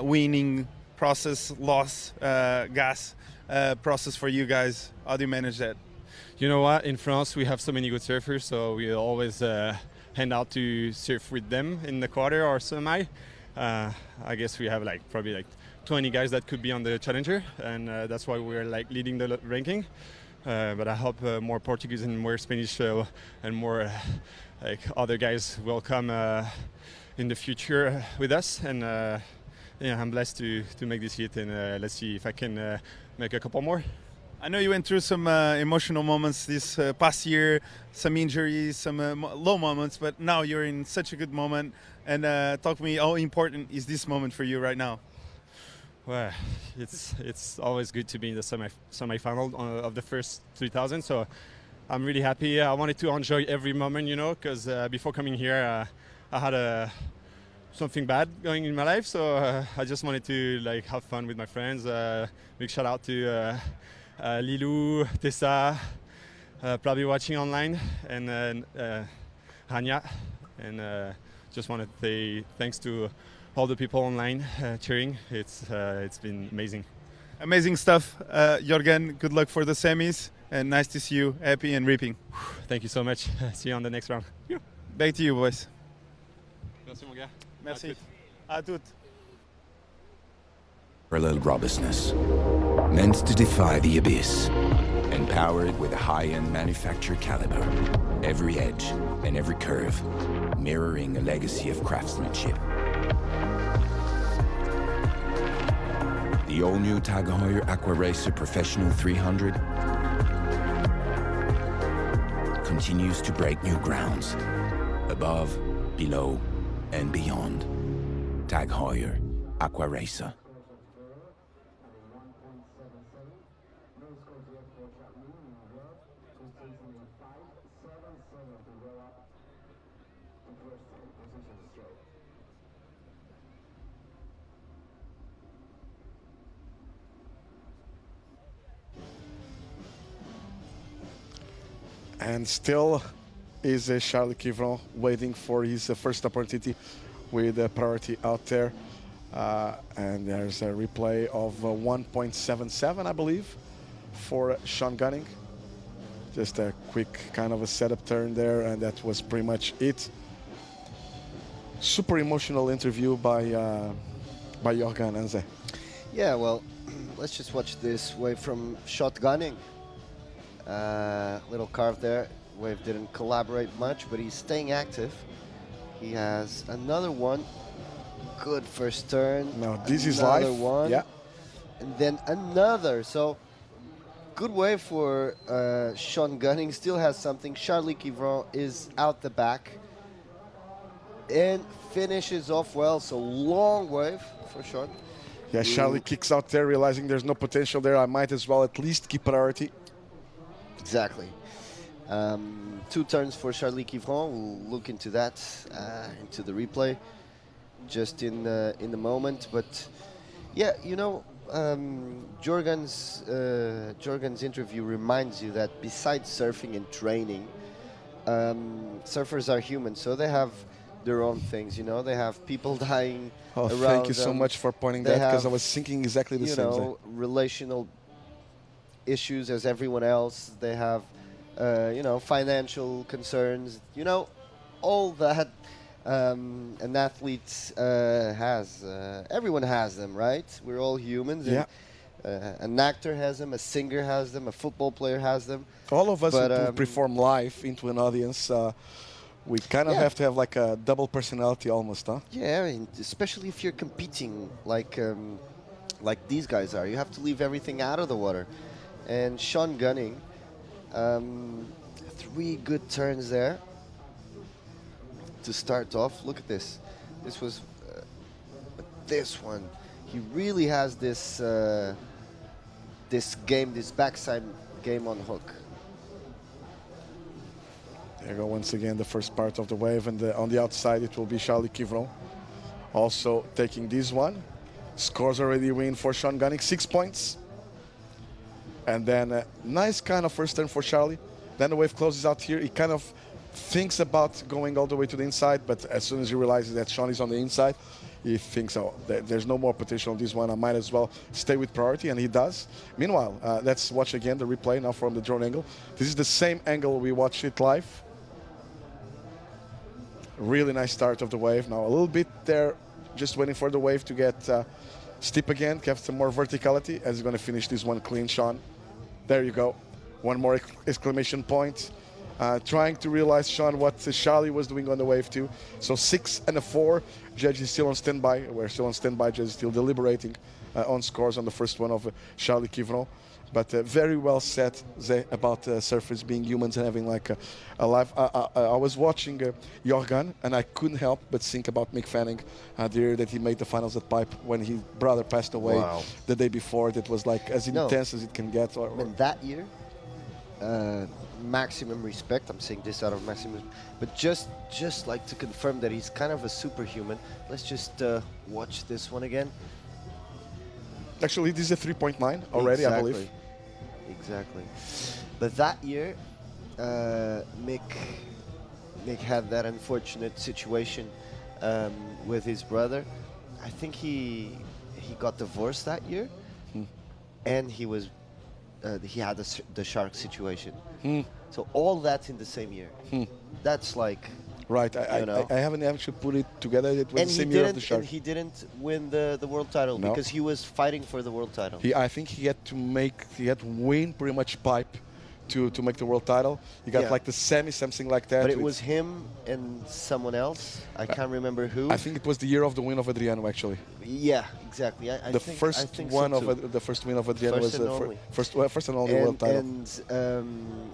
winning process, loss, gas process for you guys? How do you manage that? You know what? In France, we have so many good surfers, so we always hand out to surf with them in the quarter or semi. I guess we have probably 20 guys that could be on the Challenger, and that's why we're leading the ranking. But I hope more Portuguese and more Spanish and more other guys will come in the future with us. And I'm blessed to make this hit, and let's see if I can make a couple more. I know you went through some emotional moments this past year, some injuries, some low moments, but now you're in such a good moment. And talk to me, how important is this moment for you right now? Well, it's always good to be in the semi-final of the first 3,000. So I'm really happy. I wanted to enjoy every moment, because before coming here, I had a something bad going in my life, so I just wanted to like have fun with my friends. Big shout out to Lilou, Tessa, probably watching online, and Hanya, and just wanted to say thanks to all the people online cheering. It's been amazing. Amazing stuff, Jorgen. Good luck for the semis, and nice to see you happy and reaping. Thank you so much. See you on the next round. Back to you, boys. Merci, mon gars. Merci. À toutes. Parallel robustness, meant to defy the abyss, and powered with a high-end manufactured caliber, every edge and every curve, mirroring a legacy of craftsmanship. The all-new Tag Heuer Aqua Racer Professional 300 continues to break new grounds, above, below, and beyond. Tag Heuer Aqua Racer. And still is Charlie Quivron waiting for his first opportunity with priority out there. And there's a replay of 1.77, I believe, for Sean Gunning. Just a quick kind of a setup turn there, and that was pretty much it. Super emotional interview by Joran Anze. Yeah, well, let's just watch this wave from Shot Gunning. Little carve there. Wave didn't collaborate much, but he's staying active. He has another one. Good first turn. No, this is live. Another one. Yeah. And then another. So good wave for Sean Gunning. Still has something. Charlie Quivron is out the back and finishes off well. So long wave for Sean. Yeah, Charlie kicks out there, realizing there's no potential there. I might as well at least keep priority. Exactly. 2 turns for Charlie Quivron. We'll look into that, into the replay, just in the moment. But yeah, you know, Jorgen's interview reminds you that besides surfing and training, surfers are human, so they have their own things. You know, they have people dying. Oh, around thank you them. so much for pointing They that, because I have, was thinking exactly the you same know, thing. relational issues as everyone else. They have, you know, financial concerns. You know, all that an athlete has. Everyone has them, right? We're all humans. Yeah. And, an actor has them. A singer has them. A football player has them. All of us But, who perform live into an audience, we kind of have to have like a double personality almost, huh? Yeah, I mean, especially if you're competing like these guys are. You have to leave everything out of the water. And Sean Gunning, 3 good turns there to start off. Look at this. This was this one. He really has this this backside game on hook. There you go once again, the first part of the wave, and on the outside it will be Charlie Quivron also taking this one. Scores already win for Sean Gunning, 6 points. And then a nice kind of first turn for Charlie. Then the wave closes out here. He kind of thinks about going all the way to the inside, but as soon as he realizes that Sean is on the inside, he thinks, oh, there's no more potential on this one. I might as well stay with priority, and he does. Meanwhile, let's watch again the replay now from the drone angle. This is the same angle we watched it live. Really nice start of the wave. Now a little bit there, just waiting for the wave to get steep again, have some more verticality, as he's going to finish this one clean, Sean. There you go. One more exclamation point. Trying to realize, Sean, what Charlie was doing on the wave too. So 6 and a 4. Judge is still on standby. We're still on standby. Judge is still deliberating on scores on the first one of Charlie Quivron. But very well said, Zé, about surfers being humans and having like a life. I was watching Joran, and I couldn't help but think about Mick Fanning, the year that he made the finals at Pipe when his brother passed away. Wow. The day before. That was like as intense as it can get. And that year, maximum respect. I'm saying this out of maximum, but just like to confirm that he's kind of a superhuman. Let's just watch this one again. Actually, this is a 3.9 already, exactly. I believe. Exactly. But that year, Mick had that unfortunate situation with his brother. I think he got divorced that year, and he had the shark situation. So all that's in the same year. That's like right. I haven't actually put it together. It was and the same year of the shark. And he didn't win the world title because he was fighting for the world title. I think he had to win pretty much pipe to make the world title. He got like the semi, something like that. But it was him and someone else. I can't remember who. I think it was the year of the win of Adriano, actually. Yeah, exactly. The first win of Adriano was the first and only world title. And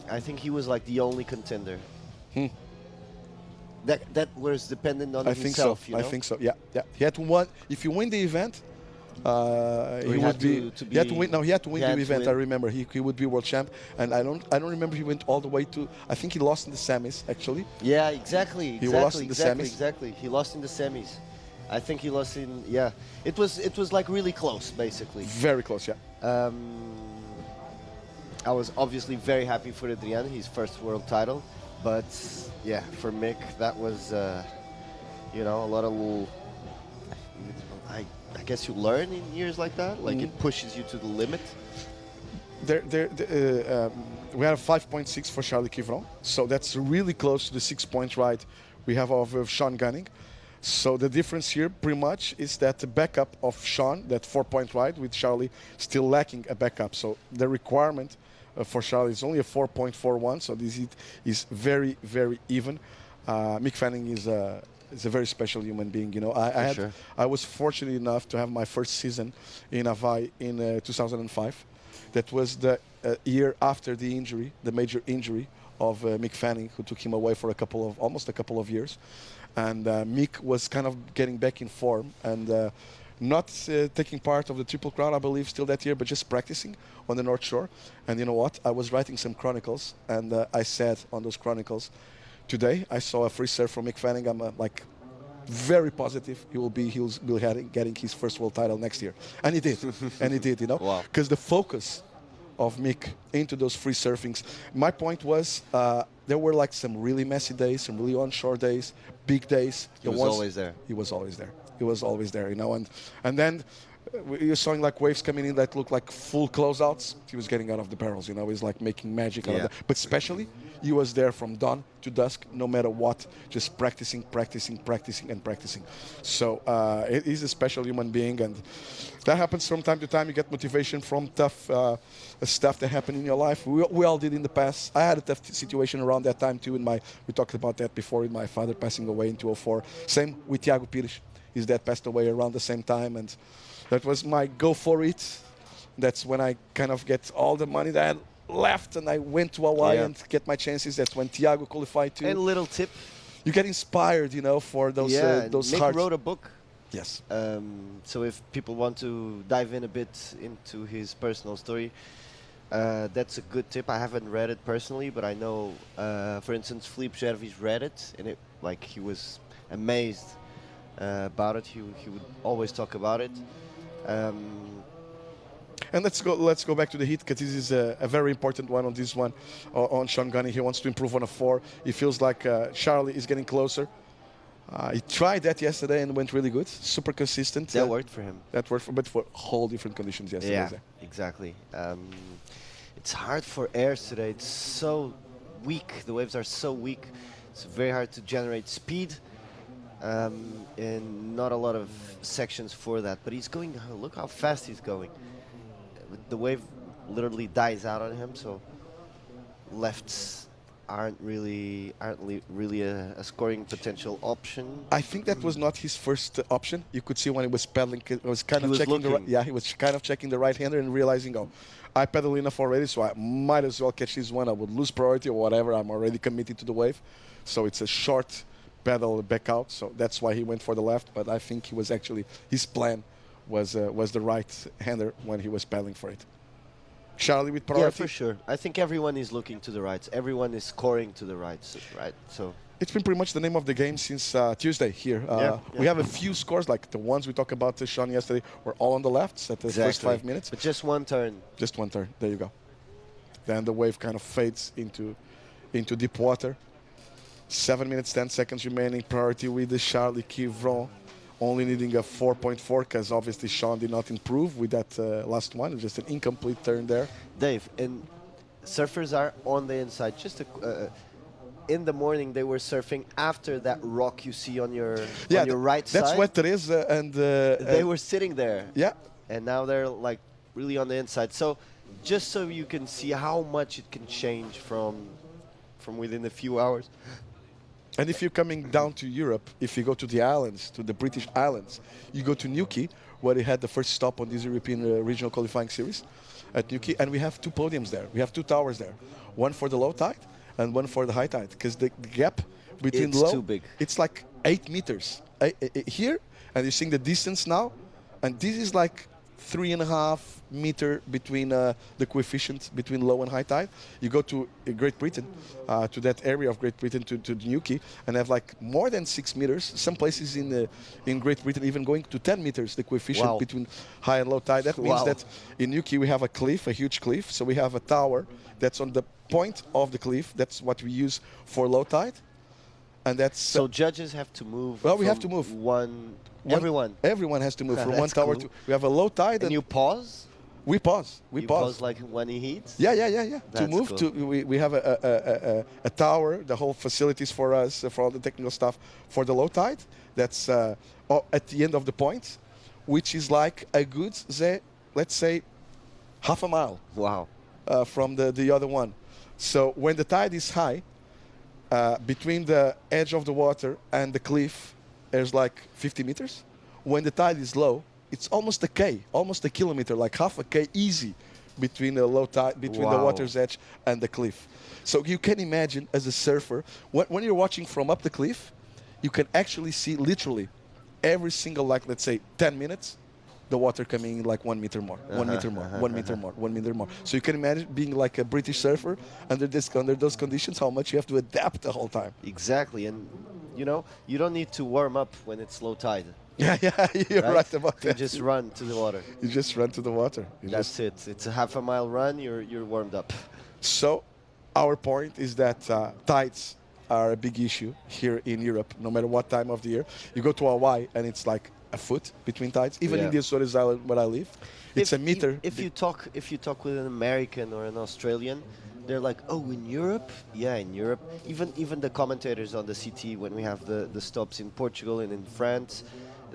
I think he was like the only contender. That was dependent on himself. I think so. Yeah. He had to win. If you win the event, he had to win the event. I remember he would be world champ, and I don't remember he went all the way to. I think he lost in the semis actually. Yeah, exactly. He lost in the semis. Exactly. He lost in the semis. I think he lost in. Yeah, it was like really close, basically. Very close. Yeah. I was obviously very happy for Adriano, his first world title, but yeah, for Mick that was a lot of. I guess you learn in years like that. Like it pushes you to the limit. We have 5.6 for Charlie Kivron, so that's really close to the 6 point ride we have of Sean Gunning. So the difference here pretty much is that the backup of Sean, that 4 point ride with Charlie, still lacking a backup. So the requirement for Charlie is only a 4.41. So this is very, very even. Mick Fanning is a very special human being. I was fortunate enough to have my first season in Hawaii in 2005. That was the year after the injury, the major injury of Mick Fanning, who took him away for almost a couple of years. And Mick was kind of getting back in form and not taking part of the Triple Crown, I believe, still that year, but just practicing on the North Shore. And you know what? I was writing some chronicles, and I said on those chronicles, today I saw a free serve from Mick Fanning. I'm very positive he will be getting his first world title next year, and he did, Wow. Because the focus of Mick into those free surfings. My point was there were like some really messy days, some really onshore days, big days. He was always there. He was always there, and then you're seeing like waves coming in that look like full closeouts. He was getting out of the barrels, he's like making magic out of that. But especially, he was there from dawn to dusk, no matter what, just practicing. So he's a special human being, and that happens from time to time. You get motivation from tough stuff that happened in your life. We all did in the past. I had a tough situation around that time too. We talked about that before, in my father passing away in 2004. Same with Tiago Pires. His dad passed away around the same time, and that was my go for it. That's when I kind of get all the money that I left, and I went to Hawaii and get my chances. That's when Tiago qualified too. And a little tip. You get inspired, for those Nick hard. wrote a book. Yes. So if people want to dive in a bit into his personal story, that's a good tip. I haven't read it personally, but I know, for instance, Philippe Gervais read it, and he was amazed about it. He would always talk about it. And let's go back to the heat, because this is a very important one on this one, on Sean Gunning. He wants to improve on a 4. He feels like Charlie is getting closer. He tried that yesterday and went really good. Super consistent. That worked for him. But for whole different conditions yesterday. Yeah, exactly. It's hard for airs today. It's so weak. The waves are so weak. It's very hard to generate speed. And not a lot of sections for that. But he's going, look how fast he's going. The wave literally dies out on him, so lefts aren't really a scoring potential option. I think that was not his first option. You could see when he was paddling, he was kind of checking he was kind of checking the right-hander and realizing, I paddle enough already, so I might as well catch this one. I would lose priority or whatever. I'm already committed to the wave. So it's a short paddle back out, so that's why he went for the left. But I think he was actually, his plan was the right-hander when he was paddling for it. Charlie with priority. Yeah, for sure. I think everyone is looking to the rights. Everyone is scoring to the rights, right? So it's been pretty much the name of the game since Tuesday here. We have a few scores, like the ones we talked about, Sean, yesterday, were all on the lefts at the first 5 minutes. But just one turn. Just one turn. There you go. Then the wave kind of fades into deep water. 7 minutes, 10 seconds remaining. Priority with the Charlie Kivron. Only needing a 4.4 because obviously Sean did not improve with that last one. Just an incomplete turn there. Dave, and surfers are on the inside. Just in the morning they were surfing after that rock you see on your right side. That's what Teresa and they were sitting there. Yeah. And now they're like really on the inside. So just so you can see how much it can change from within a few hours. And if you're coming down to Europe, if you go to the islands, to the British Islands, you go to Newquay, where they had the first stop on this European regional qualifying series at Newquay, and we have 2 podiums there. We have 2 towers there, one for the low tide and one for the high tide, because the gap between it's too big. It's like 8 meters here, and you're seeing the distance now, and this is like 3.5 meter between the coefficient between low and high tide. You go to Great Britain, to that area of Great Britain, to Newquay, and have like more than 6 meters. Some places in Great Britain even going to 10 meters, the coefficient between high and low tide. That means that in Newquay we have a cliff, a huge cliff. So we have a tower that's on the point of the cliff. That's what we use for low tide. And that's so judges have to move. Well, we have to move. Everyone has to move from one tower to. We have a low tide. And you pause. We pause. You pause like when he heats. Yeah. To move cool. we have a tower. The whole facilities for us, for all the technical stuff for the low tide. That's at the end of the point, which is like a good, let's say, half a mile. Wow. From the other one. So when the tide is high, between the edge of the water and the cliff, there's like 50 meters. When the tide is low, it's almost a K, almost a kilometer, like half a K easy between the low tide, between the water's edge and the cliff. So you can imagine as a surfer, when you're watching from up the cliff, you can actually see literally every single, like let's say 10 minutes, the water coming in like 1 meter more, 1 meter more, 1 meter more, 1 meter more. So you can imagine being like a British surfer under those conditions, how much you have to adapt the whole time. Exactly, and you know, you don't need to warm up when it's low tide. Yeah, you're right about that. You just run to the water. You just run to the water. That's it. It's a half a mile run. You're warmed up. So, our point is that tides are a big issue here in Europe, no matter what time of the year. You go to Hawaii and it's like a foot between tides. Even in the Azores Island where I live, it's a meter. If you talk with an American or an Australian, they're like, oh, in Europe? Yeah, in Europe. Even the commentators on the CT, when we have the stops in Portugal and in France,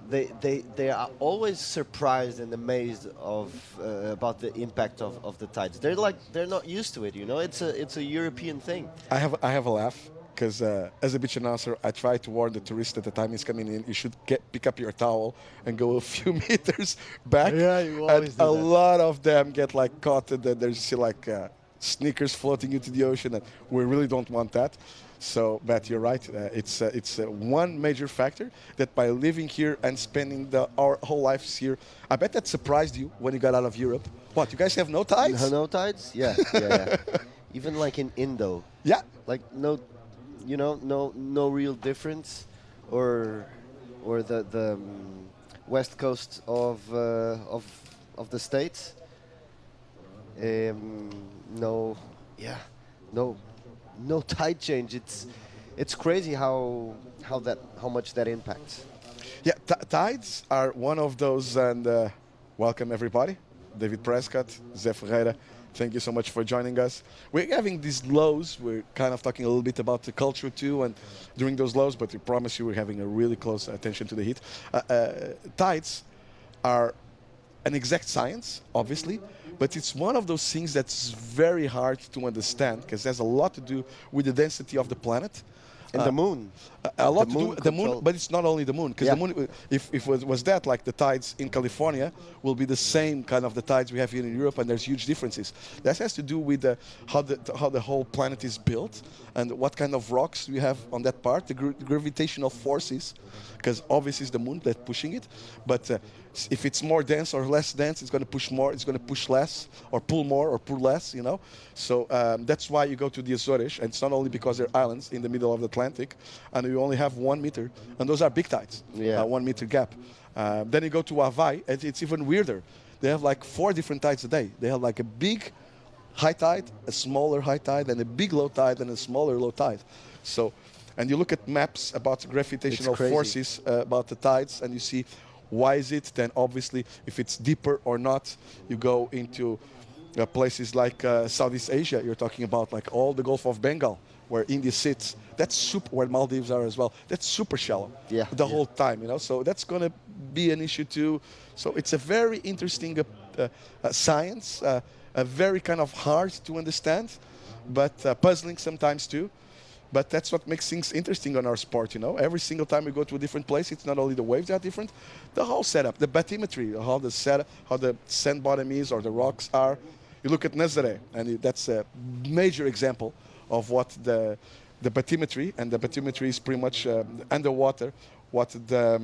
they are always surprised and amazed about the impact of the tides. They're not used to it, you know. It's a European thing. I have a laugh because as a beach announcer, I try to warn the tourist at the time he's coming in. You should pick up your towel and go a few meters back. Yeah, you always do a lot of them get like caught, and then there's still like sneakers floating into the ocean, and we really don't want that. So, but you're right. It's one major factor that by living here and spending our whole lives here, I bet that surprised you when you got out of Europe. What, you guys have no tides? No tides? Yeah. Even like in Indo. Yeah. Like no real difference, or the west coast of the States. No tide change. It's crazy how much that impacts. Yeah, tides are one of those, and welcome everybody. David Prescott, Zé Ferreira, thank you so much for joining us. We're having these lows. We're kind of talking a little bit about the culture too, and during those lows, but we promise you we're having a really close attention to the heat. Tides are an exact science, obviously, but it's one of those things that's very hard to understand because it has a lot to do with the density of the planet. And the moon. A lot to do with the moon, but it's not only the moon. Because the moon, if it was that, like the tides in California will be the same kind of the tides we have here in Europe, and there's huge differences. That has to do with how the whole planet is built and what kind of rocks we have on that part, the gravitational forces, because obviously it's the moon that's pushing it. But If it's more dense or less dense, it's going to push more, it's going to push less, or pull less, you know. So that's why you go to the Azores, and it's not only because they're islands in the middle of the Atlantic, and you only have 1 meter, and those are big tides, 1 meter gap. Then you go to Hawaii, and it's even weirder. They have like 4 different tides a day. They have like a big high tide, a smaller high tide, and a big low tide, and a smaller low tide. So, and you look at maps about gravitational forces, about the tides, and you see why is it. Then obviously, if it's deeper or not, you go into places like Southeast Asia. You're talking about like all the Gulf of Bengal, where India sits. That's super, where Maldives are as well. That's super shallow the whole time, you know. So that's going to be an issue too. So it's a very interesting science, a very kind of hard to understand, but puzzling sometimes too. But that's what makes things interesting on our sport, you know. Every single time we go to a different place, it's not only the waves that are different, the whole setup, the bathymetry, how the sand bottom is or the rocks are. You look at Nazaré, and that's a major example of what the bathymetry, and the bathymetry is pretty much underwater. What the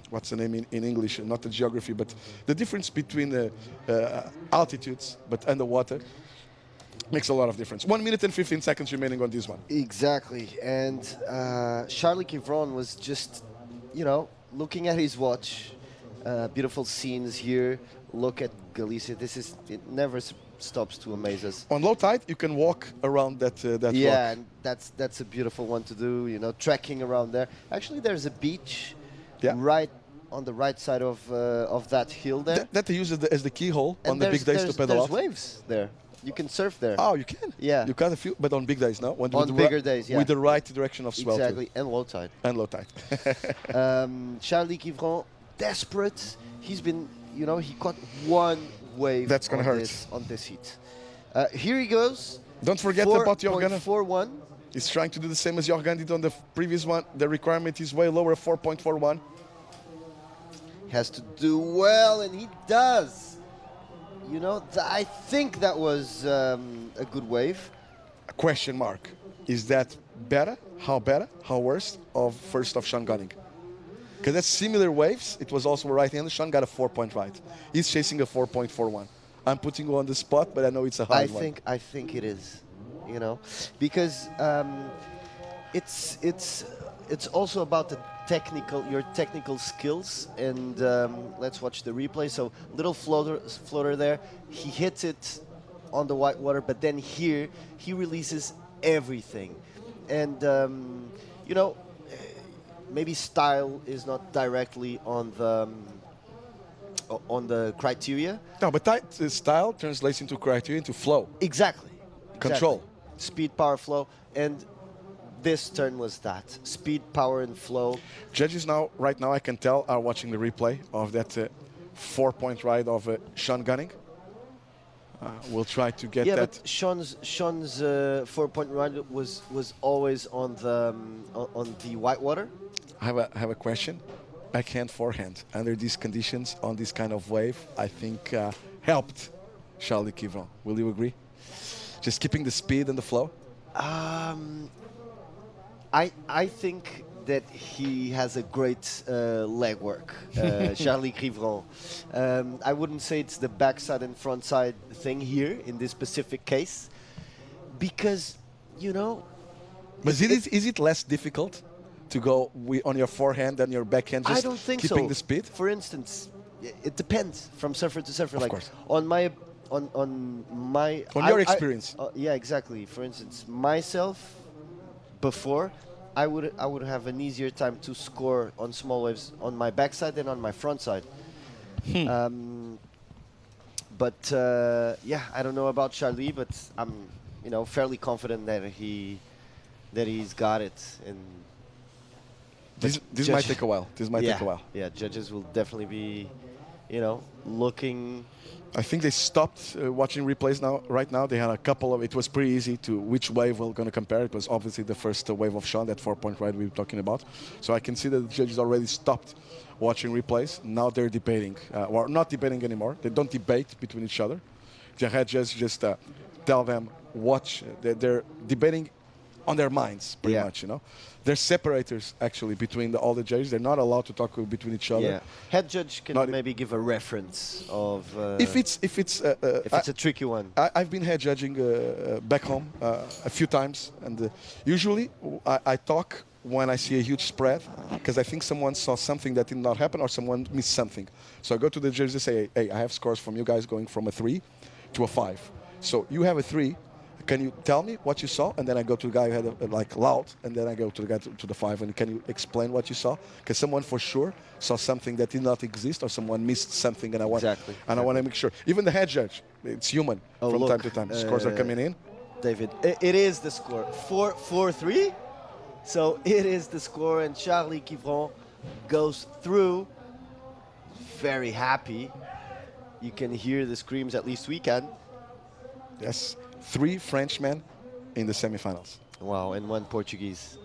what's the name in English? Not the geography, but the difference between the altitudes, but underwater. Makes a lot of difference. 1 minute and 15 seconds remaining on this one. Exactly. And Charlie Kivron was just, you know, looking at his watch. Beautiful scenes here. Look at Galicia. It never stops to amaze us. On low tide, you can walk around that rock. And that's a beautiful one to do, you know, trekking around there. Actually, there's a beach right on the right side of that hill there. That they use as the keyhole and on the big days to pedal there's off. waves there. You can surf there. Oh, you can? Yeah. You can, but on big days, no? On bigger days, yeah. With the right direction of swell. Exactly, too. and low tide. And low tide. Charlie Kivron, desperate. He's been, you know, he caught 1 wave. That's going to hurt. On this heat. Here he goes. Don't forget about Joran. 4.41. He's trying to do the same as Joran did on the previous one. The requirement is way lower, 4.41. Has to do well, and he does. You know, I think that was a good wave. A question mark. Is that better? How better? How worse? Of first of Sean Gunning? Because that's similar waves. It was also a right-hander. Sean got a 4-point right. He's chasing a 4.41. I'm putting you on the spot, but I know it's a hard one. I think it is. You know, because it's also about your technical skills, and let's watch the replay. So little floater there, he hits it on the white water, but then here he releases everything, and you know, maybe style is not directly on the criteria. No, but style translates into criteria, into flow. Exactly. Control. Exactly. Speed, power, flow, and this turn was that. Speed, power, and flow. Judges right now, I can tell, are watching the replay of that 4-point ride of Sean Gunning. We'll try to get that. But Sean's 4-point ride was always on the whitewater. I have a question. Backhand, forehand, under these conditions, on this kind of wave, I think helped Charlie Kivron. Will you agree? Just keeping the speed and the flow? I think that he has a great leg work, Charlie Kivron. I wouldn't say it's the backside and front side thing here in this specific case, because, you know... But is it less difficult to go on your forehand than your backhand, just I don't think keeping so. the speed? For instance, it depends from surfer to surfer. Of course. On your experience. Yeah, exactly. For instance, myself, before, I would have an easier time to score on small waves on my backside than on my front side. But yeah, I don't know about Charlie, but I'm fairly confident that he's got it. And this might take a while. This might take a while. Yeah, judges will definitely be, looking. I think they stopped watching replays right now. They had a couple of, it was pretty easy to which wave we're going to compare. It was obviously the first wave of Sean, that 4-point ride we were talking about. So I can see that the judges already stopped watching replays. Now they're debating, or not debating anymore. They don't debate between each other. The judges just tell them, watch. They're debating on their minds, pretty much, you know. There's separators, actually, between all the judges. They're not allowed to talk between each other. Yeah. Head judge can maybe give a reference of... if it's a tricky one. I've been head judging back home a few times, and usually I talk when I see a huge spread, because I think someone saw something that did not happen or someone missed something. So I go to the judges and say, hey, I have scores from you guys going from a 3 to a 5. So you have a 3. Can you tell me what you saw? And then I go to the guy who had like loud, and then I go to the guy to the 5. And can you explain what you saw? Because someone for sure saw something that did not exist, or someone missed something, and I want I want to make sure. Even the head judge, it's human from time to time. The scores are coming in. David, it is the score 4-3. So it is the score, and Charlie Quivron goes through. Very happy. You can hear the screams, at least we can. Yes, 3 Frenchmen in the semifinals. Wow, and 1 Portuguese.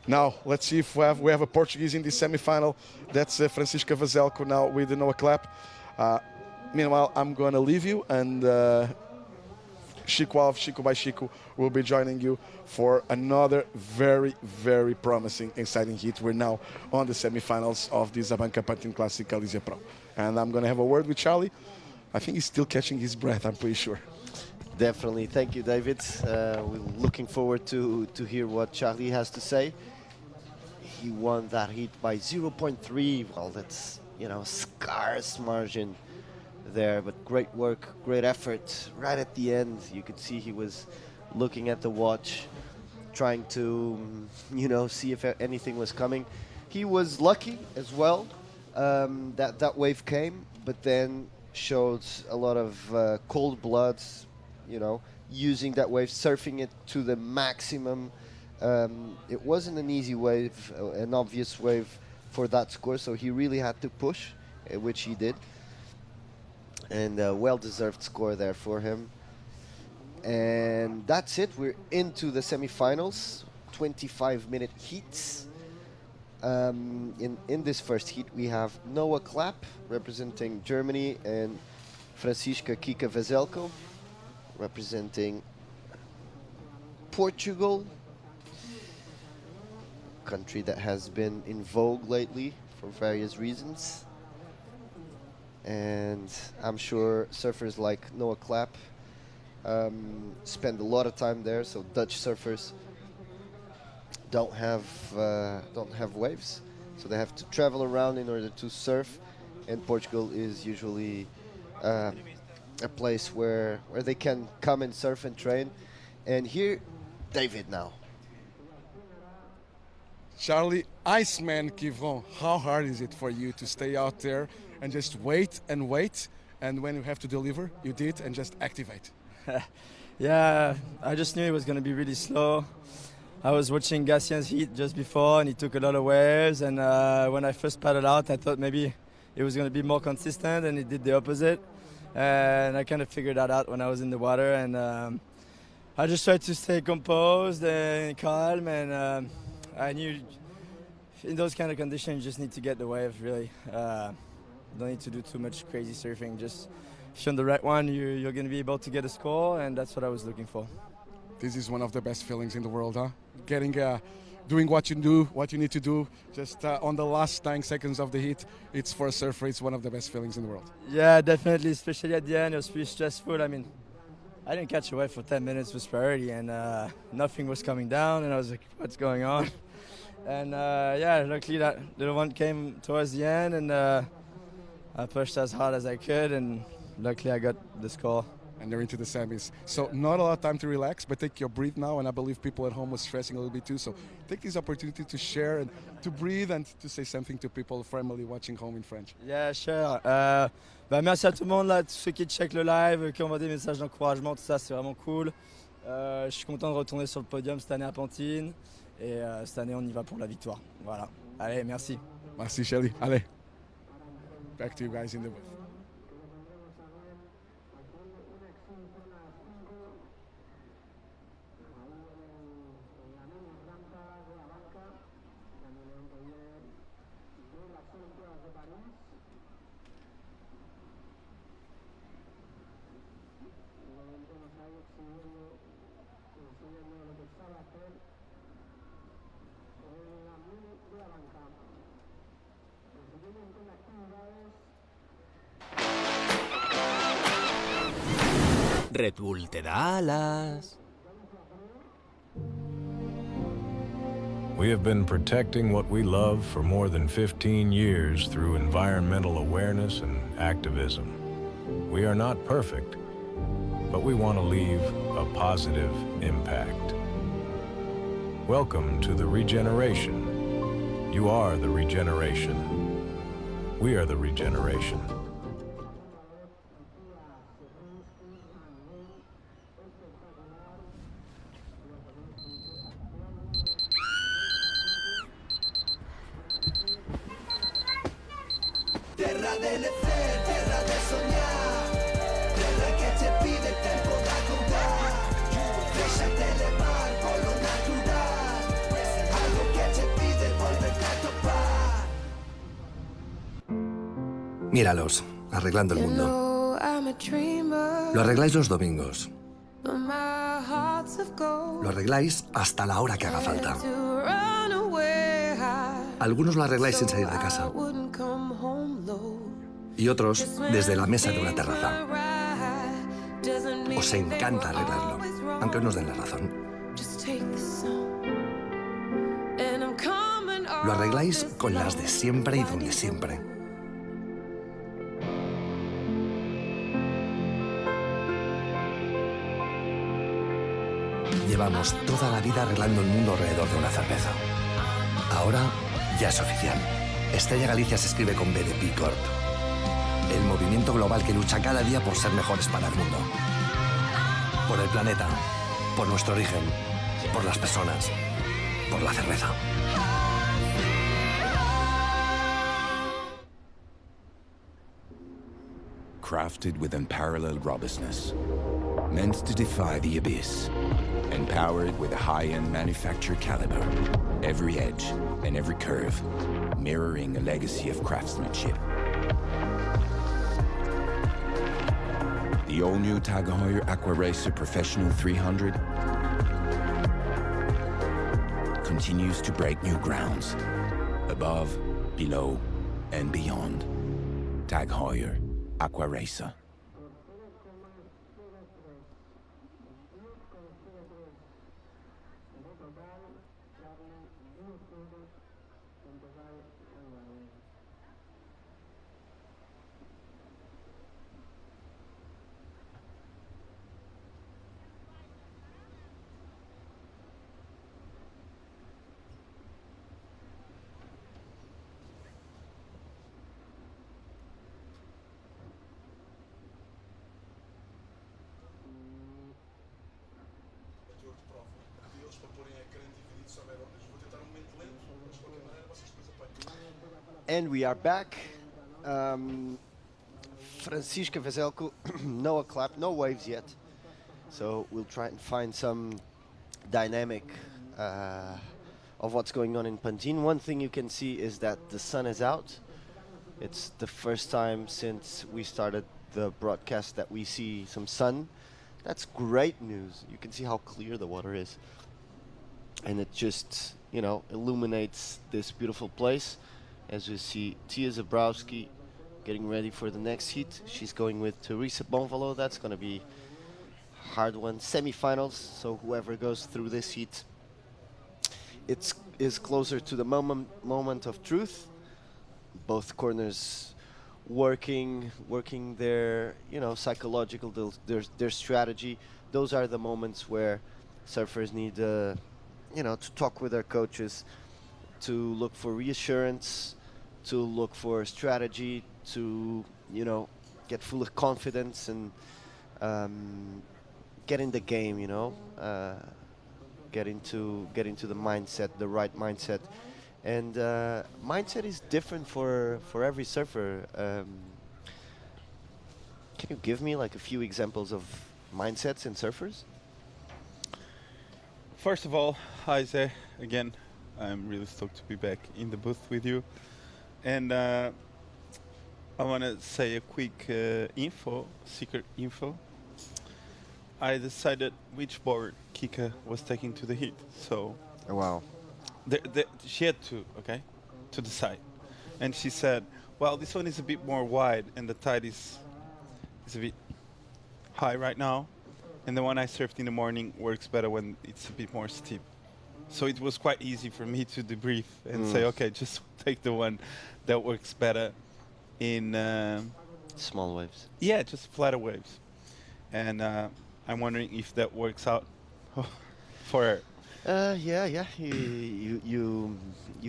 Now, let's see if we have a Portuguese in the semifinal. That's Francisca Veselko now with the Noah Klapp. Meanwhile, I'm going to leave you, and Chico by Chico will be joining you for another very, very promising, exciting heat. We're now on the semifinals of the ABANCA Pantin Classic Galicia Pro. And I'm going to have a word with Charlie. I think he's still catching his breath, I'm pretty sure. Definitely. Thank you, David. We're looking forward to hear what Charlie has to say. He won that heat by 0.3. Well, that's, you know, scarce margin there, but great work, great effort. Right at the end, you could see he was looking at the watch, trying to, you know, see if anything was coming. He was lucky as well that wave came, but then showed a lot of cold blood, you know, using that wave, surfing it to the maximum. It wasn't an easy wave, an obvious wave for that score, so he really had to push, which he did. And a well-deserved score there for him. And that's it. We're into the semifinals, 25-minute heats. In this first heat, we have Noah Klapp representing Germany and Francisca Kika Veselko representing Portugal, a country that has been in vogue lately for various reasons. And I'm sure surfers like Noah Klapp spend a lot of time there. So Dutch surfers don't have waves, so they have to travel around in order to surf. And Portugal is usually a place where they can come and surf and train. And here, David now. Charlie, Iceman Quivron, how hard is it for you to stay out there and just wait and wait, and when you have to deliver, you did, and just activate? Yeah, I just knew it was going to be really slow. I was watching Gassian's heat just before, and he took a lot of waves, and when I first paddled out, I thought maybe it was going to be more consistent, and it did the opposite. And I kind of figured that out when I was in the water, and I just tried to stay composed and calm, and I knew in those kind of conditions you just need to get the wave, really. Don't need to do too much crazy surfing. Just if you're on the right one, you're going to be able to get a score, and that's what I was looking for. This is one of the best feelings in the world, huh? Getting, doing what you do, what you need to do, just on the last 9 seconds of the heat. It's for a surfer, it's one of the best feelings in the world. Yeah, definitely, especially at the end, it was pretty stressful. I mean, I didn't catch a wave for 10 minutes with priority, and nothing was coming down, and I was like, what's going on? And yeah, luckily that little one came towards the end, and I pushed as hard as I could, and luckily I got the score. And they're into the semis. So not a lot of time to relax, but take your breath now, and I believe people at home were stressing a little bit too. So take this opportunity to share and to breathe and to say something to people, family watching home in French. Yeah, sure. Merci à tout le monde, là, tous ceux qui checkent le live, qui envoient des messages d'encouragement, tout ça, c'est vraiment cool. Je suis content de retourner sur le podium cette année à Pantin. Et cette année, on y va pour la victoire. Voilà. Allez, merci. Merci, Shelly. Allez. Back to you guys in the booth. Red Bull te da alas. We have been protecting what we love for more than 15 years through environmental awareness and activism. We are not perfect, but we want to leave a positive impact. Welcome to the regeneration. You are the regeneration. We are the regeneration. Terra delle fe, terra del sognare, terra che ti pide tempo da contare, lasciate levar por lo natural, algo que te pide volverte a topar. Míralos, arreglando el mundo. Lo arregláis los domingos. Lo arregláis hasta la hora que haga falta. Algunos lo arregláis sin salir de casa. Y otros desde la mesa de una terraza. Os encanta arreglarlo, aunque nos den la razón. Lo arregláis con las de siempre y donde siempre. Llevamos toda la vida arreglando el mundo alrededor de una cerveza. Ahora ya es oficial. Estella Galicia se escribe con B de B Corp. El movimiento global que lucha cada día por ser mejores para el mundo. Por el planeta, por nuestro origen, por las personas, por la cerveza. Crafted with unparalleled robustness, meant to defy the abyss, and powered with a high-end manufactured caliber, every edge and every curve, mirroring a legacy of craftsmanship. The all-new Tag Heuer Aqua Racer Professional 300 continues to break new grounds, above, below, and beyond. Tag Heuer Aqua Racer. And we are back. Francisca Veselko, no Klapp, no waves yet. So we'll try and find some dynamic of what's going on in Pantin. One thing you can see is that the sun is out. It's the first time since we started the broadcast that we see some sun. That's great news. You can see how clear the water is. And it just, you know, illuminates this beautiful place. As you see, Tia Zabowski getting ready for the next heat. She's going with Teresa Bonvalot. That's going to be a hard one. Semifinals, so whoever goes through this heat, it is closer to the moment of truth. Both corners working their, you know, psychological, their strategy. Those are the moments where surfers need, you know, to talk with their coaches, to look for reassurance, to look for strategy, to, you know, get full of confidence and get in the game, you know, get into the mindset, the right mindset. And mindset is different for every surfer. Can you give me like a few examples of mindsets in surfers? First of all, hi Zé, again. I'm really stoked to be back in the booth with you. And I want to say a quick secret info. I decided which board Kika was taking to the heat. So, oh, wow. She had to decide. And she said, well, this one is a bit more wide and the tide is a bit high right now. and the one I surfed in the morning works better when it's a bit more steep. So it was quite easy for me to debrief and say, okay, just take the one that works better in small waves. Yeah, just flatter waves. And I'm wondering if that works out for her. Yeah. You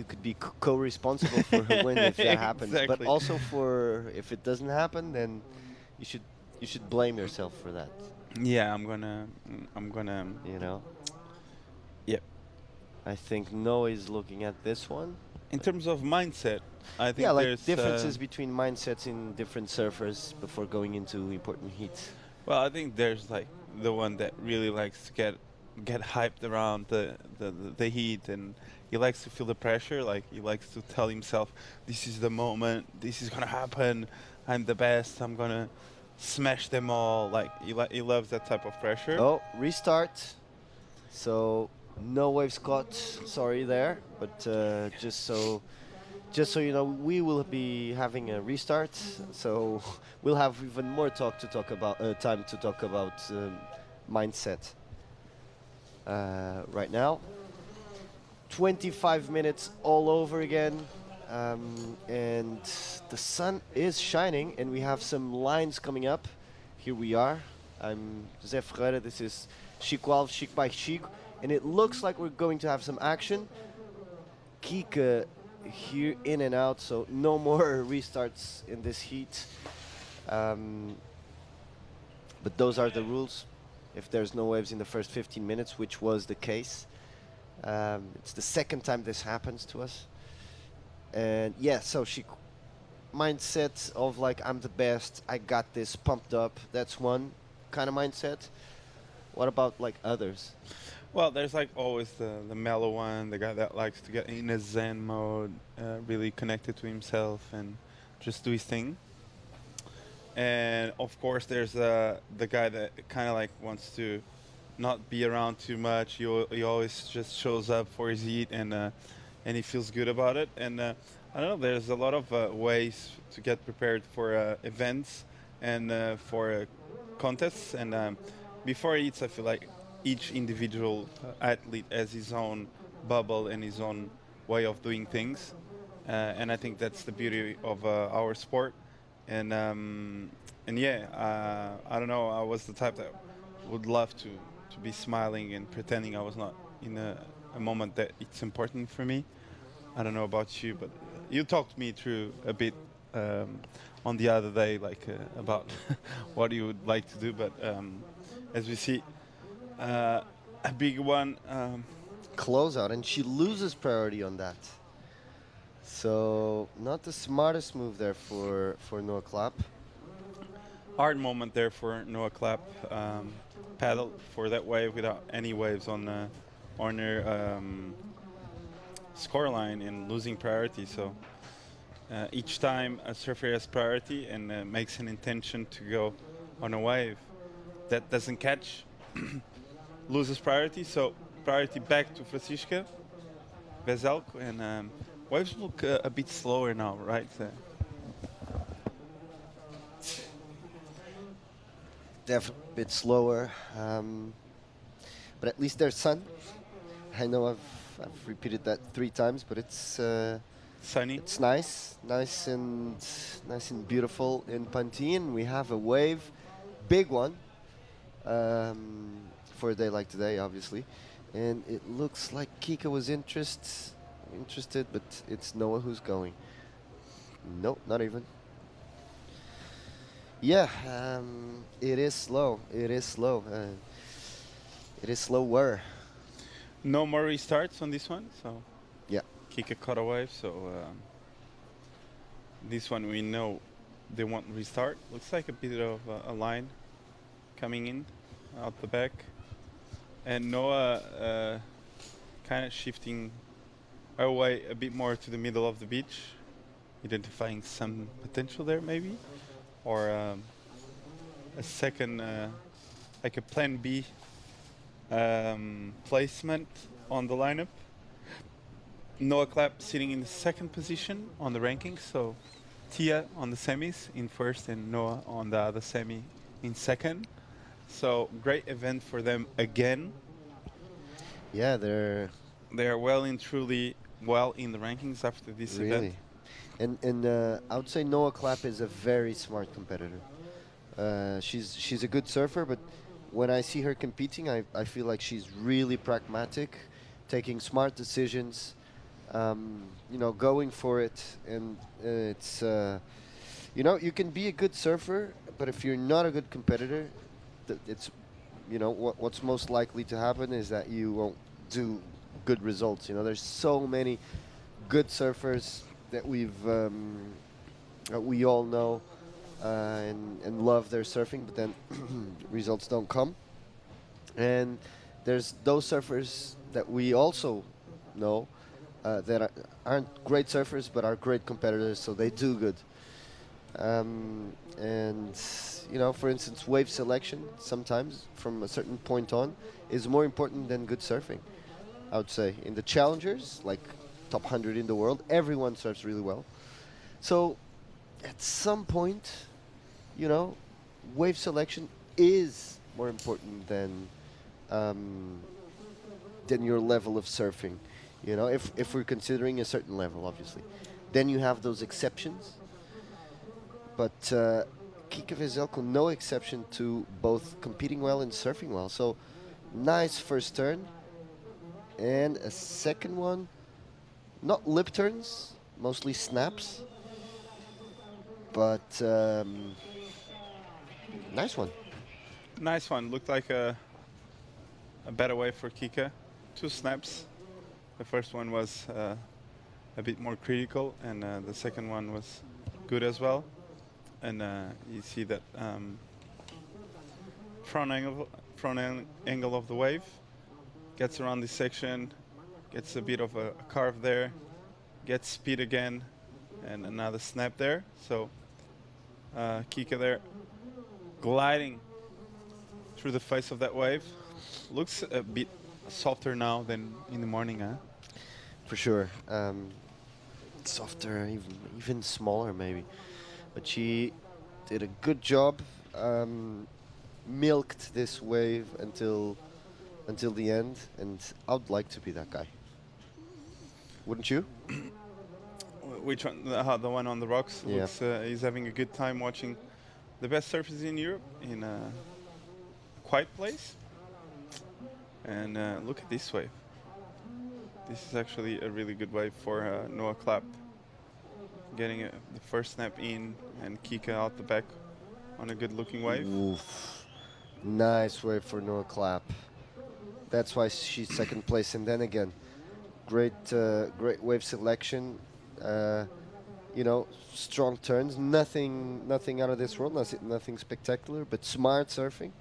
could be co-responsible for her win if that happens. But Exactly. also for if it doesn't happen, then you should blame yourself for that. Yeah, I'm gonna. You know. Yep. I think Noah is looking at this one. In terms of mindset, I think like there's differences between mindsets in different surfers before going into important heats. Well, I think there's like the one that really likes to get hyped around the heat, and he likes to feel the pressure. Like he likes to tell himself, "This is the moment. This is gonna happen. I'm the best. I'm gonna smash them all." Like he loves that type of pressure. Oh, restart. So no waves caught. Sorry there, but just so you know, we will be having a restart. So we'll have even more time to talk about mindset. Right now, 25 minutes all over again, and the sun is shining, and we have some lines coming up. Here we are. I'm José Ferreira. This is Chico Alves, Chico by Chico, and it looks like we're going to have some action. Kika here in and out, so no more restarts in this heat. But those are the rules. If there's no waves in the first 15 minutes, which was the case. It's the second time this happens to us. And yeah, so she mindset of like, I'm the best, I got this, pumped up. That's one kind of mindset. What about like others? Well, there's like always the mellow one, the guy that likes to get in a zen mode, really connected to himself and just do his thing. And of course, there's the guy that kind of like wants to not be around too much. He always just shows up for his heat, and he feels good about it. And I don't know, there's a lot of ways to get prepared for events and for contests. And before heats, I feel like each individual athlete has his own bubble and his own way of doing things. And I think that's the beauty of our sport. And yeah, I don't know, I was the type that would love to be smiling and pretending I was not in a moment that it's important for me. I don't know about you, but you talked me through a bit on the other day, like about what you would like to do. But as we see, a big one. Closeout, and she loses priority on that. So not the smartest move there for Noah Klapp. Hard moment there for Noah Klapp. Paddle for that wave without any waves on her scoreline and losing priority. So each time a surfer has priority and makes an intention to go on a wave that doesn't catch, loses priority. So priority back to Francisca Veselko, and waves look a bit slower now, right? Definitely a bit slower, but at least there's sun. I know I've repeated that 3 times, but it's sunny. It's nice and beautiful in Pantin. We have a wave, big one, for a day like today, obviously, and it looks like Kika was interested, but it's Noah who's going. Nope, not even. Yeah, it is slow. It is slower. No more restarts on this one, so yeah, Kika caught a wave. So this one we know they won't restart. Looks like a bit of a line coming in out the back, and Noah kind of shifting away a bit more to the middle of the beach, identifying some potential there maybe. Or a second, like a plan B placement on the lineup. Noah Klapp sitting in the second position on the rankings, so Tia on the semis in first and Noah on the other semi in second. So great event for them again. Yeah, they're well and truly well in the rankings after this really. event. And I would say Noah Klapp is a very smart competitor. She's a good surfer, but when I see her competing, I feel like she's really pragmatic, taking smart decisions, going for it. And it's, you can be a good surfer, but if you're not a good competitor, it's, what's most likely to happen is that you won't do good results. There's so many good surfers that we all know and love their surfing, but then results don't come. And there's those surfers that we also know that aren't great surfers but are great competitors, so they do good. And for instance, wave selection sometimes from a certain point on is more important than good surfing, I would say. In the challengers, like top 100 in the world, everyone surfs really well. So at some point, wave selection is more important than your level of surfing. If we're considering a certain level, obviously, then you have those exceptions. But Kika Veselko, no exception to both competing well and surfing well. So nice first turn, and a second one, not lip turns, mostly snaps, but nice one. Nice one. Looked like a better wave for Kika. 2 snaps. The first one was a bit more critical, and the second one was good as well. And you see that front angle of the wave, gets around this section, gets a bit of a carve there, gets speed again, and another snap there. So Kika there gliding through the face of that wave. Looks a bit softer now than in the morning, huh? For sure. Softer, even smaller maybe. But she did a good job, milked this wave until the end, and I'd like to be that guy. Wouldn't you? Which one? The one on the rocks. Yeah. Looks, he's having a good time watching the best surfers in Europe in a quiet place. And look at this wave. This is actually a really good wave for Noah Klapp. Getting the first snap in and Kika out the back on a good looking wave. Oof. Nice wave for Noah Klapp. That's why she's second place. And then again, great wave selection. Strong turns. Nothing out of this world. Nothing spectacular, but smart surfing.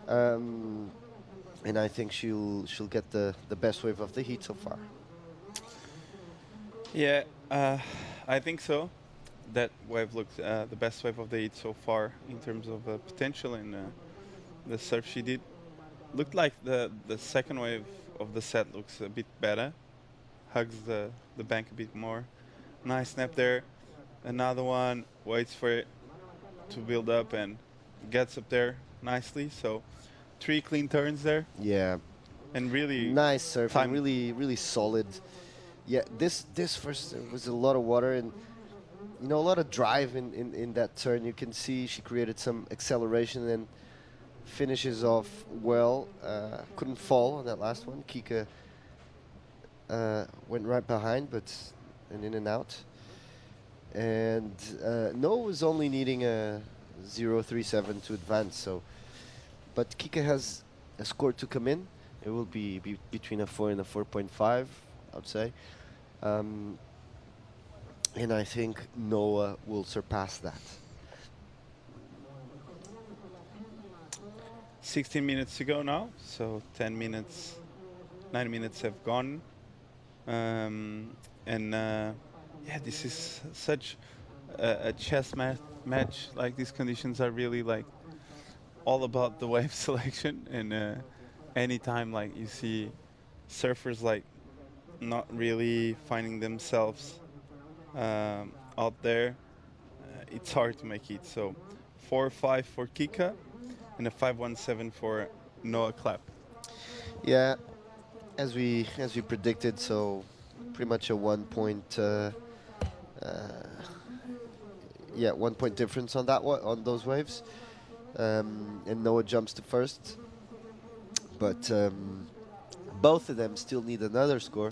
And I think she'll get the best wave of the heat so far. Yeah, I think so. That wave looked the best wave of the heat so far in terms of potential and the surf she did. Looked like the second wave of the set looks a bit better. Hugs the bank a bit more. Nice snap there. Another one, waits for it to build up and gets up there nicely. So 3 clean turns there. Yeah. And really nice surfing, really solid. Yeah, this first was a lot of water and a lot of drive in that turn. You can see she created some acceleration and finishes off well. Couldn't fall on that last one. Kika went right behind, but in and out. And Noah was only needing a 0.37 to advance. So, but Kika has a score to come in. It will be between a 4 and a 4.5, I would say. And I think Noah will surpass that. 16 minutes to go now, so 9 minutes have gone. Yeah, this is such a chess match. Like, these conditions are really like all about the wave selection. And anytime like you see surfers like not really finding themselves out there, it's hard to make it. So 4-5 for Kika, and a 5.17 for Noah Klapp. Yeah, as we predicted, so pretty much a 1 point. Yeah, 1 point difference on that one, on those waves, and Noah jumps to first. But both of them still need another score.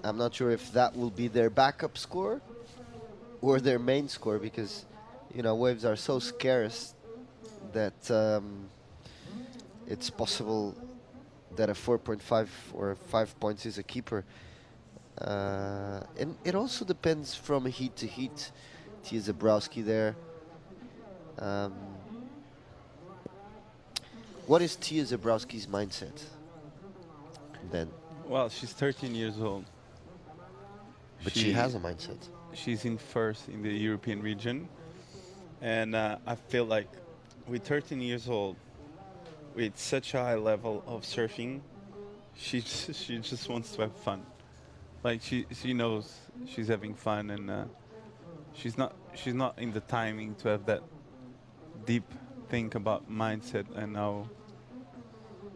I'm not sure if that will be their backup score or their main score, because waves are so scarce that it's possible that a 4.5 or 5 points is a keeper. And it also depends from heat to heat. Tia Zabowski there. What is Tia Zabowski's mindset then? Well, she's 13 years old. But she has a mindset. She's in first in the European region. And I feel like with 13 years old, with such a high level of surfing, she just wants to have fun. Like she knows she's having fun, and she's not in the timing to have that deep think about mindset and how.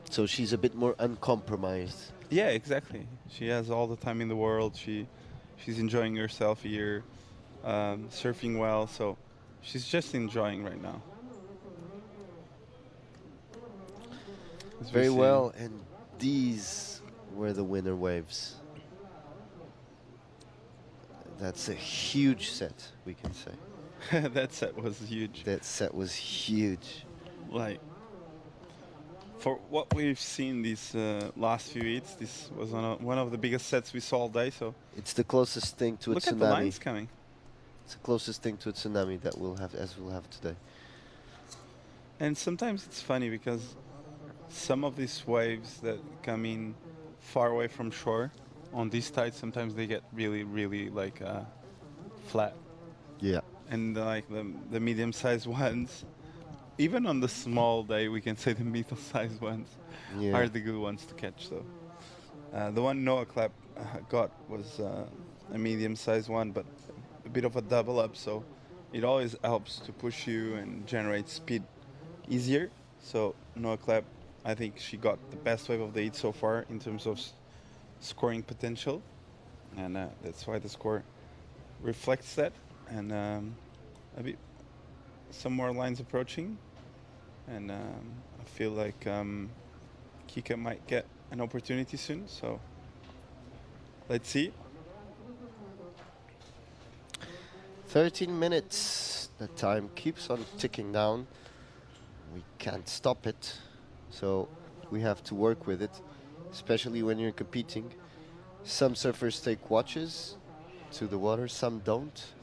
So she's a bit more uncompromised. Yeah, exactly. She has all the time in the world. She's enjoying herself here, surfing well. So she's just enjoying right now. Very well, and these were the winner waves. That's a huge set, we can say. That set was huge. That set was huge. Like, for what we've seen these last few heats, this was one of the biggest sets we saw all day. So it's the closest thing to a tsunami. Look at the lines coming. It's the closest thing to a tsunami that we'll have today. And sometimes it's funny because some of these waves that come in far away from shore on these tides, sometimes they get really, really like flat. Yeah. And like the medium-sized ones, even on the small day, we can say the middle-sized ones are the good ones to catch. So the one Noah Klapp got was a medium-sized one, but a bit of a double up. So it always helps to push you and generate speed easier. So Noah Klapp, I think she got the best wave of the heat so far in terms of scoring potential, and that's why the score reflects that. And a bit, some more lines approaching, and I feel like Kika might get an opportunity soon. So let's see. 13 minutes. The time keeps on ticking down. We can't stop it, so we have to work with it, especially when you're competing. Some surfers take watches to the water, some don't.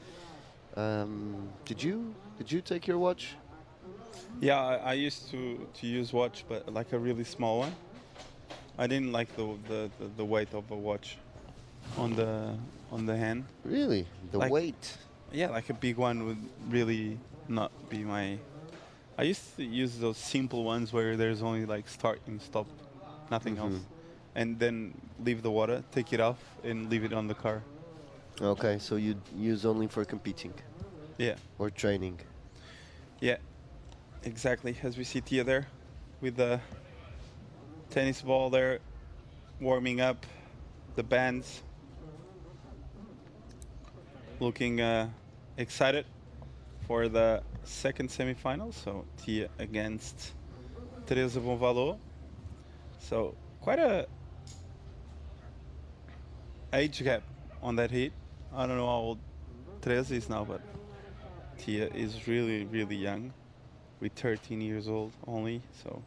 Did you take your watch? Yeah, I used to use watch, but like a really small one. I didn't like the weight of a watch on the hand. Really? The weight? Yeah, like a big one would really not be my. I used to use those simple ones where there's only like start and stop, nothing else, and then leave the water, take it off, and leave it on the car. Okay, so you use only for competing. Yeah. Or training. Yeah, exactly. As we see Tia there, with the tennis ball there, warming up, the bands, looking excited for the second semifinal. So Tia against Teresa Bonvalot. So quite a age gap on that heat. I don't know how old Teresa is now, but Tia is really, really young, with 13 years old only. So,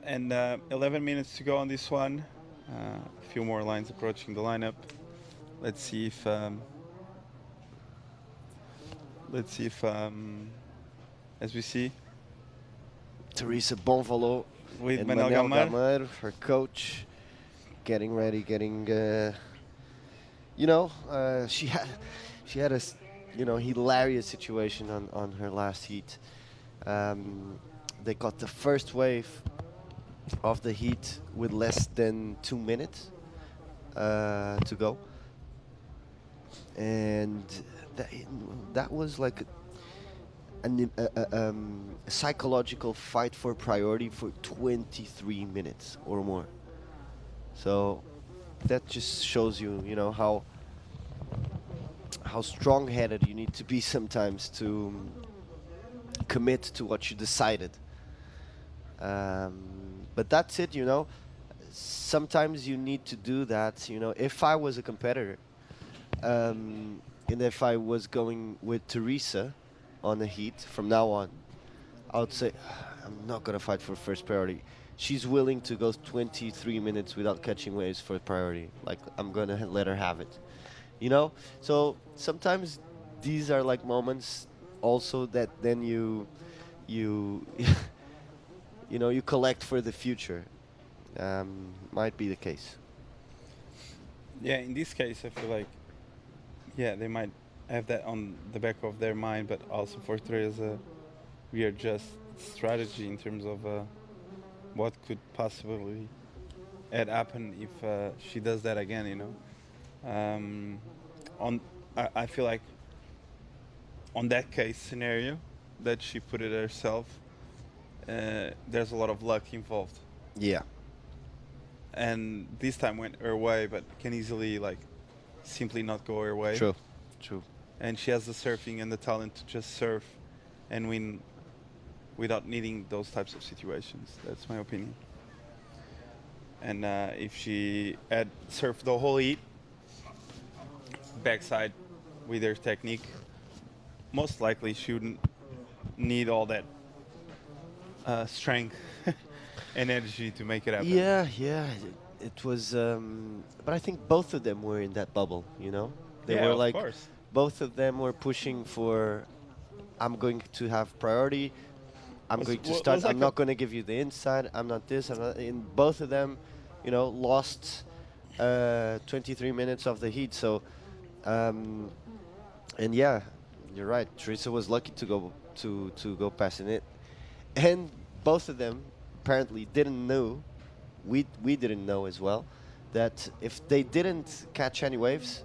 and 11 minutes to go on this one. A few more lines approaching the lineup. Let's see if as we see, Teresa Bonvalot with and Manel Gamer, her coach, getting ready, she had a hilarious situation on her last heat. They got the first wave of the heat with less than 2 minutes to go, and that was like a psychological fight for priority for 23 minutes or more. So that just shows you, you know, how strong-headed you need to be sometimes to commit to what you decided. But that's it, you know. Sometimes you need to do that, you know. If I was a competitor, and if I was going with Teresa on the heat from now on, I would say, I'm not going to fight for first priority. She's willing to go 23 minutes without catching waves for priority. Like, I'm going to let her have it. You know? So sometimes these are like moments also that then you you know, you collect for the future. Might be the case. Yeah, in this case, I feel like, yeah, they might have that on the back of their mind, but also for Teresa, we are just strategy in terms of what could possibly happen if she does that again, you know. I feel like on that case scenario that she put it herself, there's a lot of luck involved. Yeah. And this time went her way, but can easily like simply not go her way. True, true. And she has the surfing and the talent to just surf and win without needing those types of situations. That's my opinion. And if she had surfed the whole heat, backside with her technique, most likely she wouldn't need all that strength and energy to make it happen. Yeah, yeah. It was, but I think both of them were in that bubble, you know? They Yeah, were of like, course. both of them were pushing for, I'm going to have priority, I'm going to start, I'm not going to give you the inside, I'm not this, I'm not, and both of them, you know, lost 23 minutes of the heat, so, and yeah, you're right, Teresa was lucky to go passing it, and both of them apparently didn't know, we didn't know as well, that if they didn't catch any waves,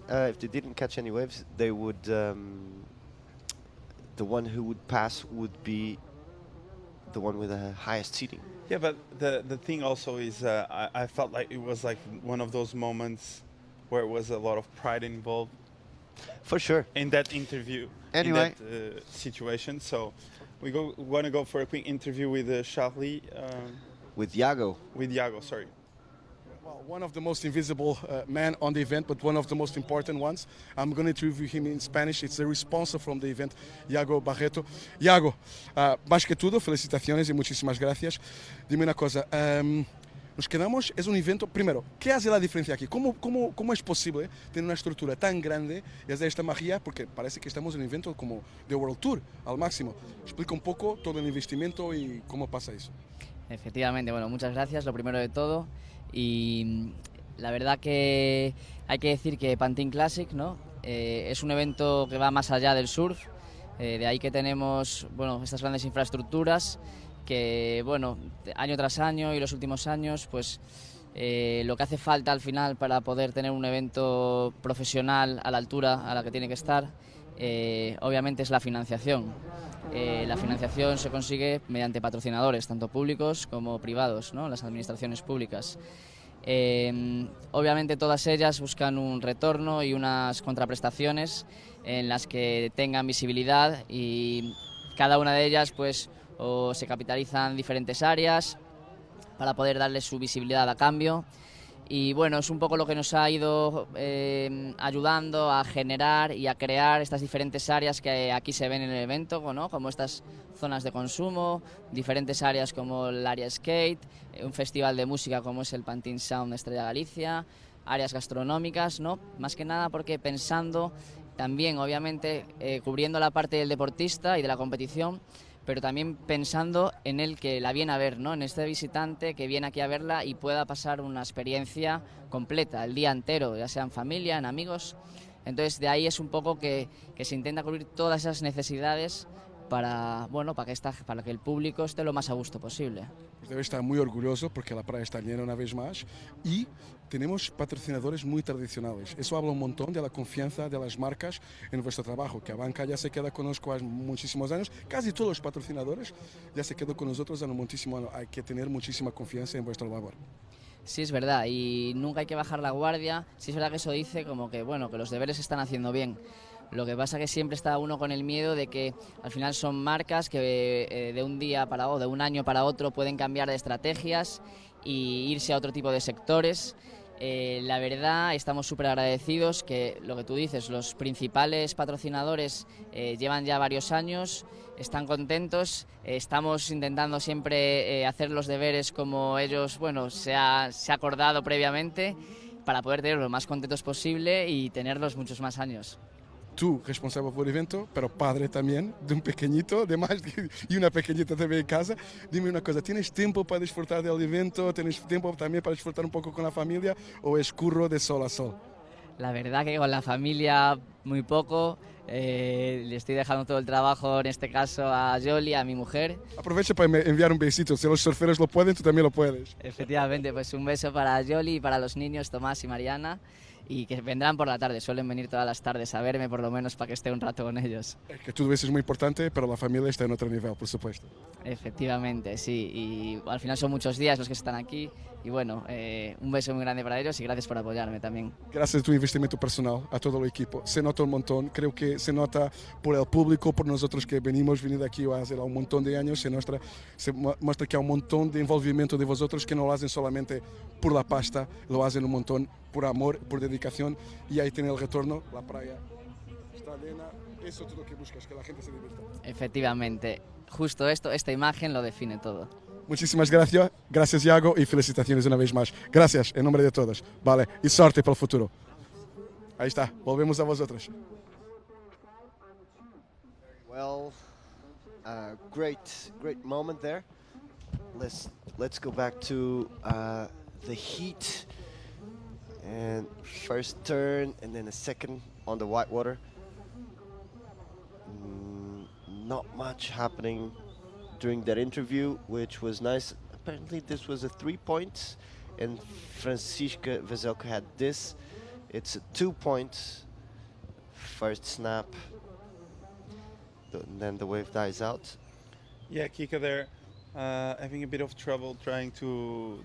they would, the one who would pass would be the one with the highest seating. Yeah, but the thing also is, I felt like it was like one of those moments where it was a lot of pride involved. For sure. In that interview, anyway, in that situation. So we want to go for a quick interview with Charlie. With Iago. With Iago, sorry. Well, one of the most invisible men on the event, but one of the most important ones. I'm going to interview him in Spanish. It's the sponsor from the event, Iago Barreto. Iago, más que tudo, felicitaciones y muchísimas gracias. Dime una cosa, nos quedamos, es un evento, primero, ¿qué hace la diferencia aquí? ¿Cómo es posible tener una estructura tan grande y hacer esta magia? Porque parece que estamos en un evento como de World Tour, al máximo. Explica un poco todo el investimento y cómo pasa eso. Efectivamente, bueno, muchas gracias, lo primero de todo. Y la verdad que hay que decir que Pantin Classic, ¿no? Es un evento que va más allá del surf, de ahí que tenemos, bueno, estas grandes infraestructuras que, bueno, año tras año y los últimos años, pues lo que hace falta al final para poder tener un evento profesional a la altura a la que tiene que estar, obviamente es la financiación. La financiación se consigue mediante patrocinadores, tanto públicos como privados, ¿no? Las administraciones públicas. Obviamente todas ellas buscan un retorno y unas contraprestaciones en las que tengan visibilidad y cada una de ellas pues o se capitalizan diferentes áreas para poder darles su visibilidad a cambio. Y bueno, es un poco lo que nos ha ido ayudando a generar y a crear estas diferentes áreas que aquí se ven en el evento, ¿no? Como estas zonas de consumo, diferentes áreas como el área skate, un festival de música como es el Pantin Sound Estrella Galicia, áreas gastronómicas, ¿no? Más que nada porque pensando también, obviamente, cubriendo la parte del deportista y de la competición, pero también pensando en el que la viene a ver, ¿no? En este visitante que viene aquí a verla y pueda pasar una experiencia completa, el día entero, ya sea en familia, en amigos. Entonces, de ahí es un poco que se intenta cubrir todas esas necesidades para, bueno, para que el público esté lo más a gusto posible. Debe estar muy orgulloso porque la playa está llena una vez más y tenemos patrocinadores muy tradicionales. Eso habla un montón de la confianza de las marcas en vuestro trabajo, que ABANCA ya se queda con nosotros hace muchísimos años. Casi todos los patrocinadores ya se quedó con nosotros hace muchísimo años. Hay que tener muchísima confianza en vuestra labor. Sí, es verdad, y nunca hay que bajar la guardia. Sí, es verdad que eso dice como que, bueno, que los deberes se están haciendo bien. Lo que pasa que siempre está uno con el miedo de que al final son marcas que de un día para de un año para otro pueden cambiar de estrategias y irse a otro tipo de sectores. La verdad, estamos súper agradecidos que lo que tú dices, los principales patrocinadores llevan ya varios años, están contentos, estamos intentando siempre hacer los deberes como ellos, bueno, se ha acordado previamente para poder tenerlos lo más contentos posible y tenerlos muchos más años. Tú, responsable por el evento, pero padre también de un pequeñito, de más, y una pequeñita también en casa. Dime una cosa, ¿tienes tiempo para disfrutar del evento? ¿Tienes tiempo también para disfrutar un poco con la familia o es curro de sol a sol? La verdad que con la familia muy poco. Le estoy dejando todo el trabajo, en este caso a Yoli, a mi mujer. Aprovecha para enviar un besito, si los surferos lo pueden, tú también lo puedes. Efectivamente, pues un beso para Yoli y para los niños Tomás y Mariana, y que vendrán por la tarde, suelen venir todas las tardes a verme por lo menos para que esté un rato con ellos. Es que tú ves es muy importante, pero la familia está en otro nivel, por supuesto. Efectivamente, sí, y al final son muchos días los que están aquí, y bueno, un beso muy grande para ellos y gracias por apoyarme también. Gracias a tu investimento personal, a todo el equipo, se nota un montón, creo que se nota por el público, por nosotros que venimos venido aquí hace un montón de años, se muestra que hay un montón de envolvimiento de vosotros que no lo hacen solamente por la pasta, lo hacen un montón por amor, por dedicación, y ahí tiene el retorno, la playa está llena, eso es lo que buscas, que la gente se divierta. Efectivamente, justo esto, esta imagen lo define todo. Muchísimas gracias, gracias Iago y felicitaciones una vez más. Gracias en nombre de todos, vale, y suerte para el futuro. Ahí está, volvemos a vosotros. Well, great moment there. Let's go back to the heat and first turn and then a second on the whitewater. Not much happening during that interview, which was nice. Apparently this was a 3 points and Francisca Veselko had this. It's a 2 points first snap. And then the wave dies out. Yeah, Kika there, having a bit of trouble trying to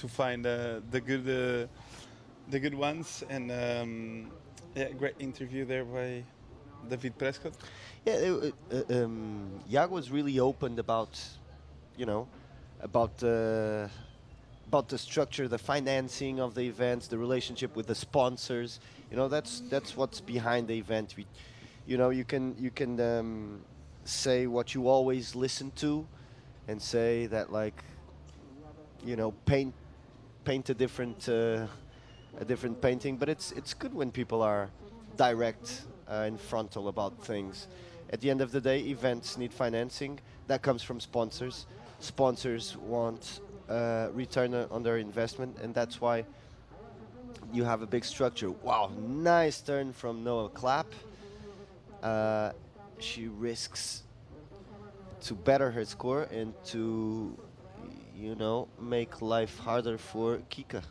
find the good ones, and yeah, great interview there by David Prescott. Yeah, Iago was really open about, you know, about the structure, the financing of the events, the relationship with the sponsors. You know, that's what's behind the event. You know, you can say what you always listen to, and say that, like, you know, paint a different painting. But it's good when people are direct and frontal about things. At the end of the day, events need financing. That comes from sponsors. Sponsors want return on their investment, and that's why you have a big structure. Wow, nice turn from Noah Klapp. She risks to better her score and to, you know, make life harder for Kika.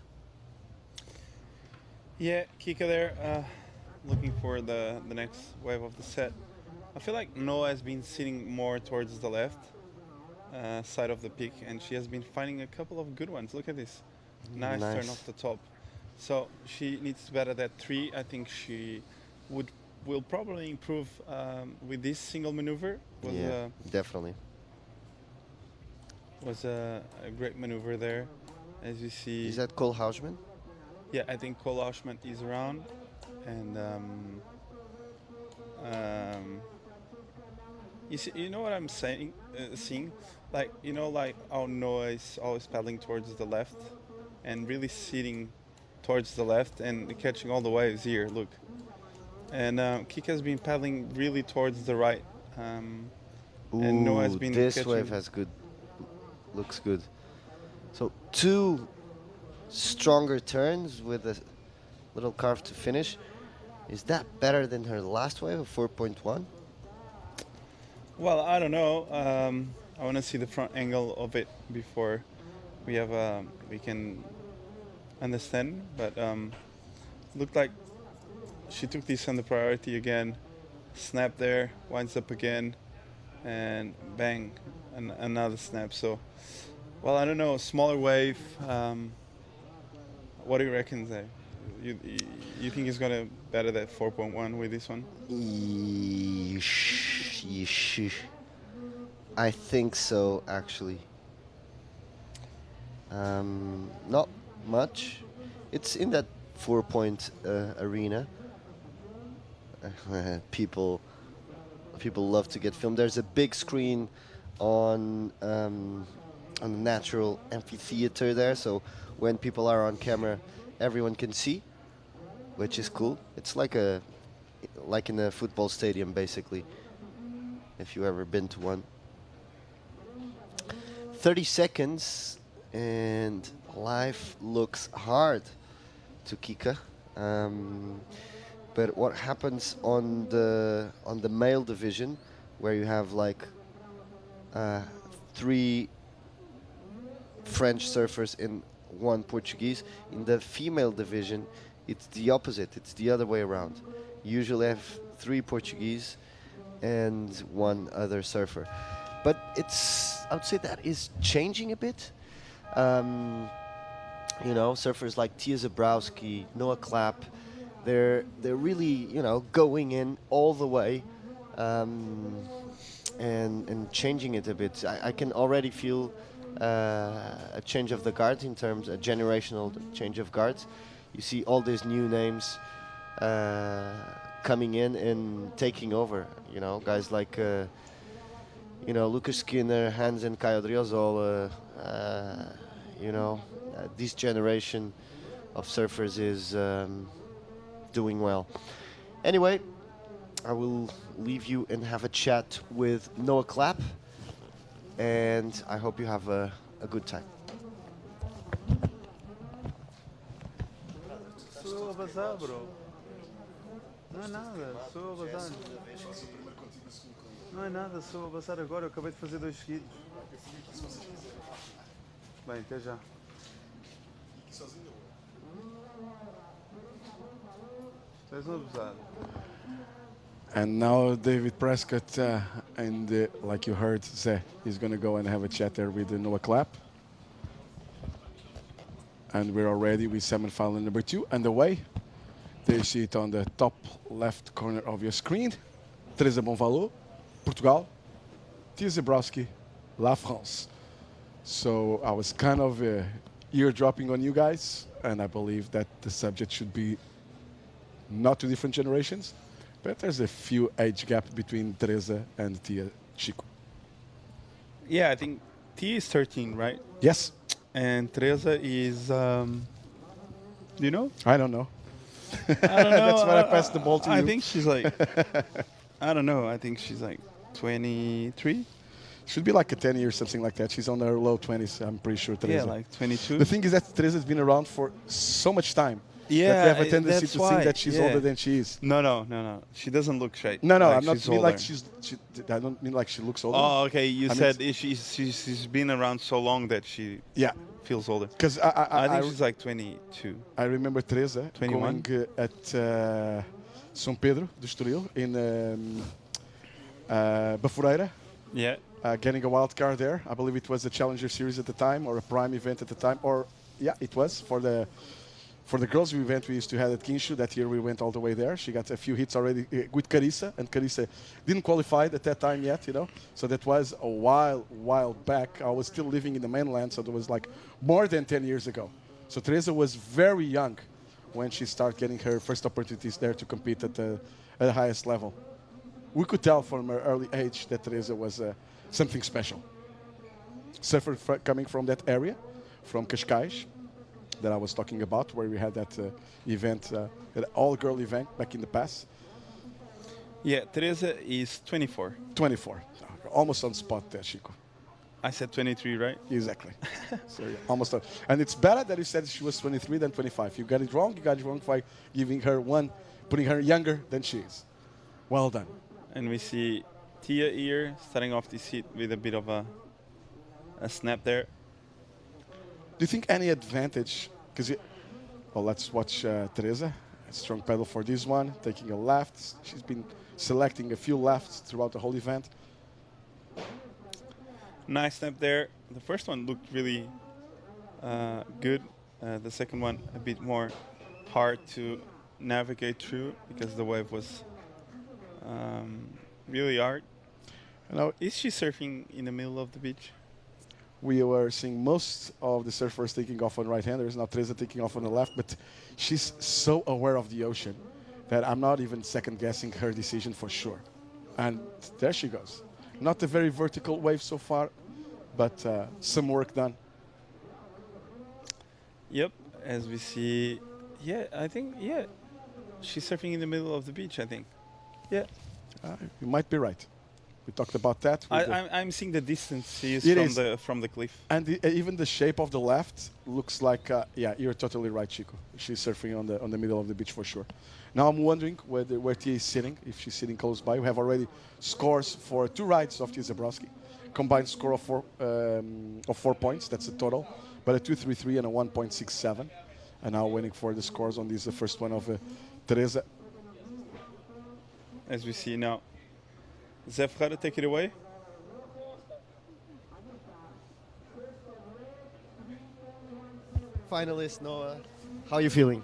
Yeah, Kika there, looking for the next wave of the set. I feel like Noah has been sitting more towards the left side of the peak, and she has been finding a couple of good ones. Look at this. Nice turn off the top. So she needs to better that 3. I think she will probably improve with this single maneuver. Yeah, definitely. Was a great maneuver there, as you see. Is that Cole Hausman? Yeah, I think Cole Hausman is around, and you see, you know what I'm saying? Seeing, like, you know, like how Noah is always paddling towards the left, and really sitting towards the left and catching all the waves here. Look. And Kika's been paddling really towards the right. And Noah's been this catching. wave has good, looks good. So 2 stronger turns with a little carve to finish. Is that better than her last wave of 4.1? Well, I don't know. I want to see the front angle of it before we can understand. But looked like she took this on the priority again. Snap there, winds up again, and bang, another snap. So, well, I don't know. Smaller wave. What do you reckon, Zay? You think he's gonna better that 4.1 with this one? I think so, actually. Not much. It's in that 4-point arena. People love to get filmed. There's a big screen on the natural amphitheater there, so when people are on camera, everyone can see, which is cool. It's like in a football stadium, basically, if you ever been to one. 30 seconds, and life looks hard to Kika. But what happens on the male division, where you have like 3 French surfers and 1 Portuguese, in the female division, it's the opposite. It's the other way around. You usually have 3 Portuguese and 1 other surfer. But I would say that is changing a bit. You know, surfers like Tia Zabowski, Noah Klapp, they're really, you know, going in all the way and changing it a bit. I can already feel a change of the guard in terms a generational change of guards. You see all these new names coming in and taking over. You know, guys like you know, Lucas Skinner, Hans and Caio Driozola. You know, this generation of surfers is doing well. Anyway, I will leave you and have a chat with Noah Klapp, and I hope you have a good time. Sou a bazar, bro. Não é nada, sou a bazar. Não é nada, sou a bazar agora. Eu acabei de fazer 2 seguidos. Bem, até já. Tu és um abusado. And now David Prescott and like you heard, Zé, he's going to go and have a chat there with Noah Klapp. And we're already with semifinal number 2 underway. There you see it on the top left corner of your screen. Teresa Bonvalot, Portugal. Tia Zabowski, La France. So I was kind of eardropping on you guys, and I believe that the subject should be not 2 different generations, but there's a few age gap between Teresa and Tia Chico. Yeah, I think Tia is 13, right? Yes. And Teresa is, you know? I don't know. I don't know. That's why I passed the ball to you. I think she's like, I don't know. I think she's like 23. Should be like a 10 years, something like that. She's on her low 20s, I'm pretty sure, Teresa. Yeah, like 22. The thing is that Teresa's been around for so much time. Yeah, that we have a tendency that's to why. think that she's older than she is. No. She doesn't look straight. No, like I'm not mean older. like I don't mean like she looks older. Oh, okay. You I said mean, she's been around so long that she feels older. Because I think she's like 22. I remember Teresa 21 going at São Pedro do Estoril in Bafureira. Yeah. Getting a wild card there. I believe it was the Challenger Series at the time, or a Prime event at the time, or yeah, it was for the girls event we used to have at Kinshu. That year we went all the way there. She got a few hits already with Carissa, and Carissa didn't qualify at that time yet, you know. So that was a while back. I was still living in the mainland, so it was like more than 10 years ago. So Teresa was very young when she started getting her first opportunities there to compete at the highest level. We could tell from her early age that Teresa was something special. Surfer coming from that area, from Cascais, that I was talking about, where we had that event, that all-girl event back in the past. Yeah, Teresa is 24. 24. Almost on spot there, Chico. I said 23, right? Exactly. So yeah, almost on. And it's better that you said she was 23 than 25. You got it wrong by giving her putting her younger than she is. Well done. And we see Tia here starting off this heat with a bit of a snap there. Do you think any advantage? Because, well, let's watch Teresa. A strong pedal for this one, taking a left. She's been selecting a few lefts throughout the whole event. Nice snap there. The first one looked really good. The second one a bit more hard to navigate through because the wave was really hard. Now, is she surfing in the middle of the beach? We were seeing most of the surfers taking off on right-handers. Now Teresa taking off on the left, but she's so aware of the ocean that I'm not even second-guessing her decision for sure. And there she goes. Not a very vertical wave so far, but some work done. Yep, as we see, I think, she's surfing in the middle of the beach, I think. Yeah. You might be right. We talked about that. I'm seeing the distance she is from the cliff. And even the shape of the left looks like, you're totally right, Chico. She's surfing on the middle of the beach for sure. Now I'm wondering where Tia is sitting, if she's sitting close by. We have already scores for 2 rides of Tia Zabowski. Combined score of 4 points, that's the total. But a 2.33 and a 1.67. And now waiting for the scores on this, the first one of Teresa. As we see now. Zé Ferreira, take it away. Finalist Noah, how are you feeling?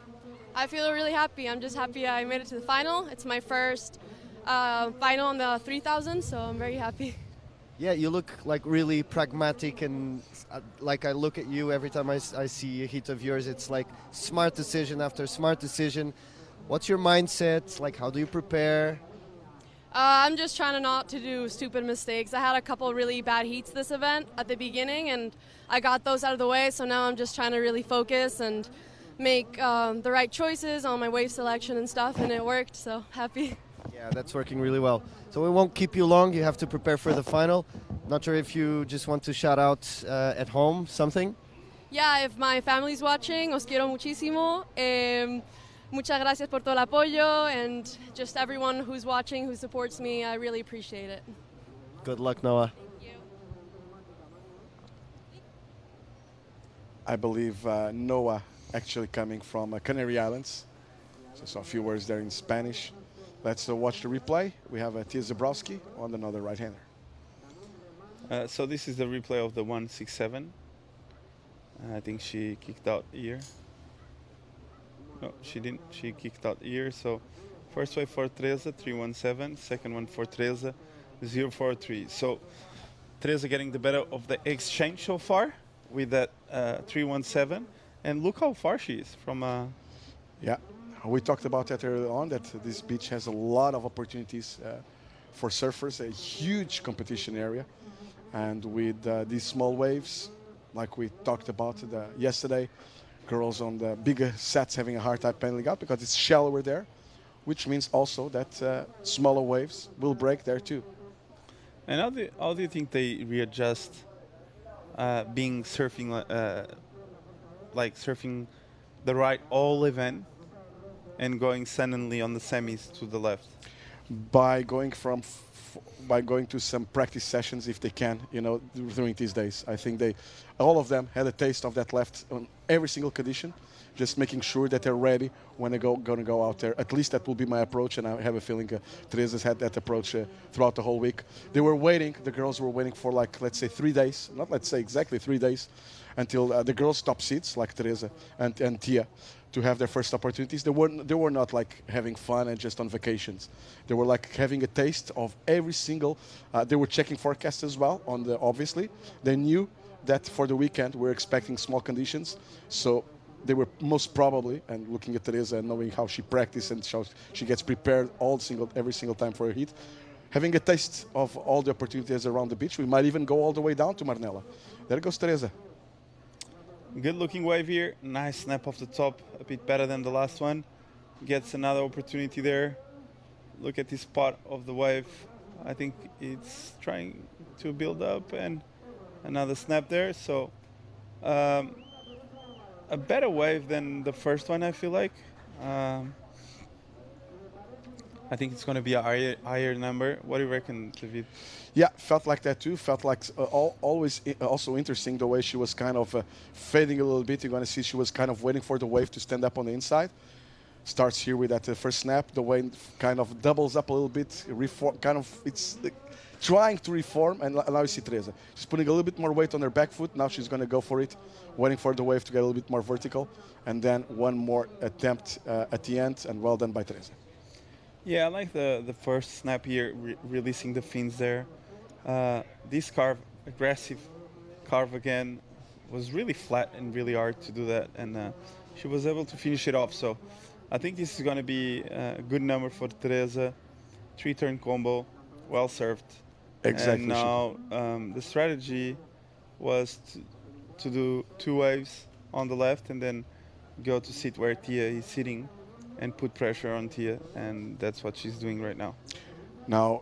I feel really happy. I'm just happy I made it to the final. It's my first final on the 3000, so I'm very happy. Yeah, you look like really pragmatic, and like I look at you every time I see a hit of yours, it's like smart decision after smart decision. What's your mindset? Like, how do you prepare? I'm just trying not to do stupid mistakes. I had a couple really bad heats this event at the beginning, and I got those out of the way, so now I'm just trying to really focus and make the right choices on my wave selection and stuff, and it worked, so happy. Yeah, that's working really well. So we won't keep you long. You have to prepare for the final. Not sure if you just want to shout out at home something. Yeah, if my family's watching, os quiero muchísimo. Muchas gracias por todo el apoyo, and just everyone who's watching, who supports me, I really appreciate it. Good luck, Noah. Thank you. I believe Noah actually coming from Canary Islands. So a few words there in Spanish. Let's watch the replay. We have Tia Zabowski on another right-hander. So this is the replay of the 167. I think she kicked out here. No, she didn't. She kicked out here. So first wave for Teresa, 317. Second one for Teresa, 043. So Teresa getting the better of the exchange so far with that 317. And look how far she is from... Yeah, we talked about that earlier on, that this beach has a lot of opportunities for surfers, a huge competition area. And with these small waves, like we talked about yesterday, girls on the bigger sets having a hard time paddling out because it's shallower there, which means also that smaller waves will break there too. And how do you think they readjust being surfing, like surfing the right all event and going suddenly on the semis to the left? By going to some practice sessions if they can, during these days. I think all of them had a taste of that left on every single condition, just making sure that they're ready when they're going to go out there. At least that will be my approach, and I have a feeling Teresa's had that approach throughout the whole week. They were waiting, the girls were waiting for let's say 3 days, not let's say exactly 3 days, until the girls' top seeds, like Teresa and Tia, to have their first opportunities. They were not like having fun and just on vacations. They were like having a taste of every single. They were checking forecasts as well. Obviously, they knew that for the weekend we're expecting small conditions, so they were most probably, and looking at Teresa and knowing how she practiced and how she gets prepared every single time for a heat, having a taste of all the opportunities around the beach. We might even go all the way down to Marnella. There goes Teresa. Good looking wave here. Nice snap off the top, a bit better than the last one. Gets another opportunity there. Look at this spot of the wave. I think it's trying to build up, and another snap there. So a better wave than the first one, I feel like. I think it's going to be a higher number. What do you reckon, David? Yeah, felt like that too. Felt like always also interesting the way she was kind of fading a little bit. You're going to see she was kind of waiting for the wave to stand up on the inside. Starts here with that first snap. The wave kind of doubles up a little bit. It's trying to reform. And now you see Teresa. She's putting a little bit more weight on her back foot. Now she's going to go for it, waiting for the wave to get a little bit more vertical. And then one more attempt at the end. And well done by Teresa. Yeah, I like the first snap here, releasing the fins there. This carve, aggressive carve again, was really flat and really hard to do that. And she was able to finish it off. So I think this is going to be a good number for Teresa. 3-turn combo, well served. Exactly. And now the strategy was to do 2 waves on the left and then go to sit where Tia is sitting and put pressure on Tia, and that's what she's doing right now. Now,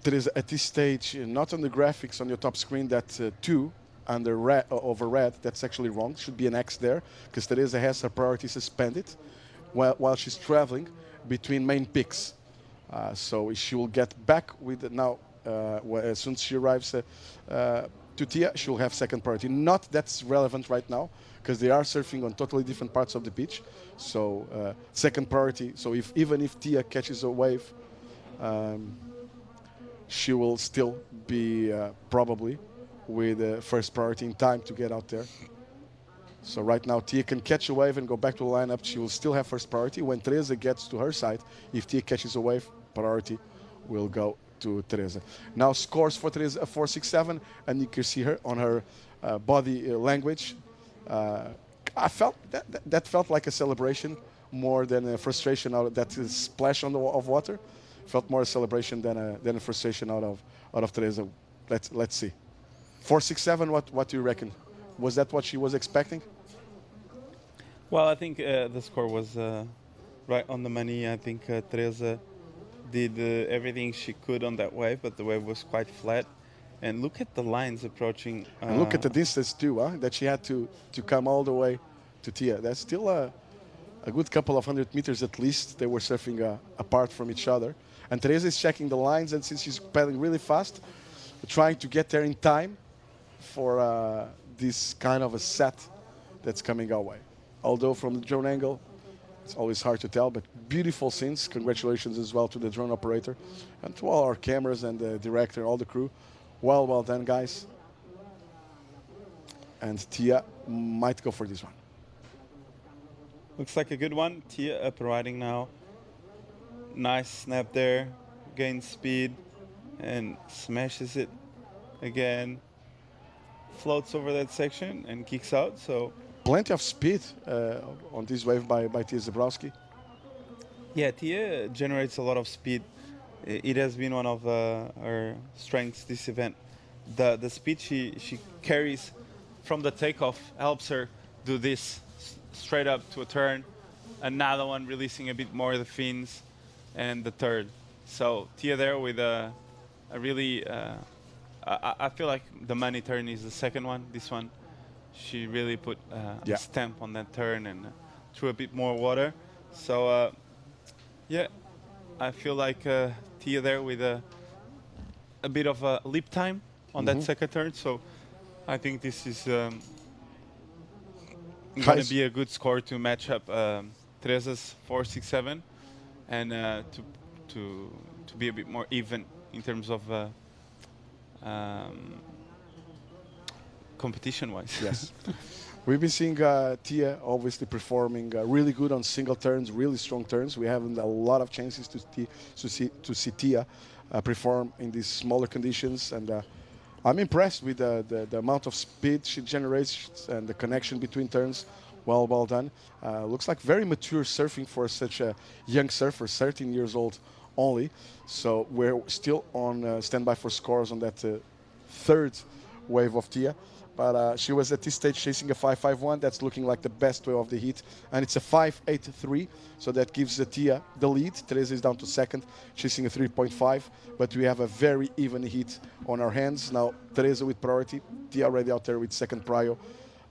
Teresa, at this stage, not on the graphics on your top screen, that 2 under red, over red, that's actually wrong. Should be an X there, because Teresa has her priority suspended while she's traveling between main picks. So she will get back with now, as soon as she arrives to Tia, she will have second priority. Not that's relevant right now, because they are surfing on totally different parts of the pitch. So second priority. So even if Tia catches a wave, she will still be probably with first priority in time to get out there. So right now Tia can catch a wave and go back to the lineup. She will still have first priority. When Teresa gets to her side, if Tia catches a wave, priority will go to Teresa. Now scores for Teresa 4.67, and you can see her on her body language. I felt that felt like a celebration more than a frustration out of that splash on of water. Felt more a celebration than a frustration out of Teresa. Let's see. 4.67. What do you reckon? Was that what she was expecting? Well, I think the score was right on the money. I think Teresa did everything she could on that wave, but the wave was quite flat. And look at the lines approaching. And look at the distance too, that she had to come all the way to Tia. That's still a good couple of 100 meters at least. They were surfing apart from each other. And Teresa is checking the lines, and since she's paddling really fast, trying to get there in time for this kind of a set that's coming our way. Although from the drone angle, it's always hard to tell, but beautiful scenes. Congratulations as well to the drone operator and to all our cameras and the director, all the crew. Well done, guys. And Tia might go for this one. Looks like a good one. Tia up riding now. Nice snap there. Gains speed and smashes it again. Floats over that section and kicks out. So plenty of speed on this wave by Tia Zabowski. Yeah, Tia generates a lot of speed. It has been one of her strengths this event. The speed she carries from the takeoff helps her do this straight up to a turn, another one releasing a bit more of the fins, and the third. So Tia there with a really, I feel like the money turn is the second one. This one, she really put a stamp on that turn and threw a bit more water. So yeah, I feel like Tia there with a bit of a leap time on that second turn. So I think this is going to be a good score to match up Teresa's 4.67 and to be a bit more even in terms of competition-wise. Yes. We've been seeing Tia obviously performing really good on single turns, really strong turns. We haven't a lot of chances to see Tia perform in these smaller conditions, and I'm impressed with the amount of speed she generates and the connection between turns. Well done. Looks like very mature surfing for such a young surfer, 13 years old only. So we're still on standby for scores on that third wave of Tia. But she was at this stage chasing a 5.51. That's looking like the best wave of the heat. And it's a 5.83. So that gives Tia the lead. Teresa is down to second, chasing a 3.5. But we have a very even heat on our hands. Now, Teresa with priority. Tia already out there with second prio.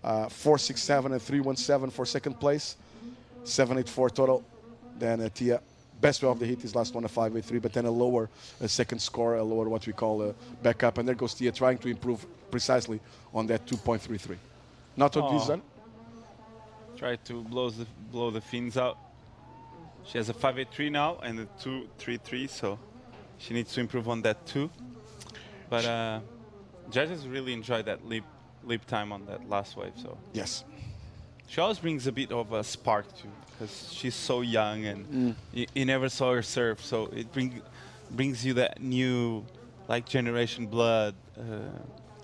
4.67 and 3.17 for second place. 7.84 total. Then Tia best wave of the heat is last one a 5.83, but then a lower second score, a lower what we call a backup, and there goes Tia trying to improve precisely on that 2.33. Not what this done. Try to blow the fins out. She has a 5.83 now and a 2.33, so she needs to improve on that too. But judges really enjoyed that leap time on that last wave. So yes, she always brings a bit of a spark too, because she's so young and you never saw her serve, so it brings you that new like generation blood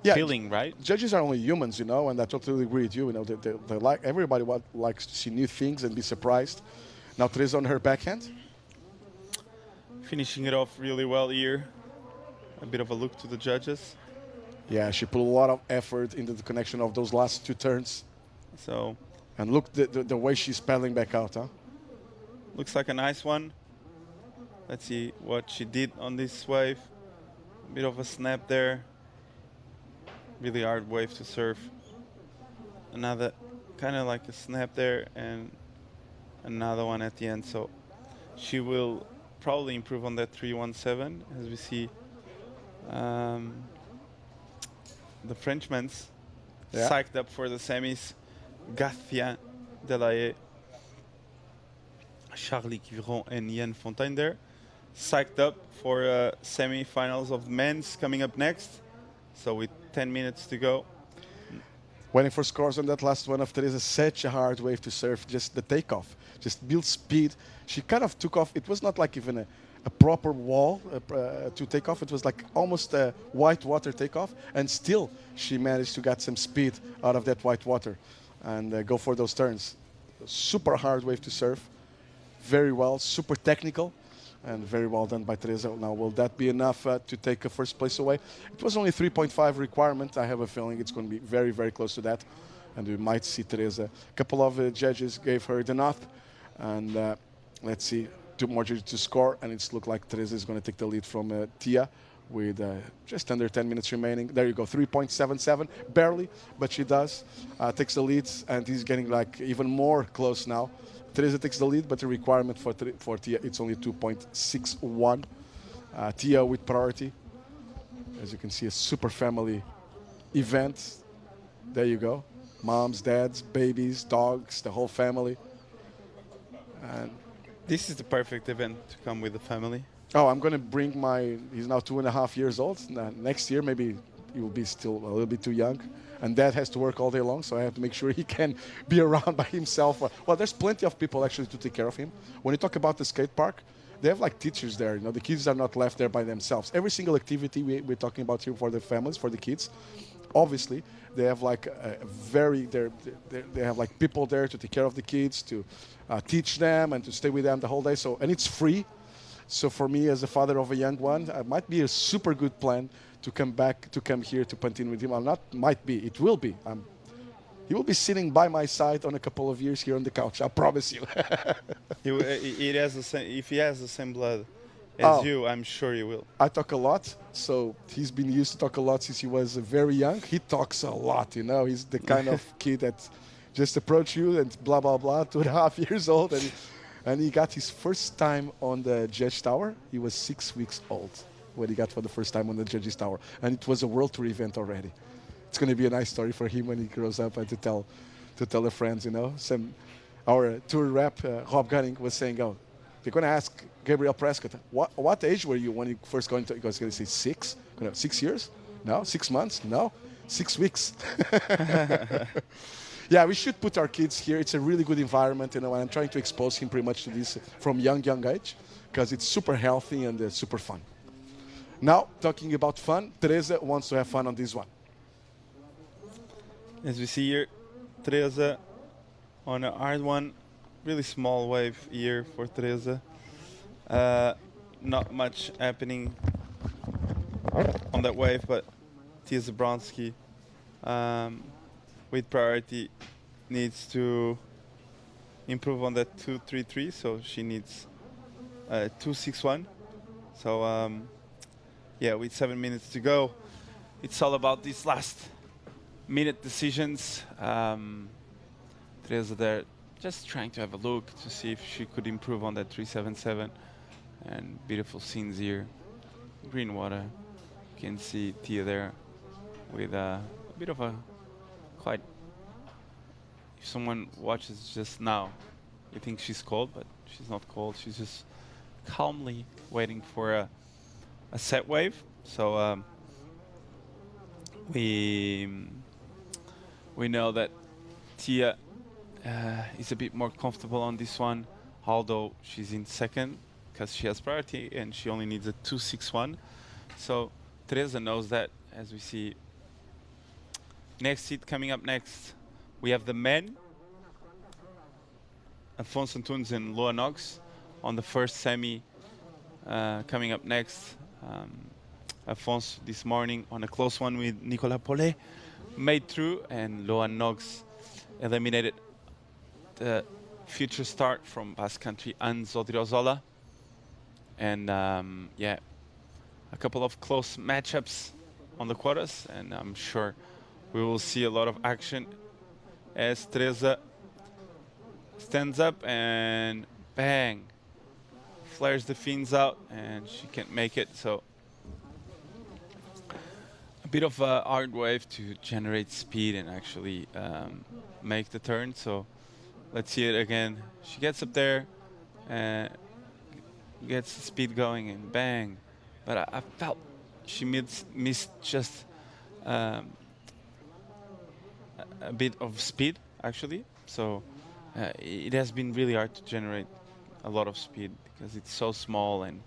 feeling, right? Judges are only humans, you know, and I totally agree with you. You know, they like everybody likes to see new things and be surprised. Now Teresa on her backhand, finishing it off really well here. A bit of a look to the judges. Yeah, she put a lot of effort into the connection of those last two turns. So, and look the way she's paddling back out, huh? Looks like a nice one. Let's see what she did on this wave. A bit of a snap there. Really hard wave to serve. Another kind of like a snap there and another one at the end. So she will probably improve on that 3.17 as we see. The Frenchmen's psyched up for the semis. Gatien Delahaye, Charlie Quiron and Yann Fontaine there. Psyched up for semi-finals of men's coming up next. So with 10 minutes to go. Waiting for scores on that last one of Teresa. Such a hard wave to serve. Just the takeoff. Just build speed. She kind of took off. It was not like even a proper wall to take off. It was like almost a white water takeoff. And still, she managed to get some speed out of that white water and go for those turns. Super hard wave to serve. Very well. Super technical. And very well done by Teresa. Now, will that be enough to take a first place away? It was only 3.5 requirement. I have a feeling it's going to be very, very close to that. And we might see Teresa. A couple of judges gave her the nod. And let's see, 2 more judges to score. And it's looked like Teresa is going to take the lead from Tia with just under 10 minutes remaining. There you go, 3.77, barely, but she does. Takes the lead, and he's getting like even more close now. Teresa takes the lead, but the requirement for Tia, it's only 2.61. Tia with priority. As you can see, a super family event. There you go. Moms, dads, babies, dogs, the whole family. And this is the perfect event to come with the family. Oh, I'm going to bring he's now 2.5 years old. Next year, maybe he will be still a little bit too young. And Dad has to work all day long, so I have to make sure he can be around by himself. Well, there's plenty of people actually to take care of him. When you talk about the skate park, they have like teachers there. You know, the kids are not left there by themselves. Every single activity we're talking about here for the families, for the kids, obviously they have like they have like people there to take care of the kids, to teach them and to stay with them the whole day. So, and it's free. So for me, as a father of a young one, it might be a super good plan to come here to Pantin with him. It will be. He will be sitting by my side on a couple of years here on the couch, I promise you. If he has the same blood as you, I'm sure he will. I talk a lot, so he's been used to talk a lot since he was very young. He talks a lot, you know. He's the kind of kid that just approach you and blah, blah, blah, 2.5 years old. And he got his first time on the Judge Tower. He was 6 weeks old when he got for the first time on the Judges Tower. And it was a World Tour event already. It's going to be a nice story for him when he grows up and to tell the friends, you know. Our tour rep, Rob Gunning, was saying, oh, they're going to ask Gabriel Prescott, what age were you when you first got into it? He was going to say 6? 6 years? No. 6 months? No. 6 weeks. Yeah, we should put our kids here. It's a really good environment, you know, and I'm trying to expose him pretty much to this from young age because it's super healthy and super fun. Now, talking about fun, Teresa wants to have fun on this one. As we see here, Teresa on a hard one. Really small wave here for Teresa. Not much happening on that wave, but Tia Zabowski with priority needs to improve on that 2.33, so she needs 2.61. So yeah, with 7 minutes to go, it's all about these last minute decisions. Teresa there just trying to have a look to see if she could improve on that 3.77. and beautiful scenes here. Green water. You can see Tia there with a bit of a quite. If someone watches just now, you think she's cold, but she's not cold. She's just calmly waiting for a set wave. So we know that Tia is a bit more comfortable on this one, although she's in second because she has priority and she only needs a 2-6-1. So Teresa knows that, as we see. Next seat coming up next, we have the men, Afonso Antunes and Loa Knox on the first semi. Coming up next, Afonso this morning on a close one with Nicolas Paulet made through, and Loa Knox eliminated the future start from Basque Country Anzo Odriozola. And yeah, a couple of close matchups on the quarters, and I'm sure we will see a lot of action as Teresa stands up and bang, flares the fins out, and she can't make it. So a bit of a hard wave to generate speed and actually make the turn. So let's see it again. She gets up there and gets the speed going and bang. But I felt she missed just a bit of speed, actually. So it has been really hard to generate a lot of speed because it's so small, and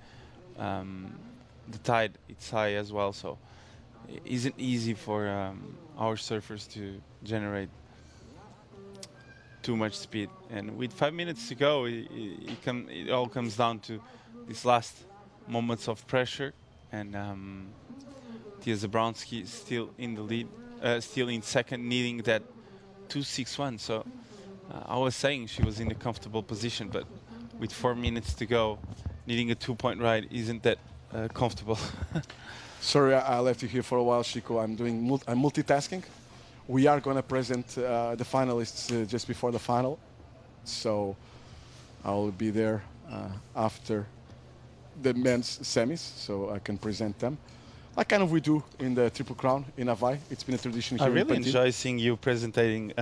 the tide, it's high as well. So it isn't easy for our surfers to generate too much speed. And with 5 minutes to go, it all comes down to these last moments of pressure. And Tia Zabowski is still in the lead, still in second, needing that 2-6-1. So I was saying she was in a comfortable position, but with 4 minutes to go, needing a 2-point ride isn't that comfortable. Sorry, I left you here for a while, Chico. I'm multitasking. We are going to present the finalists just before the final, so I will be there after the men's semis, so I can present them. Like kind of we do in the Triple Crown in Hawaii. It's been a tradition here. I in really Pantin. enjoy seeing you presenting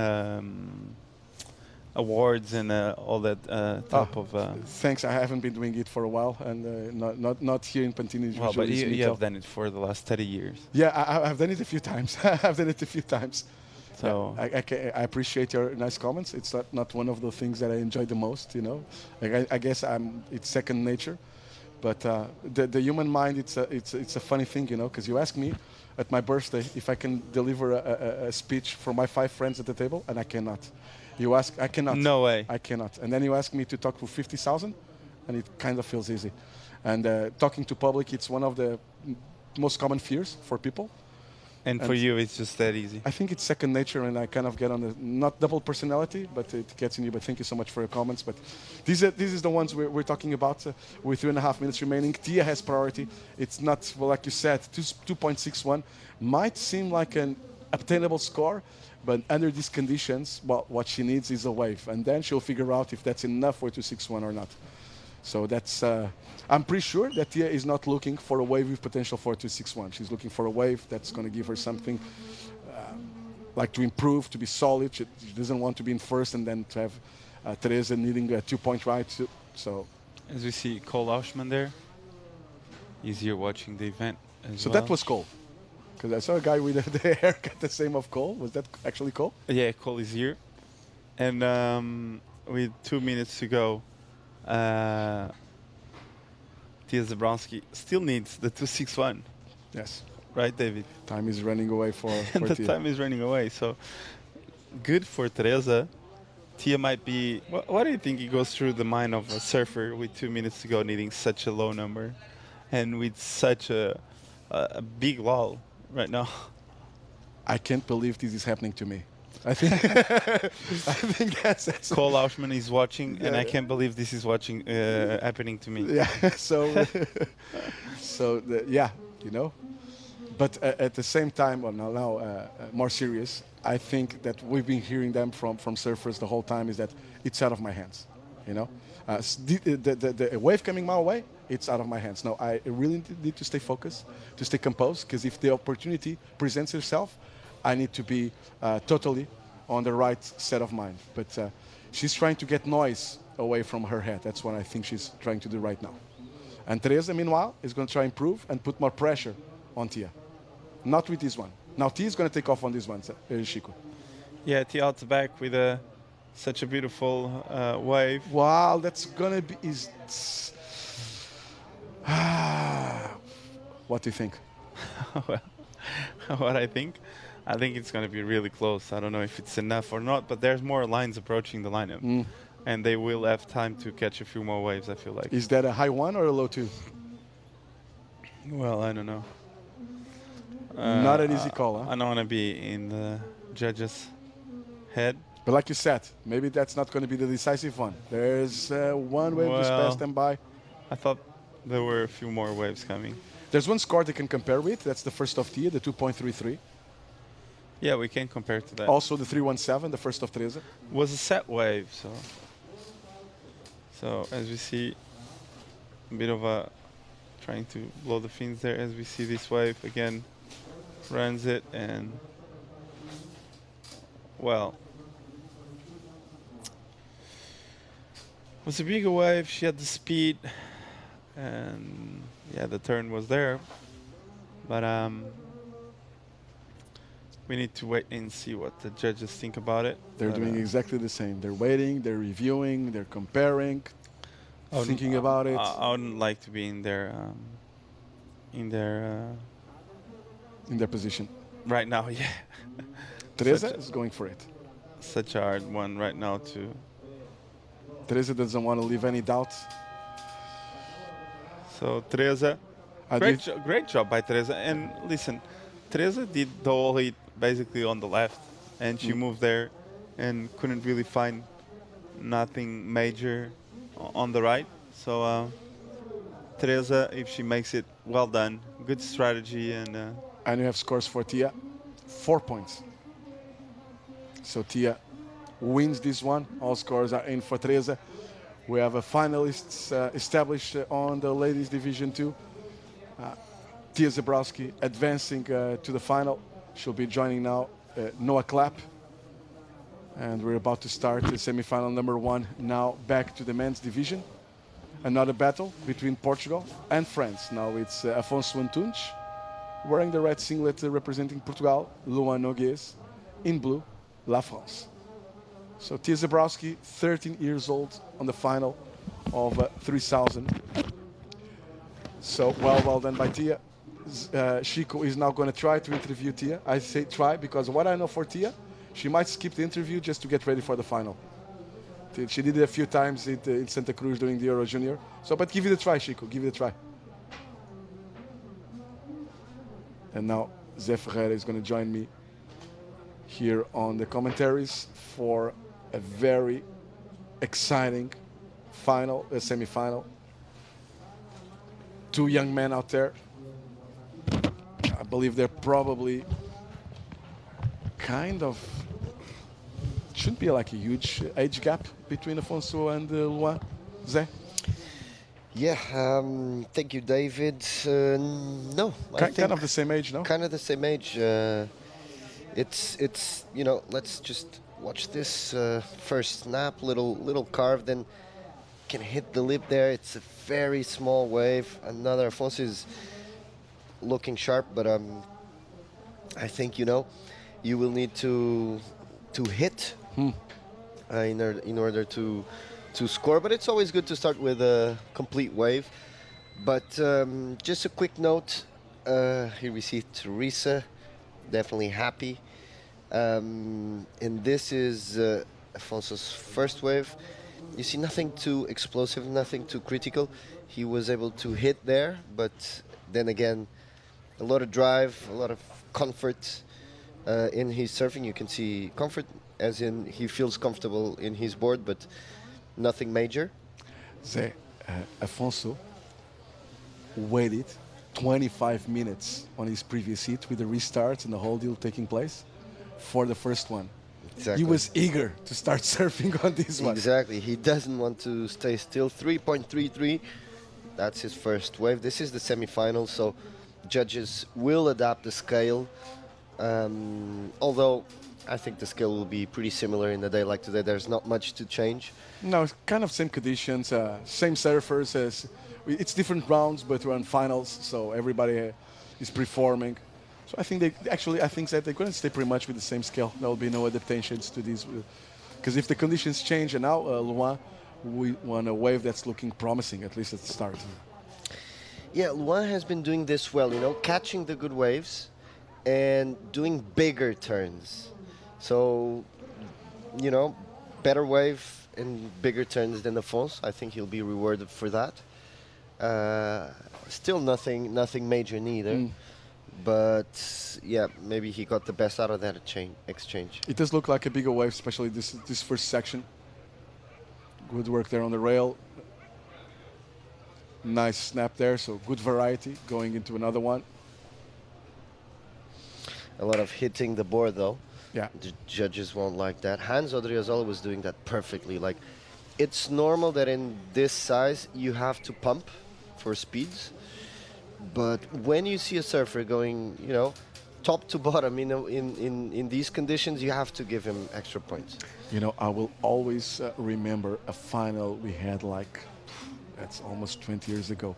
awards and all that type of. Thanks. I haven't been doing it for a while, and not here in Pantin. Well, but you have done it for the last 30 years. Yeah, I've done it a few times. I've done it a few times. So I appreciate your nice comments. It's not one of the things that I enjoy the most. You know, like I guess it's second nature. But the human mind, it's a funny thing, you know, because you ask me at my birthday if I can deliver a speech for my 5 friends at the table, and I cannot. You ask, I cannot. No way. I cannot. And then you ask me to talk to 50,000, and it kind of feels easy. And talking to public, it's one of the most common fears for people. And for you, it's just that easy. I think it's second nature, and I kind of get on the, not double personality, but it gets in you. But thank you so much for your comments. But this is the ones we're talking about with 3.5 minutes remaining. Tia has priority. It's not, well, like you said, 2.61 might seem like an obtainable score, but under these conditions, well, what she needs is a wave, and then she'll figure out if that's enough for 2.61 or not. So that's, I'm pretty sure that Tia is not looking for a wave with potential for 2.61. She's looking for a wave that's going to give her something like to improve, to be solid. She doesn't want to be in first and then to have Teresa needing a 2-point ride. So, as we see Cole Auschman there, he's here watching the event as so well. that was Cole. Because I saw a guy with the haircut the same of Cole. Was that actually Cole? Yeah, Cole is here. And with 2 minutes to go, Tia Zabowski still needs the 2.61. Yes. Right, David? Time is running away for the Tia. time is running away. So good for Teresa. Tia might be... What do you think it goes through the mind of a surfer with 2 minutes to go needing such a low number and with such a big lull right now? I can't believe this is happening to me. I think that's Cole Auschman is watching, and I can't believe this is happening to me. Yeah, so yeah, you know. But at the same time, well, now more serious, I think that we've been hearing them from surfers the whole time is that it's out of my hands. you know. The wave coming my way, it's out of my hands. No, I really need to stay focused, to stay composed, because if the opportunity presents itself, I need to be totally on the right set of mind. But she's trying to get noise away from her head. That's what I think she's trying to do right now. And Teresa, meanwhile, is going to try and improve and put more pressure on Tia. Not with this one. Now Tia is going to take off on this one, Chico. Yeah, Tia out the back with such a beautiful wave. Wow, that's going to be... What do you think? Well, what I think it's going to be really close. I don't know if it's enough or not, but there's more lines approaching the lineup. And they will have time to catch a few more waves, I feel like. Is that a high 1 or a low 2? Well, I don't know. Not an easy call, huh? I don't want to be in the judges' head. But like you said, maybe that's not going to be the decisive one. There's one wave just passed them by. I thought there were a few more waves coming. There's one score they can compare with. That's the first of Tia, the 2.33. Yeah, we can compare to that. Also the 317, the first of Teresa. Was a set wave, so as we see, a bit of a trying to blow the fins there. As we see this wave again, runs it and well, it was a bigger wave. She had the speed, and yeah, the turn was there, but we need to wait and see what the judges think about it. They're doing exactly the same. They're waiting, they're reviewing, they're comparing, thinking about it. I wouldn't like to be in their position right now. Yeah. Teresa is going for it. Such a hard one right now too. Teresa doesn't want to leave any doubt. So Teresa, great job by Teresa. And listen, Teresa did the whole hit basically on the left, and she moved there and couldn't really find nothing major on the right. So Teresa, if she makes it, well done. Good strategy. And you have scores for Tia, 4 points. So Tia wins this one. All scores are in for Teresa. We have a finalists established on the ladies division 2. Tia Zabowski advancing to the final. She'll be joining now Noah Klapp. And we're about to start the semifinal number 1. Now back to the men's division. Another battle between Portugal and France. Now it's Afonso Antunes wearing the red singlet representing Portugal. Luan Nogues in blue, La France. So Tia Zabowski, 13 years old, on the final of 3000. So well done by Tia. Chico is now going to try to interview Tia. I say try because what I know for Tia, she might skip the interview just to get ready for the final. She did it a few times in Santa Cruz during the Euro Junior. So, but give it a try, Chico. Give it a try. And now Zé Ferreira is going to join me here on the commentaries for a very exciting final, semi-final. 2 young men out there. I believe they're probably kind of, shouldn't be like a huge age gap between Afonso and Luan. Zé? Yeah, thank you, David. No, kind of the same age, no? Kind of the same age. It's you know, let's just watch this first snap, little carve, then can hit the lip there. It's a very small wave. Another Afonso is looking sharp, but I think you will need to hit in order to score. But it's always good to start with a complete wave. But just a quick note. Here we see Teresa, definitely happy. And this is Afonso's first wave. You see nothing too explosive, nothing too critical. He was able to hit there, but then again, a lot of drive, a lot of comfort in his surfing. You can see comfort as in he feels comfortable in his board, but nothing major. Zé, Afonso waited 25 minutes on his previous hit with the restart and the whole deal taking place for the first one. Exactly. He was eager to start surfing on this one. Exactly. He doesn't want to stay still. 3.33. That's his first wave. This is the semi-final, so judges will adapt the scale. Although I think the scale will be pretty similar in a day like today. There's not much to change. No, it's kind of same conditions, same surfers. It's different rounds, but we're on finals, so everybody is performing. So I think I think that they're going to stay pretty much with the same scale. There will be no adaptations to these, because if the conditions change, and now Luan, we want a wave that's looking promising, at least at the start. Yeah, Luan has been doing this well, you know, catching the good waves and doing bigger turns. So, you know, better wave and bigger turns than Afonso. I think he'll be rewarded for that. Still nothing major neither. But yeah, maybe he got the best out of that exchange. It does look like a bigger wave, especially this first section. Good work there on the rail. Nice snap there, so good variety going into another one. A lot of hitting the board though. Yeah. The judges won't like that. Hans Odriozola was doing that perfectly. Like, it's normal that in this size you have to pump for speeds. But when you see a surfer going, you know, top to bottom in these conditions, you have to give him extra points. You know, I will always remember a final we had, like, that's almost 20 years ago,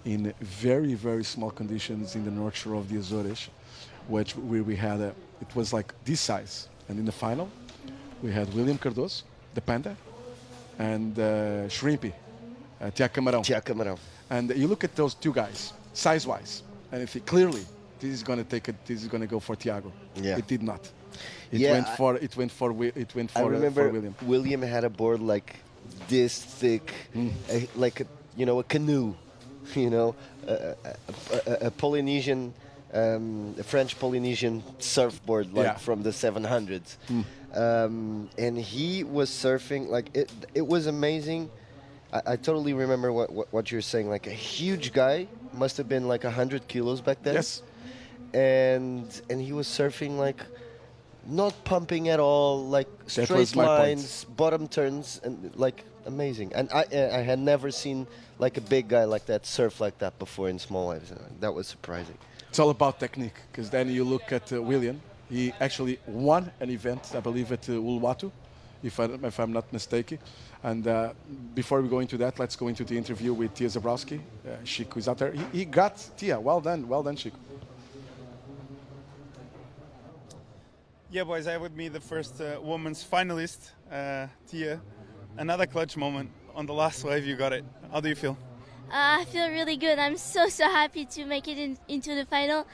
in very, very small conditions in the North Shore of the Azores, where we had it was like this size. And in the final, we had William Cardoso, the Panda, and Shrimpy, Tiago Camarão. And you look at those two guys, size-wise, and if clearly this is going to go for Tiago. Yeah. It did not. It Yeah, went for I remember William. William had a board like this thick, like a canoe, you know, a Polynesian, a French Polynesian surfboard, like from the 700s. And he was surfing like it was amazing. I totally remember what you're saying. Like, a huge guy, must have been like 100 kilos back then. Yes. And he was surfing like not pumping at all, like That straight was my point. lines, bottom turns, and like amazing. And I had never seen like a big guy like that surf like that before in small waves. That was surprising. It's all about technique, because then you look at William. He actually won an event, I believe, at Uluwatu, if I'm not mistaken. And before we go into that, let's go into the interview with Tia Zabowski. Chico is out there. He got Tia. Well done, Chico. Yeah, boys, I have with me the first women's finalist, Tia. Another clutch moment on the last wave. You got it. How do you feel? I feel really good. I'm so happy to make it into the final.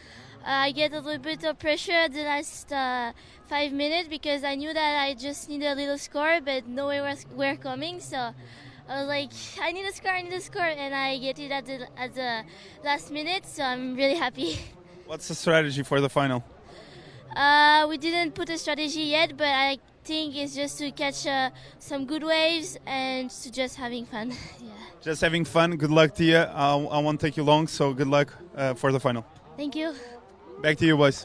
I get a little bit of pressure at the last 5 minutes because I knew that I just needed a little score, but nowhere were coming. So I was like, I need a score, and I get it at the last minute. So I'm really happy. What's the strategy for the final? We didn't put a strategy yet, but I think it's just to catch some good waves and to just having fun. Yeah. Just having fun. Good luck, Tia. I won't take you long, so good luck for the final. Thank you. Back to you, boys.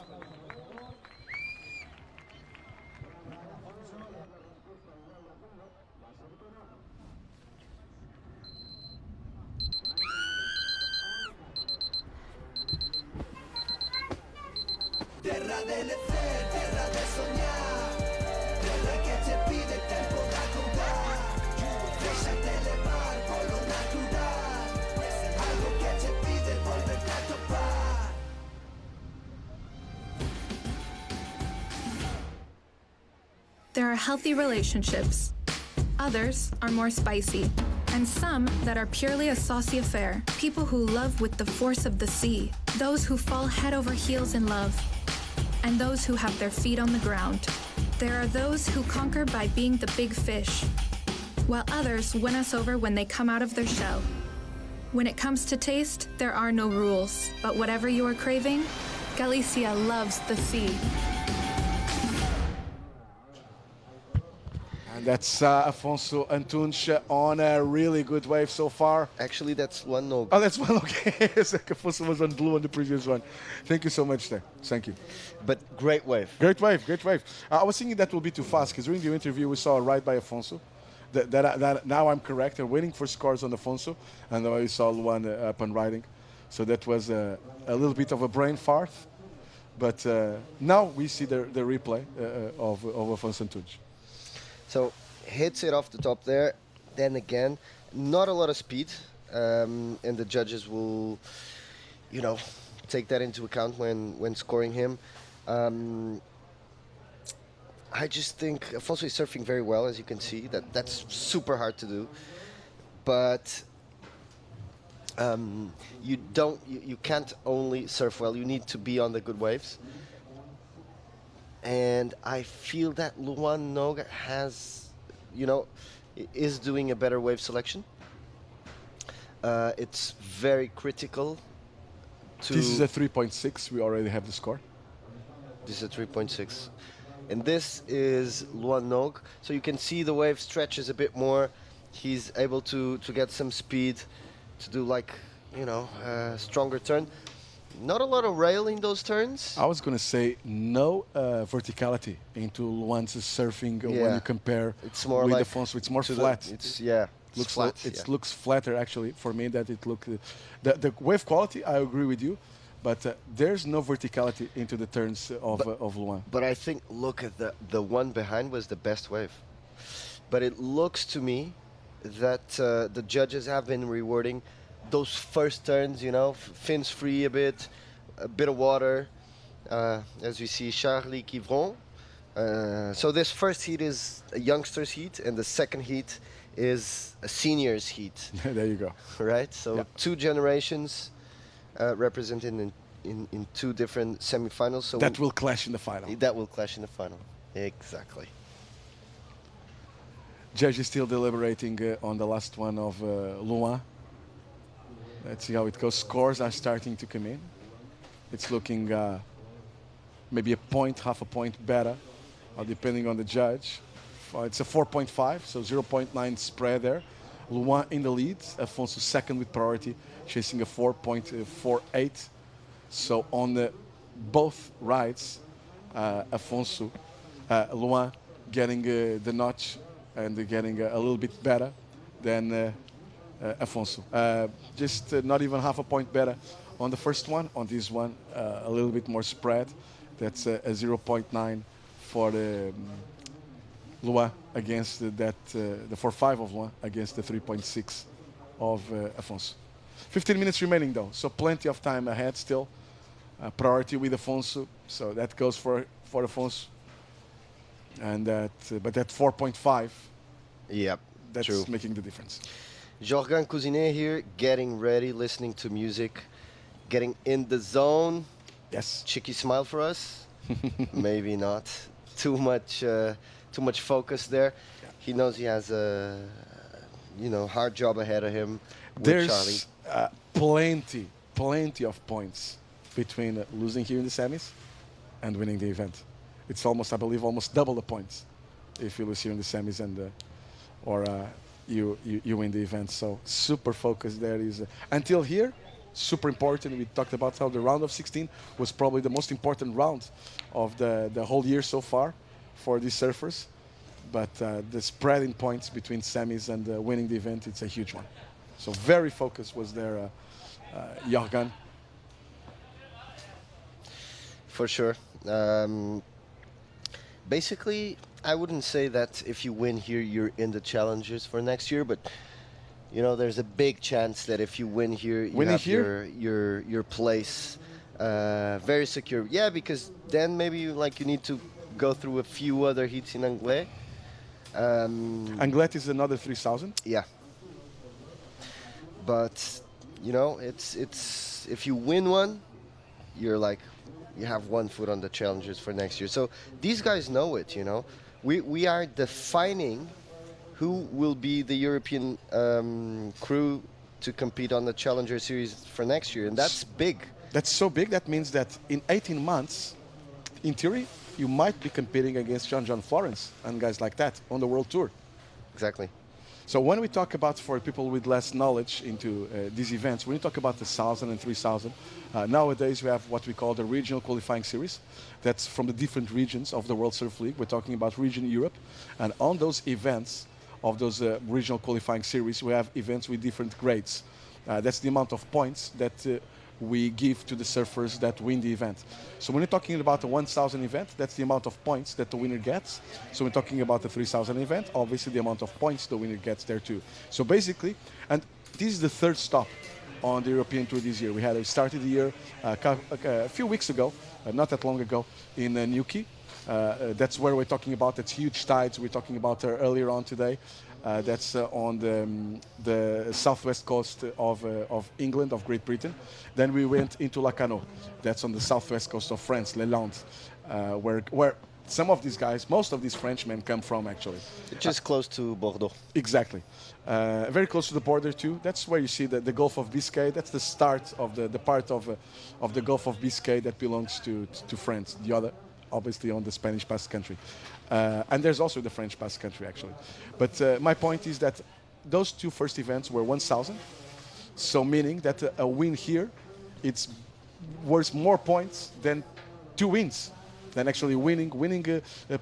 Terra delle fe, terra de soñar, terra que te pide tempo da contar. Déjate levar por lo natural, algo que te pide volverte a topar. There are healthy relationships. Others are more spicy. And some that are purely a saucy affair. People who love with the force of the sea. Those who fall head over heels in love. And those who have their feet on the ground. There are those who conquer by being the big fish, while others win us over when they come out of their shell. When it comes to taste, there are no rules. But whatever you are craving, Galicia loves the sea. And That's Afonso Antunes on a really good wave so far. Actually, that's one no. Oh, that's one. Okay, Afonso was on blue on the previous one. Thank you so much, there. Thank you. But great wave. Great wave, great wave. I was thinking that will be too fast because during the interview we saw a ride by Afonso. That now I'm correct. They're waiting for scores on Afonso, and then we saw Luan up and riding. So that was a little bit of a brain fart. But now we see the replay of Afonso Antunes. So hits it off the top there. Then again, not a lot of speed, and the judges will, take that into account when scoring him. I just think Afonso is surfing very well, as you can see. That's super hard to do, but you can't only surf well. You need to be on the good waves. And I feel that Luan Noga is doing a better wave selection. It's very critical. This is a 3.6. We already have the score. This is a 3.6. And this is Luan Nog. So you can see the wave stretches a bit more. He's able to get some speed to do a stronger turn. Not a lot of rail in those turns. I was going to say no verticality into Luan's surfing when you compare it's more with like Afonso. It's more flat. It's flat. It looks flatter actually for me. That it look the wave quality. I agree with you, but there's no verticality into the turns of Luan. But I think look at the one behind was the best wave. But it looks to me that the judges have been rewarding those first turns, fins free a bit of water, as we see Charlie Quivron. So this first heat is a youngster's heat, and the second heat is a senior's heat. There you go. Right? So two generations represented in two different semifinals. So that will clash in the final. That will clash in the final. Exactly. Judge is still deliberating on the last one of Luan. Let's see how it goes. Scores are starting to come in. It's looking maybe a point, half a point better, depending on the judge. It's a 4.5, so 0.9 spread there. Luan in the lead. Afonso second with priority, chasing a 4.48. So on both rides, Afonso, Luan getting the notch and getting a little bit better than Afonso. Just not even half a point better on the first one. On this one, a little bit more spread. That's a 0.9 for Luan against the 4.5 of Luan against the 3.6 of Afonso. 15 minutes remaining though, so plenty of time ahead still. Priority with Afonso, so that goes for Afonso. And but that 4.5, that's true. Making the difference. Joran Cousinet here, getting ready, listening to music, getting in the zone. Yes. Cheeky smile for us. Maybe not. Too much focus there. Yeah. He knows he has a hard job ahead of him. There's plenty of points between losing here in the semis and winning the event. It's almost, I believe, almost double the points if you lose here in the semis and you win the event. So super focused there is until here. Super important. We talked about how the round of 16 was probably the most important round of the whole year so far for these surfers. But the spread in points between semis and winning the event, it's a huge one. So very focused was there, Joran. For sure. Basically, I wouldn't say that if you win here, you're in the challenges for next year, but there's a big chance that if you win here, you have your place very secure. Yeah, because then maybe you need to go through a few other heats in Anglet. Anglet is another 3,000. Yeah. But it's if you win one, you're you have one foot on the challenges for next year. So these guys know it. We are defining who will be the European crew to compete on the Challenger Series for next year, and that's big. That's so big. That means that in 18 months, in theory, you might be competing against John Florence and guys like that on the World Tour. Exactly. So when we talk about, for people with less knowledge into these events, when we talk about the 1,000 and 3,000, nowadays we have what we call the regional qualifying series. That's from the different regions of the World Surf League. We're talking about region Europe. And on those events of those regional qualifying series, we have events with different grades. That's the amount of points that we give to the surfers that win the event. So when you're talking about the 1,000 event, that's the amount of points that the winner gets. So we're talking about the 3,000 event, obviously the amount of points the winner gets there too. So basically, and this is the third stop on the European Tour this year. We started the year a few weeks ago, not that long ago, in Newquay. That's where we're talking about. That's huge tides. We're talking about earlier on today. That's on the southwest coast of England, of Great Britain. Then we went into Lacanau. That's on the southwest coast of France, Les Landes, where some of these guys, most of these Frenchmen come from actually. Just close to Bordeaux. Exactly. Very close to the border too. That's where you see the Gulf of Biscay. That's the start of the part of the Gulf of Biscay that belongs to France. The other, obviously, on the Spanish Basque Country. And there's also the French Basque Country, actually. But my point is that those two first events were 1,000. So meaning that a win here, it's worth more points than 2 wins. Than actually winning. Winning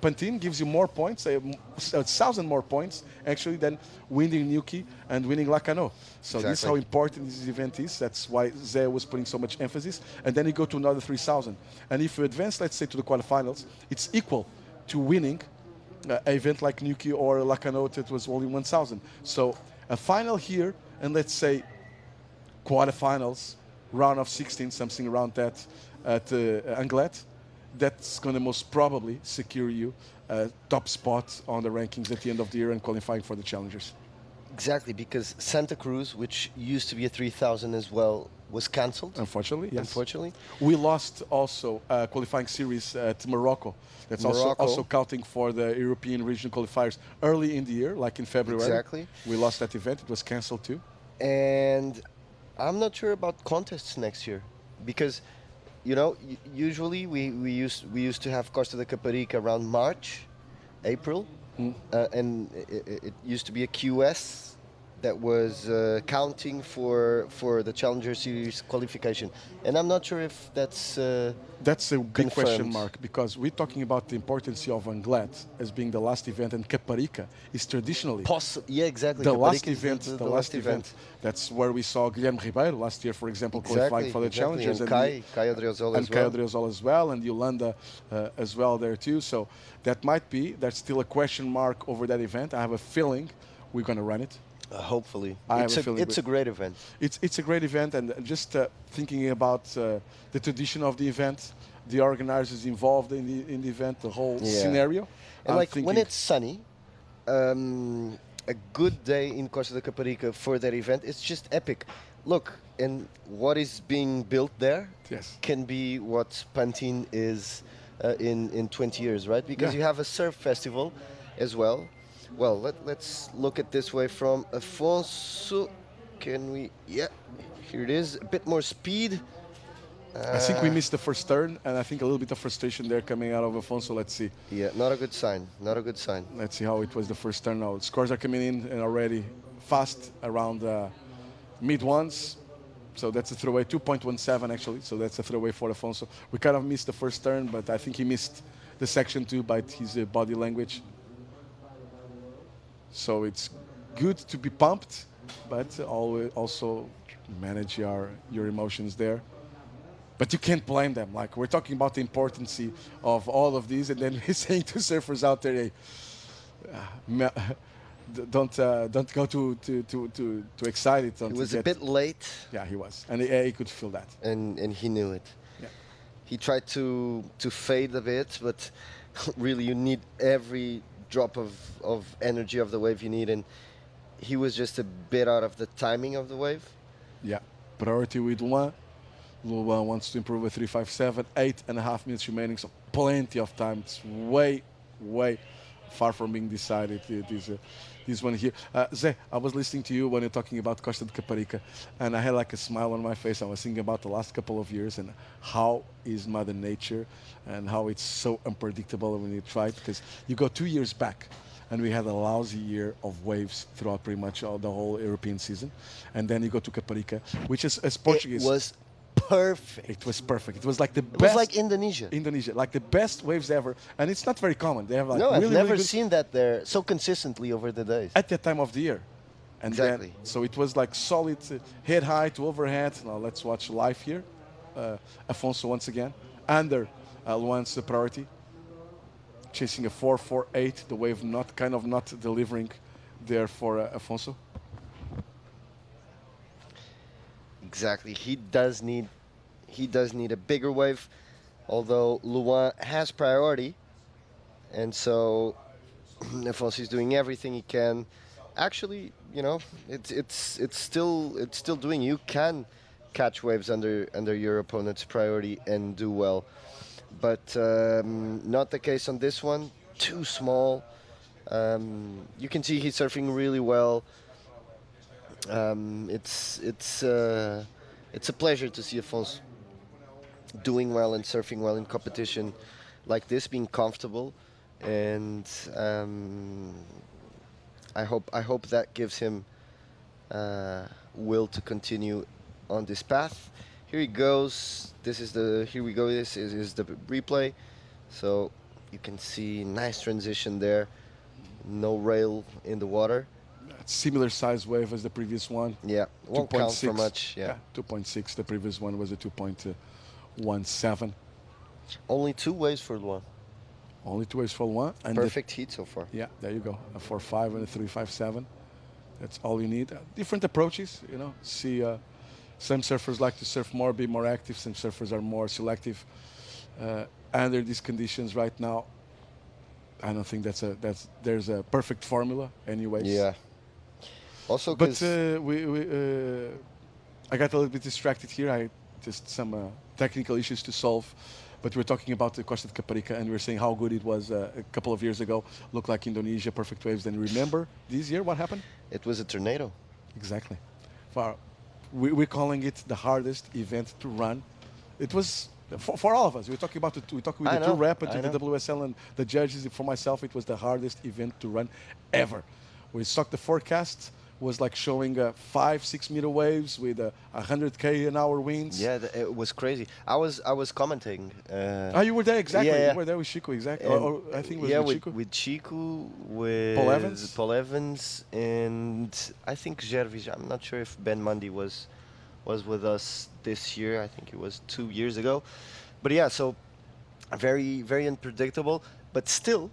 Pantin gives you more points, 1,000 more points, actually, than winning Newquay and winning Lacanau. So this is how important this event is. That's why Zé was putting so much emphasis. And then you go to another 3,000. And if you advance, let's say, to the quarterfinals, it's equal to winning an event like Newquay or Lacanau that was only 1,000. So a final here, and let's say quarterfinals, round of 16, something around that at Anglet, that's going to most probably secure you a top spot on the rankings at the end of the year and qualifying for the Challengers. Exactly, because Santa Cruz, which used to be a 3,000 as well, was cancelled. Unfortunately, yes. Unfortunately. We lost also a qualifying series at Morocco. That's also counting for the European regional qualifiers early in the year, like in February. Exactly. We lost that event. It was cancelled too. And I'm not sure about contests next year, because you know, usually we used to have Costa de Caparica around March, April, and it used to be a QS that was counting for the Challenger Series qualification, and I'm not sure if that's a big question mark, because we're talking about the importance of Anglet as being the last event, and Caparica is traditionally exactly the last event. The last event. That's where we saw Guilherme Ribeiro last year, for example, qualifying for the Challengers, and Kai Adriozol as well, and Yolanda as well there too. So that might be, there's still a question mark over that event. I have a feeling we're going to run it. Hopefully. It's a great event. It's a great event, and just thinking about the tradition of the event, the organizers involved in the event, the whole scenario. And like when it's sunny, a good day in Costa de Caparica for that event, it's just epic. Look, and what is being built there can be what Pantin is in 20 years, right? Because you have a surf festival as well. Well, let's look at this way from Afonso. Can we? Yeah, here it is. A bit more speed. I think we missed the first turn, and I think a little bit of frustration there coming out of Afonso. Let's see. Yeah, not a good sign. Not a good sign. Let's see how it was the first turn now. Scores are coming in and already fast around mid ones. So that's a throwaway, 2.17 actually. So that's a throwaway for Afonso. We kind of missed the first turn, but I think he missed the section too by his body language. So it's good to be pumped, but also manage your emotions there. But you can't blame them. Like, we're talking about the importance of all of these, and then we're saying to surfers out there, hey, don't go too excited. He was a bit late. Yeah, he was, and he could feel that. And he knew it. Yeah. He tried to fade a bit, but really you need every drop of energy of the wave you need, and he was just a bit out of the timing of the wave. Yeah. Priority with Luan. Luan wants to improve a 3.57, 8.5 minutes remaining, so plenty of time. It's way far from being decided. This one here. Zé, I was listening to you when you're talking about Costa de Caparica, and I had like a smile on my face. I was thinking about the last couple of years and how is Mother Nature and how it's so unpredictable when you try it, because you go 2 years back and we had a lousy year of waves throughout pretty much the whole European season. And then you go to Caparica, which is, as Portuguese... It was perfect. It was perfect. It was like the best... It was like Indonesia. Indonesia, like the best waves ever. And it's not very common. They have like no, really, I've never really good seen that there so consistently over the days. at that time of the year. And Exactly. then, so it was like solid head high to overhead. Now let's watch live here. Afonso once again, under Luan's priority. Chasing a 4.48, the wave not delivering there for Afonso. Exactly. He does need a bigger wave, although Luan has priority, and so Afonso is doing everything he can. Actually, you know, it's still doing. You can catch waves under your opponent's priority and do well, but not the case on this one. Too small. You can see he's surfing really well. It's a pleasure to see Afonso doing well and surfing well in competition like this, being comfortable, and I hope that gives him will to continue on this path. Here he goes. Here we go. This is the replay. So you can see nice transition there. No rail in the water. Similar size wave as the previous one. Yeah, won't count for much. Yeah, 2.6. The previous one was a 2.17. Only 2 waves for Luan. Only 2 waves for Luan. And perfect heat so far. Yeah, there you go. A 4.5 and a 3.57. That's all you need. Different approaches, you know. See, some surfers like to surf more, be more active. Some surfers are more selective. Under these conditions right now, I don't think there's a perfect formula, anyways. Yeah. Also, but I got a little bit distracted here. I just some technical issues to solve. But we're talking about the Costa de Caparica, and we're saying how good it was a couple of years ago. Looked like Indonesia, perfect waves. Then remember this year what happened? It was a tornado. Exactly. We're calling it the hardest event to run. It was for all of us. We talked with the tour rep and the WSL and the judges. For myself, it was the hardest event to run ever. We saw the forecast was like showing 5-6 meter waves with 100k an hour winds. Yeah, it was crazy. I was commenting. You were there exactly. Yeah. You were there with Chico exactly. Or I think it was with Chico. With Chico, with Paul Evans, and I think Gervis. I'm not sure if Ben Mundy was with us this year. I think it was 2 years ago. But yeah, so very, very unpredictable, but still.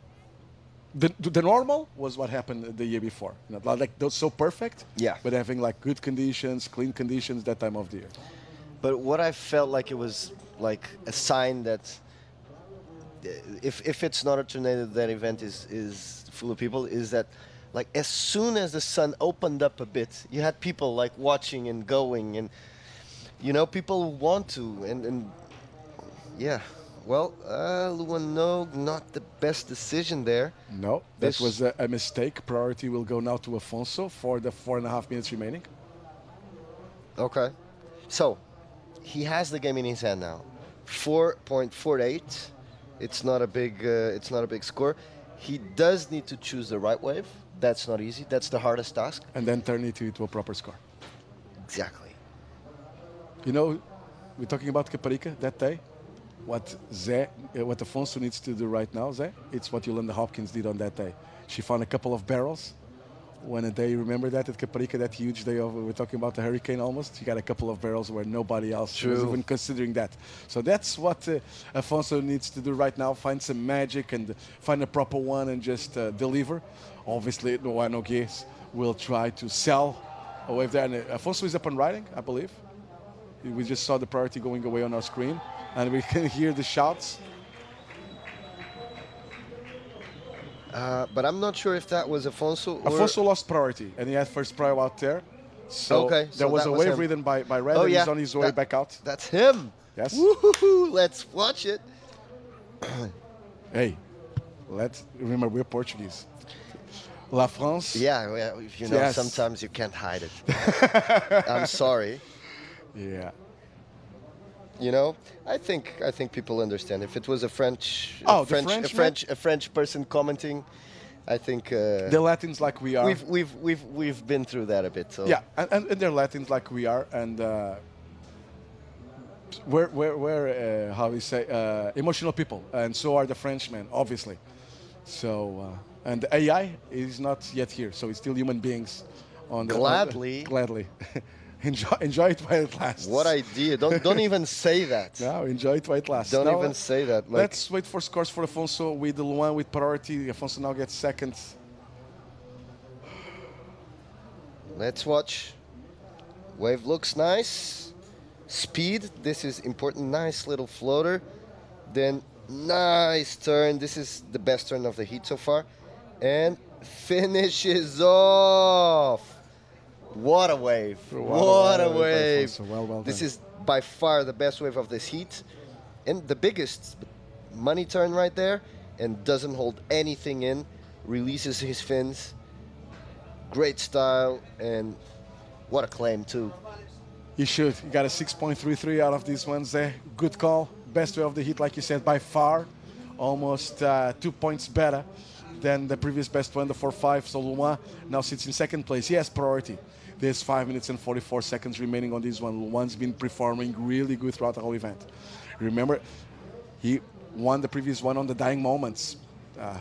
The normal was what happened the year before. You know, like those so perfect. Yeah. But having like good conditions, clean conditions that time of the year. But what I felt like it was like a sign that if it's not a tornado, that event is full of people. Is that like as soon as the sun opened up a bit, you had people like watching and going, and you know people want to and yeah. Well, Luan, no, not the best decision there. No, that was a mistake. Priority will go now to Afonso for the 4.5 minutes remaining. Okay, so he has the game in his hand now. 4.48. It's not a big score. He does need to choose the right wave. That's not easy. That's the hardest task. And then turn it into a proper score. Exactly. You know, we're talking about Caparica that day. What Afonso needs to do right now, Zé, it's what Yolanda Hopkins did on that day. She found a couple of barrels. When a day, remember that at Caparica, that huge day of, we're talking about the hurricane almost, she got a couple of barrels where nobody else was even considering that. So that's what Afonso needs to do right now, find some magic and find a proper one and just deliver. Obviously, Nogues will try to sell a wave there. And Afonso is up and riding, I believe. We just saw the priority going away on our screen. And we can hear the shouts. But I'm not sure if that was Afonso. Afonso lost priority, and he had first prior out there. So there was a wave ridden by Red, and he's on his way back out. That's him. Yes. Woohoo! Let's watch it. Hey, Let's remember, we're Portuguese. La France. Yeah, well, you know, Yes. sometimes you can't hide it. I'm sorry. Yeah. You know, I think people understand. If it was a French, Oh, the French a French person commenting, I think the Latins like we are. We've been through that a bit. So Yeah, and they're Latins like we are, and we're how we say emotional people, and so are the Frenchmen, obviously. So and the AI is not yet here, so it's still human beings. Gladly. Gladly. Enjoy it while it lasts. What idea? Don't even say that. No, enjoy it while it lasts. Don't Now, even say that. Like, let's wait for scores for Afonso with the Luan with priority. Afonso now gets second. let's watch. Wave looks nice. Speed. This is important. Nice little floater. Then nice turn. This is the best turn of the heat so far. And finishes off. What a wave. What a wave. Well This done. is by far the best wave of this heat. And the biggest money turn right there. And doesn't hold anything in. Releases his fins. Great style. And what a claim too. You should. You got a 6.33 out of these ones there. Good call. Best way of the heat, like you said, by far. Almost 2 points better than the previous best one, the 4.5. So Luan now sits in second place. He has priority. There's 5 minutes and 44 seconds remaining on this one. Luan's been performing really good throughout the whole event. Remember, he won the previous one on the dying moments. And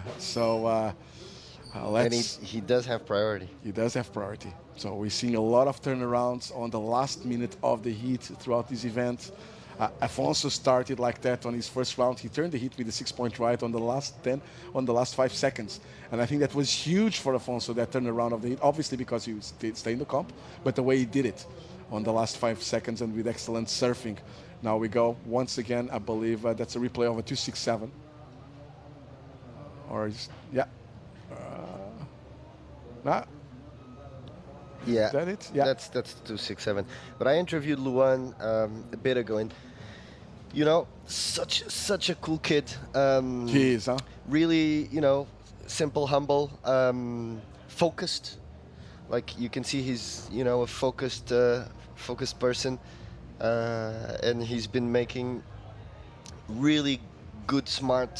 he does have priority. He does have priority. So we're seeing a lot of turnarounds on the last minute of the heat throughout this event. Afonso started like that on his first round. He turned the heat with a 6-point right on the last 5 seconds. And I think that was huge for Afonso, that turnaround of the heat, obviously because he stayed in the comp, but the way he did it on the last 5 seconds and with excellent surfing. Now we go once again, I believe that's a replay of a 2.67. Yeah. Yeah, is that it? Yeah. That's 267. But I interviewed Luan a bit ago, and you know, such a cool kid. He is, huh? Really, you know, simple, humble, focused. Like you can see, he's a focused person, and he's been making really good, smart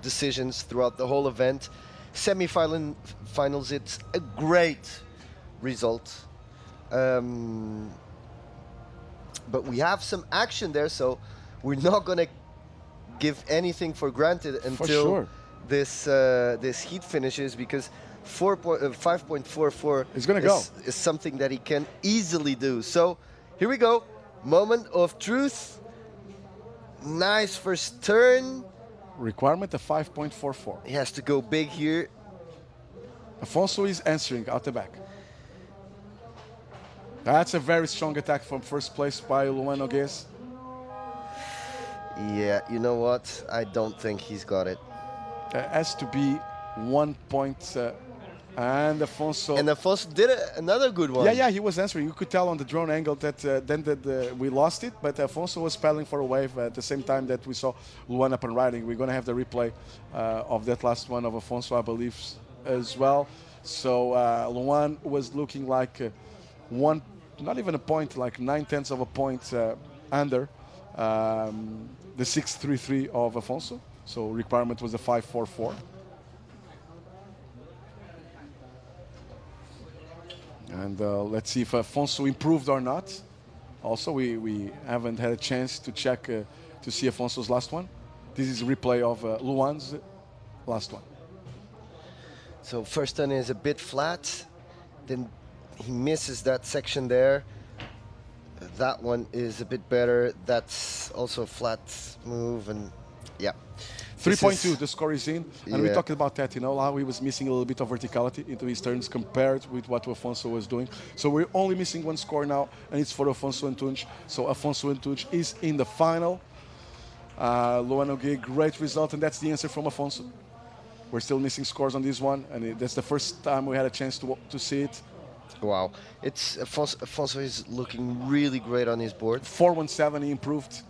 decisions throughout the whole event. Semi-finals, it's a great result. But we have some action there, so we're not going to give anything for granted until this heat finishes, because 5.44 is going to go. Is something that he can easily do. So here we go. Moment of truth. Nice first turn. Requirement of 5.44. He has to go big here. Afonso is answering out the back. That's a very strong attack from first place by Luan Nogues. Yeah, you know what? I don't think he's got it. Has to be 1 point. And Afonso... And Afonso did another good one. Yeah, he was answering. You could tell on the drone angle that we lost it, but Afonso was paddling for a wave at the same time that we saw Luan up and riding. We're going to have the replay of that last one of Afonso, I believe, as well. So Luan was looking like one, not even a point, like 9/10 of a point under the 6.33 of Afonso. So requirement was a 5.44. And let's see if Afonso improved or not. Also, we haven't had a chance to check to see Afonso's last one. This is a replay of Luan's last one. So first turn is a bit flat. Then he misses that section there. That one is a bit better. That's also a flat move, and yeah. 3.2, the score is in. And we Yeah. talked about that, how he was missing a little bit of verticality into his turns compared with what Afonso was doing. So we're only missing one score now, and it's for Afonso Antunes. So Afonso Antunes is in the final. Luan Nogues, great result, and that's the answer from Afonso. We're still missing scores on this one, and that's the first time we had a chance to see it. Wow. It's Afonso is looking really great on his board. 4.17, he improved.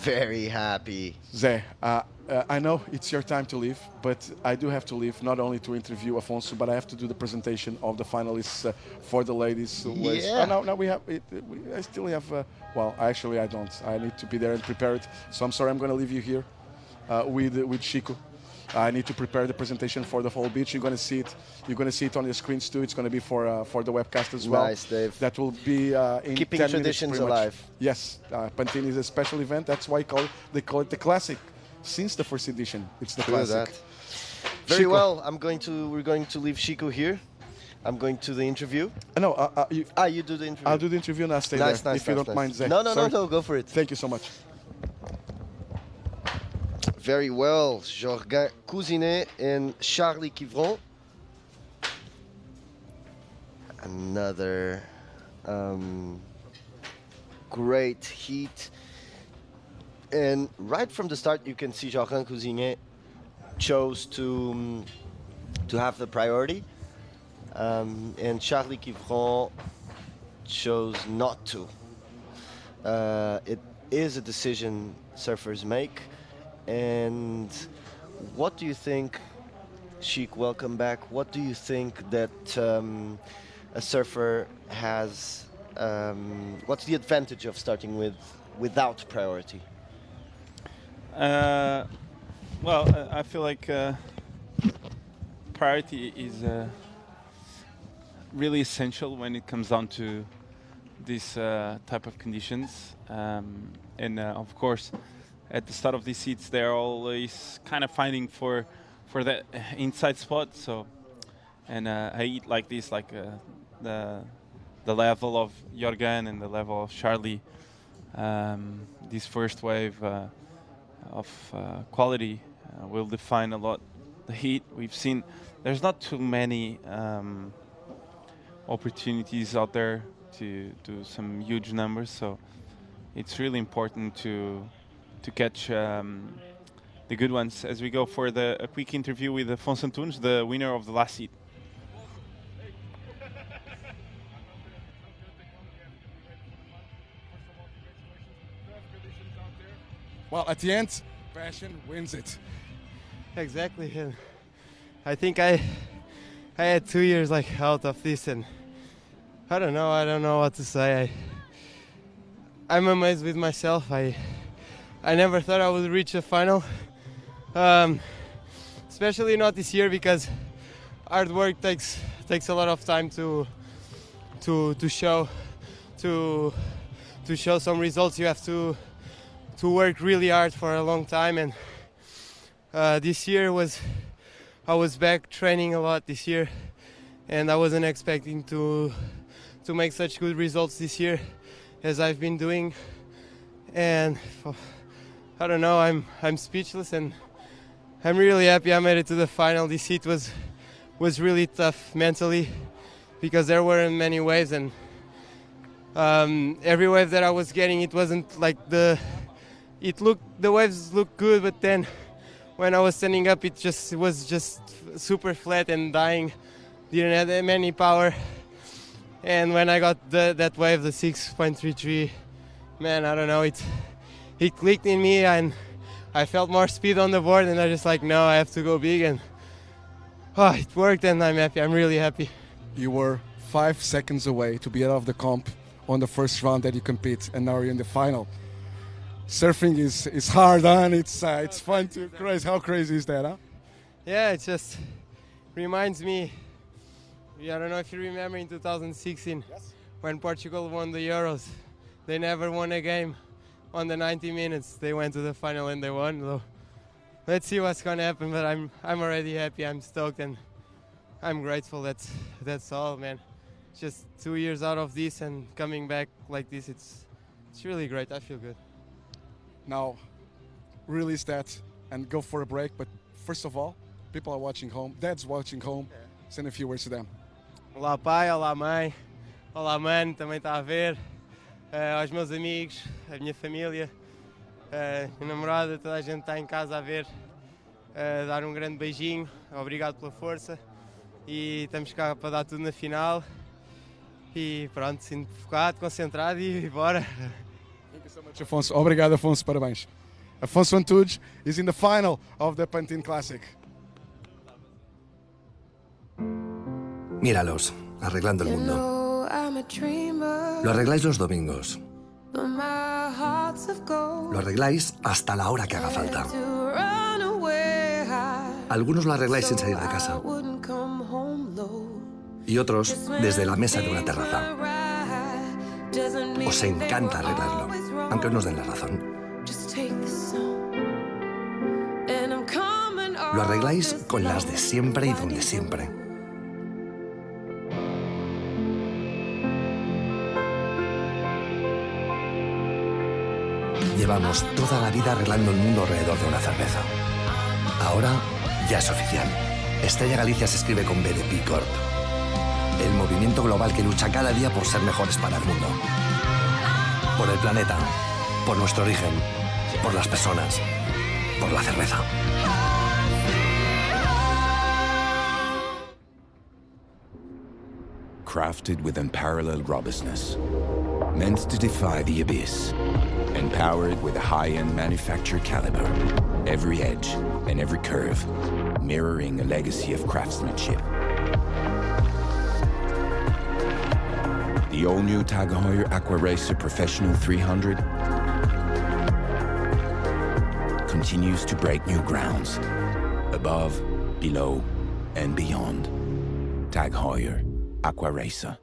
Very happy. Zé, I know it's your time to leave, but I do have to leave not only to interview Afonso, but I have to do the presentation of the finalists for the ladies. Yeah. Now we have. I still have. Well, actually, I don't. I need to be there and prepare it. So I'm sorry. I'm going to leave you here with Chico. I need to prepare the presentation for the whole beach. You're going to see it. You're going to see it on the screens too. It's going to be for the webcast as well. Nice, Dave. That will be in keeping 10 traditions minutes, alive. Yes, Pantin is a special event. That's why they call it the classic. Since the first edition, it's the classic. That. Very Chico. well. We're going to leave Chico here. I'm going to the interview. No, you do the interview. I'll do the interview and I'll stay there. If you don't mind, Zé. No, go for it. Thank you so much. Very well, Joran Kinner and Charlie Quivron. Another great heat. And right from the start, you can see Joran Kinner chose to have the priority, and Charlie Quivron chose not to. It is a decision surfers make. And what do you think, Sheik, welcome back, what do you think that a surfer has, what's the advantage of starting without priority? Well, I feel like priority is really essential when it comes down to this type of conditions. And of course, at the start of these heats, they're always kind of fighting for that inside spot. So, and a heat like this, like the level of Joran and the level of Charlie, this first wave of quality will define a lot the heat. We've seen there's not too many opportunities out there to do some huge numbers, so it's really important to catch the good ones as we go for a quick interview with Afonso Antunes, the winner of the last heat. Well, at the end, passion wins it. Exactly. And I think I had 2 years out of this, and I don't know what to say. I'm amazed with myself. I never thought I would reach a final, especially not this year, because hard work takes a lot of time to show some results. You have to work really hard for a long time, and this year I was back training a lot this year, and I wasn't expecting to make such good results this year as I've been doing, and I don't know, I'm speechless, and I'm really happy I made it to the final. This heat was really tough mentally because there weren't many waves, and every wave that I was getting, it wasn't like the waves looked good, but then when I was standing up, it was just super flat and dying, didn't have any power. And when I got that wave, the 6.33, man, I don't know, it clicked in me, and I felt more speed on the board, and I just no, I have to go big, and it worked, and I'm happy. I'm really happy. You were 5 seconds away to be out of the comp on the first round that you compete, and now you're in the final. Surfing is hard, and it's fun to crazy. How crazy is that, huh? Yeah, it just reminds me. I don't know if you remember in 2016 when Portugal won the Euros. They never won a game on the 90 minutes. They went to the final and they won. So let's see what's gonna happen. But I'm already happy. I'm stoked and I'm grateful. That's all, man. Just 2 years out of this and coming back like this, it's really great. I feel good. Now, release that and go for a break. But first of all, people are watching home. Dad's watching home. Send a few words to them. Olá pai, olá mãe, olá mano, também está a ver, aos meus amigos, a minha família, minha namorada, toda a gente está em casa a ver, dar um grande beijinho, obrigado pela força e estamos cá para dar tudo na final e pronto, sinto focado, concentrado e bora. Thank you so much. Afonso. Obrigado, Afonso. Parabéns. Afonso Antunes is in the final of the Pantin Classic. Míralos, arreglando el mundo. Lo arregláis los domingos. Lo arregláis hasta la hora que haga falta. Algunos lo arregláis sin salir de casa. Y otros desde la mesa de una terraza. Os encanta arreglarlo, aunque os nos den la razón. Lo arregláis con las de siempre y donde siempre. Llevamos toda la vida arreglando el mundo alrededor de una cerveza. Ahora ya es oficial. Estella Galicia se escribe con B de Corp. El movimiento global que lucha cada día por ser mejores para el mundo. Por el planeta, por nuestro origen, por las personas, por la cerveza. Crafted with unparalleled robustness, meant to defy the abyss, and powered with a high-end manufactured caliber, every edge and every curve, mirroring a legacy of craftsmanship. The all-new TAG Heuer Aqua Racer Professional 300 continues to break new grounds, above, below, and beyond. TAG Heuer Aqua Racer.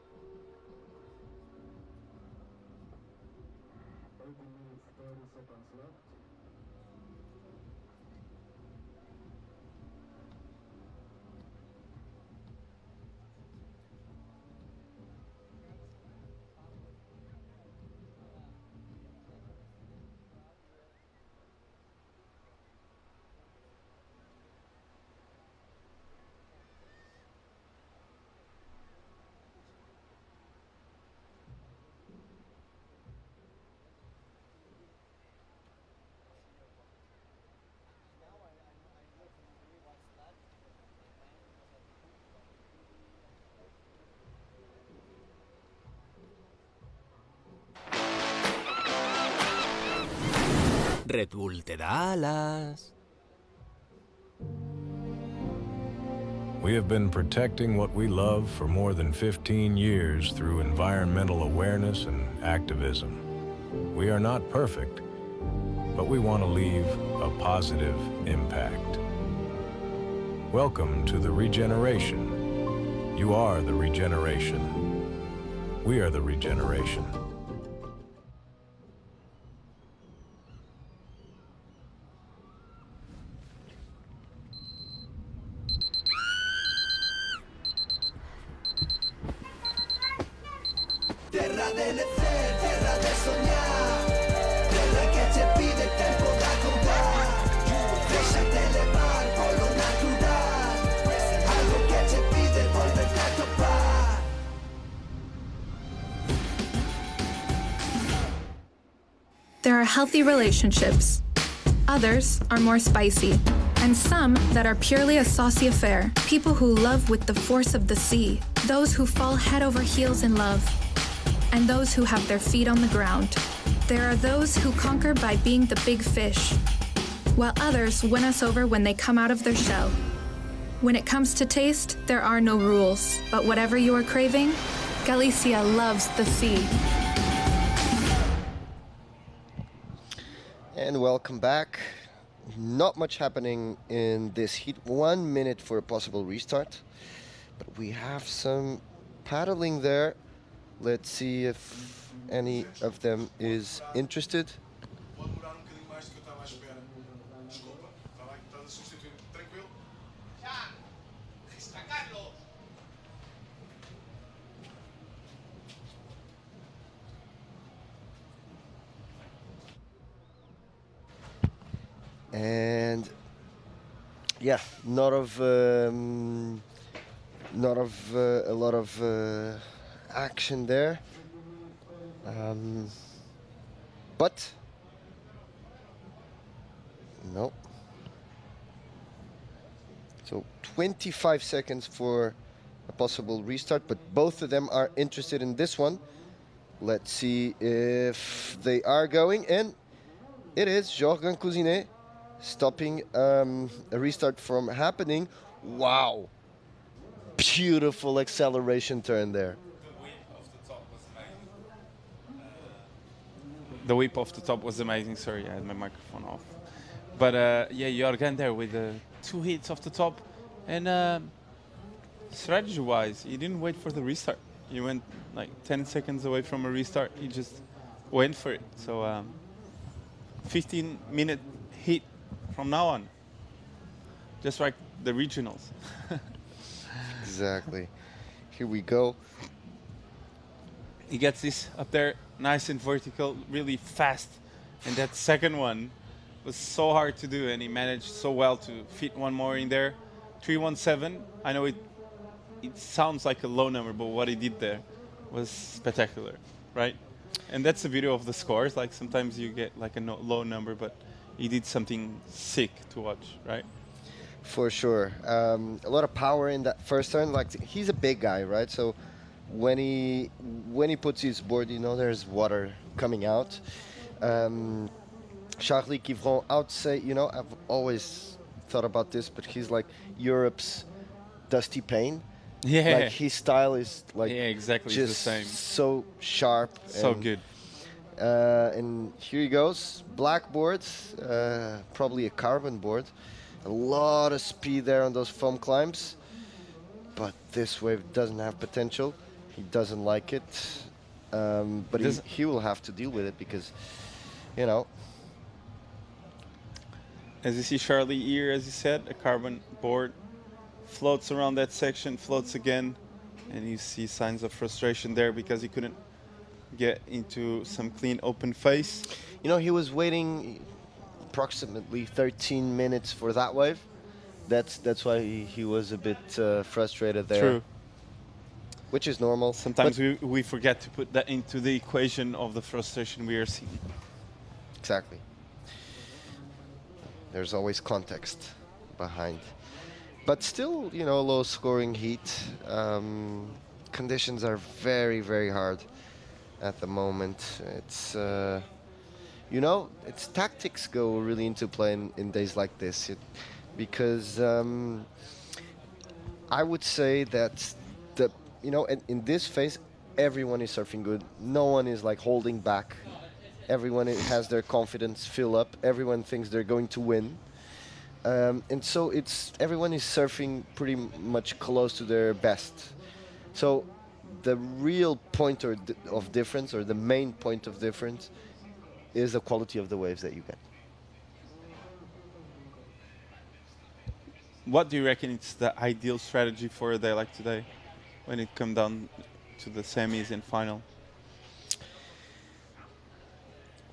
Red Bull te da alas. We have been protecting what we love for more than 15 years through environmental awareness and activism. We are not perfect, but we want to leave a positive impact. Welcome to the regeneration. You are the regeneration. We are the regeneration. Terra delle fe, terra del sognare, terra che ci pide il tempo da contare. Deixate levar por lo natural, algo que ci pide volverte a topar. There are healthy relationships. Others are more spicy. And some that are purely a saucy affair. People who love with the force of the sea. Those who fall head over heels in love. And those who have their feet on the ground. There are those who conquer by being the big fish, while others win us over when they come out of their shell. When it comes to taste, there are no rules, but whatever you are craving, Galicia loves the sea. And welcome back. Not much happening in this heat. 1 minute for a possible restart, but we have some paddling there. Let's see if any of them is interested. And yeah, not of a lot of action there, but no. So 25 seconds for a possible restart, but both of them are interested in this one. Let's see if they are going, and it is Joran Kinner stopping a restart from happening. Wow. Beautiful acceleration turn there. The whip off the top was amazing. Sorry, I had my microphone off. But yeah, Jorgen there with 2 hits off the top. And strategy-wise, he didn't wait for the restart. He went like 10 seconds away from a restart. He just went for it. So 15-minute hit from now on. Just like the regionals. Exactly. Here we go. He gets this up there, nice and vertical, really fast. And that second one was so hard to do, and he managed so well to fit one more in there. 317. I know it sounds like a low number, but what he did there was spectacular, right? And that's the beauty of the scores. Like sometimes you get like a low number, but he did something sick to watch, right? For sure. A lot of power in that first turn. Like he's a big guy, right? So when he puts his board, you know, there's water coming out. Charlie Quivron, I would say, you know, I've always thought about this, but he's like Europe's Dusty Payne. Yeah. Like his style is like exactly just the same. So sharp. So and, good. And here he goes. Black board, probably a carbon board. A lot of speed there on those foam climbs. But this wave doesn't have potential. He doesn't like it. But he will have to deal with it because, you know. As you see Charlie here, as you said, a carbon board floats around that section, floats again, and you see signs of frustration there because he couldn't get into some clean open face. You know, he was waiting approximately 13 minutes for that wave. That's why he was a bit frustrated there. True. Which is normal. Sometimes we forget to put that into the equation of the frustration we are seeing. Exactly. There's always context behind. But still, you know, low scoring heat. Conditions are very, very hard at the moment. It's, you know, it's tactics go really into play in days like this. Because I would say that, you know, in this phase, everyone is surfing good. No one is like holding back. Everyone has their confidence fill up. Everyone thinks they're going to win. And so everyone is surfing pretty much close to their best. So the real point of difference, or the main point of difference, is the quality of the waves that you get. What do you reckon is the ideal strategy for a day like today when it comes down to the semis and final?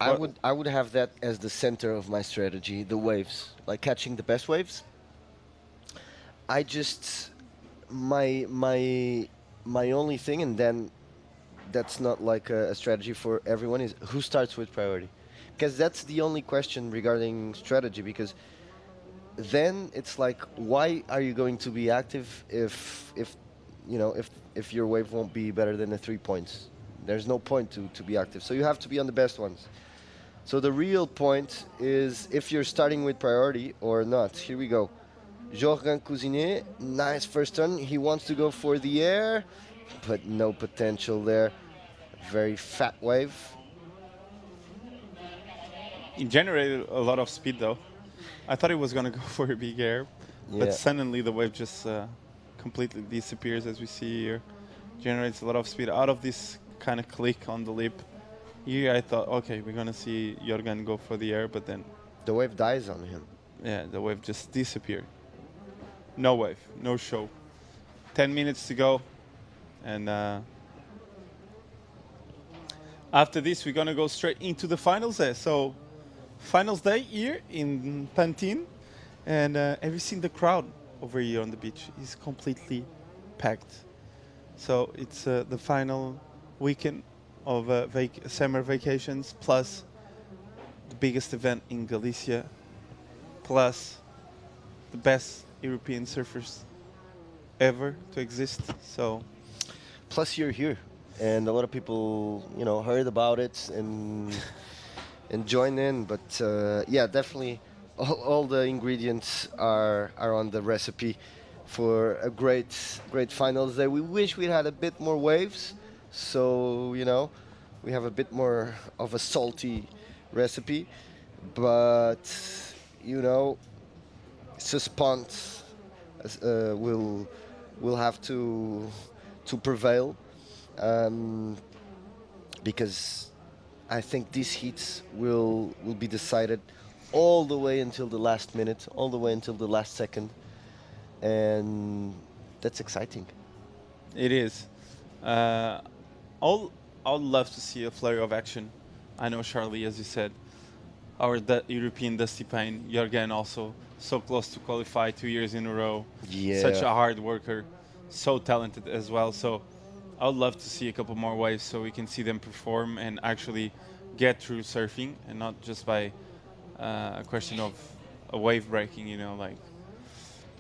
I would have that as the center of my strategy, the waves, like catching the best waves. I just my only thing, and then that's not like a strategy for everyone, is who starts with priority, because that's the only question regarding strategy. Because then it's like, why are you going to be active if you know if your wave won't be better than the 3 points? There's no point to be active. So you have to be on the best ones. So the real point is if you're starting with priority or not. Here we go. Joran Kinner, nice first turn. He wants to go for the air, but no potential there. Very fat wave. He generated a lot of speed though. I thought he was going to go for a big air, but suddenly the wave just completely disappears, as we see here. Generates a lot of speed out of this kind of click on the lip. Here I thought, okay, we're going to see Jorgen go for the air, but then the wave dies on him. Yeah, the wave just disappeared. No wave, no show. 10 minutes to go. And after this, we're going to go straight into the finals there. So, finals day here in Pantin. And have you seen the crowd over here on the beach? It's completely packed. So, it's the final weekend of summer vacations, plus the biggest event in Galicia, plus the best European surfers ever to exist. So, plus you're here. and a lot of people, you know, heard about it and joined in. But yeah, definitely, all the ingredients are on the recipe for a great finals day. We wish we had a bit more waves, so you know, we have a bit more of a salty recipe, but you know, suspense will have to prevail, because I think these heats will be decided all the way until the last minute, all the way until the last second, and that's exciting. It is. I'd love to see a flurry of action. I know Charlie, as you said, our European Dusty Payne, Jorgen also so close to qualify 2 years in a row. Yeah. Such a hard worker, so talented as well. So I'd love to see a couple more waves so we can see them perform and actually get through surfing, and not just by a question of a wave breaking, you know, like.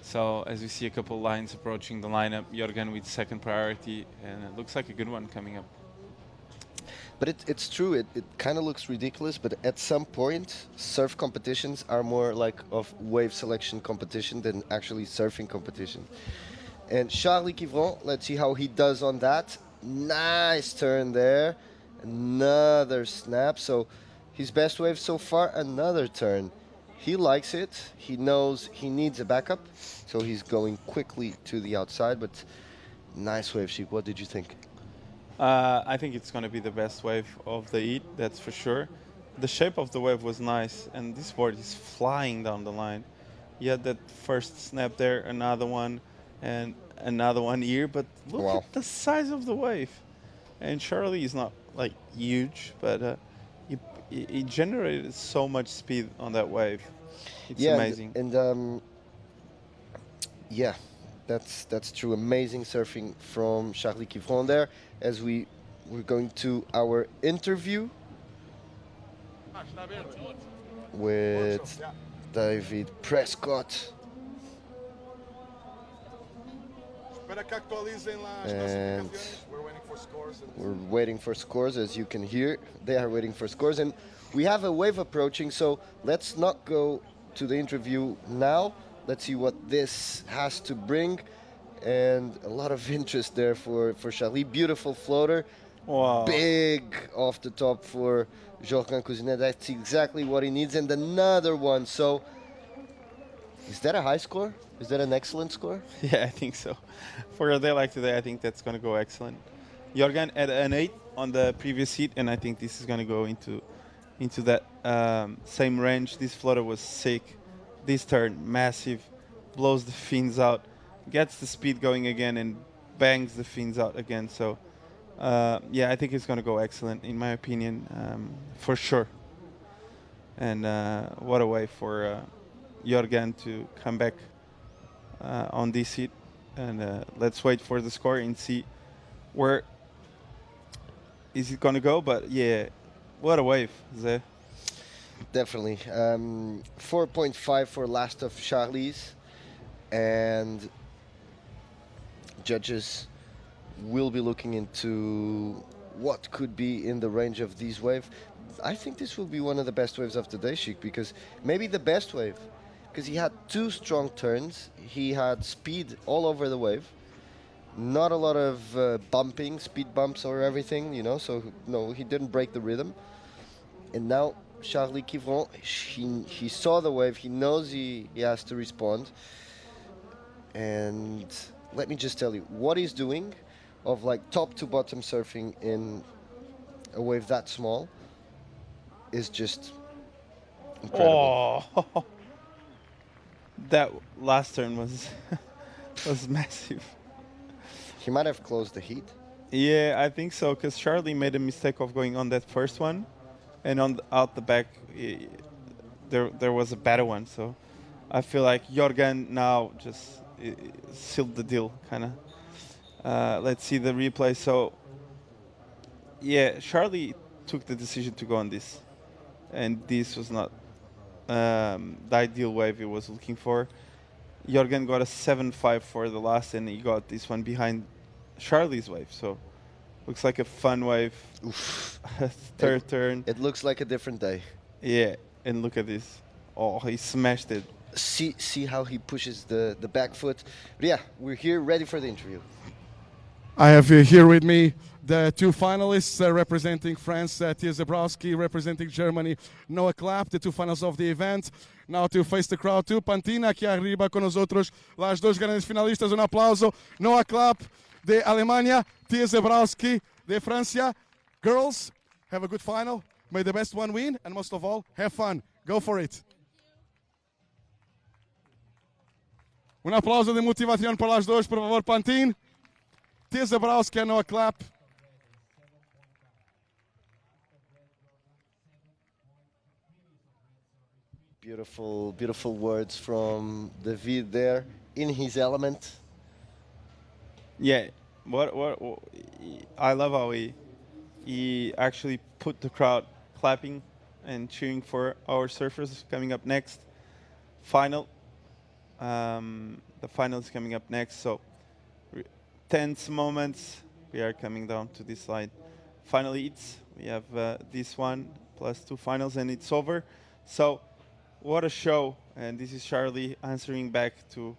So as we see a couple lines approaching the lineup, Jorgen with second priority, and it looks like a good one coming up. But it's true, it kind of looks ridiculous, but at some point, surf competitions are more like of wave selection competition than actually surfing competition. And Charlie Quivron, let's see how he does on that. Nice turn there. Another snap. So his best wave so far, another turn. He likes it. He knows he needs a backup. So he's going quickly to the outside. But nice wave, Sheik. What did you think? I think it's going to be the best wave of the heat, that's for sure. The shape of the wave was nice, and this board is flying down the line. You had that first snap there, another one, and another one here, but look Wow. at the size of the wave. And Charlie is not like huge, but he generated so much speed on that wave. It's Yeah, amazing. And yeah, that's true. Amazing surfing from Charlie Quivron there. As we're going to our interview with David Prescott. And we're waiting for scores, as you can hear. They are waiting for scores, and we have a wave approaching, so let's not go to the interview now. Let's see what this has to bring. And a lot of interest there for Charlie. Beautiful floater. Wow. Big off the top for Joran Cousinet. That's exactly what he needs. And another one. So, is that a high score? Is that an excellent score? Yeah, I think so. For a day like today, I think that's going to go excellent. Jorgen had an 8 on the previous heat, and I think this is going to go into that same range. This floater was sick. This turn, massive. Blows the fins out. Gets the speed going again and bangs the fins out again. So, yeah, I think it's going to go excellent, in my opinion, for sure. And what a way for Jorgen to come back on this heat. And let's wait for the score and see where is it going to go. But, yeah, what a wave, Zé. Definitely. 4.5 for last of Charlie's. And judges will be looking into what could be in the range of these waves. I think this will be one of the best waves of the day, Sheik, because maybe the best wave, because he had 2 strong turns. He had speed all over the wave. Not a lot of bumping, speed bumps or everything, you know, so no, he didn't break the rhythm. And now Charlie Quivron, he saw the wave, he knows he has to respond. And let me just tell you, what he's doing of like top to bottom surfing in a wave that small is just incredible. Oh, that last turn was was massive. He might have closed the heat. Yeah, I think so, because Charlie made a mistake of going on that first one, and out the back, there was a better one. So I feel like Jorgen now just sealed the deal, kind of. Let's see the replay. So, yeah, Charlie took the decision to go on this, and this was not the ideal wave he was looking for. Jorgen got a 7.5 for the last, and he got this one behind Charlie's wave. So Looks like a fun wave. Third turn. It looks like a different day. Yeah, and look at this. Oh, he smashed it. See how he pushes the back foot. But yeah, we're here ready for the interview. I have here with me the two finalists representing France, Teresa Zabowski, representing Germany, Noah Klapp, the two finals of the event. Now to face the crowd too, Pantin aqui arriba con nosotros, las dos grandes finalistas, un aplauso. Noah Klapp de Alemania, Teresa Zabowski de Francia. Girls, have a good final. May the best one win, and most of all, have fun. Go for it. Un aplauso de motivación para las dos, por favor, Pantin. Teresa Zabowski and Noah Klapp. Beautiful, beautiful words from David there, in his element. Yeah, what I love how he actually put the crowd clapping and cheering for our surfers coming up next. Final. The final is coming up next, so tense moments. We are coming down to this slide. Final heats. We have this one plus two finals, and it's over. So what a show! And this is Charlie answering back to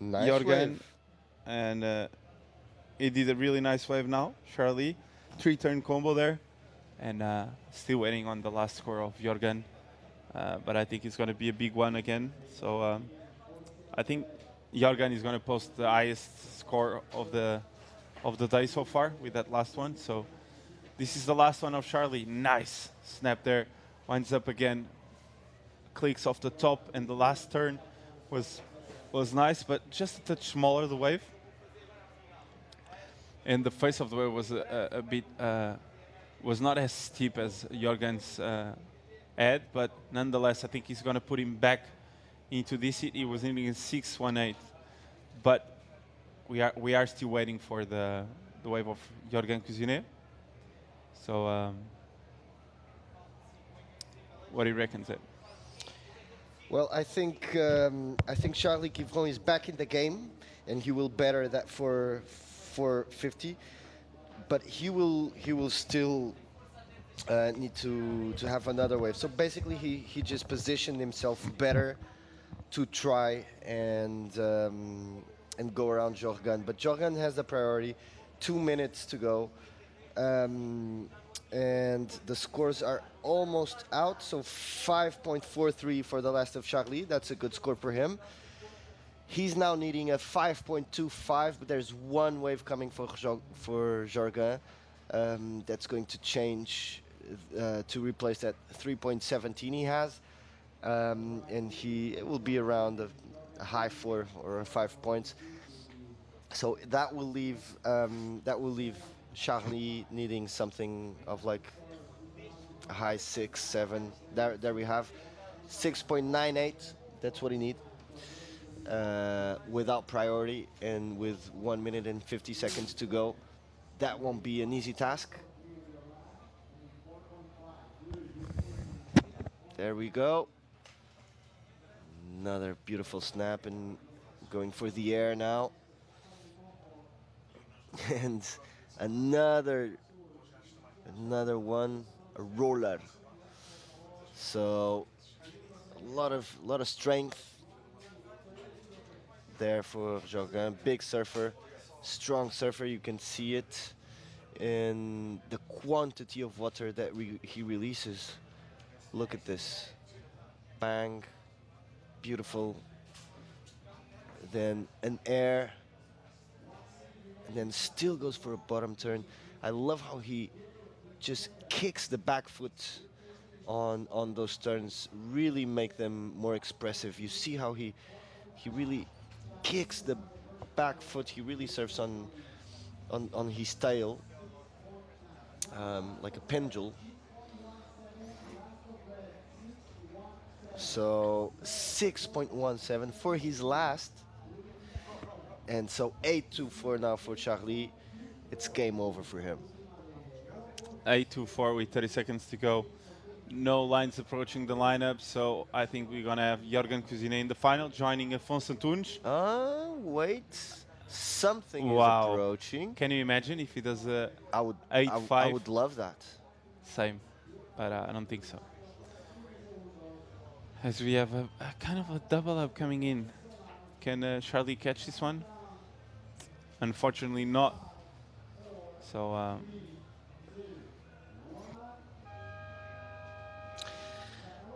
nice Joran, wave. and he did a really nice wave now. Charlie, 3-turn combo there, and still waiting on the last score of Joran. But I think it's going to be a big one again. So I think Joran is going to post the highest score of the day so far with that last one. So this is the last one of Charlie. Nice snap there. Winds up again. Clicks off the top, and the last turn was nice, but just a touch smaller, the wave. And the face of the wave was a bit was not as steep as Jorgen's head, but nonetheless, I think he's going to put him back into this hit. He was in 6-1-8, but we are still waiting for the wave of Joran Kin. So what do you reckon, Zed? Well, I think Charlie Kivron is back in the game, and he will better that for 450, but he will still need to have another wave. So basically, he just positioned himself better to try and go around Joran. But Joran has the priority. 2 minutes to go. And the scores are almost out, so 5.43 for the last of Charlie. That's a good score for him. He's now needing a 5.25, but there's one wave coming for Joran that's going to change to replace that 3.17 he has, and it will be around a high 4 or 5 points. So that will leave Charlie needing something of like a high 6, 7. There we have 6.98. That's what he needs without priority and with 1 minute and 50 seconds to go. That won't be an easy task. There we go. Another beautiful snap and going for the air now. And another one, a roller. So a lot of strength there for Joran. Big surfer, strong surfer. You can see it in the quantity of water that he releases. Look at this. Bang. Beautiful. Then an air. And then still goes for a bottom turn. I love how he just kicks the back foot on those turns, really make them more expressive. You see how he really kicks the back foot. He really surfs on his tail like a pendulum. So 6.17 for his last. And so 8.24 now for Charlie. It's game over for him. 8.24 with 30 seconds to go. No lines approaching the lineup, so I think we're going to have Joran Kin in the final, joining Afonso Antunes. Wait. Something Wow. is approaching. Can you imagine if he does a I would 8-5? I would love that. Same, but I don't think so. As we have a kind of a double up coming in. Can Charlie catch this one? Unfortunately not. So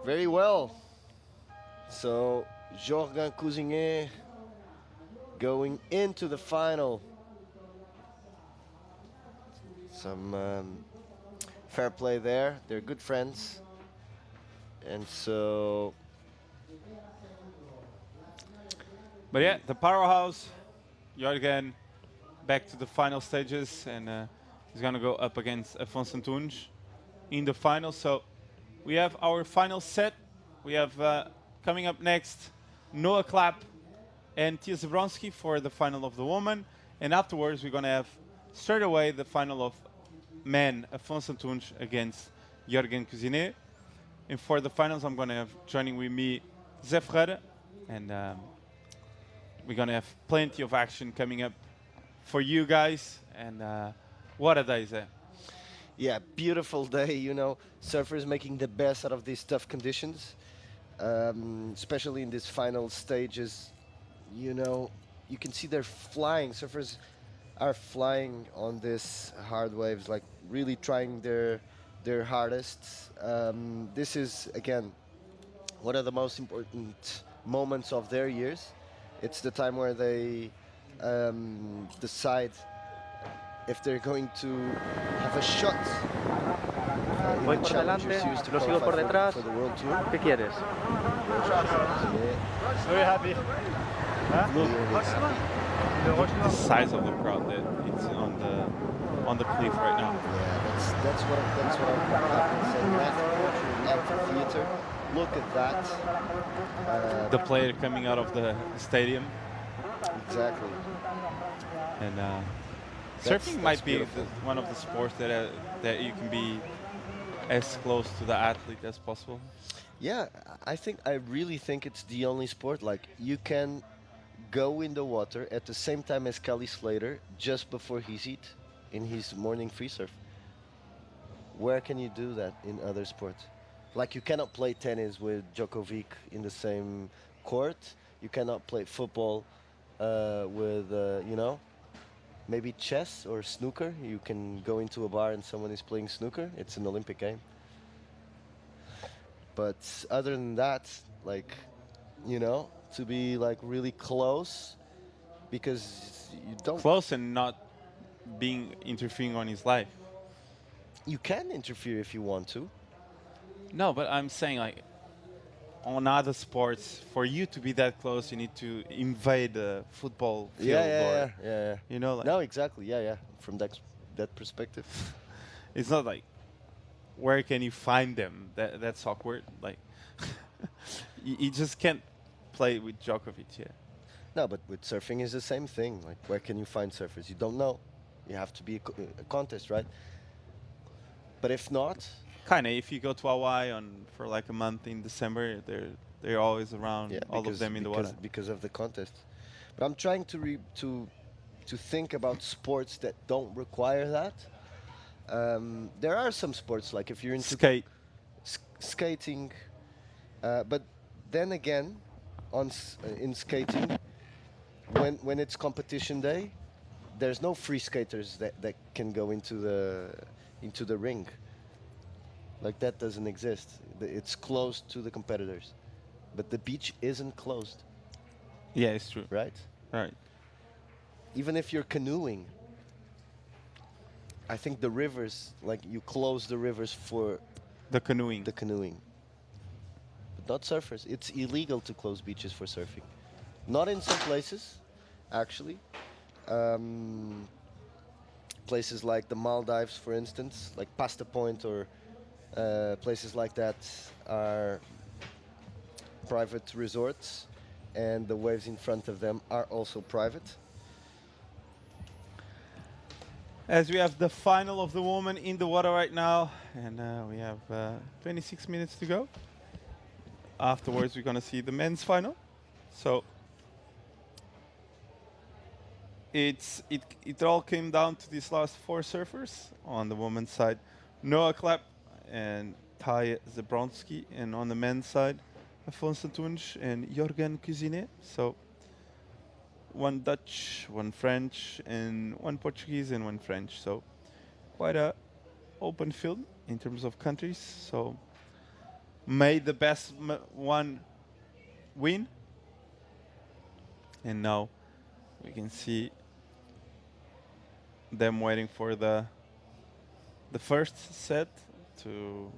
Very well. So Joran Kinner going into the final. Some fair play there. They're good friends. And so... But yeah, the powerhouse, Jorgen, back to the final stages, and he's gonna go up against Afonso Antunes in the final. So we have our final set. We have coming up next Noah Klapp and Tia Zabowski for the final of the woman, and afterwards we're gonna have straight away the final of men, Afonso Antunes against Joran Kinner. And for the finals, I'm gonna have joining with me Zé Ferreira, and we're gonna have plenty of action coming up for you guys. And what a day, Zé. Yeah, beautiful day, you know. Surfers making the best out of these tough conditions, especially in these final stages. You know, you can see they're flying. Surfers are flying on these hard waves, like really trying their hardest. This is, again, one of the most important moments of their years. It's the time where they decide if they're going to have a shot in Voy the por Challengers delante, Series to lo sigo por qualify detrás. for the World Tour. ¿Qué quieres? Very happy. The size of the crowd that it's on the cliff right now. Yeah, that's what I'm saying. Math culture, amphitheater. Look at that. The player coming out of the stadium. Exactly. And That's surfing might be beautiful. one of the sports that you can be as close to the athlete as possible. Yeah, I really think it's the only sport, like, you can go in the water at the same time as Kelly Slater just before his heat in his morning free surf. Where can you do that in other sports? Like, you cannot play tennis with Djokovic in the same court. You cannot play football with, you know, maybe chess or snooker. You can go into a bar and someone is playing snooker. It's an Olympic game. But other than that, like, you know, to be like really close, because you don't... Close and not being interfering on his life. You can interfere if you want to. No, but I'm saying, like, on other sports, for you to be that close, you need to invade the football field. Yeah. You know, like, no, exactly. Yeah. From that perspective. it's not like, where can you find them? That's awkward. Like, you just can't play with Djokovic. Yeah. No, but with surfing is the same thing. Like, where can you find surfers? You don't know. You have to be a contest, right? But if not, kind of. If you go to Hawaii for like a month in December, they're always around. yeah, all of them in the water. Because of the contest. But I'm trying to think about sports that don't require that. There are some sports, like if you're into skating, but then again, in skating, when it's competition day, there's no free skaters that can go into the ring. Like, that doesn't exist. It's closed to the competitors, but the beach isn't closed. Yeah, it's true. Right. Right. Even if you're canoeing, I think the rivers, like, you close the rivers for the canoeing. But not surfers. It's illegal to close beaches for surfing. Not in some places, actually. Places like the Maldives, for instance, like Pasta Point, or places like that are private resorts, and the waves in front of them are also private. As we have the final of the woman in the water right now, and we have 26 minutes to go. Afterwards, we're going to see the men's final. So it all came down to these last four surfers. On the women's side, Noah Klapp and Zabowski, and on the men's side, Afonso Antunes and Joran Kinner. So one Dutch, one French, and one Portuguese and one French. So quite a open field in terms of countries. So may the best one win. And now we can see them waiting for the first set to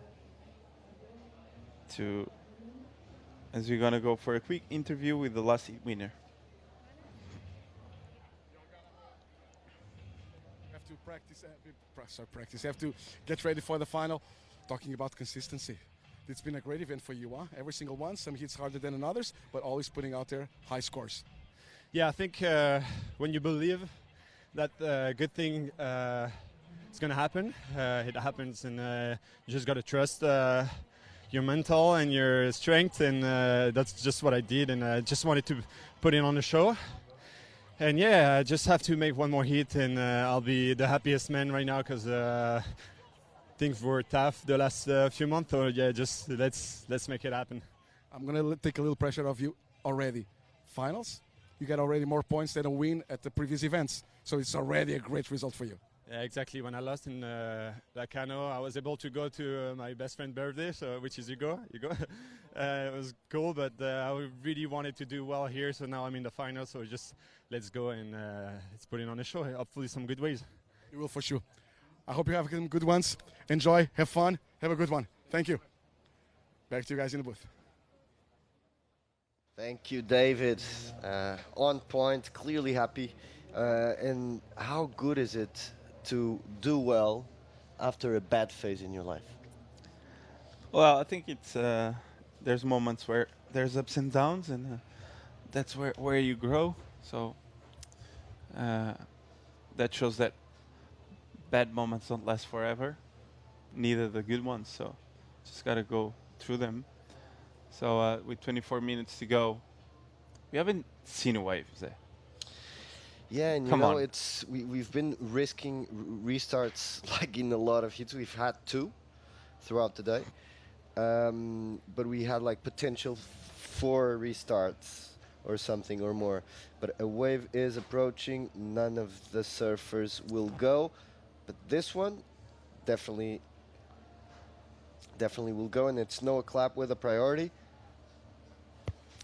as we're gonna go for a quick interview with the last winner. Have to practice. You have to get ready for the final. Talking about consistency. It's been a great event for you, huh? Every single one, some hits harder than others, but always putting out there high scores. Yeah, I think when you believe that good thing is going to happen, it happens, and you just got to trust your mental and your strength, and that's just what I did, and I just wanted to put it on the show. And yeah, I just have to make one more hit, and I'll be the happiest man right now, because things were tough the last few months. So yeah, just let's make it happen. I'm gonna take a little pressure off you already. Finals, you got already more points than a win at the previous events, so it's already a great result for you. Yeah, exactly. When I lost in Lacano, I was able to go to my best friend's birthday, so which is Hugo. It was cool, but I really wanted to do well here, so now I'm in the final. So just let's go and let's put it on the show. Hopefully, some good ways. You will for sure. I hope you have some good ones. Enjoy, have fun, have a good one. Thank you. Back to you guys in the booth. Thank you, David. On point, clearly happy. And how good is it to do well after a bad phase in your life? Well, I think it's there's moments where there's ups and downs, and that's where you grow. So that shows that bad moments don't last forever, neither the good ones. So just gotta go through them. So with 24 minutes to go, we haven't seen a wave, is there? Yeah, and Come on. it's we've been risking restarts like in a lot of hits. We've had 2 throughout the day, but we had like potential 4 restarts or something or more. But a wave is approaching. None of the surfers will go, but this one definitely will go, and it's Noah Klapp with a priority.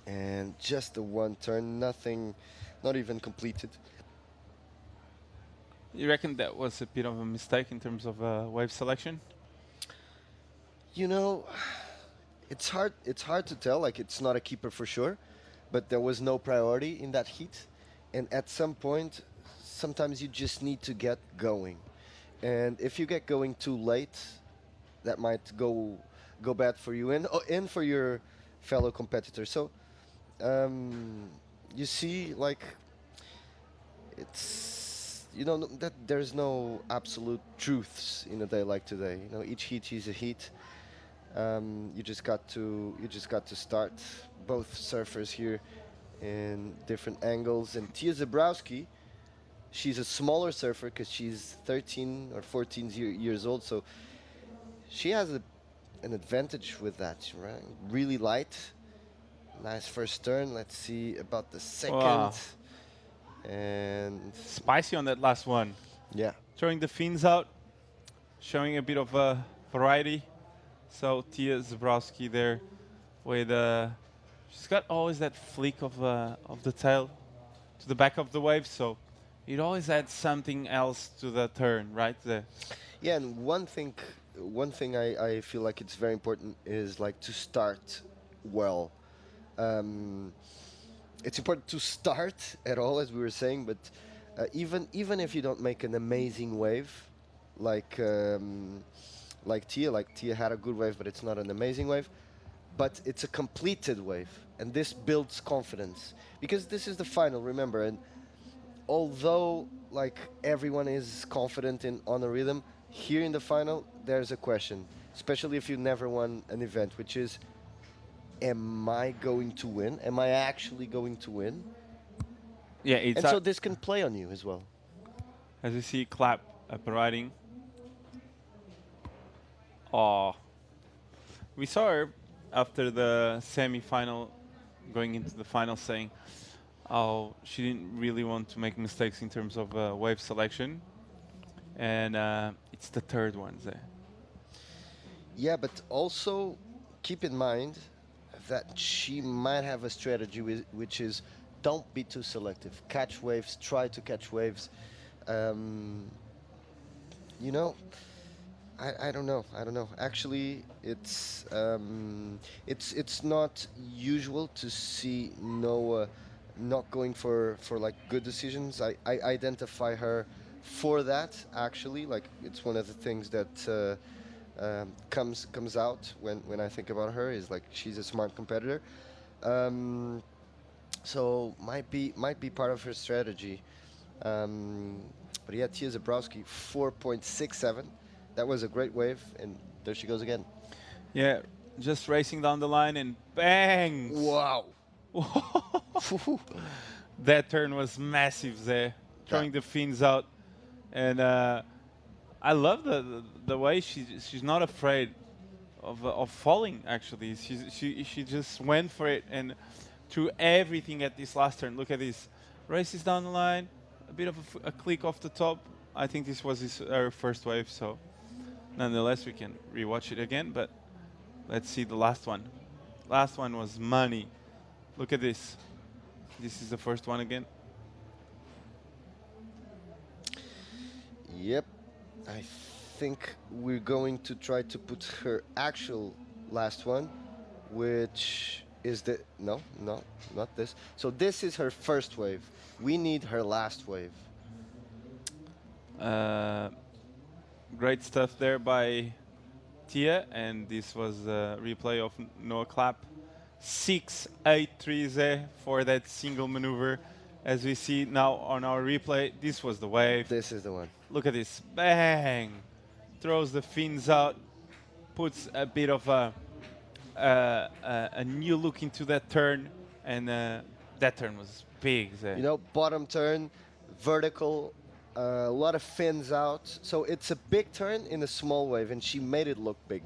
And just the one turn, nothing, not even completed. You reckon that was a bit of a mistake in terms of wave selection? You know, it's hard to tell. Like, it's not a keeper for sure, but there was no priority in that heat. And at some point, sometimes you just need to get going. And if you get going too late, that might go bad for you and for your fellow competitor. So you see, like, it's, you know, that there's no absolute truths in a day like today. You know, each heat is a heat. You just got to start. Both surfers here in different angles, and Tia Zabowski, she's a smaller surfer because she's 13 or 14 years old, so she has an advantage with that, right? Really light. Nice first turn. Let's see about the second. Wow. And spicy on that last one. Yeah. Throwing the fins out, showing a bit of variety. So Tia Zabowski there with she's got always that flick of the tail to the back of the wave, so it always adds something else to the turn, right there. Yeah, and one thing I feel like it's very important is like to start well. It's important to start at all, as we were saying, but even if you don't make an amazing wave, like Tia had a good wave, but it's not an amazing wave, but it's a completed wave, and this builds confidence because this is the final, remember. And although like everyone is confident on a rhythm, here in the final there's a question, especially if you never won an event, which is, am I going to win? Am I actually going to win? Yeah, it's and so this can play on you as well. as you see, Klapp riding. Oh, we saw her after the semi-final, going into the final, saying, "Oh, she didn't really want to make mistakes in terms of wave selection," and it's the third one there. Yeah, but also keep in mind that she might have a strategy which is don't be too selective. Catch waves, try to catch waves. You know, I don't know. I don't know. Actually, it's not usual to see Noah not going for like good decisions. I identify her for that. Actually, like it's one of the things that comes out when I think about her is like she's a smart competitor. So might be part of her strategy. But yeah, Tia Zabowski 4.67. That was a great wave, and there she goes again. Yeah, just racing down the line and bang! Wow. That turn was massive there, throwing the fins out, and I love the way she's not afraid of falling. Actually, she just went for it and threw everything at this last turn. Look at this, races down the line, a bit of a click off the top. I think this was her first wave, so nonetheless we can rewatch it again. But let's see the last one. Last one was money. Look at this. This is the first one again. Yep. I think we're going to try to put her actual last one, which is the... No, not this. So this is her first wave. We need her last wave. Great stuff there by Tia, and this was a replay of Noah Klapp. 6-8-3 there for that single maneuver. As we see now on our replay, this was the wave. This is the one. Look at this, bang! Throws the fins out, puts a bit of a new look into that turn, and that turn was big there. You know, bottom turn, vertical, a lot of fins out. So it's a big turn in a small wave, and she made it look big.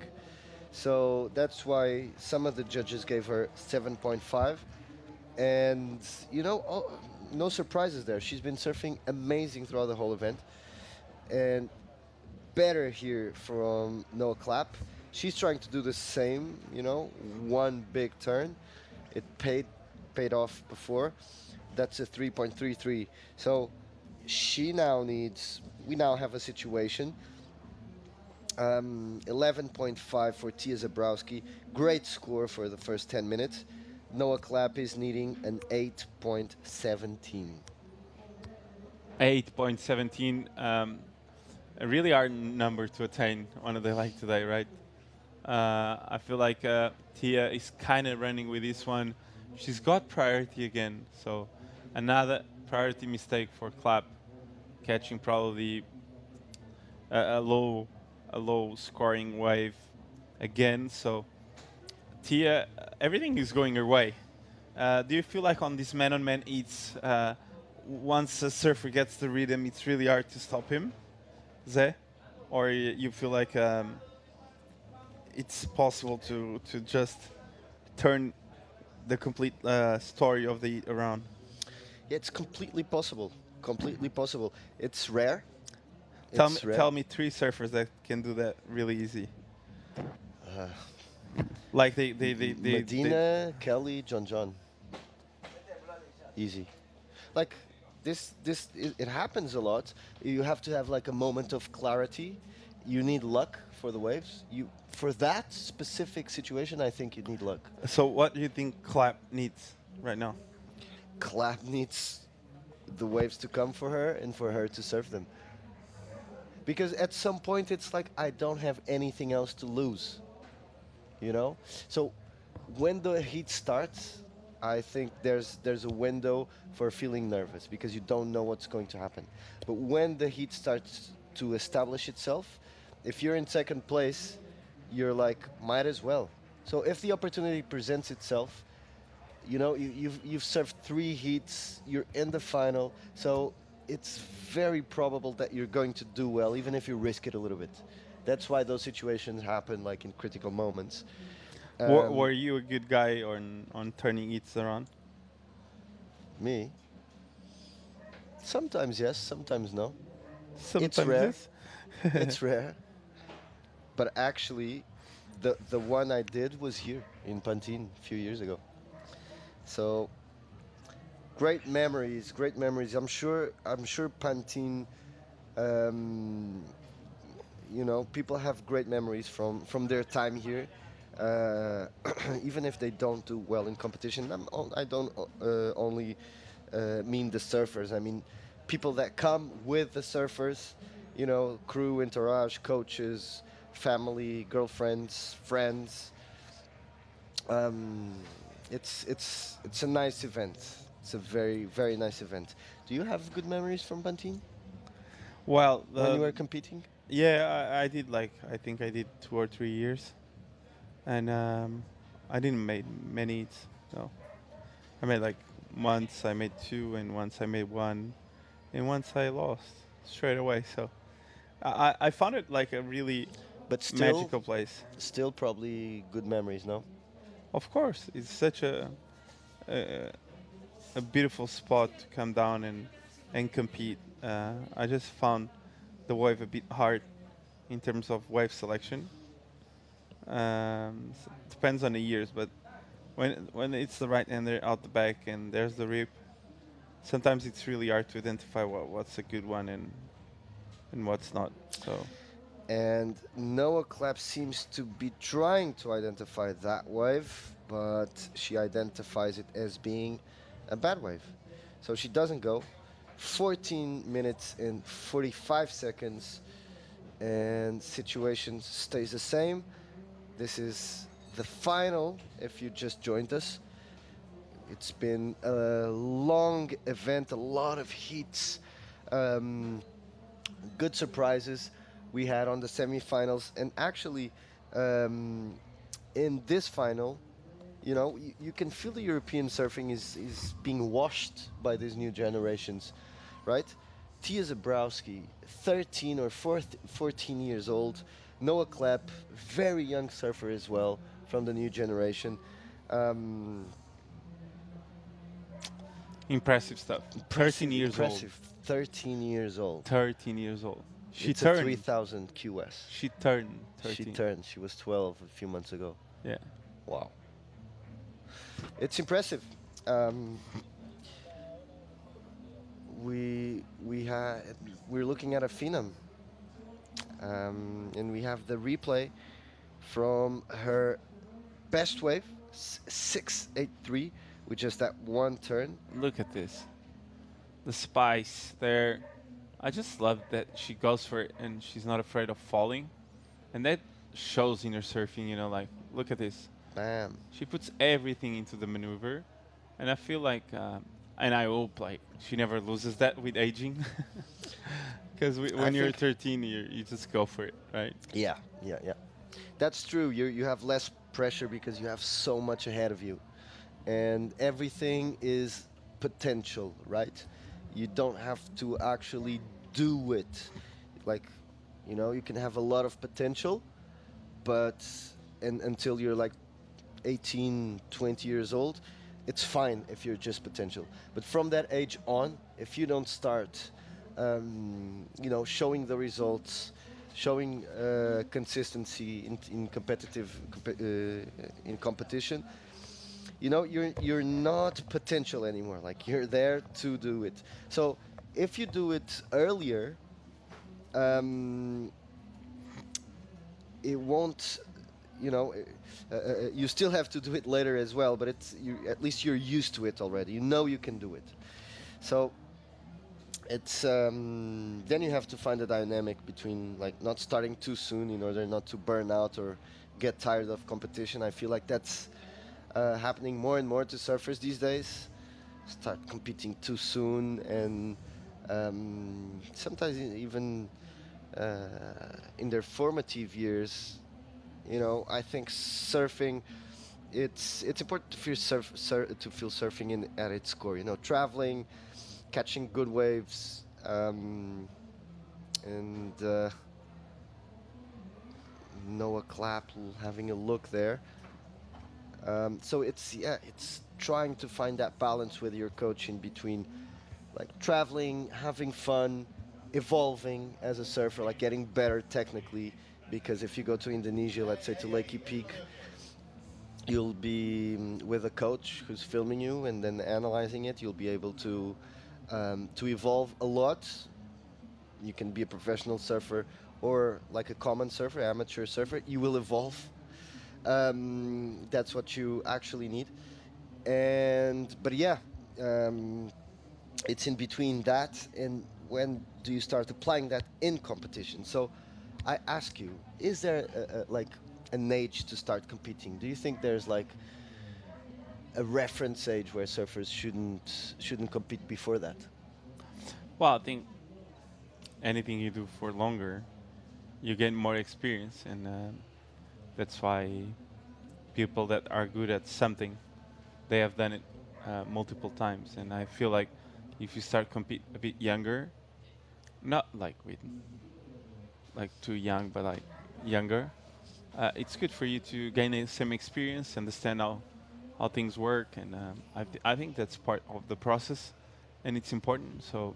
So that's why some of the judges gave her 7.5. And, you know, no surprises there. She's been surfing amazing throughout the whole event. And better here from Noah Klapp. She's trying to do the same, you know, one big turn. It paid off before. That's a 3.33. So she now needs, we now have a situation. 11.5 for Tia Zabowski. Great score for the first 10 minutes. Noah Klapp is needing an 8.17. 8.17. A really hard number to attain on a day like today, right? I feel like Tia is kind of running with this one. She's got priority again, so another priority mistake for Klapp, catching probably a low scoring wave again. So Tia, everything is going her way. Do you feel like on this man-on-man heats, once a surfer gets the rhythm, it's really hard to stop him, Zé? Or you feel like it's possible to just turn the complete story of the heat around? Yeah, it's completely possible. Completely possible. It's rare. Tell me 3 surfers that can do that really easy. Like they Medina, Kelly, John. Easy. Like it happens a lot. You have to have like a moment of clarity. You need luck for the waves. For that specific situation, I think you need luck. So what do you think Klapp needs right now? Klapp needs the waves to come for her and for her to surf them. Because at some point it's like, I don't have anything else to lose, you know? So when the heat starts, I think there's a window for feeling nervous because you don't know what's going to happen. But when the heat starts to establish itself, if you're in second place, you're like, might as well. So if the opportunity presents itself, You know, you've served 3 heats. You're in the final, so it's very probable that you're going to do well, even if you risk it a little bit. That's why those situations happen, like in critical moments. Were you a good guy on turning heats around? Me? Sometimes yes, sometimes no. It's Sometimes rare. yes. It's rare. But actually, the one I did was here in Pantin a few years ago. So great memories, great memories. I'm sure Pantin, you know, people have great memories from their time here. Even if they don't do well in competition. I don't only mean the surfers. I mean people that come with the surfers, you know, crew, entourage, coaches, family, girlfriends, friends. It's a nice event. It's a very, very nice event. Do you have good memories from Pantin? Well, when you were competing? Yeah, I did I think I did 2 or 3 years, and I didn't make many heats. No, I made like once I made 2, and once I made 1, and once I lost straight away. So I found it like a really magical place. Still probably good memories, no? Of course, it's such a beautiful spot to come down and compete. I just found the wave a bit hard in terms of wave selection. Depends on the years, but when it's the right hander out the back and there's the rip, sometimes it's really hard to identify what's a good one and what's not. So. And Noah Klapp seems to be trying to identify that wave, but she identifies it as being a bad wave. So she doesn't go. 14 minutes and 45 seconds, and situation stays the same. This is the final, if you just joined us. It's been a long event, a lot of heats, good surprises we had on the semifinals, and actually in this final, you know, you can feel the European surfing is being washed by these new generations, right? Tia Zabowski, 13 or 14 years old. Noah Klapp, very young surfer as well, from the new generation. Impressive stuff. 13 years old. 13 years old. 13 years old. She it's turned. A 3000 QS. She turned 13. She turned. She was 12 a few months ago. Yeah. Wow. It's impressive. We're looking at a phenom, and we have the replay from her best wave, 683, with just that one turn. Look at this, the spice there. I just love that she goes for it and she's not afraid of falling, and that shows in her surfing. You know, like look at this. Bam. She puts everything into the maneuver, and I feel like, and I hope like she never loses that with aging, because when you're 13, you just go for it, right? Yeah. That's true. You have less pressure because you have so much ahead of you, and everything is potential, right? You don't have to actually do it. Like, you know, you can have a lot of potential, but until you're like 18, 20 years old, it's fine if you're just potential. But from that age on, if you don't start, you know, showing the results, showing consistency in competition, you know, you're not potential anymore. Like, you're there to do it. So if you do it earlier, it won't, you know, you still have to do it later as well, but at least you're used to it already. You know you can do it. So it's then you have to find a dynamic between like not starting too soon in order not to burn out or get tired of competition. I feel like that's happening more and more to surfers these days. Start competing too soon, and sometimes even in their formative years, you know, I think surfing it's important to feel surfing in at its core. You know, traveling, catching good waves, and Noah Klapp having a look there. So it's trying to find that balance with your coach in between, like traveling, having fun, evolving as a surfer, like getting better technically. Because if you go to Indonesia, let's say to Lakey Peak, you'll be with a coach who's filming you and then analyzing it. You'll be able to evolve a lot. You can be a professional surfer or like a common surfer, amateur surfer. You will evolve. That's what you actually need. But yeah, it's in between that and when do you start applying that in competition. So I ask you, is there like an age to start competing? Do you think there's like a reference age where surfers shouldn't compete before that? Well, I think anything you do for longer, you get more experience, and that's why people that are good at something, they have done it multiple times. And I feel like if you start compete a bit younger, not like with like too young, but like younger, it's good for you to gain some experience, understand how things work, and I think that's part of the process, and it's important. So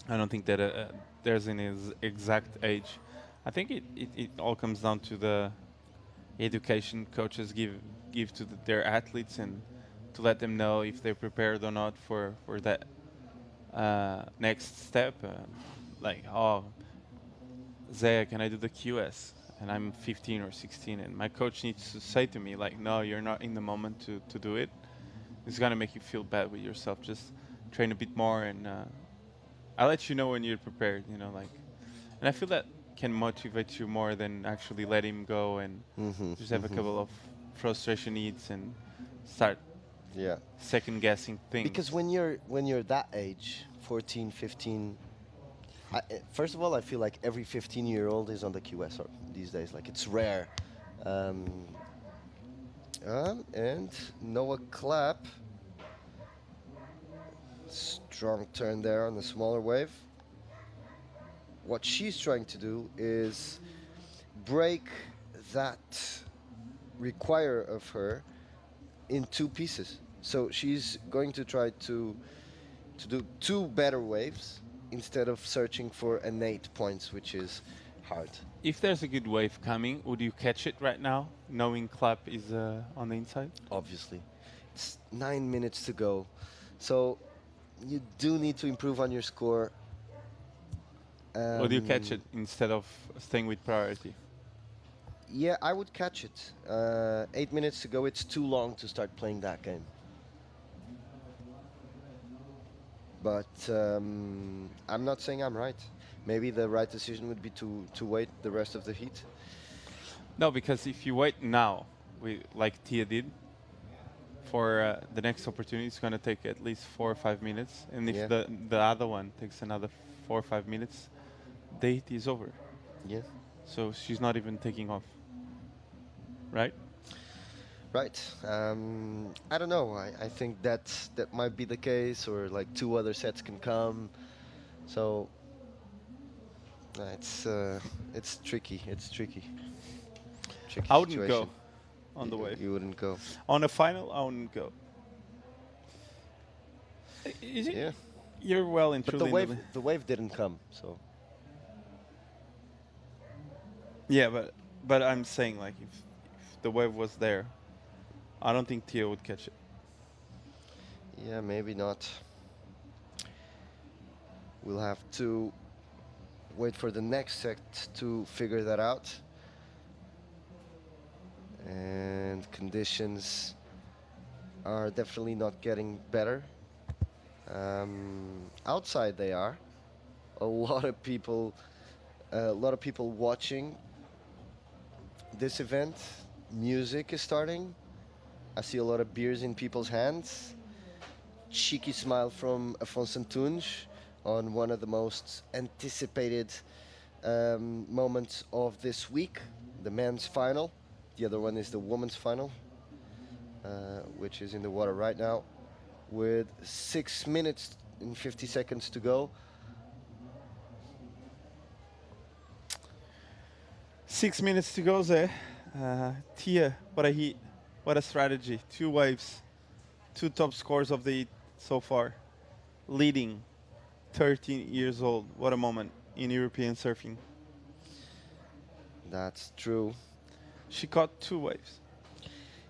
I don't think that there's an exact age. I think it all comes down to the education coaches give to their athletes, and to let them know if they're prepared or not for that next step. Like, oh, Zaya, can I do the QS? And I'm 15 or 16, and my coach needs to say to me, like, no, you're not in the moment to do it. It's gonna make you feel bad with yourself. Just train a bit more, and I'll let you know when you're prepared. You know, like, and I feel that can motivate you more than actually let him go and just have a couple of frustration needs and start second guessing things. Because when you're that age, 14, 15. First of all, I feel like every 15-year-old is on the QS these days. Like, it's rare. And Noah Klapp. Strong turn there on the smaller wave. What she's trying to do is break that require of her in two pieces. So she's going to try to do two better waves instead of searching for an 8 points, which is hard. If there's a good wave coming, would you catch it right now, knowing Klapp is on the inside? Obviously. It's 9 minutes to go. So you do need to improve on your score. Or do you catch it instead of staying with priority? Yeah, I would catch it. 8 minutes to go, it's too long to start playing that game. But I'm not saying I'm right. Maybe the right decision would be to wait the rest of the heat. No, because if you wait now, like Tia did, for the next opportunity, it's going to take at least 4 or 5 minutes. And if the other one takes another 4 or 5 minutes, the heat is over. Yeah. So she's not even taking off. Right? Right. I don't know. I think that might be the case, or like 2 other sets can come. So it's tricky. It's tricky. I wouldn't go on the wave. You wouldn't go on a final. I wouldn't go. Is it? Yeah. You're well and truly. But the wave didn't come. So. Yeah, but I'm saying, like, if the wave was there, I don't think Tia would catch it. Yeah, maybe not. We'll have to wait for the next set to figure that out. And conditions are definitely not getting better. Outside they are. A lot of people watching this event. Music is starting. I see a lot of beers in people's hands. Cheeky smile from Afonso Antunes on one of the most anticipated moments of this week, the men's final. The other one is the women's final. which is in the water right now, with 6 minutes and 50 seconds to go. 6 minutes to go there. Tia, what a heat, what a strategy. 2 waves, 2 top scores of the heat so far. Leading, 13 years old. What a moment in European surfing. That's true. She caught 2 waves.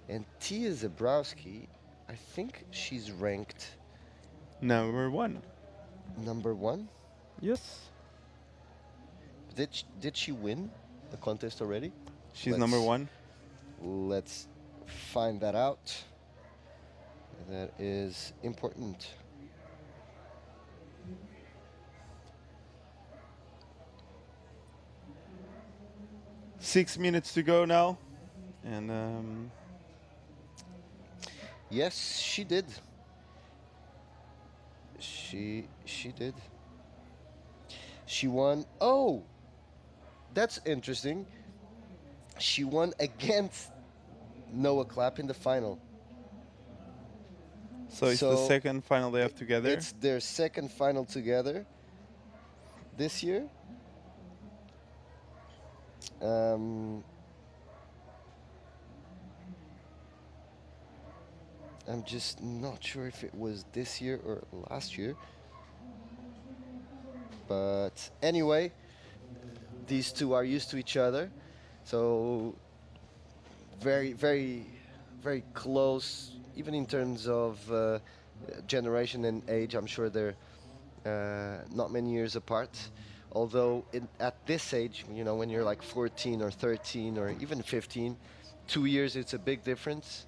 And Tia Zabowski, I think she's ranked number 1. Number 1? Yes. Did she win the contest already? She's number 1. Let's find that out. That is important. Six minutes to go now, and yes, she did. She did. She won. Oh, that's interesting. She won against Noah Klapp in the final. So it's the second final they have together? It's their second final together this year. I'm just not sure if it was this year or last year. But anyway, these two are used to each other. So very, very, very close, even in terms of generation and age. I'm sure they're not many years apart. Although at this age, you know, when you're like 14 or 13 or even 15, 2 years, it's a big difference.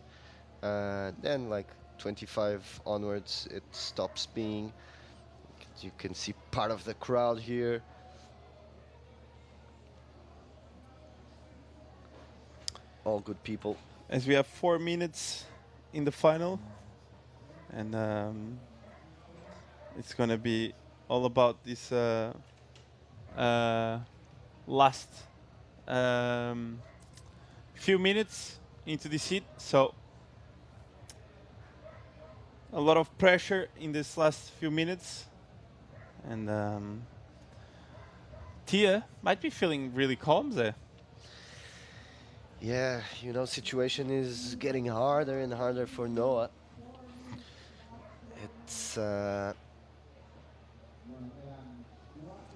Then like 25 onwards, it stops being. You can see part of the crowd here. All good people. As we have 4 minutes in the final, and it's gonna be all about this last few minutes into this heat. So a lot of pressure in this last few minutes, and Tia might be feeling really calm there. Yeah, you know, situation is getting harder and harder for Noah. It's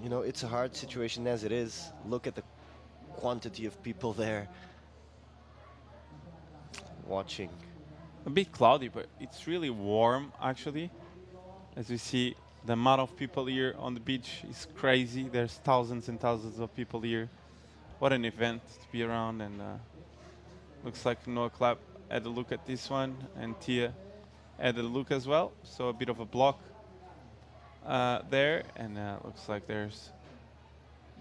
you know, it's a hard situation as it is. Look at the quantity of people there watching. A bit cloudy, but it's really warm actually. As we see, the amount of people here on the beach is crazy. There's thousands and thousands of people here. What an event to be around, and looks like Noah Klapp had a look at this one, and Tia had a look as well. So a bit of a block there, and looks like there's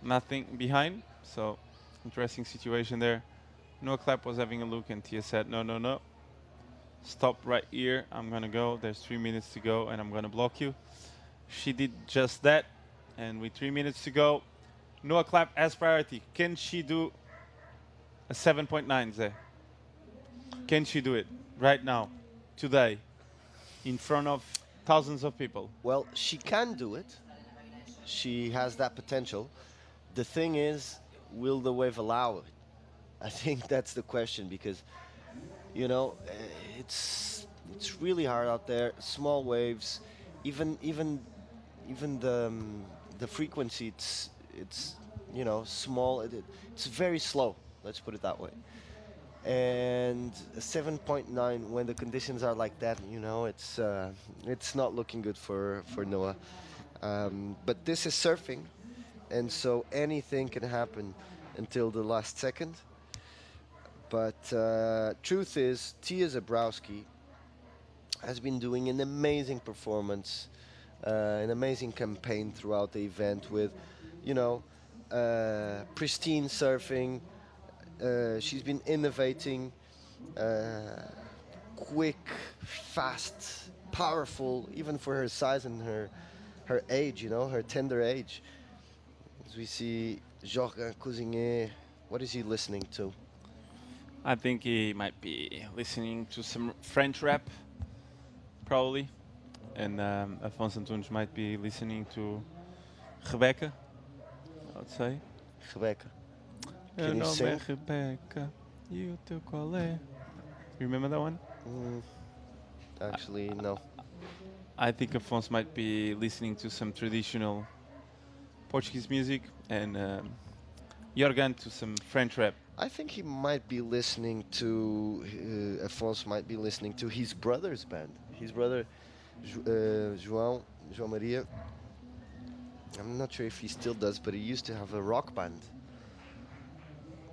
nothing behind. So interesting situation there. Noah Klapp was having a look, and Tia said, no, no, no. Stop right here. I'm going to go. There's 3 minutes to go, and I'm going to block you. She did just that, and with 3 minutes to go, Noah Klapp has priority. Can she do a 7.9 there? Can she do it right now, today, in front of thousands of people? Well, she can do it. She has that potential. The thing is, will the wave allow it? I think that's the question, because, you know, it's really hard out there. Small waves, even the frequency, it's you know, small. It's very slow. Let's put it that way. And a 7.9 when the conditions are like that, you know, it's not looking good for Noah. But this is surfing, and so anything can happen until the last second. But truth is, Tia Zabowski has been doing an amazing performance, an amazing campaign throughout the event with, you know, pristine surfing. She's been innovating, quick, fast, powerful, even for her size and her age, you know, her tender age. As we see Joran Kinner, what is he listening to? I think he might be listening to some French rap, probably. And Afonso Antunes might be listening to Rebecca, I would say. Rebecca. Meu Can you nome sing? é Rebecca, e o teu qual é? You remember that one? Actually, no. I think Afonso might be listening to some traditional Portuguese music, and Yoran to some French rap. I think he might be listening to, Afonso might be listening to his brother's band. His brother, João Maria. I'm not sure if he still does, but he used to have a rock band.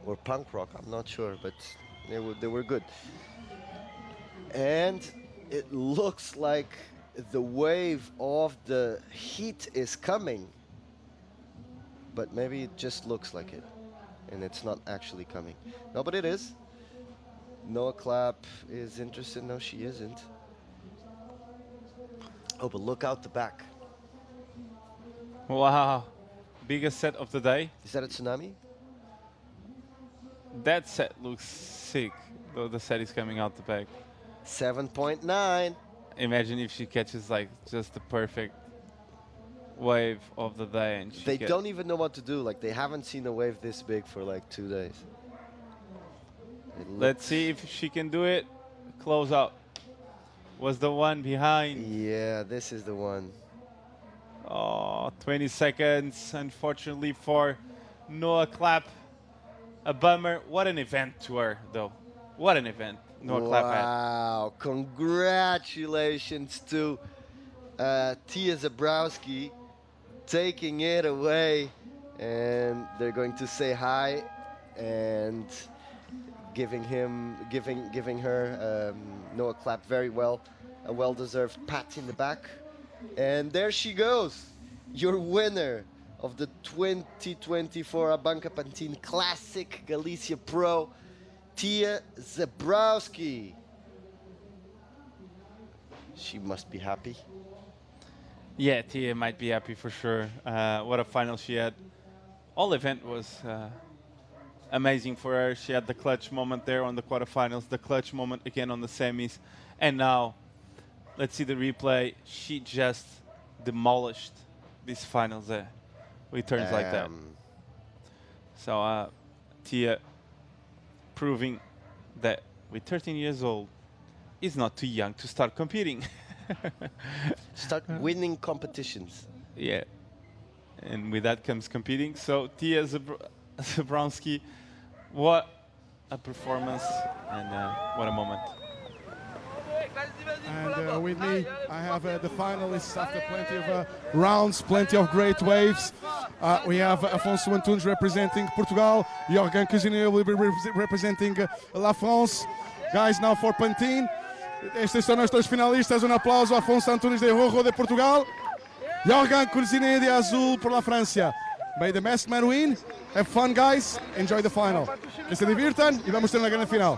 Or punk rock, I'm not sure, but they were good. And it looks like the wave of the heat is coming. But maybe it just looks like it, and it's not actually coming. No, but it is. Noah Klapp is interested. No, she isn't. Oh, but look out the back. Wow, biggest set of the day. Is that a tsunami? That set looks sick, though the set is coming out the back. 7.9. Imagine if she catches like just the perfect wave of the day, and They don't even know what to do. Like, they haven't seen a wave this big for like 2 days. Let's see if she can do it. Close out. Was the one behind. Yeah, this is the one. Oh, 20 seconds, unfortunately, for Noah Klapp. A bummer. What an event to her, though. What an event Noah Klapp had. Wow, congratulations to Tia Zabowski taking it away, and they're going to say hi and giving her Noah Klapp very well, a well-deserved pat in the back. And there she goes, your winner of the 2024 ABANCA Pantin Classic Galicia Pro, Tia Zabowski. She must be happy. Yeah, Tia might be happy for sure. What a final she had. All event was amazing for her. She had the clutch moment there on the quarterfinals, the clutch moment again on the semis, and now let's see the replay. She just demolished these finals there with turns like that. So Tia proving that with 13 years old is not too young to start competing. Start winning competitions. Yeah, and with that comes competing. So Tia Zabowski, what a performance, and what a moment. And with me, I have the finalists after plenty of rounds, plenty of great waves. We have Afonso Antunes representing Portugal, Joran Kinner will be representing La France. Guys, now for Pantin. Estes são nossos finalistas. Aplauso a Afonso Antunes de Rojo de Portugal, Joran Kinner de Azul por la Francia. May the best man win. Have fun, guys. Enjoy the final. Que se divirtan y vamos a tener la gran final.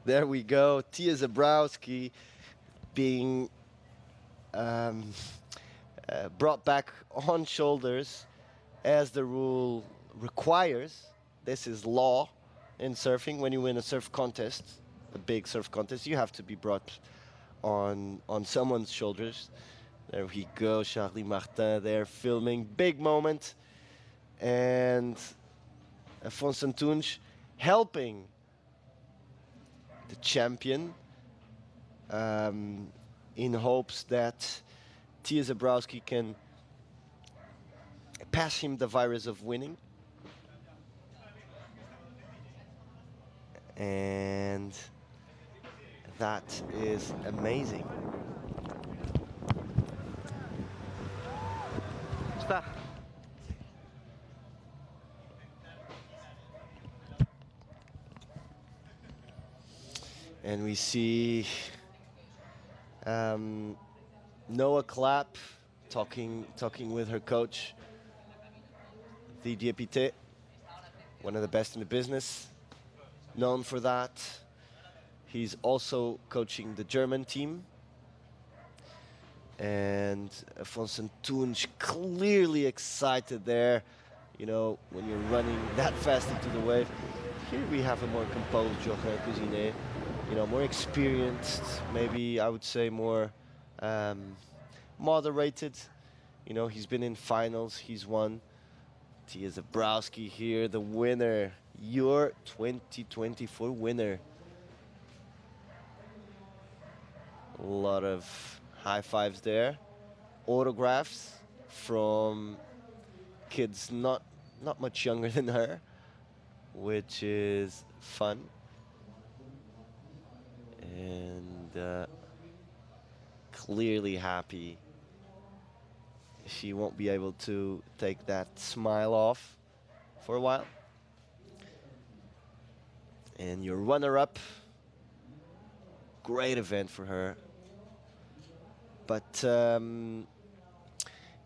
There we go. Tia Zabowski being brought back on shoulders as the rule requires. This is law in surfing. When you win a surf contest, a big surf contest, you have to be brought on someone's shoulders. There we go, Charlie Martin there filming. Big moment. And Afonso Antunes helping the champion in hopes that Tia Zabowski can pass him the virus of winning. And that is amazing. Está. And we see Noah Klapp talking with her coach, Didier Pité, one of the best in the business, known for that. He's also coaching the German team. And Afonso Antunes clearly excited there. You know, when you're running that fast into the wave. Here we have a more composed Joran Kinner, you know, more experienced, maybe I would say more moderated. You know, he's been in finals, he's won. Teresa Zabowski here, the winner, your 2024 winner. A lot of high fives there. Autographs from kids not much younger than her, which is fun. And clearly happy. She won't be able to take that smile off for a while. And your runner-up, great event for her. But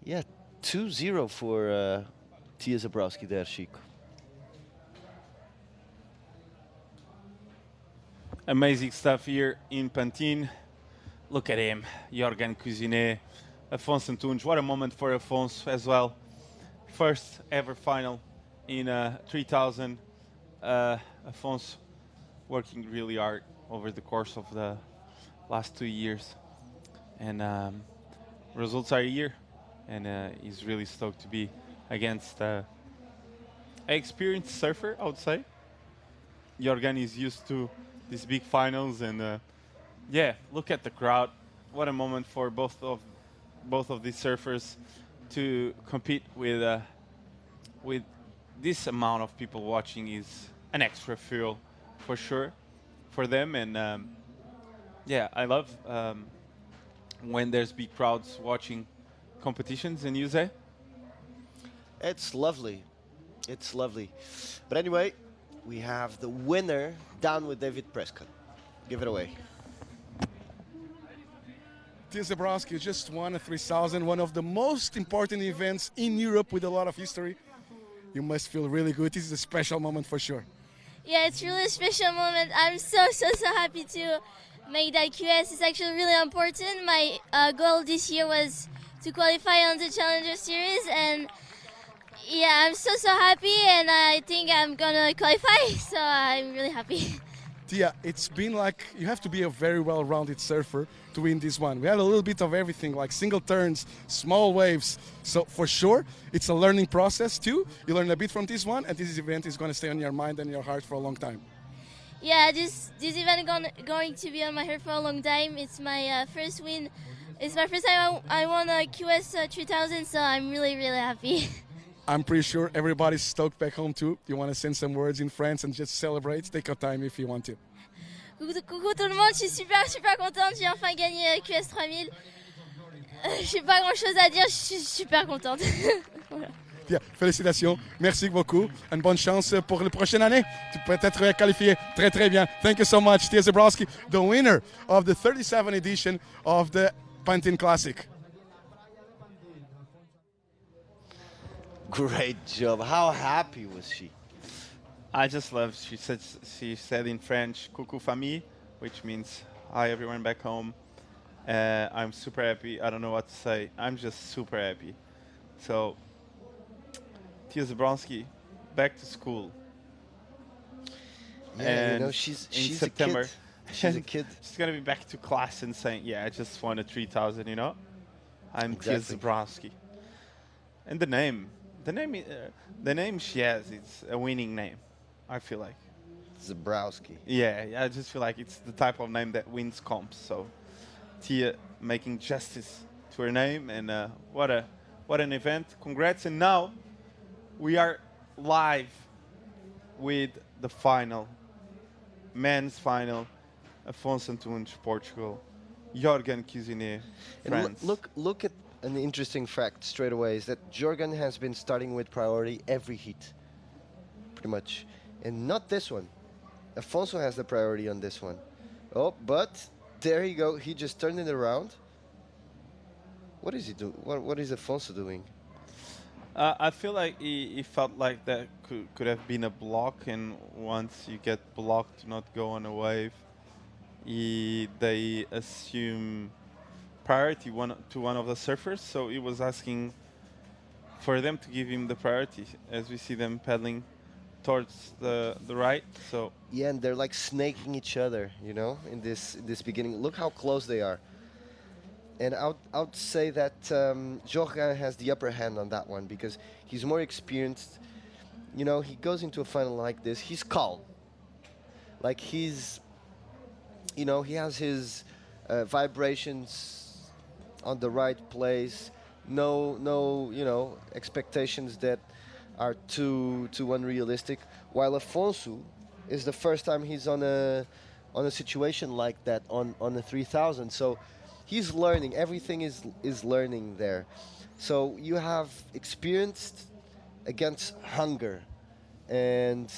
yeah, 2-0 for Teresa Zabowski there, Chico. Amazing stuff here in Pantin. Look at him, Yoran Kin, Afonso Antunes. What a moment for Afonso as well. First ever final in 3000. Afonso working really hard over the course of the last 2 years. And results are here. And he's really stoked to be against an experienced surfer, I would say. Yoran is used to these big finals, and yeah, look at the crowd. What a moment for both of these surfers to compete with this amount of people watching. Is an extra fuel for sure for them. And yeah, I love when there's big crowds watching competitions in USA. It's lovely. It's lovely. But anyway, we have the winner down with David Prescott. Give it away. Teresa Zabowski just won a 3000, one of the most important events in Europe with a lot of history. You must feel really good. This is a special moment for sure. Yeah, it's really a special moment. I'm so happy to make that QS. It's actually really important. My goal this year was to qualify on the Challenger Series, and yeah, I'm so happy, and I think I'm gonna qualify, so I'm really happy. Tia, it's been like you have to be a very well-rounded surfer to win this one. We had a little bit of everything, like single turns, small waves. So for sure, it's a learning process too. You learn a bit from this one, and this event is going to stay on your mind and your heart for a long time. Yeah, this event going to be on my heart for a long time. It's my first win. It's my first time I won a QS 3000, so I'm really happy. I'm pretty sure everybody's stoked back home too. You want to send some words in France and just celebrate? Take your time if you want to. Coucou tout le monde, je suis super contente. J'ai enfin gagné QS 3000. J'ai pas grand chose à dire, je suis super contente. Voilà. Yeah, félicitations, merci beaucoup, et bonne chance pour la prochaine année. Tu peux être qualifié très bien. Thank you so much, Teresa Zabowski, the winner of the 37th edition of the Pantin Classic. Great job. How happy was she? I just love. She said in French, "Coucou famille," which means hi everyone back home. I'm super happy. I don't know what to say. I'm just super happy. So, Teresa Zabowski, back to school. Yeah, and you know, she's September, a kid. She's a kid. She's gonna be back to class and saying, "Yeah, I just won a 3000." You know, I'm Exactly. Teresa Zabowski. And the name she has, it's a winning name. I feel like. Zabowski. Yeah, I just feel like it's the type of name that wins comps. So, Tia making justice to her name, and what an event! Congrats! And now we are live with the final, men's final. Afonso Antunes, Portugal. Yoran Kin, France. And look at an interesting fact straight away is that Joran has been starting with priority every heat, pretty much, and not this one. Afonso has the priority on this one. Oh, but there you go. He just turned it around. What is he doing? What is Afonso doing? I feel like he felt like that could have been a block, and once you get blocked to not go on a wave, they assume priority to one of the surfers, so he was asking for them to give him the priority as we see them paddling towards the right. So yeah, and they're like snaking each other, you know, in this beginning. Look how close they are. And I would say that Joran has the upper hand on that one because he's more experienced. You know, he goes into a final like this, he's calm. Like he's, you know, he has his vibrations on the right place. No, you know, expectations that are too unrealistic. While Afonso is the first time he's on a situation like that on the 3000. So he's learning. Everything is learning there. So you have experienced against hunger, and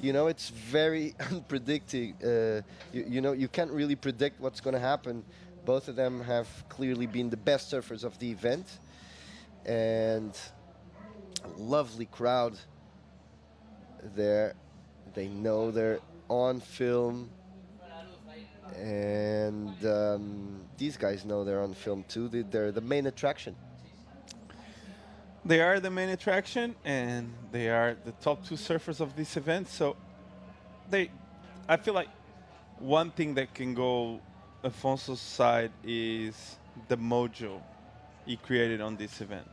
you know it's very unpredictable. You know you can't really predict what's going to happen. Both of them have clearly been the best surfers of the event, and a lovely crowd there. They know they're on film, and these guys know they're on film too. They're the main attraction. they are the main attraction, and they are the top 2 surfers of this event. So I feel like one thing that can go Afonso's side is the mojo he created on this event.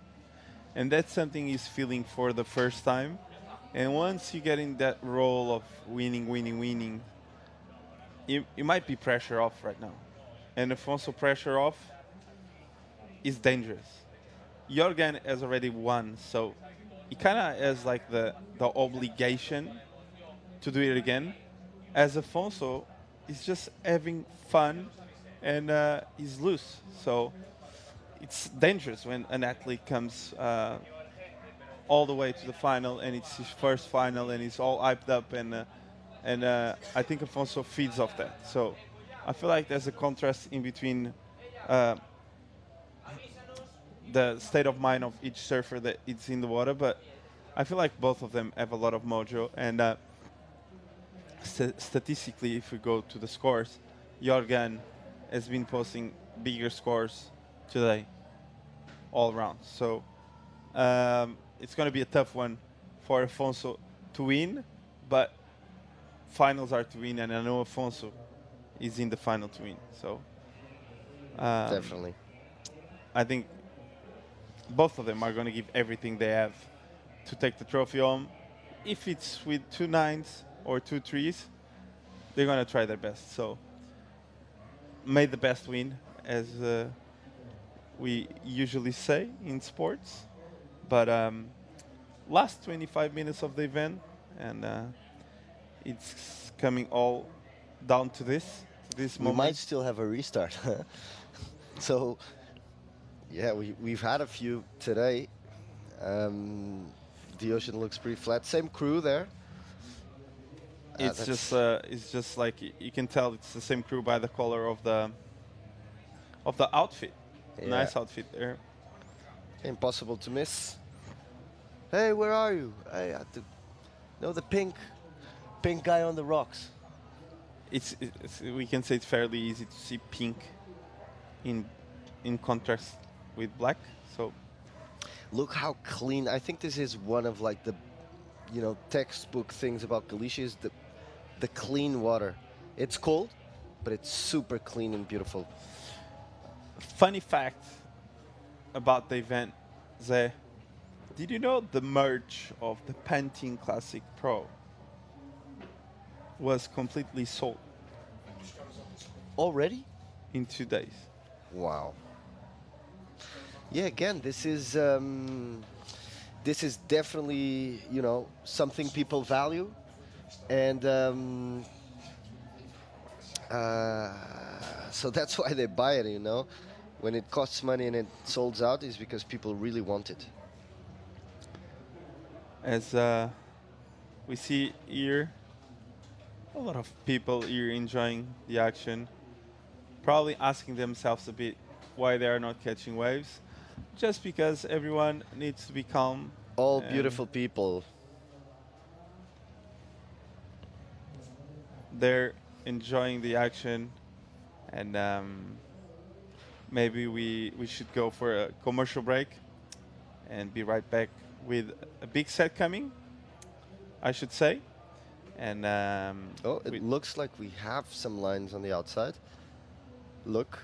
And that's something he's feeling for the first time. And once you get in that role of winning, it might be pressure off right now. And Afonso pressure off is dangerous. Yoran has already won, so he kind of has like the obligation to do it again. As Afonso is just having fun and he's loose. So it's dangerous when an athlete comes all the way to the final and it's his first final and he's all hyped up, and I think Afonso feeds off that. So I feel like there's a contrast in between the state of mind of each surfer that is in the water, but I feel like both of them have a lot of mojo. And statistically, if we go to the scores, Yoran has been posting bigger scores today, all around. So it's going to be a tough one for Afonso to win, but finals are to win, and I know Afonso is in the final to win. So Definitely. I think both of them are going to give everything they have to take the trophy home. If it's with 2 9s or 2 3s, they're going to try their best. So may the best win, as we usually say in sports. But last 25 minutes of the event, and it's coming all down to this We moment. might still have a restart. So, yeah, we've had a few today. The ocean looks pretty flat. Same crew there. It's just like you can tell it's the same crew by the color of the outfit. Yeah. Nice outfit there. Impossible to miss. Hey, where are you? I had to know the pink guy on the rocks. It's we can say it's fairly easy to see pink in contrast with black. So look how clean. I think this is one of like the textbook things about Galicia is the clean water. It's cold, but it's super clean and beautiful. Funny fact about the event, Zé. Did you know the merch of the Pantin Classic Pro was completely sold? Already? In 2 days. Wow. Yeah, again, this is definitely, something people value. And so that's why they buy it, When it costs money and it sold out is because people really want it. As we see here, a lot of people here enjoying the action, probably asking themselves a bit why they are not catching waves, just because everyone needs to be calm. All beautiful people. They're enjoying the action, and maybe we should go for a commercial break and be right back with a big set coming, I should say. And it looks like we have some lines on the outside. Look,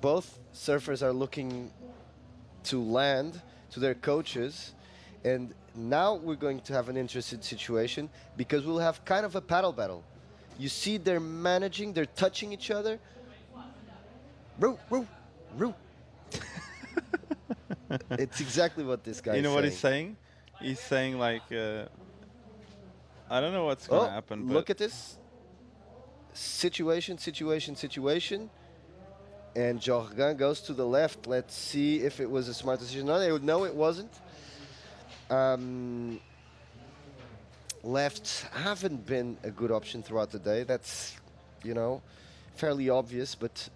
both surfers are looking to land to their coaches, and now we're going to have an interesting situation because we'll have kind of a paddle battle. You see they're managing, they're touching each other. Roo, roo, roo. It's exactly what this guy is saying. You know what he's saying? He's saying like, I don't know what's going to happen. Look at this. Situation. And Joran goes to the left. Let's see if it was a smart decision. No, it wasn't. Lefts haven't been a good option throughout the day. That's, fairly obvious. But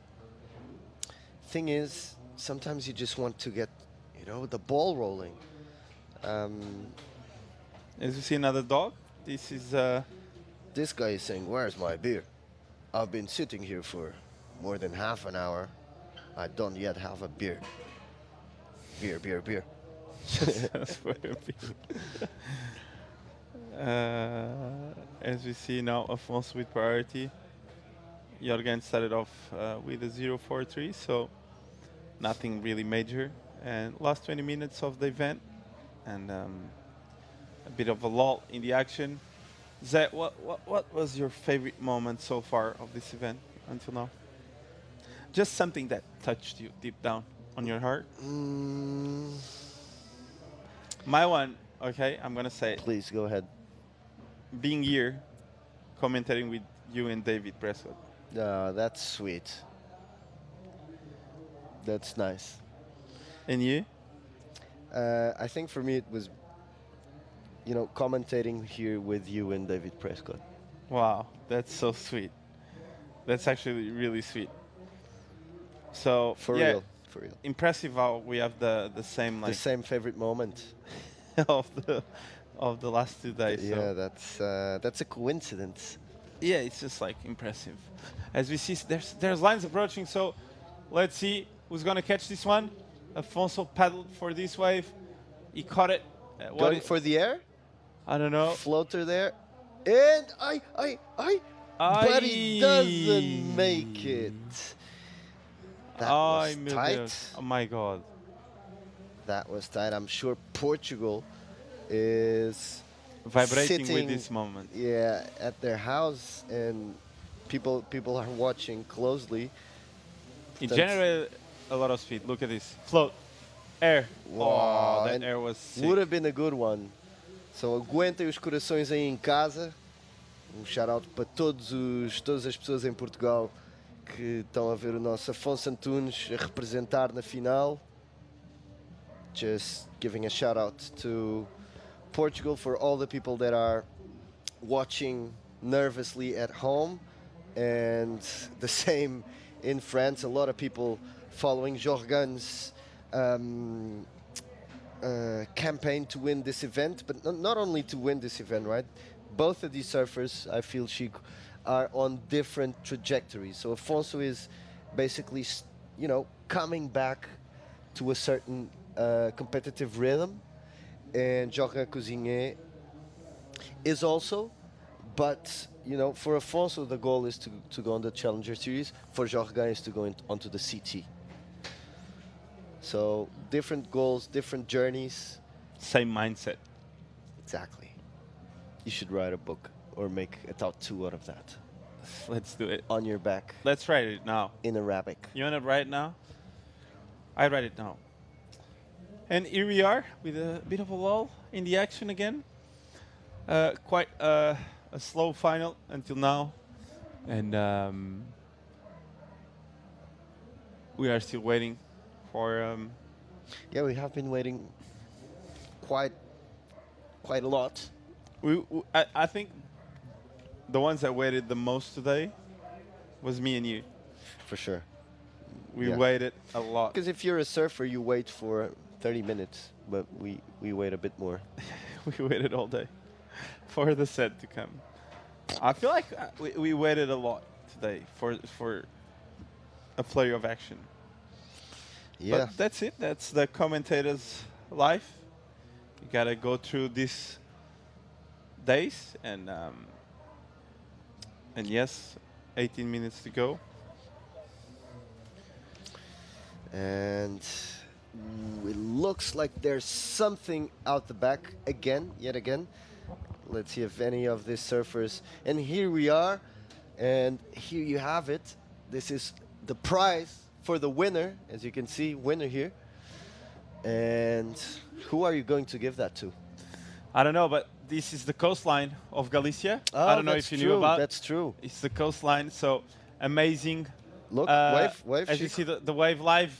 thing is, sometimes you just want to get, the ball rolling. As you see another dog, this is... This guy is saying, where's my beer? I've been sitting here for more than half an hour. I don't yet have a beer. Beer. As we see now, Afonso with priority. Yoran started off with a 0-4-3, so nothing really major. And last 20 minutes of the event, and a bit of a lull in the action. Zé, what was your favorite moment so far of this event until now? Just something that touched you deep down on your heart. My one, okay, I'm gonna say it. Please go ahead. Being here, commentating with you and David Prescott. That's sweet. That's nice. And you? I think for me it was, commentating here with you and David Prescott. Wow, that's so sweet. That's actually really sweet. So for real. Impressive how we have the same the same favorite moment of the last 2 days. Yeah, that's a coincidence. Yeah, it's just like impressive. As we see, there's lines approaching. So let's see who's gonna catch this one. Afonso paddled for this wave. He caught it. Going for the air? I don't know. Floater there. And but he doesn't make it. That was tight. Oh my God. That was tight. I'm sure Portugal is vibrating sitting, with this moment. Yeah, at their house, and people are watching closely. It generated a lot of speed. Look at this. Float. Air. Wow. Oh, that air was sick. Would have been a good one. So aguentem os corações aí em casa. Shout-out para todas as pessoas em Portugal que estão a ver o nosso Afonso Antunes a representar na final. Just giving a shout-out to Portugal for all the people that are watching nervously at home, and the same in France. A lot of people following Joran's campaign to win this event, but not only to win this event, right? Both of these surfers, I feel, Chico, are on different trajectories. So Afonso is basically, coming back to a certain competitive rhythm, and Joran Cozinha is also, but for Afonso the goal is to go on the Challenger Series. For Joran is to go onto the CT. So different goals, different journeys. Same mindset. Exactly. You should write a book or make a tattoo out of that. Let's do it. On your back. Let's write it now. In Arabic. You want to write it now? I write it now. And here we are with a bit of a lull in the action again. Quite a slow final until now. And we are still waiting for... yeah, we have been waiting quite a lot. I think the ones that waited the most today was me and you. For sure. We waited a lot. Because if you're a surfer, you wait for 30 minutes, but we wait a bit more. We waited all day for the set to come. I feel like we waited a lot today for a flurry of action. Yeah. But that's it. That's the commentator's life. You gotta go through these days, and yes, 18 minutes to go. And it looks like there's something out the back again, yet again. Let's see if any of these surfers. And here we are, and here you have it. This is the prize for the winner, as you can see, winner here. And who are you going to give that to? I don't know, but this is the coastline of Galicia. Oh, I don't know that's if you knew true, about. that's true. It's the coastline, so amazing. Look, wave. As you see the wave live.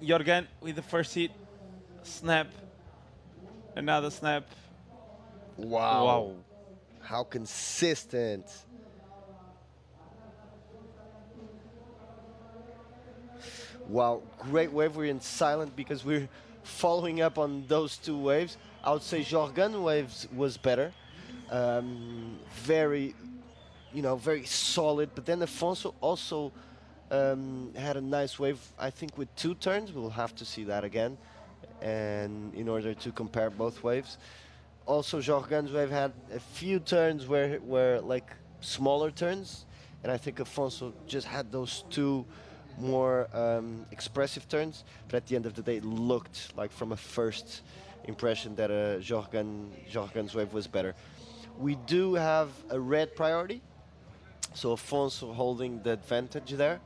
Yoran with the first hit, snap, another snap. Wow. Wow. How consistent. Wow, great wave. We're in silent because we're following up on those two waves. I would say Joran waves was better. Very, very solid. But then Afonso also had a nice wave, I think, with 2 turns. We'll have to see that again, and in order to compare both waves. Also, Joran's wave had a few turns where like smaller turns, and I think Afonso just had those 2 more expressive turns. But at the end of the day, it looked like from a first impression that Joran's wave was better. We do have a red priority, so Afonso holding the advantage there.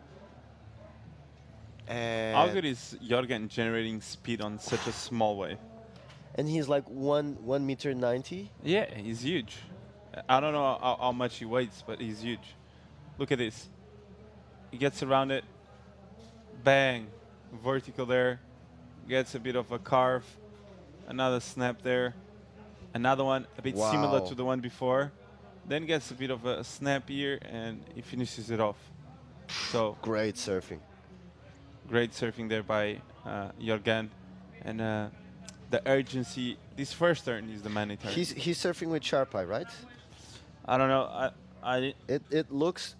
And How good is Yoran generating speed on such a small wave? And he's like 1.90 meters. Yeah, he's huge. I don't know how much he weighs, but he's huge. Look at this. He gets around it. Bang. Vertical there. Gets a bit of a carve. Another snap there. Another one a bit similar to the one before. Then gets a bit of a snap here, and he finishes it off. So great surfing. Great surfing there by Yoran. And the urgency. This first turn is the money turn. He's surfing with sharp eye, right? I don't know. It looks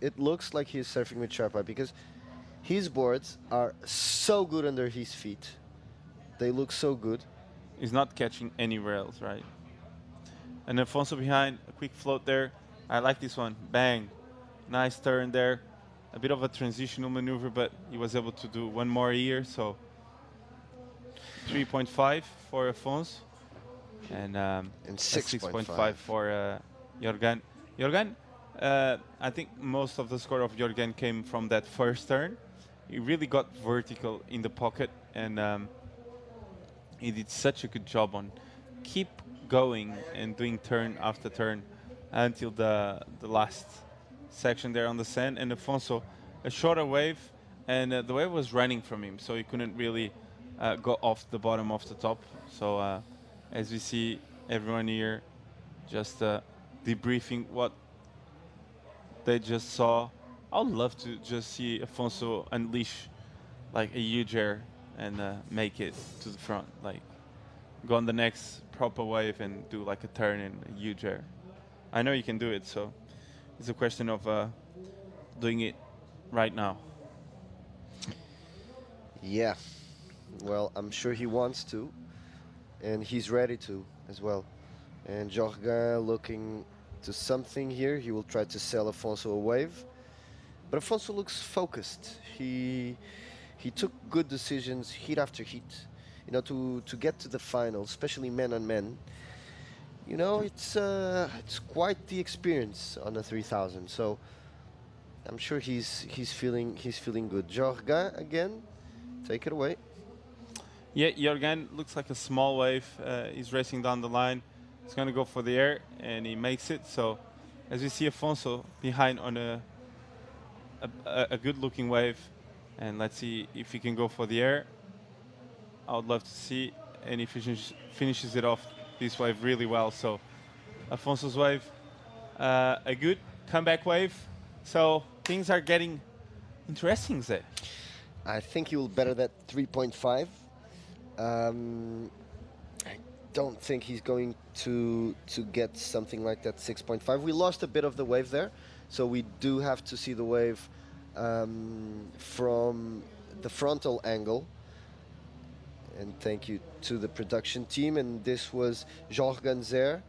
like he's surfing with sharp eye because his boards are so good under his feet. They look so good. He's not catching any rails, right? And Afonso behind, a quick float there. I like this one. Bang. Nice turn there. A bit of a transitional maneuver, but he was able to do one more here, so 3.5 for Afonso, and 6.5 for Yoran. Yoran, I think most of the score of Yoran came from that first turn. He really got vertical in the pocket, and he did such a good job on keep going and doing turn after turn until the last section there on the sand. And Afonso, a shorter wave, and the wave was running from him, so he couldn't really go off the bottom of the top. So as we see everyone here just debriefing what they just saw. I would love to just see Afonso unleash like a huge air and make it to the front, like go on the next proper wave and do like a turn in a huge air. I know you can do it, so it's a question of doing it right now. Yeah, well, I'm sure he wants to, and he's ready to as well. And Joran looking to something here. He will try to sell Afonso a wave, but Afonso looks focused. He took good decisions, heat after heat. You know, to get to the final, especially men on men. You know, it's quite the experience on the 3000. So I'm sure he's feeling good. Joran again, take it away. Yeah, Yoran looks like a small wave. He's racing down the line. He's going to go for the air, and he makes it. So as we see Afonso behind on a good-looking wave, and let's see if he can go for the air. I would love to see, and he finishes it off this wave really well. So Afonso's wave, a good comeback wave. So things are getting interesting there. I think he will better that 3.5. I don't think he's going to get something like that 6.5. We lost a bit of the wave there, so we do have to see the wave from the frontal angle. And thank you to the production team. And this was Joran there,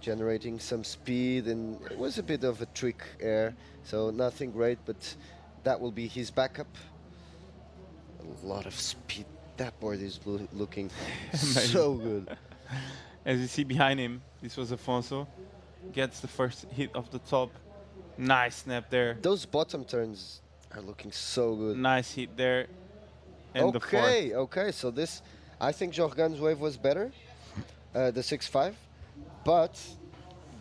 generating some speed, and it was a bit of a trick air, so nothing great, but that will be his backup. A lot of speed. That board is looking so good. As you see behind him, this was Afonso. Gets the first hit off the top. Nice snap there. Those bottom turns are looking so good. Nice hit there. And Okay, so this, I think Joran's wave was better, the 6-5, but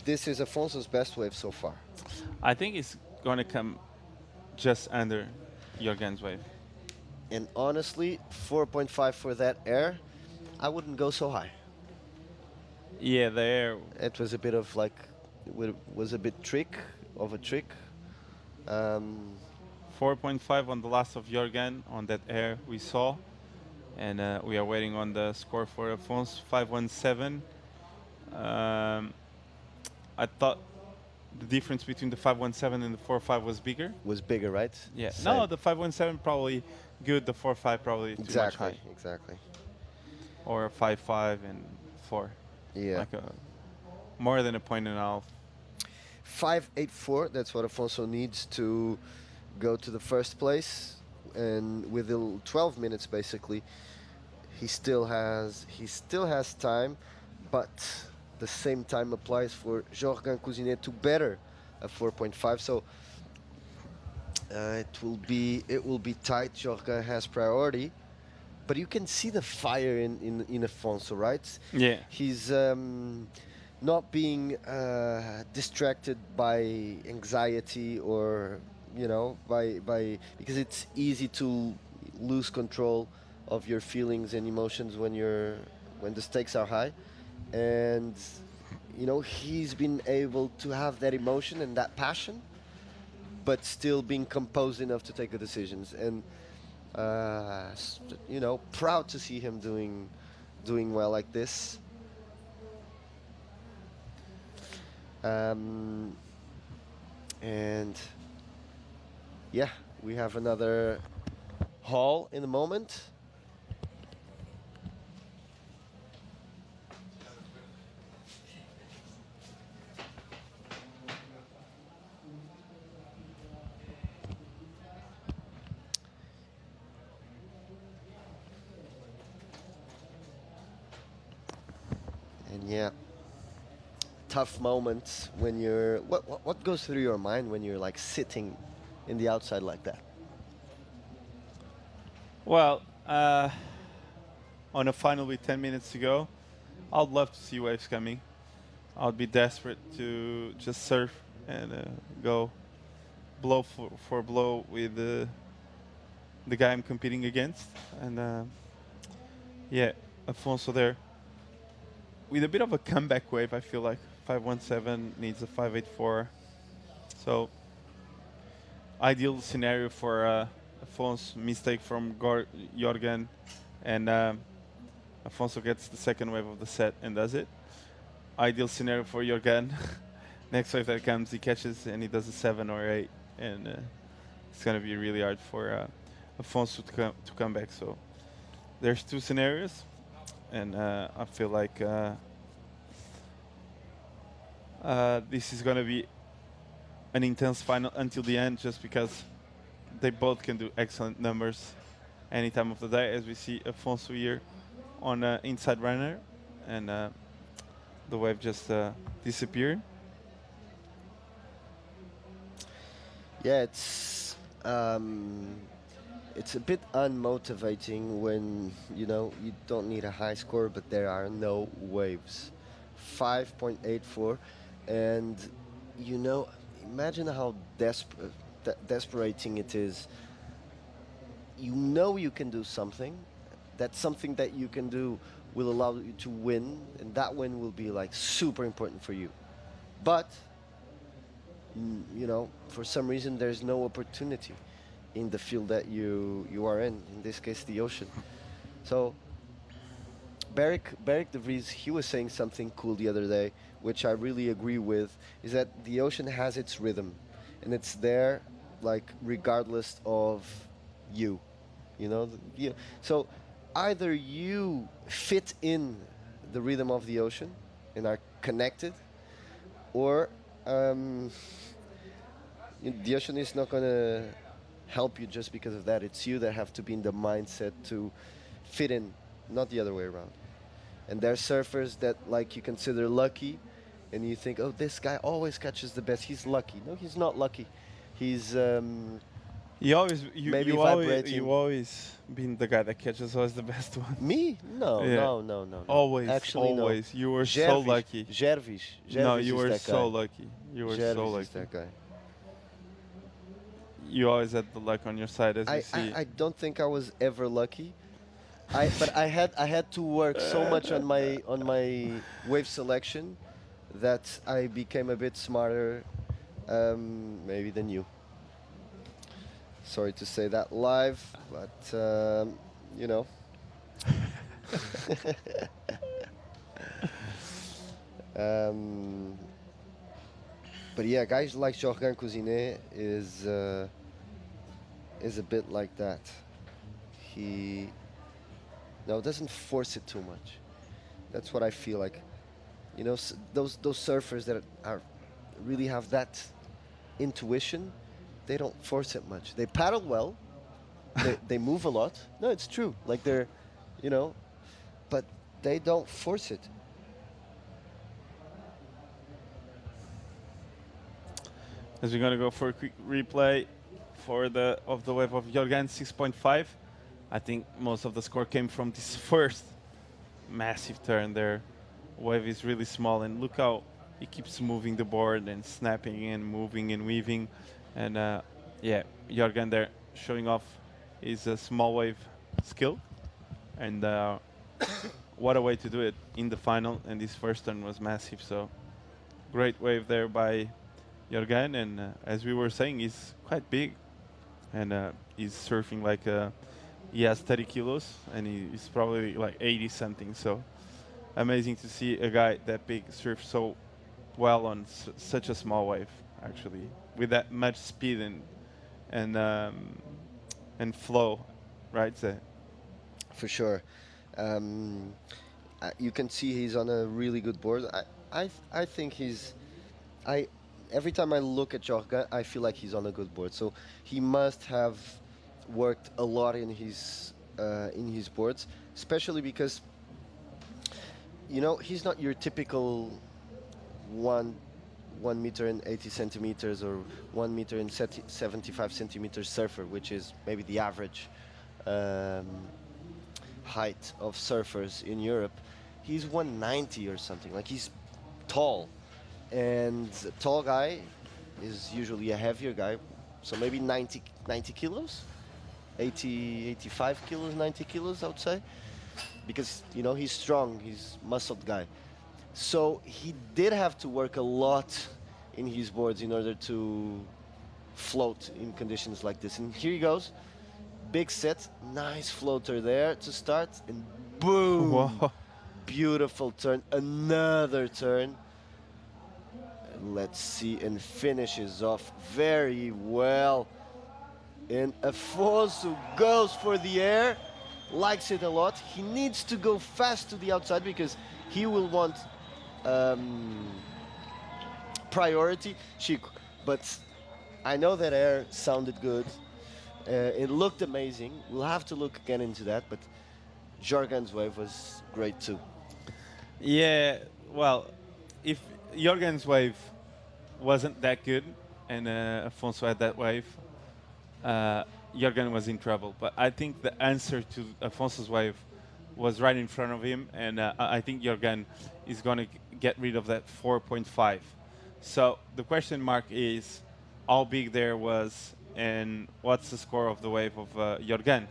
this is Afonso's best wave so far. I think it's going to come just under Joran's wave. And honestly, 4.5 for that air, I wouldn't go so high. Yeah, the air. It was a bit of like, was a bit trick. 4.5 on the last of Joran on that air we saw. And we are waiting on the score for Afonso, 517. I thought the difference between the 517 and the 4.5 was bigger. Was bigger, right? Yeah. Same. No, the 517 probably good, the 4.5 probably too much high. Exactly. Or 5.5 and 4. Yeah. Like more than a point and a half. 5.84, that's what Afonso needs to go to the first place. And with the 12 minutes basically, he still has time, but the same time applies for Joran Cousinet to better a 4.5. So it will be tight. Joran has priority, but you can see the fire in Afonso, right? Yeah. He's not being distracted by anxiety or by because it's easy to lose control of your feelings and emotions when the stakes are high, and he's been able to have that emotion and that passion, but still being composed enough to take the decisions. And proud to see him doing well like this. And yeah, we have another haul in a moment. And yeah, tough moments when you're, what goes through your mind when you're like sitting in the outside like that? Well, on a final with 10 minutes to go, I'd love to see waves coming. I'd be desperate to just surf and go blow for blow with the guy I'm competing against. And yeah, Afonso there. With a bit of a comeback wave, I feel like 517 needs a 584. So ideal scenario for Afonso, mistake from Joran, and Afonso gets the second wave of the set and does it. Ideal scenario for Joran. Next wave that comes, he catches and he does a 7 or 8, and it's going to be really hard for Afonso to come back. So there's two scenarios, and I feel like this is going to be an intense final until the end, just because they both can do excellent numbers any time of the day, as we see Afonso here on inside runner, and the wave just disappeared. Yeah, it's a bit unmotivating when you don't need a high score, but there are no waves. 5.84, and imagine how desperating it is. You can do something. That something that you can do will allow you to win, and that win will be like super important for you. But for some reason there's no opportunity in the field that you are in this case the ocean. So Beric de Vries, he was saying something cool the other day, which I really agree with, is that the ocean has its rhythm, and it's there like regardless of you, So either you fit in the rhythm of the ocean and are connected, or the ocean is not going to help you just because of that. It's you that have to be in the mindset to fit in, not the other way around. And there are surfers that like you consider lucky, and you think, oh, this guy always catches the best. He's lucky. No, he's not lucky. He's maybe vibrating. You always been the guy that catches always the best one. Me? No, Yeah. no. Always, Actually, always. no. You were so lucky. Jervis No, you is were that so guy. lucky. You were Jervis so is lucky. that guy. You always had the luck on your side, as you see. I don't think I was ever lucky. But I had to work so much on my wave selection that I became a bit smarter, maybe than you. Sorry to say that live, but but yeah, guys like Joran Kin is a bit like that. He doesn't force it too much. That's what I feel like. Those surfers that really have that intuition, they don't force it much. They paddle well. They move a lot. No, it's true. Like they're, but they don't force it. As we're gonna go for a quick replay for the wave of Yoran 6.5. I think most of the score came from this first massive turn there. Wave is really small, and look how he keeps moving the board and snapping and moving and weaving. And yeah, Yoran there showing off his small wave skill. And what a way to do it in the final. And this first turn was massive. So great wave there by Yoran. And as we were saying, he's quite big. And he's surfing like he has 30 kilos, and he's probably like 80 something. So amazing to see a guy that big surf so well on such a small wave, actually, with that much speed and flow, right, Zé? For sure. You can see he's on a really good board. I think every time I look at Joran, I feel like he's on a good board. So he must have worked a lot in his boards, especially because he's not your typical 1 meter and 80 centimeters or 1 meter and 75 centimeters surfer, which is maybe the average height of surfers in Europe. He's 190 or something. Like, he's tall, and a tall guy is usually a heavier guy, so maybe 90 kilos, 85 kilos, 90 kilos, I would say, because he's strong, he's muscled guy. So he did have to work a lot in his boards in order to float in conditions like this. And here he goes, big set, nice floater there to start, and boom! Whoa. Beautiful turn, another turn. And let's see, and finishes off very well. And Afonso goes for the air, likes it a lot. He needs to go fast to the outside because he will want priority, Chico. But I know that air sounded good. It looked amazing. We'll have to look again into that, but Joran's wave was great too. Yeah, well, if Yoran's wave wasn't that good and Afonso had that wave, Yoran was in trouble. But I think the answer to Afonso's wave was right in front of him, and I think Yoran is going to get rid of that 4.5. So the question mark is how big there was and what's the score of the wave of Yoran.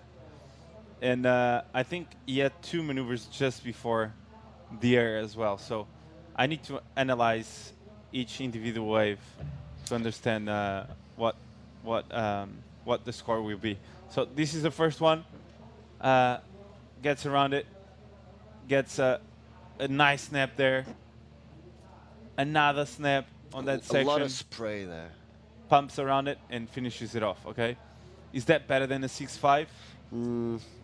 And I think he had 2 maneuvers just before the air as well. So I need to analyze each individual wave to understand what the score will be. So this is the first one. Gets around it, gets a nice snap there. Another snap on that section. A lot of spray there. pumps around it and finishes it off, okay? Is that better than a 6-5?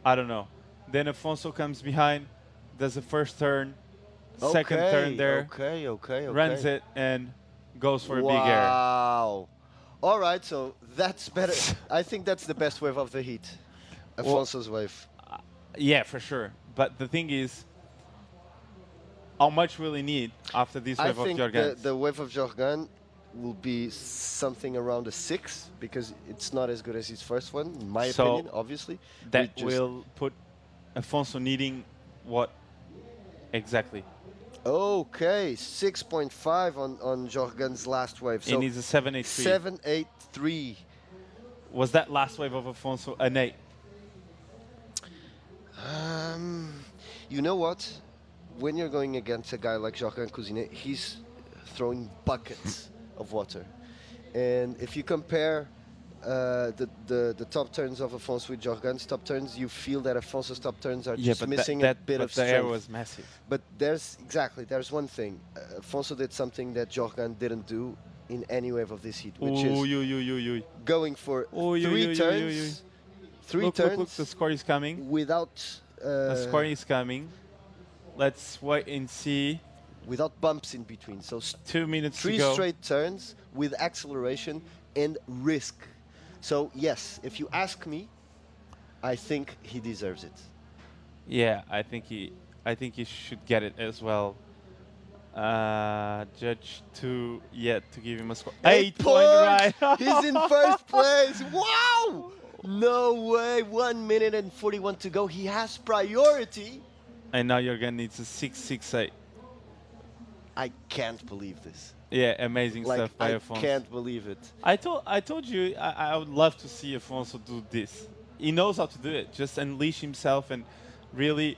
I don't know. Then Afonso comes behind, does the first turn, second turn there, runs it, and goes for a big air. Wow. All right, so that's better. I think that's the best wave of the heat. Afonso's wave. Yeah, for sure. But the thing is, how much will he need after this wave of Joran? I think the wave of Joran will be something around a 6 because it's not as good as his first one, in my opinion, obviously. That will put Afonso needing what exactly? Okay, 6.5 on Joran's last wave. He So needs a 783. 783. Was that last wave of Afonso an 8? You know what? When you're going against a guy like Joran Cousine, he's throwing buckets of water. And if you compare the top turns of Afonso with Joran's top turns, you feel that Afonso's top turns are just missing a bit of strength. The air was massive. But there's one thing. Afonso did something that Joran didn't do in any wave of this heat, which is going for three turns. Look, the score is coming. Without... the score is coming. Let's wait and see. Without bumps in between. So 2 minutes to go. 3 straight turns with acceleration and risk. So yes, if you ask me, I think he deserves it. Yeah, I think he should get it as well. Judge 2 yet to give him a score. 8 point right. He's in first place. Wow! No way. 1 minute and 41 to go. He has priority. And now Joran needs a 6.68. I can't believe this. Yeah, amazing stuff by Afonso. I can't believe it. I told you I would love to see Afonso do this. He knows how to do it. Just unleash himself and really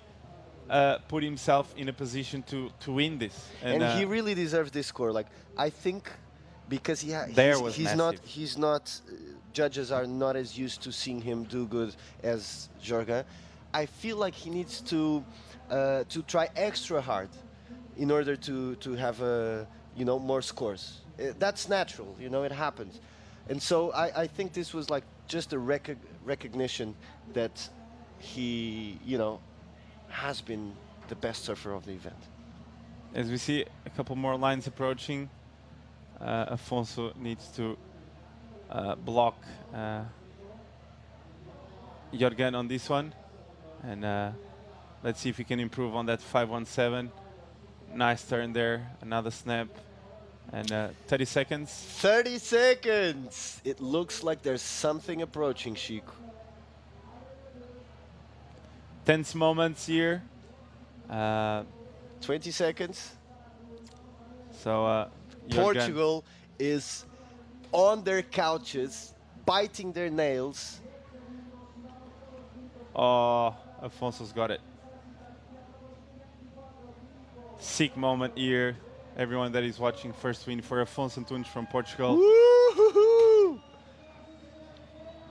put himself in a position to win this. And he really deserves this score. Like I think because he's not judges are not as used to seeing him do good as Joran. I feel like he needs to try extra hard in order to have more scores. That's natural, it happens. And so I think this was like just a recognition that he, has been the best surfer of the event. As we see a couple more lines approaching, Afonso needs to block Joran on this one. And let's see if he can improve on that 517. Nice turn there, another snap. And 30 seconds. 30 seconds! It looks like there's something approaching, Chico. Tense moments here. 20 seconds. So Portugal is on their couches, biting their nails. Oh, Afonso's got it. Sick moment here. Everyone that is watching, first win for Afonso Antunes from Portugal. Woo-hoo-hoo!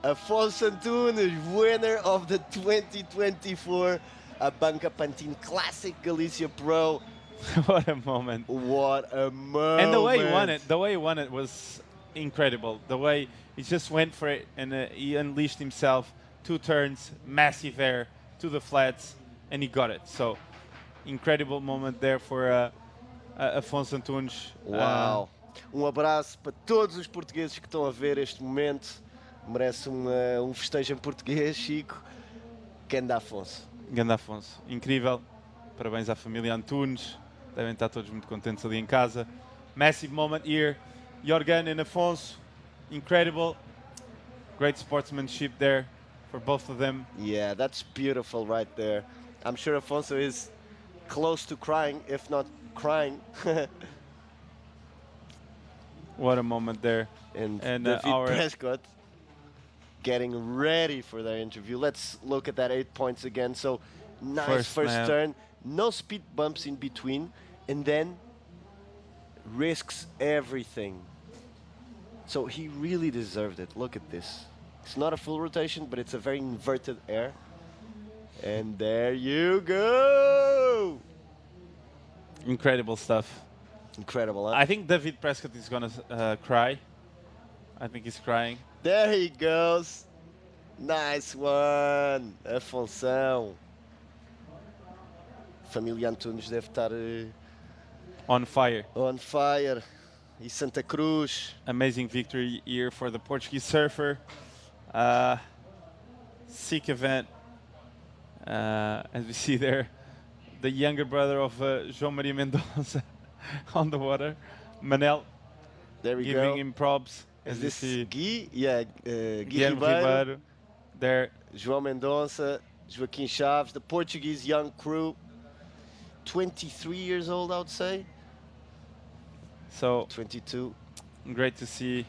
Afonso Antunes, winner of the 2024 ABANCA Pantin Classic Galicia Pro. What a moment. What a moment. And the way he won it was incredible. The way he just went for it and he unleashed himself. 2 turns, massive air to the flats, and he got it. So, incredible moment there for Afonso Antunes. Uau! Abraço para todos os portugueses que estão a ver este momento. Merece festejo em português, Chico. Ganda Afonso. Ganda Afonso. Incrível. Parabéns à família Antunes. Devem estar todos muito contentes ali em casa. Massive moment here. Joran and Afonso. Incredible. Great sportsmanship there for both of them. Yeah, that's beautiful right there. I'm sure Afonso is close to crying, if not crying. What a moment there. And David Prescott getting ready for their interview. Let's look at that 8 points again. So nice first turn, no speed bumps in between, and then risks everything. So he really deserved it. Look at this. It's not a full rotation, but it's a very inverted air. And there you go! Incredible stuff. Incredible, huh? I think David Prescott is going to cry. I think he's crying. There he goes. Nice one, Afonso. Família Antunes deve estar on fire. On fire. E Santa Cruz. Amazing victory here for the Portuguese surfer. Sick event. As we see there, the younger brother of João Maria Mendonça on the water, Manel. There we giving go. him props. Is As this you see, Gui? Yeah, Gui Guilherme Ribeiro. Ribeiro. There. João Mendonça, Joaquim Chaves, the Portuguese young crew. 23 years old, I would say. So 22. Great to see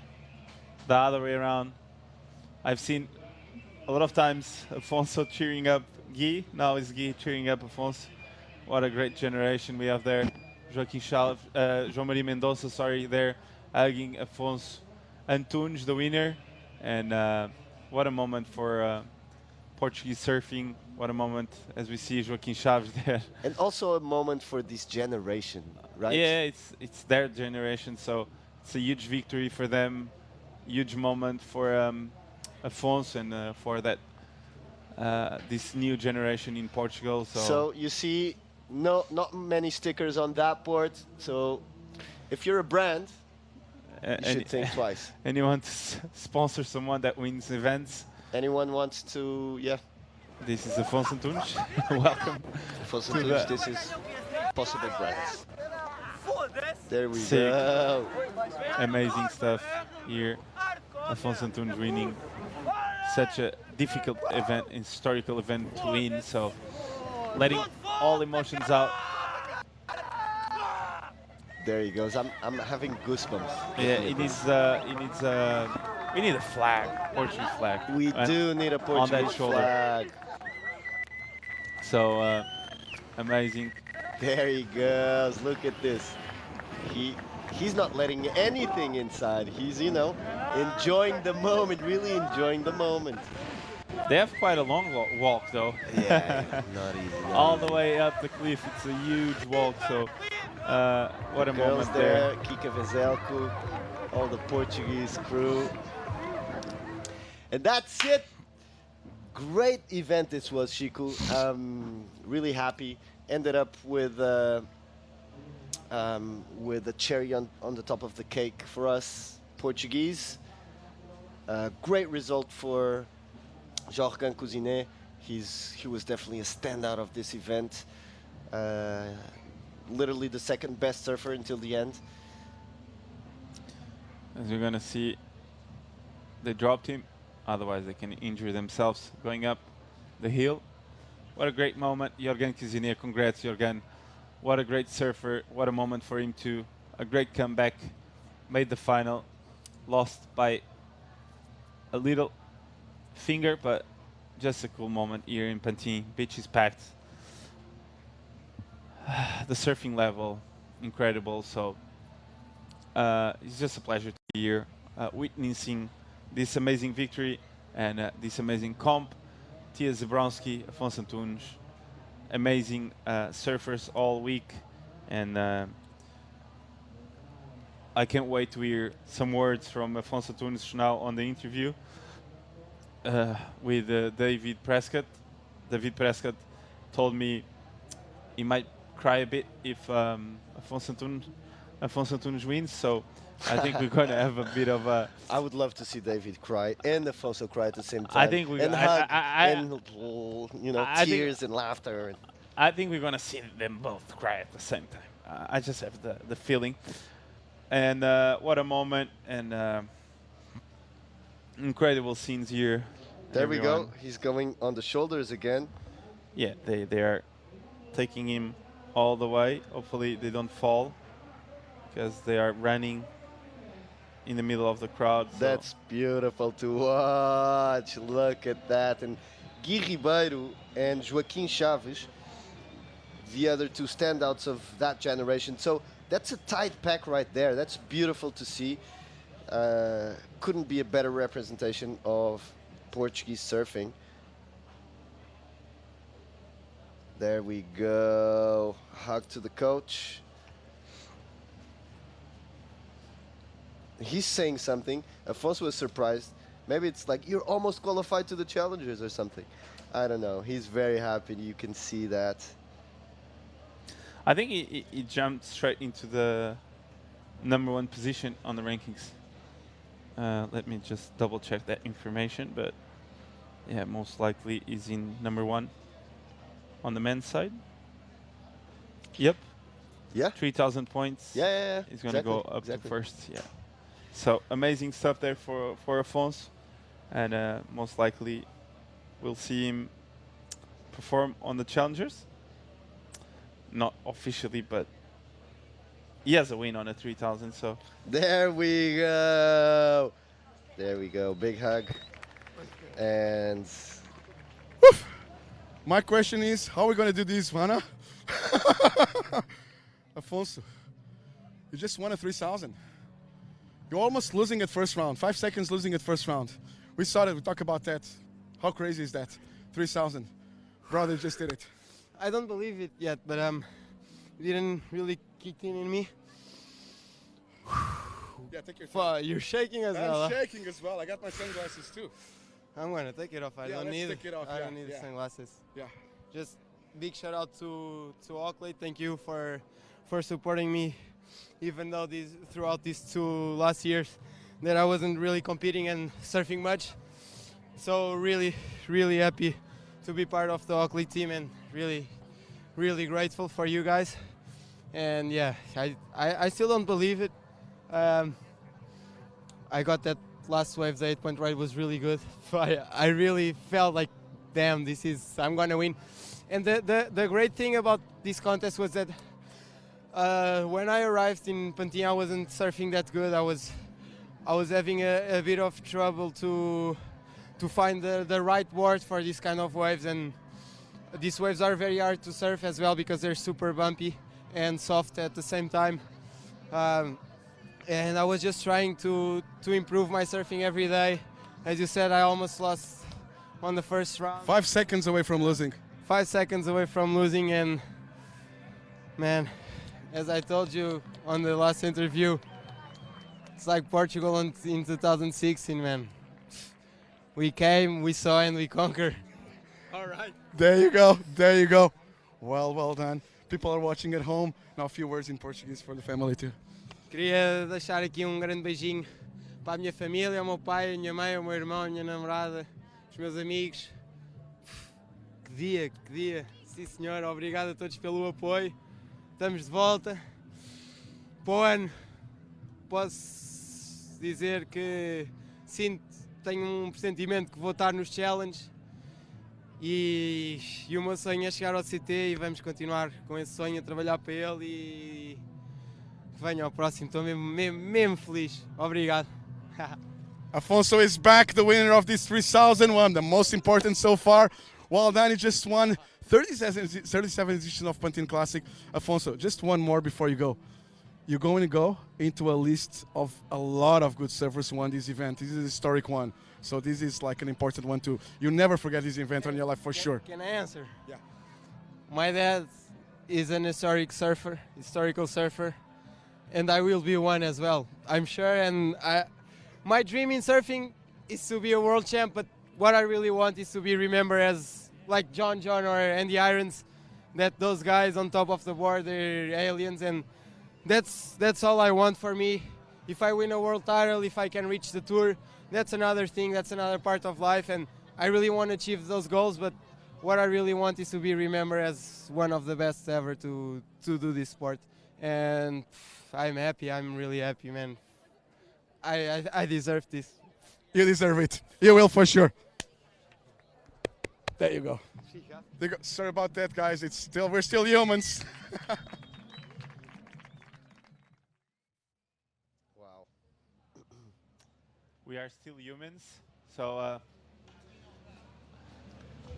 the other way around. I've seen a lot of times Afonso cheering up Guy. Now it's Guy cheering up Afonso. What a great generation we have there. Joaquim Chaves, João Maria Mendonça, sorry, there, hugging Afonso Antunes, the winner. And what a moment for Portuguese surfing. What a moment as we see Joaquim Chaves there. And also a moment for this generation, right? Yeah, it's their generation, so it's a huge victory for them. Huge moment for Afonso and for that this new generation in Portugal. So you see, not many stickers on that board. So if you're a brand, you should think twice. Anyone to sponsor someone that wins events? Anyone wants to, yeah. This is Afonso Antunes. Welcome. Afonso Antunes, this is Possible Brands. There we Sick. go. Amazing stuff here. Afonso Antunes winning such a difficult event, historical event to win. So letting all emotions out. There he goes. I'm having goosebumps. Yeah, we need a flag, Portuguese flag. We do need a Portuguese on that shoulder. flag. So amazing. There he goes. Look at this. He's not letting anything inside. He's, enjoying the moment, really enjoying the moment. They have quite a long walk, though. Yeah, not easy. All the way up the cliff. It's a huge walk. So what a Girls moment there. Kika Veselko, all the Portuguese crew. And that's it. Great event this was, Chico. Really happy. Ended up with a cherry on the top of the cake for us Portuguese. Great result for Joran Kinner. He was definitely a standout of this event. Literally the second best surfer until the end. As you're gonna see, they dropped him. Otherwise, they can injure themselves going up the hill. What a great moment, Yoran Kinner. Congrats, Yoran. What a great surfer. What a moment for him too. A great comeback. Made the final. Lost by a little finger, but just a cool moment here in Pantin. Beach is packed. The surfing level, incredible. So it's just a pleasure to be here, witnessing this amazing victory and this amazing comp. Tia Zabowski, Afonso Antunes, amazing surfers all week, and I can't wait to hear some words from Afonso Antunes now on the interview with David Prescott. David Prescott told me he might cry a bit if Afonso Antunes wins, so I think we're going to have a bit of a... I would love to see David cry and Afonso cry at the same time. I think we and hug and tears and laughter. I think we're going to see them both cry at the same time. I just have the feeling. And what a moment, and incredible scenes here. There we go. He's going on the shoulders again. Yeah, they are taking him all the way. Hopefully they don't fall, because they are running in the middle of the crowd. So. That's beautiful to watch. Look at that. And Gui Ribeiro and Joaquim Chaves, the other two standouts of that generation. So that's a tight pack right there. That's beautiful to see. Couldn't be a better representation of Portuguese surfing. There we go. Hug to the coach. he's saying something. Afonso was surprised. Maybe it's like, you're almost qualified to the challengers or something. I don't know. He's very happy. You can see that. I think he jumped straight into the #1 position on the rankings. Let me just double check that information, but yeah, most likely he's in #1 on the men's side. Yep. Yeah. 3,000 points. Yeah. He's going to go up to first. Yeah. So amazing stuff there for Afonso, and most likely we'll see him perform on the challengers. Not officially, but he has a win on a 3,000. So there we go. There we go. Big hug. And my question is, how are we going to do this, Vanna? Afonso, you just won a 3,000. You're almost losing at first round. 5 seconds losing at first round. We saw it. We talked about that. How crazy is that? 3,000. Brother just did it. I don't believe it yet, but it didn't really kick in me. Yeah, take your time. You're shaking as well. I'm shaking as well. I got my sunglasses too. I'm going to take it off. I don't need take it off. I don't need the sunglasses. Yeah. Just big shout out to Oakley. Thank you for supporting me, even though throughout these 2 last years that I wasn't really competing and surfing much. So really, really happy to be part of the Oakley team, and really, really grateful for you guys. And yeah, I still don't believe it. I got that last wave, the 8-point ride was really good. I really felt like, damn, I'm gonna win. And the great thing about this contest was that when I arrived in Pantin, I wasn't surfing that good. I was having a bit of trouble to find the right word for this kind of waves, and these waves are very hard to surf as well because they're super bumpy and soft at the same time. And I was just trying to improve my surfing every day. As you said, I almost lost on the first round. 5 seconds away from losing. 5 seconds away from losing, and man, as I told you on the last interview, it's like Portugal in 2016, man. We came, we saw, and we conquered. All right. There you go. There you go. Well done. People are watching at home. Now a few words in Portuguese for the family too. Queria deixar aqui grande beijinho para a minha família, o meu pai, a minha mãe, o meu irmão, a minha namorada, os meus amigos. Que dia. Sim, senhor. Obrigado a todos pelo apoio. Estamos de volta. Para o ano, posso dizer que tenho pressentimento que vou estar nos challenges e o meu sonho é chegar ao CT e vamos continuar com esse sonho, a trabalhar para ele e que venha ao próximo. Estou mesmo feliz. Obrigado. Afonso is back, the winner of this 3001, the most important so far. Well done, he just won 37 edition of Pantin Classic. Afonso, just one more before you go. You're going to go into a list of a lot of good surfers who won this event. This is a historic one. So this is like an important one too. You'll never forget this event on your life for sure. Can I answer? Yeah. My dad is an historical surfer, and I will be one as well, I'm sure. And my dream in surfing is to be a world champ, but what I really want is to be remembered as like John or Andy Irons, that those guys on top of the board, they're aliens, and that's all I want for me. If I win a world title, if I can reach the tour, that's another thing, that's another part of life, and I really want to achieve those goals, but what I really want is to be remembered as one of the best ever to do this sport. And I'm happy, I'm really happy, man. I deserve this. You deserve it. You will for sure. There you go. Sorry about that, guys. We're still humans. Wow. We are still humans, so.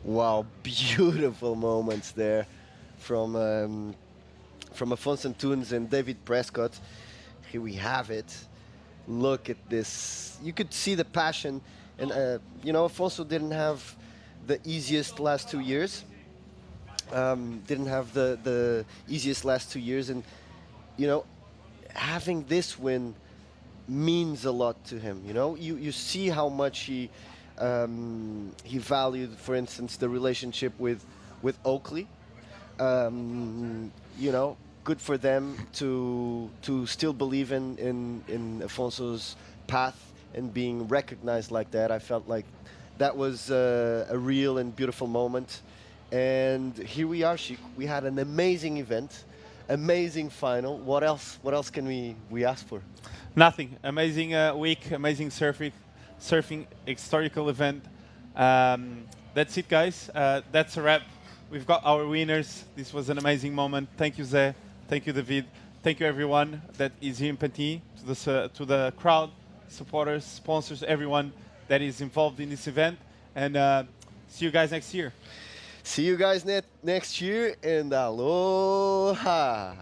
Wow, beautiful moments there from Afonso Antunes and David Prescott. Here we have it. Look at this. You could see the passion, and Afonso didn't have the easiest last 2 years. Didn't have the easiest last 2 years, and having this win means a lot to him. You know, you see how much he valued, for instance, the relationship with Oakley. You know, good for them to still believe in Afonso's path and being recognized like that. I felt like that was a real and beautiful moment. And here we are, Chico. We had an amazing event, amazing final. What else? What else can we ask for? Nothing. Amazing week, amazing surfing historical event. That's it, guys. That's a wrap. We've got our winners. This was an amazing moment. Thank you, Zé. Thank you, David. Thank you, everyone that is here in Pantin, to the crowd, supporters, sponsors, everyone that is involved in this event. And see you guys next year. See you guys next year, and aloha.